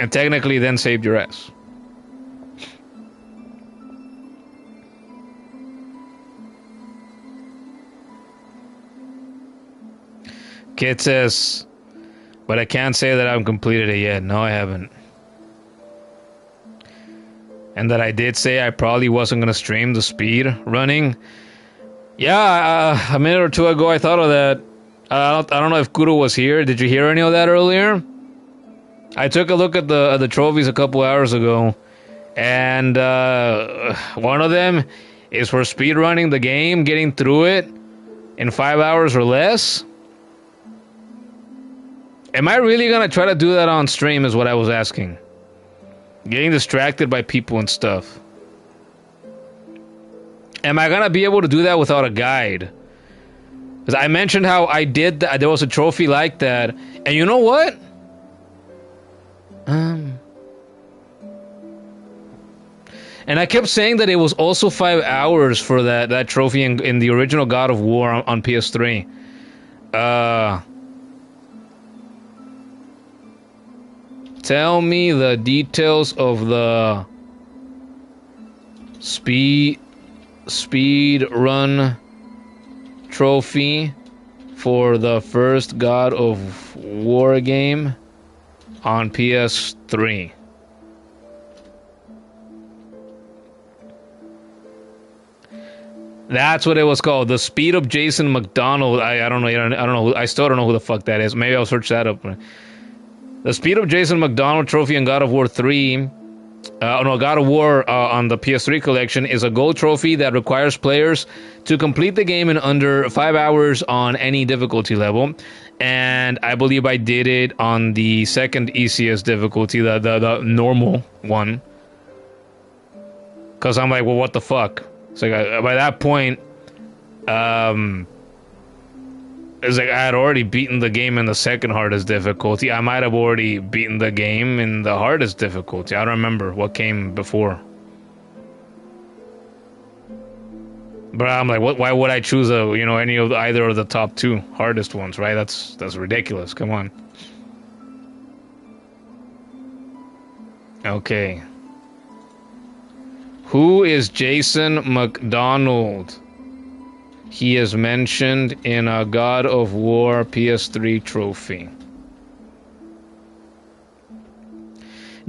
Speaker 1: And technically then saved your ass. Kid says, but I can't say that I've completed it yet. No, I haven't. And that I did say I probably wasn't going to stream the speed running. Yeah, a minute or two ago I thought of that. I don't know if Kuro was here. Did you hear any of that earlier? I took a look at the trophies a couple hours ago. And one of them is for speed running the game, getting through it in 5 hours or less. Am I really going to try to do that on stream is what I was asking. Getting distracted by people and stuff. Am I gonna be able to do that without a guide? Because I mentioned how I did that. There was a trophy like that. And you know what? And I kept saying that it was also 5 hours for that trophy in the original God of War on PS3. Tell me the details of the speed run trophy for the first God of War game on PS3. That's what it was called. The Speed of Jason McDonald. I don't know. I don't know. I still don't know who the fuck that is. Maybe I'll search that up. The Speed of Jason McDonald trophy in God of War 3. God of War on the PS3 collection is a gold trophy that requires players to complete the game in under 5 hours on any difficulty level. And I believe I did it on the second easiest difficulty, the normal one. Because I'm like, well, what the fuck? So by that point, it's like I had already beaten the game in the second hardest difficulty. I might have already beaten the game in the hardest difficulty. I don't remember what came before. But I'm like, why would I choose either of the top two hardest ones, right? That's ridiculous. Come on. Okay. Who is Jason McDonald? He is mentioned in a God of War PS3 trophy.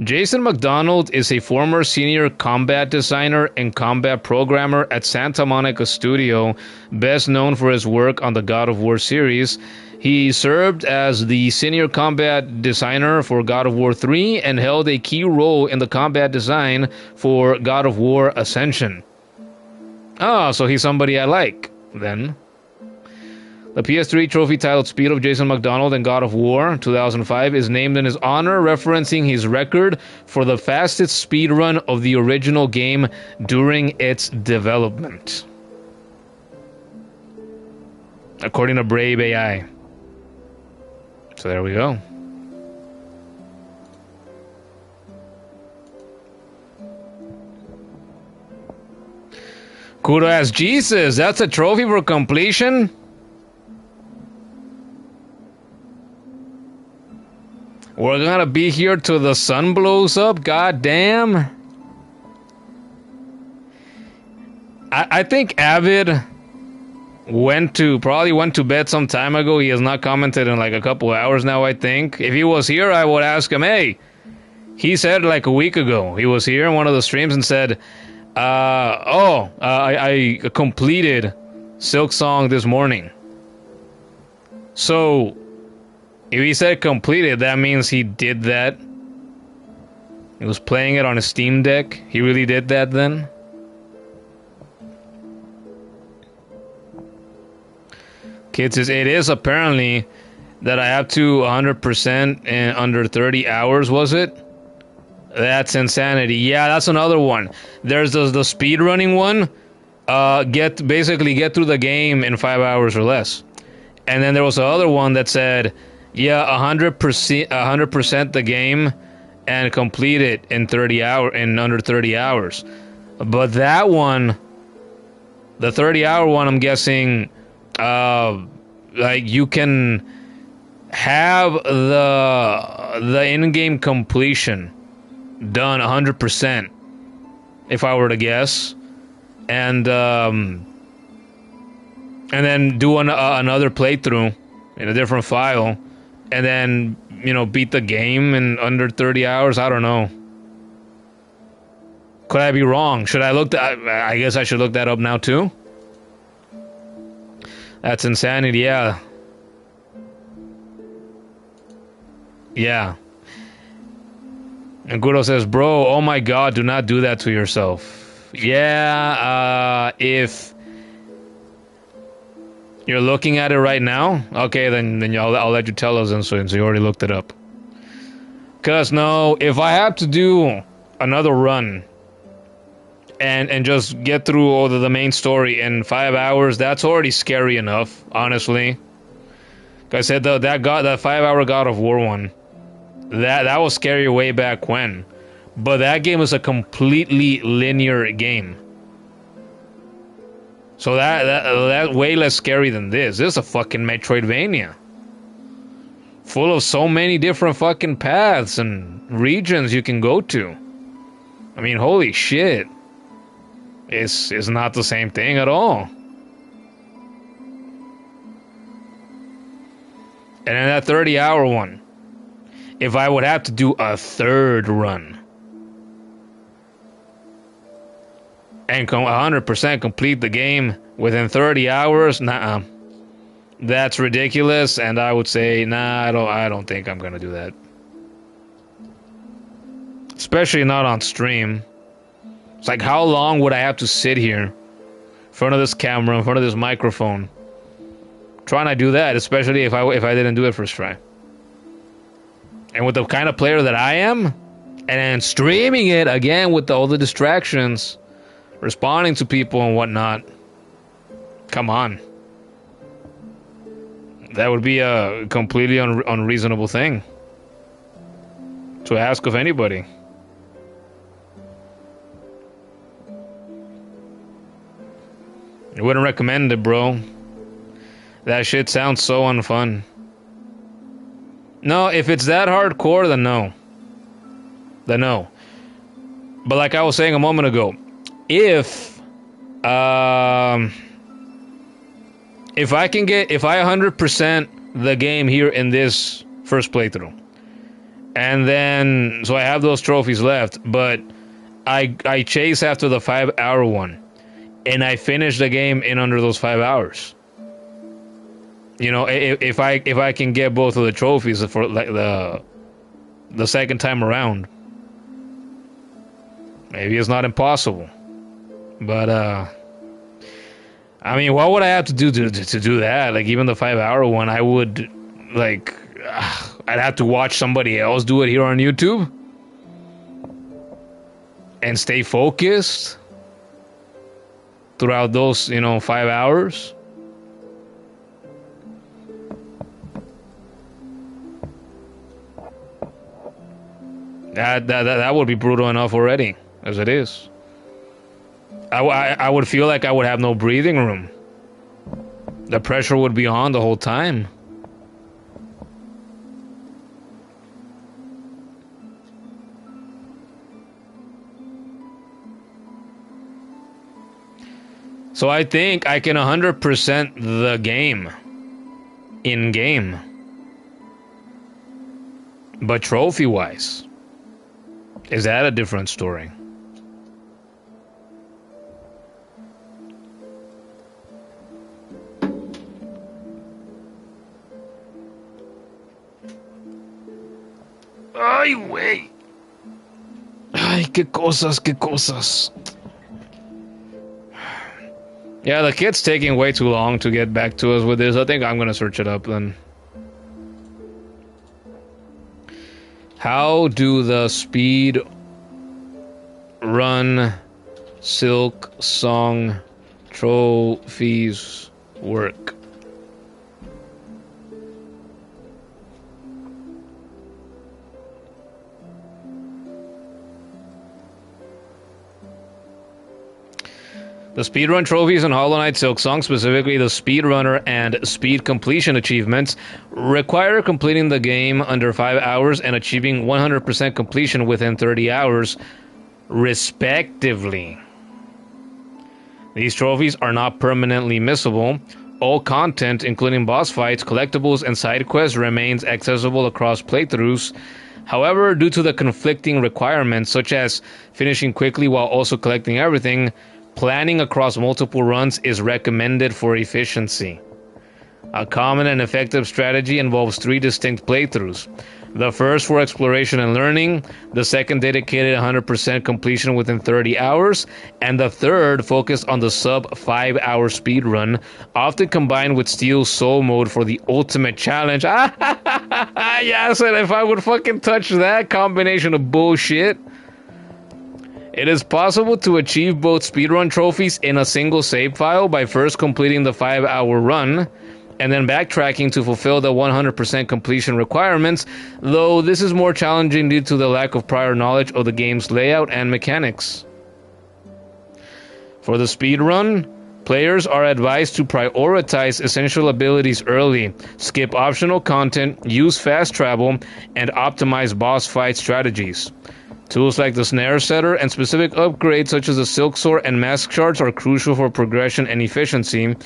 Speaker 1: Jason McDonald is a former senior combat designer and combat programmer at Santa Monica Studio, best known for his work on the God of War series. He served as the senior combat designer for God of War 3 and held a key role in the combat design for God of War Ascension. Oh, so he's somebody I like. Then, the PS3 trophy titled Speed of Jason McDonald in God of War 2005 is named in his honor, referencing his record for the fastest speed run of the original game during its development. According to Brave AI. So there we go. Kuro asks, Jesus, that's a trophy for completion? We're gonna be here till the sun blows up? God damn. I think Avid probably went to bed some time ago. He has not commented in like a couple of hours now, I think. If he was here, I would ask him, hey, he said like a week ago, he was here in one of the streams and said, I completed Silksong this morning. So, if he said completed, that means he did that. He was playing it on a Steam Deck. He really did that then? Kids, it is apparently that I have to 100% in under 30 hours, was it? That's insanity. Yeah, that's another one. There's the speedrunning one. Get through the game in 5 hours or less. And then there was the other one that said, yeah, 100% the game and complete it in under 30 hours. But that one, the 30-hour one, I'm guessing, like you can have the in-game completion done 100%, if I were to guess, and then do another playthrough in a different file, and then beat the game in under 30 hours. I don't know. Could I be wrong? Should I look that? I guess I should look that up now too. That's insanity. Yeah. Yeah. And Guro says, bro, oh my god, do not do that to yourself. Yeah, if you're looking at it right now, okay, then I'll let you tell us, and so you already looked it up. Because, no, if I have to do another run and just get through all the main story in 5 hours, that's already scary enough, honestly. Like I said, that 5 hour God of War one, that was scary way back when. But that game is a completely linear game. So that's way less scary than this. This is a fucking Metroidvania. Full of so many different fucking paths and regions you can go to. I mean, holy shit. It's not the same thing at all. And in that 30-hour one, if I would have to do a third run and 100% complete the game within 30 hours, nah, that's ridiculous. And I would say, nah, I don't think I'm gonna do that. Especially not on stream. It's like, how long would I have to sit here in front of this camera, in front of this microphone, trying to do that, especially if I didn't do it first try. And with the kind of player that I am, and then streaming it again with all the distractions, responding to people and whatnot, come on. That would be a completely unreasonable thing to ask of anybody. I wouldn't recommend it, bro. That shit sounds so unfun. No, if it's that hardcore, then no. Then no. But like I was saying a moment ago, if I 100% the game here in this first playthrough, and then so I have those trophies left, but I chase after the 5-hour one, and I finish the game in under those 5 hours. You know, if I can get both of the trophies for like the second time around, maybe it's not impossible. But I mean, what would I have to do to do that? Like, even the 5-hour one, I would like I'd have to watch somebody else do it here on YouTube and stay focused throughout those, 5 hours. That would be brutal enough already, as it is. I would feel like I would have no breathing room. The pressure would be on the whole time. So I think I can 100% the game in-game. But trophy-wise, is that a different story? Ay, güey. Ay, qué cosas, qué cosas. Yeah, the kid's taking way too long to get back to us with this. I think I'm gonna search it up then. How do the speed run Silksong trophies work? The speedrun trophies in Hollow Knight Silksong, specifically the speedrunner and speed completion achievements, require completing the game under 5 hours and achieving 100% completion within 30 hours, respectively. These trophies are not permanently missable. All content, including boss fights, collectibles, and side quests, remains accessible across playthroughs. However, due to the conflicting requirements, such as finishing quickly while also collecting everything, planning across multiple runs is recommended for efficiency. A common and effective strategy involves 3 distinct playthroughs. The first for exploration and learning, the second dedicated 100% completion within 30 hours, and the third focused on the sub-5-hour speedrun, often combined with Steel Soul mode for the ultimate challenge. Yes, and if I would fucking touch that combination of bullshit. It is possible to achieve both speedrun trophies in a single save file by first completing the 5-hour run, and then backtracking to fulfill the 100% completion requirements, though this is more challenging due to the lack of prior knowledge of the game's layout and mechanics. For the speedrun, players are advised to prioritize essential abilities early, skip optional content, use fast travel, and optimize boss fight strategies. Tools like the snare setter and specific upgrades such as the Silksong and mask shards are crucial for progression and efficiency.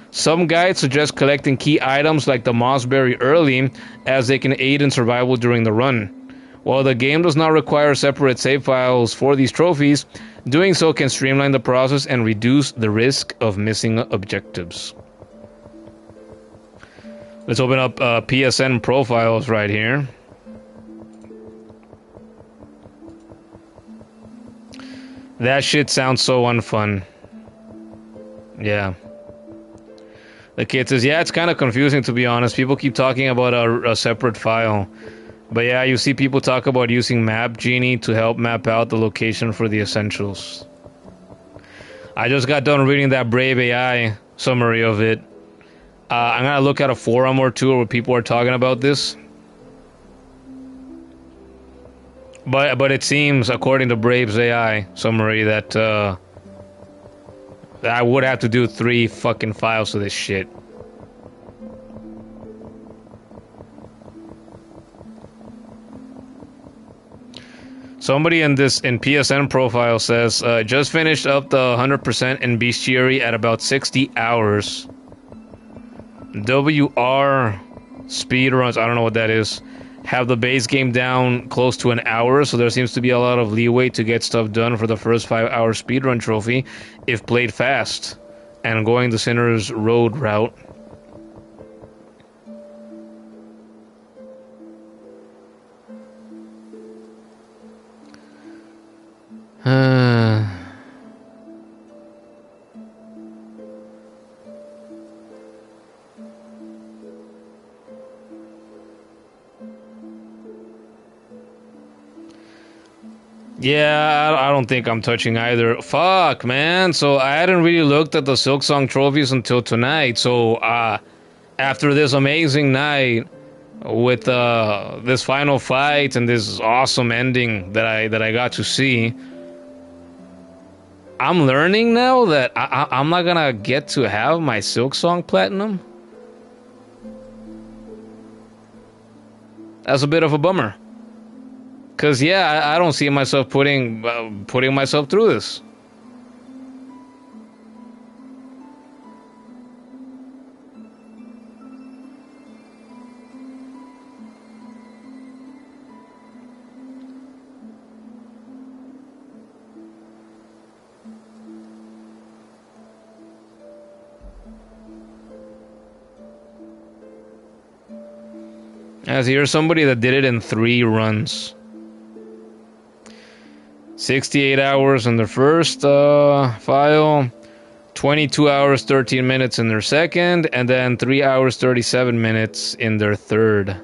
Speaker 1: Some guides suggest collecting key items like the mossberry early, as they can aid in survival during the run. While the game does not require separate save files for these trophies, doing so can streamline the process and reduce the risk of missing objectives. Let's open up PSN profiles right here. That shit sounds so unfun. Yeah. The kid says, yeah, it's kind of confusing, to be honest. People keep talking about a separate file. But yeah, you see people talk about using Map Genie to help map out the location for the essentials. I just got done reading that Brave AI summary of it. I'm gonna look at a forum or two where people are talking about this. But it seems, according to Brave's AI summary, that I would have to do 3 fucking files of this shit. Somebody in PSN profile says, just finished up the 100% in Bestiary at about 60 hours. WR speedruns, I don't know what that is, have the base game down close to an hour, so there seems to be a lot of leeway to get stuff done for the first 5-hour speedrun trophy if played fast and going the Sinner's Road route. Yeah, I don't think I'm touching either. Fuck, man. So I hadn't really looked at the Silksong trophies until tonight. So after this amazing night with this final fight and this awesome ending that I got to see, I'm learning now that I'm not gonna get to have my Silksong platinum. That's a bit of a bummer. Cause yeah, I don't see myself putting myself through this. As here's somebody that did it in 3 runs. 68 hours in their first file, 22 hours 13 minutes in their second, and then 3 hours 37 minutes in their third.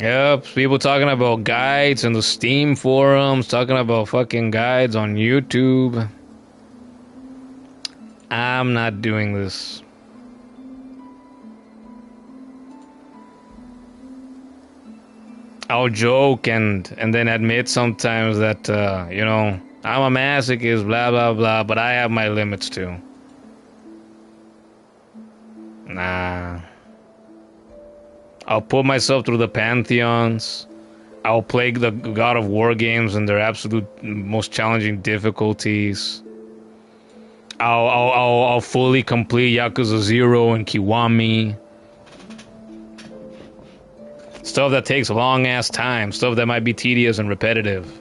Speaker 1: Yep, people talking about guides in the Steam forums, talking about fucking guides on YouTube. I'm not doing this. I'll joke and then admit sometimes that, you know, I'm a masochist, blah, blah, blah, but I have my limits too. Nah. I'll put myself through the pantheons. I'll play the God of War games and their absolute most challenging difficulties. I'll fully complete Yakuza 0 and Kiwami. Stuff that takes long ass time. Stuff that might be tedious and repetitive.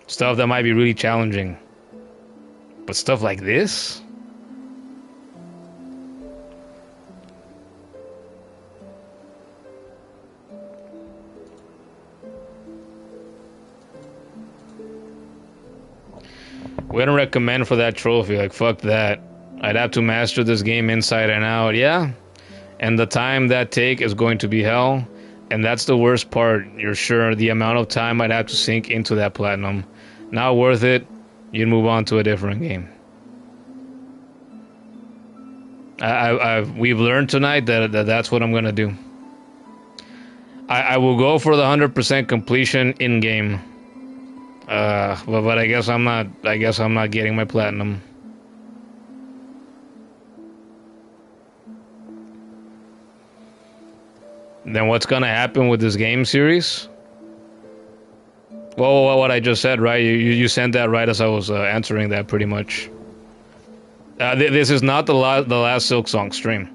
Speaker 1: Stuff that might be really challenging. But stuff like this? Wouldn't recommend for that trophy. Like, fuck that. I'd have to master this game inside and out. Yeah. And the time that take is going to be hell. And that's the worst part. You're sure the amount of time I'd have to sink into that platinum. Not worth it. You'd move on to a different game. We've learned tonight that's what I'm gonna do. I will go for the 100% completion in game. But I guess I'm not. I guess I'm not getting my platinum. Then what's gonna happen with this game series? Well, what I just said, right? You sent that right as I was answering that, pretty much. This is not the last Silksong stream.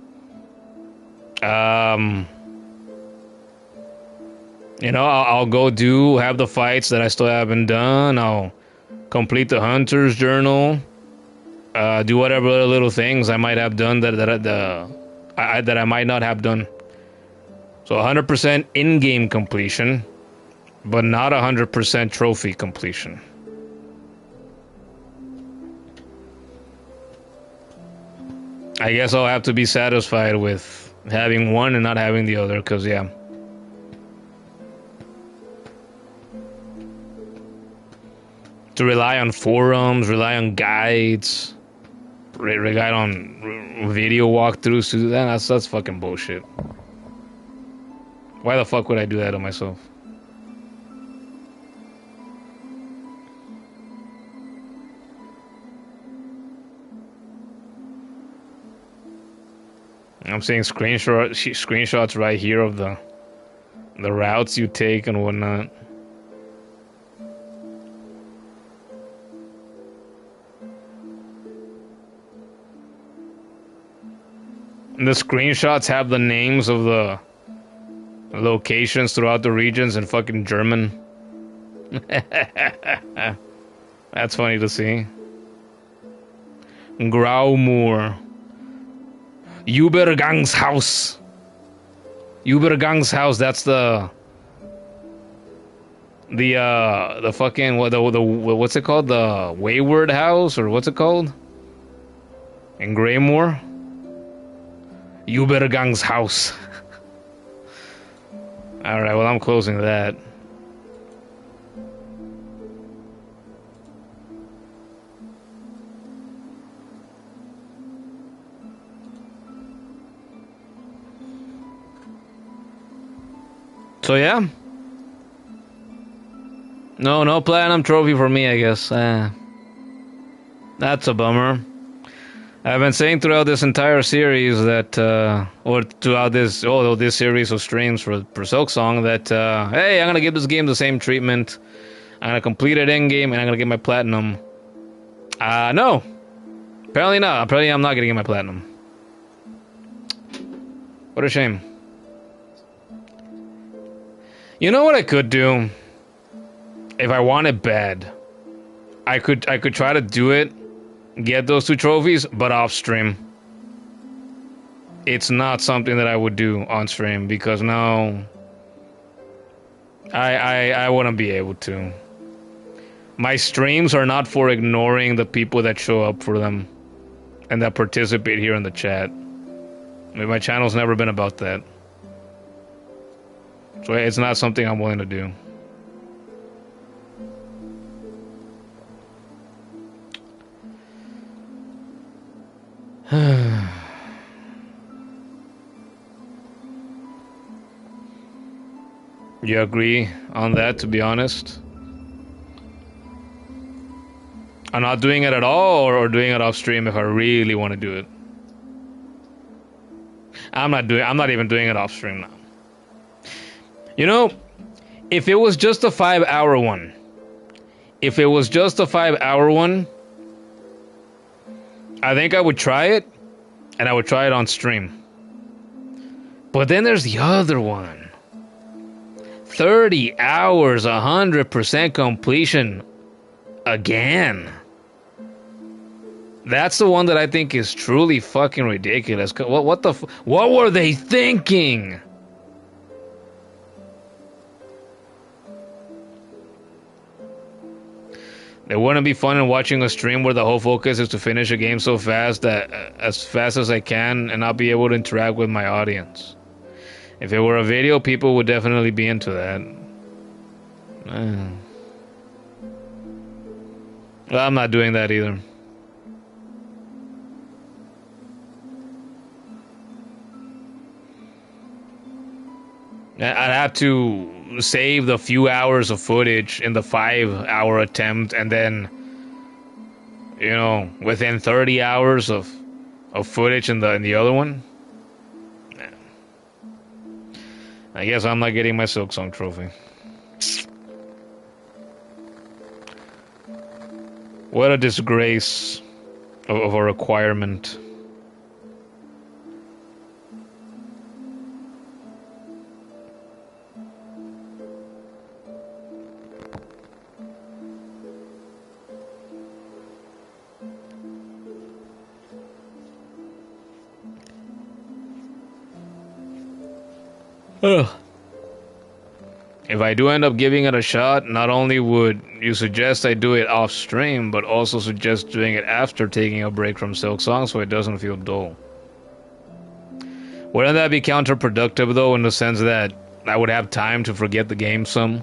Speaker 1: You know, I'll go have the fights that I still haven't done. I'll complete the Hunter's Journal. Do whatever little things I might have done that I might not have done. So 100% in-game completion, but not 100% trophy completion. I guess I'll have to be satisfied with having one and not having the other, because, yeah. To rely on forums, rely on guides, rely on video walkthroughs to do that, that's fucking bullshit. Why the fuck would I do that to myself? I'm seeing screenshots right here of the routes you take and whatnot. And the screenshots have the names of the locations throughout the regions in fucking German. That's funny to see. Graumoor. Übergangshaus. Übergangshaus, that's the fucking what's it called? The Wayward House, or what's it called? In Greymoor? Übergangshaus. Alright, well, I'm closing that. So, yeah. No platinum trophy for me, I guess. That's a bummer. I've been saying throughout this entire series that, or throughout this series of streams for Silksong, that, hey, I'm gonna give this game the same treatment. I'm gonna complete it in-game, and I'm gonna get my platinum. No. Apparently not. Apparently I'm not gonna get my platinum. What a shame. You know what I could do? If I want it bad, I could try to do it, get those 2 trophies, but off stream. It's not something that I would do on stream, because no, I wouldn't be able to. My streams are not for ignoring the people that show up for them and that participate here in the chat. I mean, my channel's never been about that. So it's not something I'm willing to do. You agree on that, to be honest? I'm not doing it at all, or doing it off stream if I really want to do it. I'm not even doing it off stream now. You know, if it was just a 5-hour one, I think I would try it, and I would try it on stream. But then there's the other one. 30 hours, 100% completion again. That's the one that I think is truly fucking ridiculous. What were they thinking? It wouldn't be fun in watching a stream where the whole focus is to finish a game so fast that as fast as I can and not be able to interact with my audience. If it were a video, people would definitely be into that. Well, I'm not doing that either. I'd have to save the few hours of footage in the 5-hour attempt, and then, you know, within 30 hours of footage in the other one. I guess I'm not getting my Silksong trophy. What a disgrace of a requirement. Ugh. If I do end up giving it a shot, not only would you suggest I do it off stream, but also suggest doing it after taking a break from Silksong so it doesn't feel dull. Wouldn't that be counterproductive though, in the sense that I would have time to forget the game some?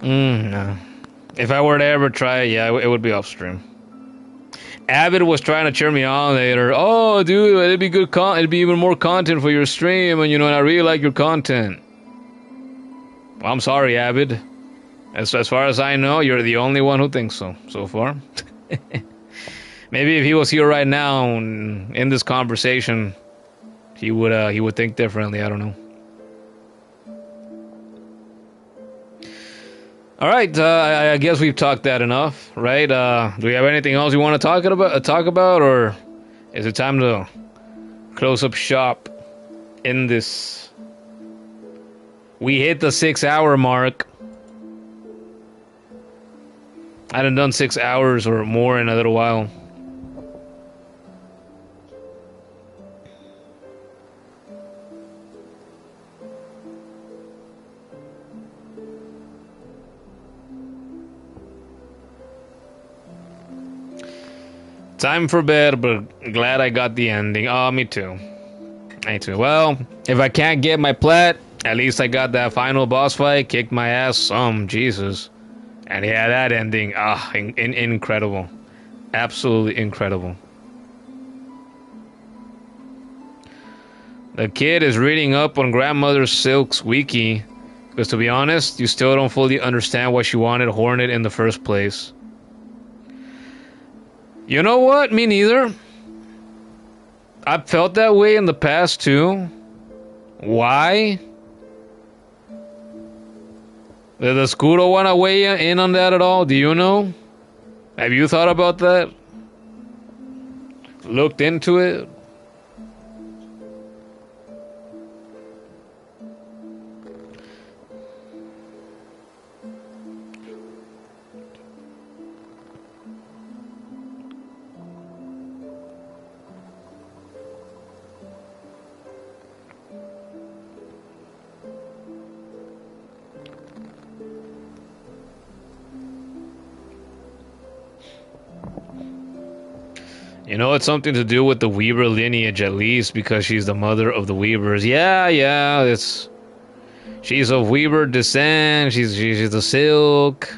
Speaker 1: No. If I were to ever try it, yeah, it would be off stream. Avid was trying to cheer me on later. Oh, dude, it'd be good it'd be even more content for your stream, and you know, and I really like your content. Well, I'm sorry, Avid. As far as I know, you're the only one who thinks so far. Maybe if he was here right now in this conversation, he would think differently. I don't know. All right, I guess we've talked that enough, right? Do we have anything else you want to talk about, or is it time to close up shop in this? We hit the 6-hour mark. I haven't done 6 hours or more in a little while. Time for bed, but glad I got the ending. Oh, me too. Me too. Well, if I can't get my plat, at least I got that final boss fight. Kicked my ass some, Jesus. And yeah, that ending, incredible. Absolutely incredible. The kid is reading up on Grandmother Silk's wiki, because to be honest, you still don't fully understand why she wanted Hornet in the first place. You know what? Me neither. I've felt that way in the past too. Why? Does Kuro want to weigh in on that at all? Do you know? Have you thought about that? Looked into it? You know, it's something to do with the Weaver lineage, at least, because she's the mother of the Weavers. Yeah, it's... She's of Weaver descent, she's a Silk.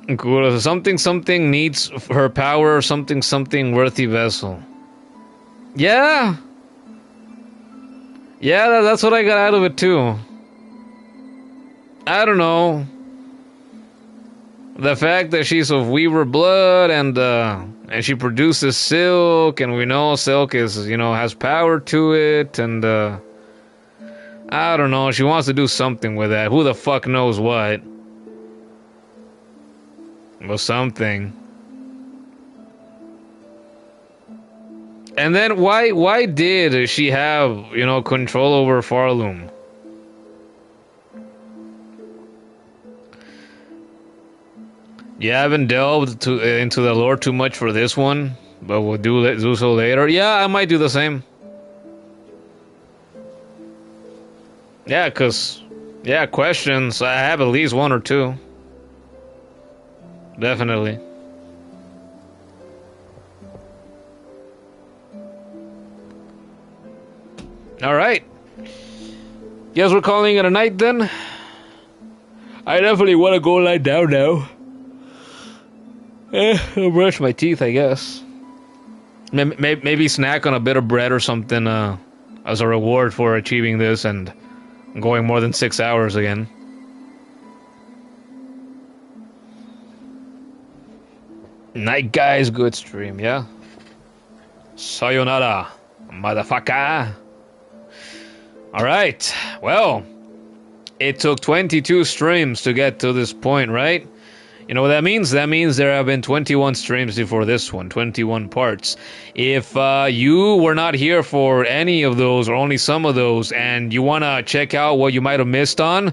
Speaker 1: Something needs her power, something worthy vessel. Yeah! Yeah, that's what I got out of it, too. I don't know. The fact that she's of Weaver blood and she produces silk, and we know silk is, you know, has power to it, and I don't know, she wants to do something with that. Who the fuck knows what? Well, something. And then why did she have, you know, control over Pharloom? You haven't delved into the lore too much for this one, but we'll do so later. Yeah, I might do the same. Yeah, because, yeah, questions. I have at least one or two. Definitely. Alright. Guess we're calling it a night then? I definitely want to go lie down now. I'll brush my teeth, I guess. Maybe snack on a bit of bread or something as a reward for achieving this and going more than 6 hours again. Night guys, good stream, yeah? Sayonara, motherfucker. Alright, well, it took 22 streams to get to this point, right? You know what that means? That means there have been 21 streams before this one, 21 parts. If you were not here for any of those or only some of those and you want to check out what you might have missed on,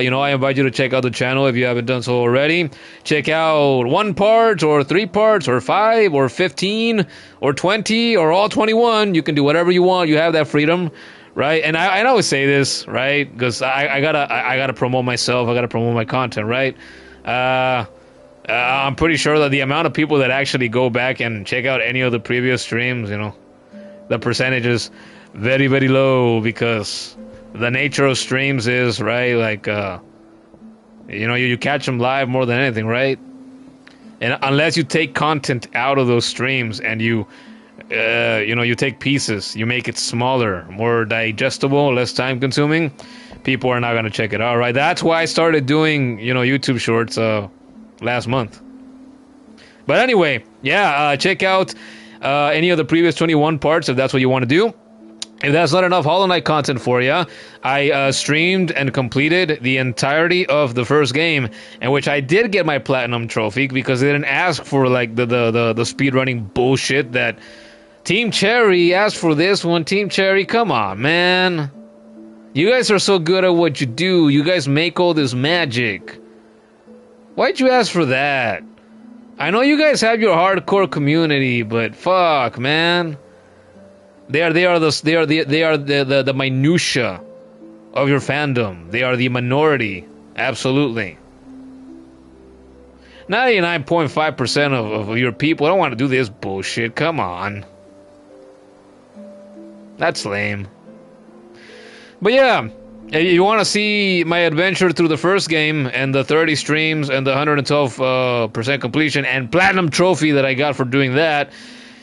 Speaker 1: you know, I invite you to check out the channel if you haven't done so already. Check out 1 part or 3 parts or 5 or 15 or 20 or all 21. You can do whatever you want. You have that freedom. Right, and I always say this, right, because I gotta promote myself, I gotta promote my content, right? I'm pretty sure that the amount of people that actually go back and check out any of the previous streams, you know, the percentage is very, very low because the nature of streams is, right, like, you know, you catch them live more than anything, right? And unless you take content out of those streams and you know, you take pieces, you make it smaller, more digestible, less time consuming, people are not going to check it out, right? That's why I started doing, you know, YouTube shorts last month. But anyway, yeah, check out any of the previous 21 parts if that's what you want to do. If that's not enough Hollow Knight content for you, I streamed and completed the entirety of the first game, in which I did get my platinum trophy because they didn't ask for like the speedrunning bullshit that Team Cherry asked for this one. Team Cherry, come on, man. You guys are so good at what you do. You guys make all this magic. Why'd you ask for that? I know you guys have your hardcore community, but fuck, man. They are the minutia of your fandom. They are the minority, absolutely. 99.5% of your people don't want to do this bullshit. Come on. That's lame. But yeah, if you want to see my adventure through the first game and the 30 streams and the 112% completion and platinum trophy that I got for doing that,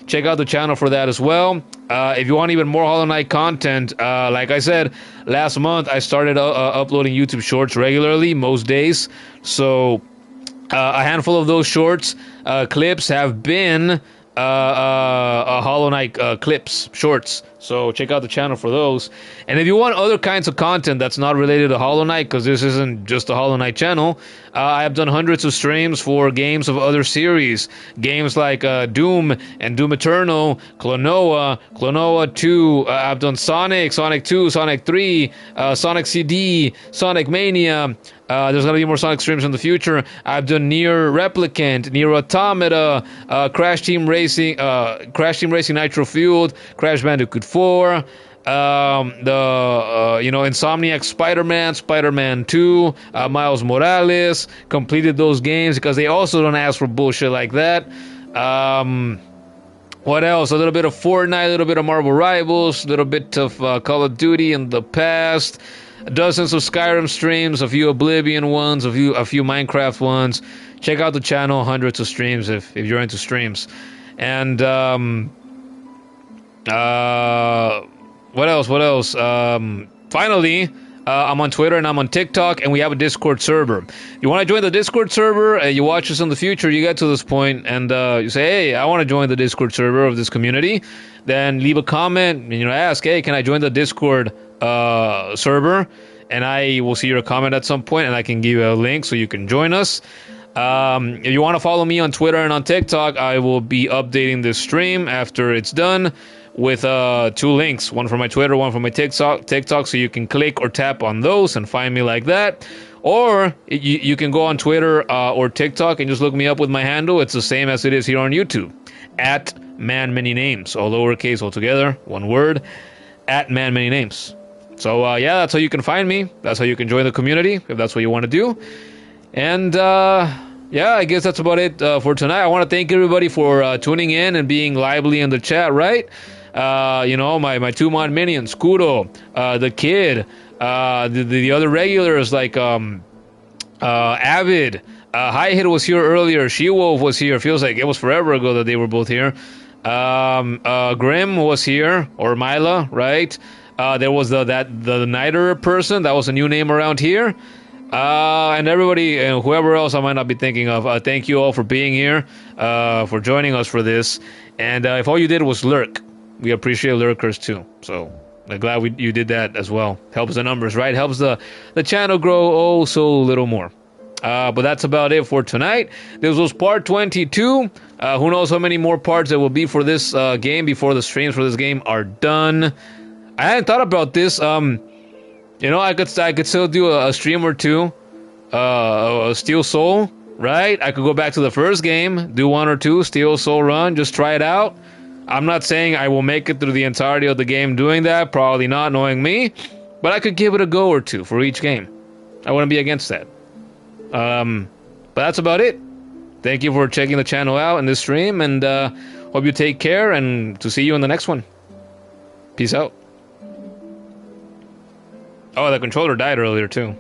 Speaker 1: check out the channel for that as well. If you want even more Hollow Knight content, like I said, last month I started uploading YouTube shorts regularly, most days. So a handful of those shorts clips have been Hollow Knight clips, shorts. So check out the channel for those. And if you want other kinds of content that's not related to Hollow Knight, because this isn't just a Hollow Knight channel, I have done hundreds of streams for games of other series. Games like Doom and Doom Eternal, Klonoa, Klonoa 2, I've done Sonic, Sonic 2, Sonic 3, Sonic CD, Sonic Mania. There's gonna be more Sonic streams in the future. I've done Nier Replicant, Nier Automata, Crash Team Racing Nitro Fueled, Crash Bandicoot 4, you know, Insomniac Spider-Man, Spider-Man 2, Miles Morales. Completed those games because they also don't ask for bullshit like that. What else? A little bit of Fortnite, a little bit of Marvel Rivals, a little bit of Call of Duty in the past. Dozens of Skyrim streams, a few Oblivion ones, a few Minecraft ones. Check out the channel, hundreds of streams if you're into streams. And what else? Finally, I'm on Twitter and I'm on TikTok, and we have a Discord server. You want to join the Discord server, you watch us in the future, you get to this point, and you say, hey, I want to join the Discord server of this community, then leave a comment, and, you know, ask, hey, can I join the Discord server? And I will see your comment at some point, and I can give you a link so you can join us. If you want to follow me on Twitter and on TikTok, I will be updating this stream after it's done with 2 links, one for my Twitter, one for my TikTok, so you can click or tap on those and find me like that. Or you can go on Twitter or TikTok and just look me up with my handle. It's the same as it is here on YouTube, at manmanynames, all lowercase, all together, one word, at manmanynames. So yeah, that's how you can find me. That's how you can join the community if that's what you want to do. And yeah, I guess that's about it for tonight. I want to thank everybody for tuning in and being lively in the chat, right? You know, my two mod minions, Kuro, the kid, the other regulars like Avid, High Hit was here earlier, She-Wolf was here. Feels like it was forever ago that they were both here. Grim was here, or Mila, right? There was the Niter person, that was a new name around here. And everybody and whoever else I might not be thinking of, thank you all for being here, for joining us for this. And if all you did was lurk, we appreciate lurkers too. So I'm glad you did that as well. Helps the numbers, right? Helps the channel grow oh so little more. But that's about it for tonight. This was part 22. Who knows how many more parts there will be for this game before the streams for this game are done. I hadn't thought about this. You know, I could still do a stream or two. Steel Soul, right? I could go back to the first game, do 1 or 2 Steel Soul run, just try it out. I'm not saying I will make it through the entirety of the game doing that. Probably not, knowing me. But I could give it a go or two for each game. I wouldn't be against that. But that's about it. Thank you for checking the channel out in this stream, and hope you take care, and to see you in the next one. Peace out. Oh, the controller died earlier too.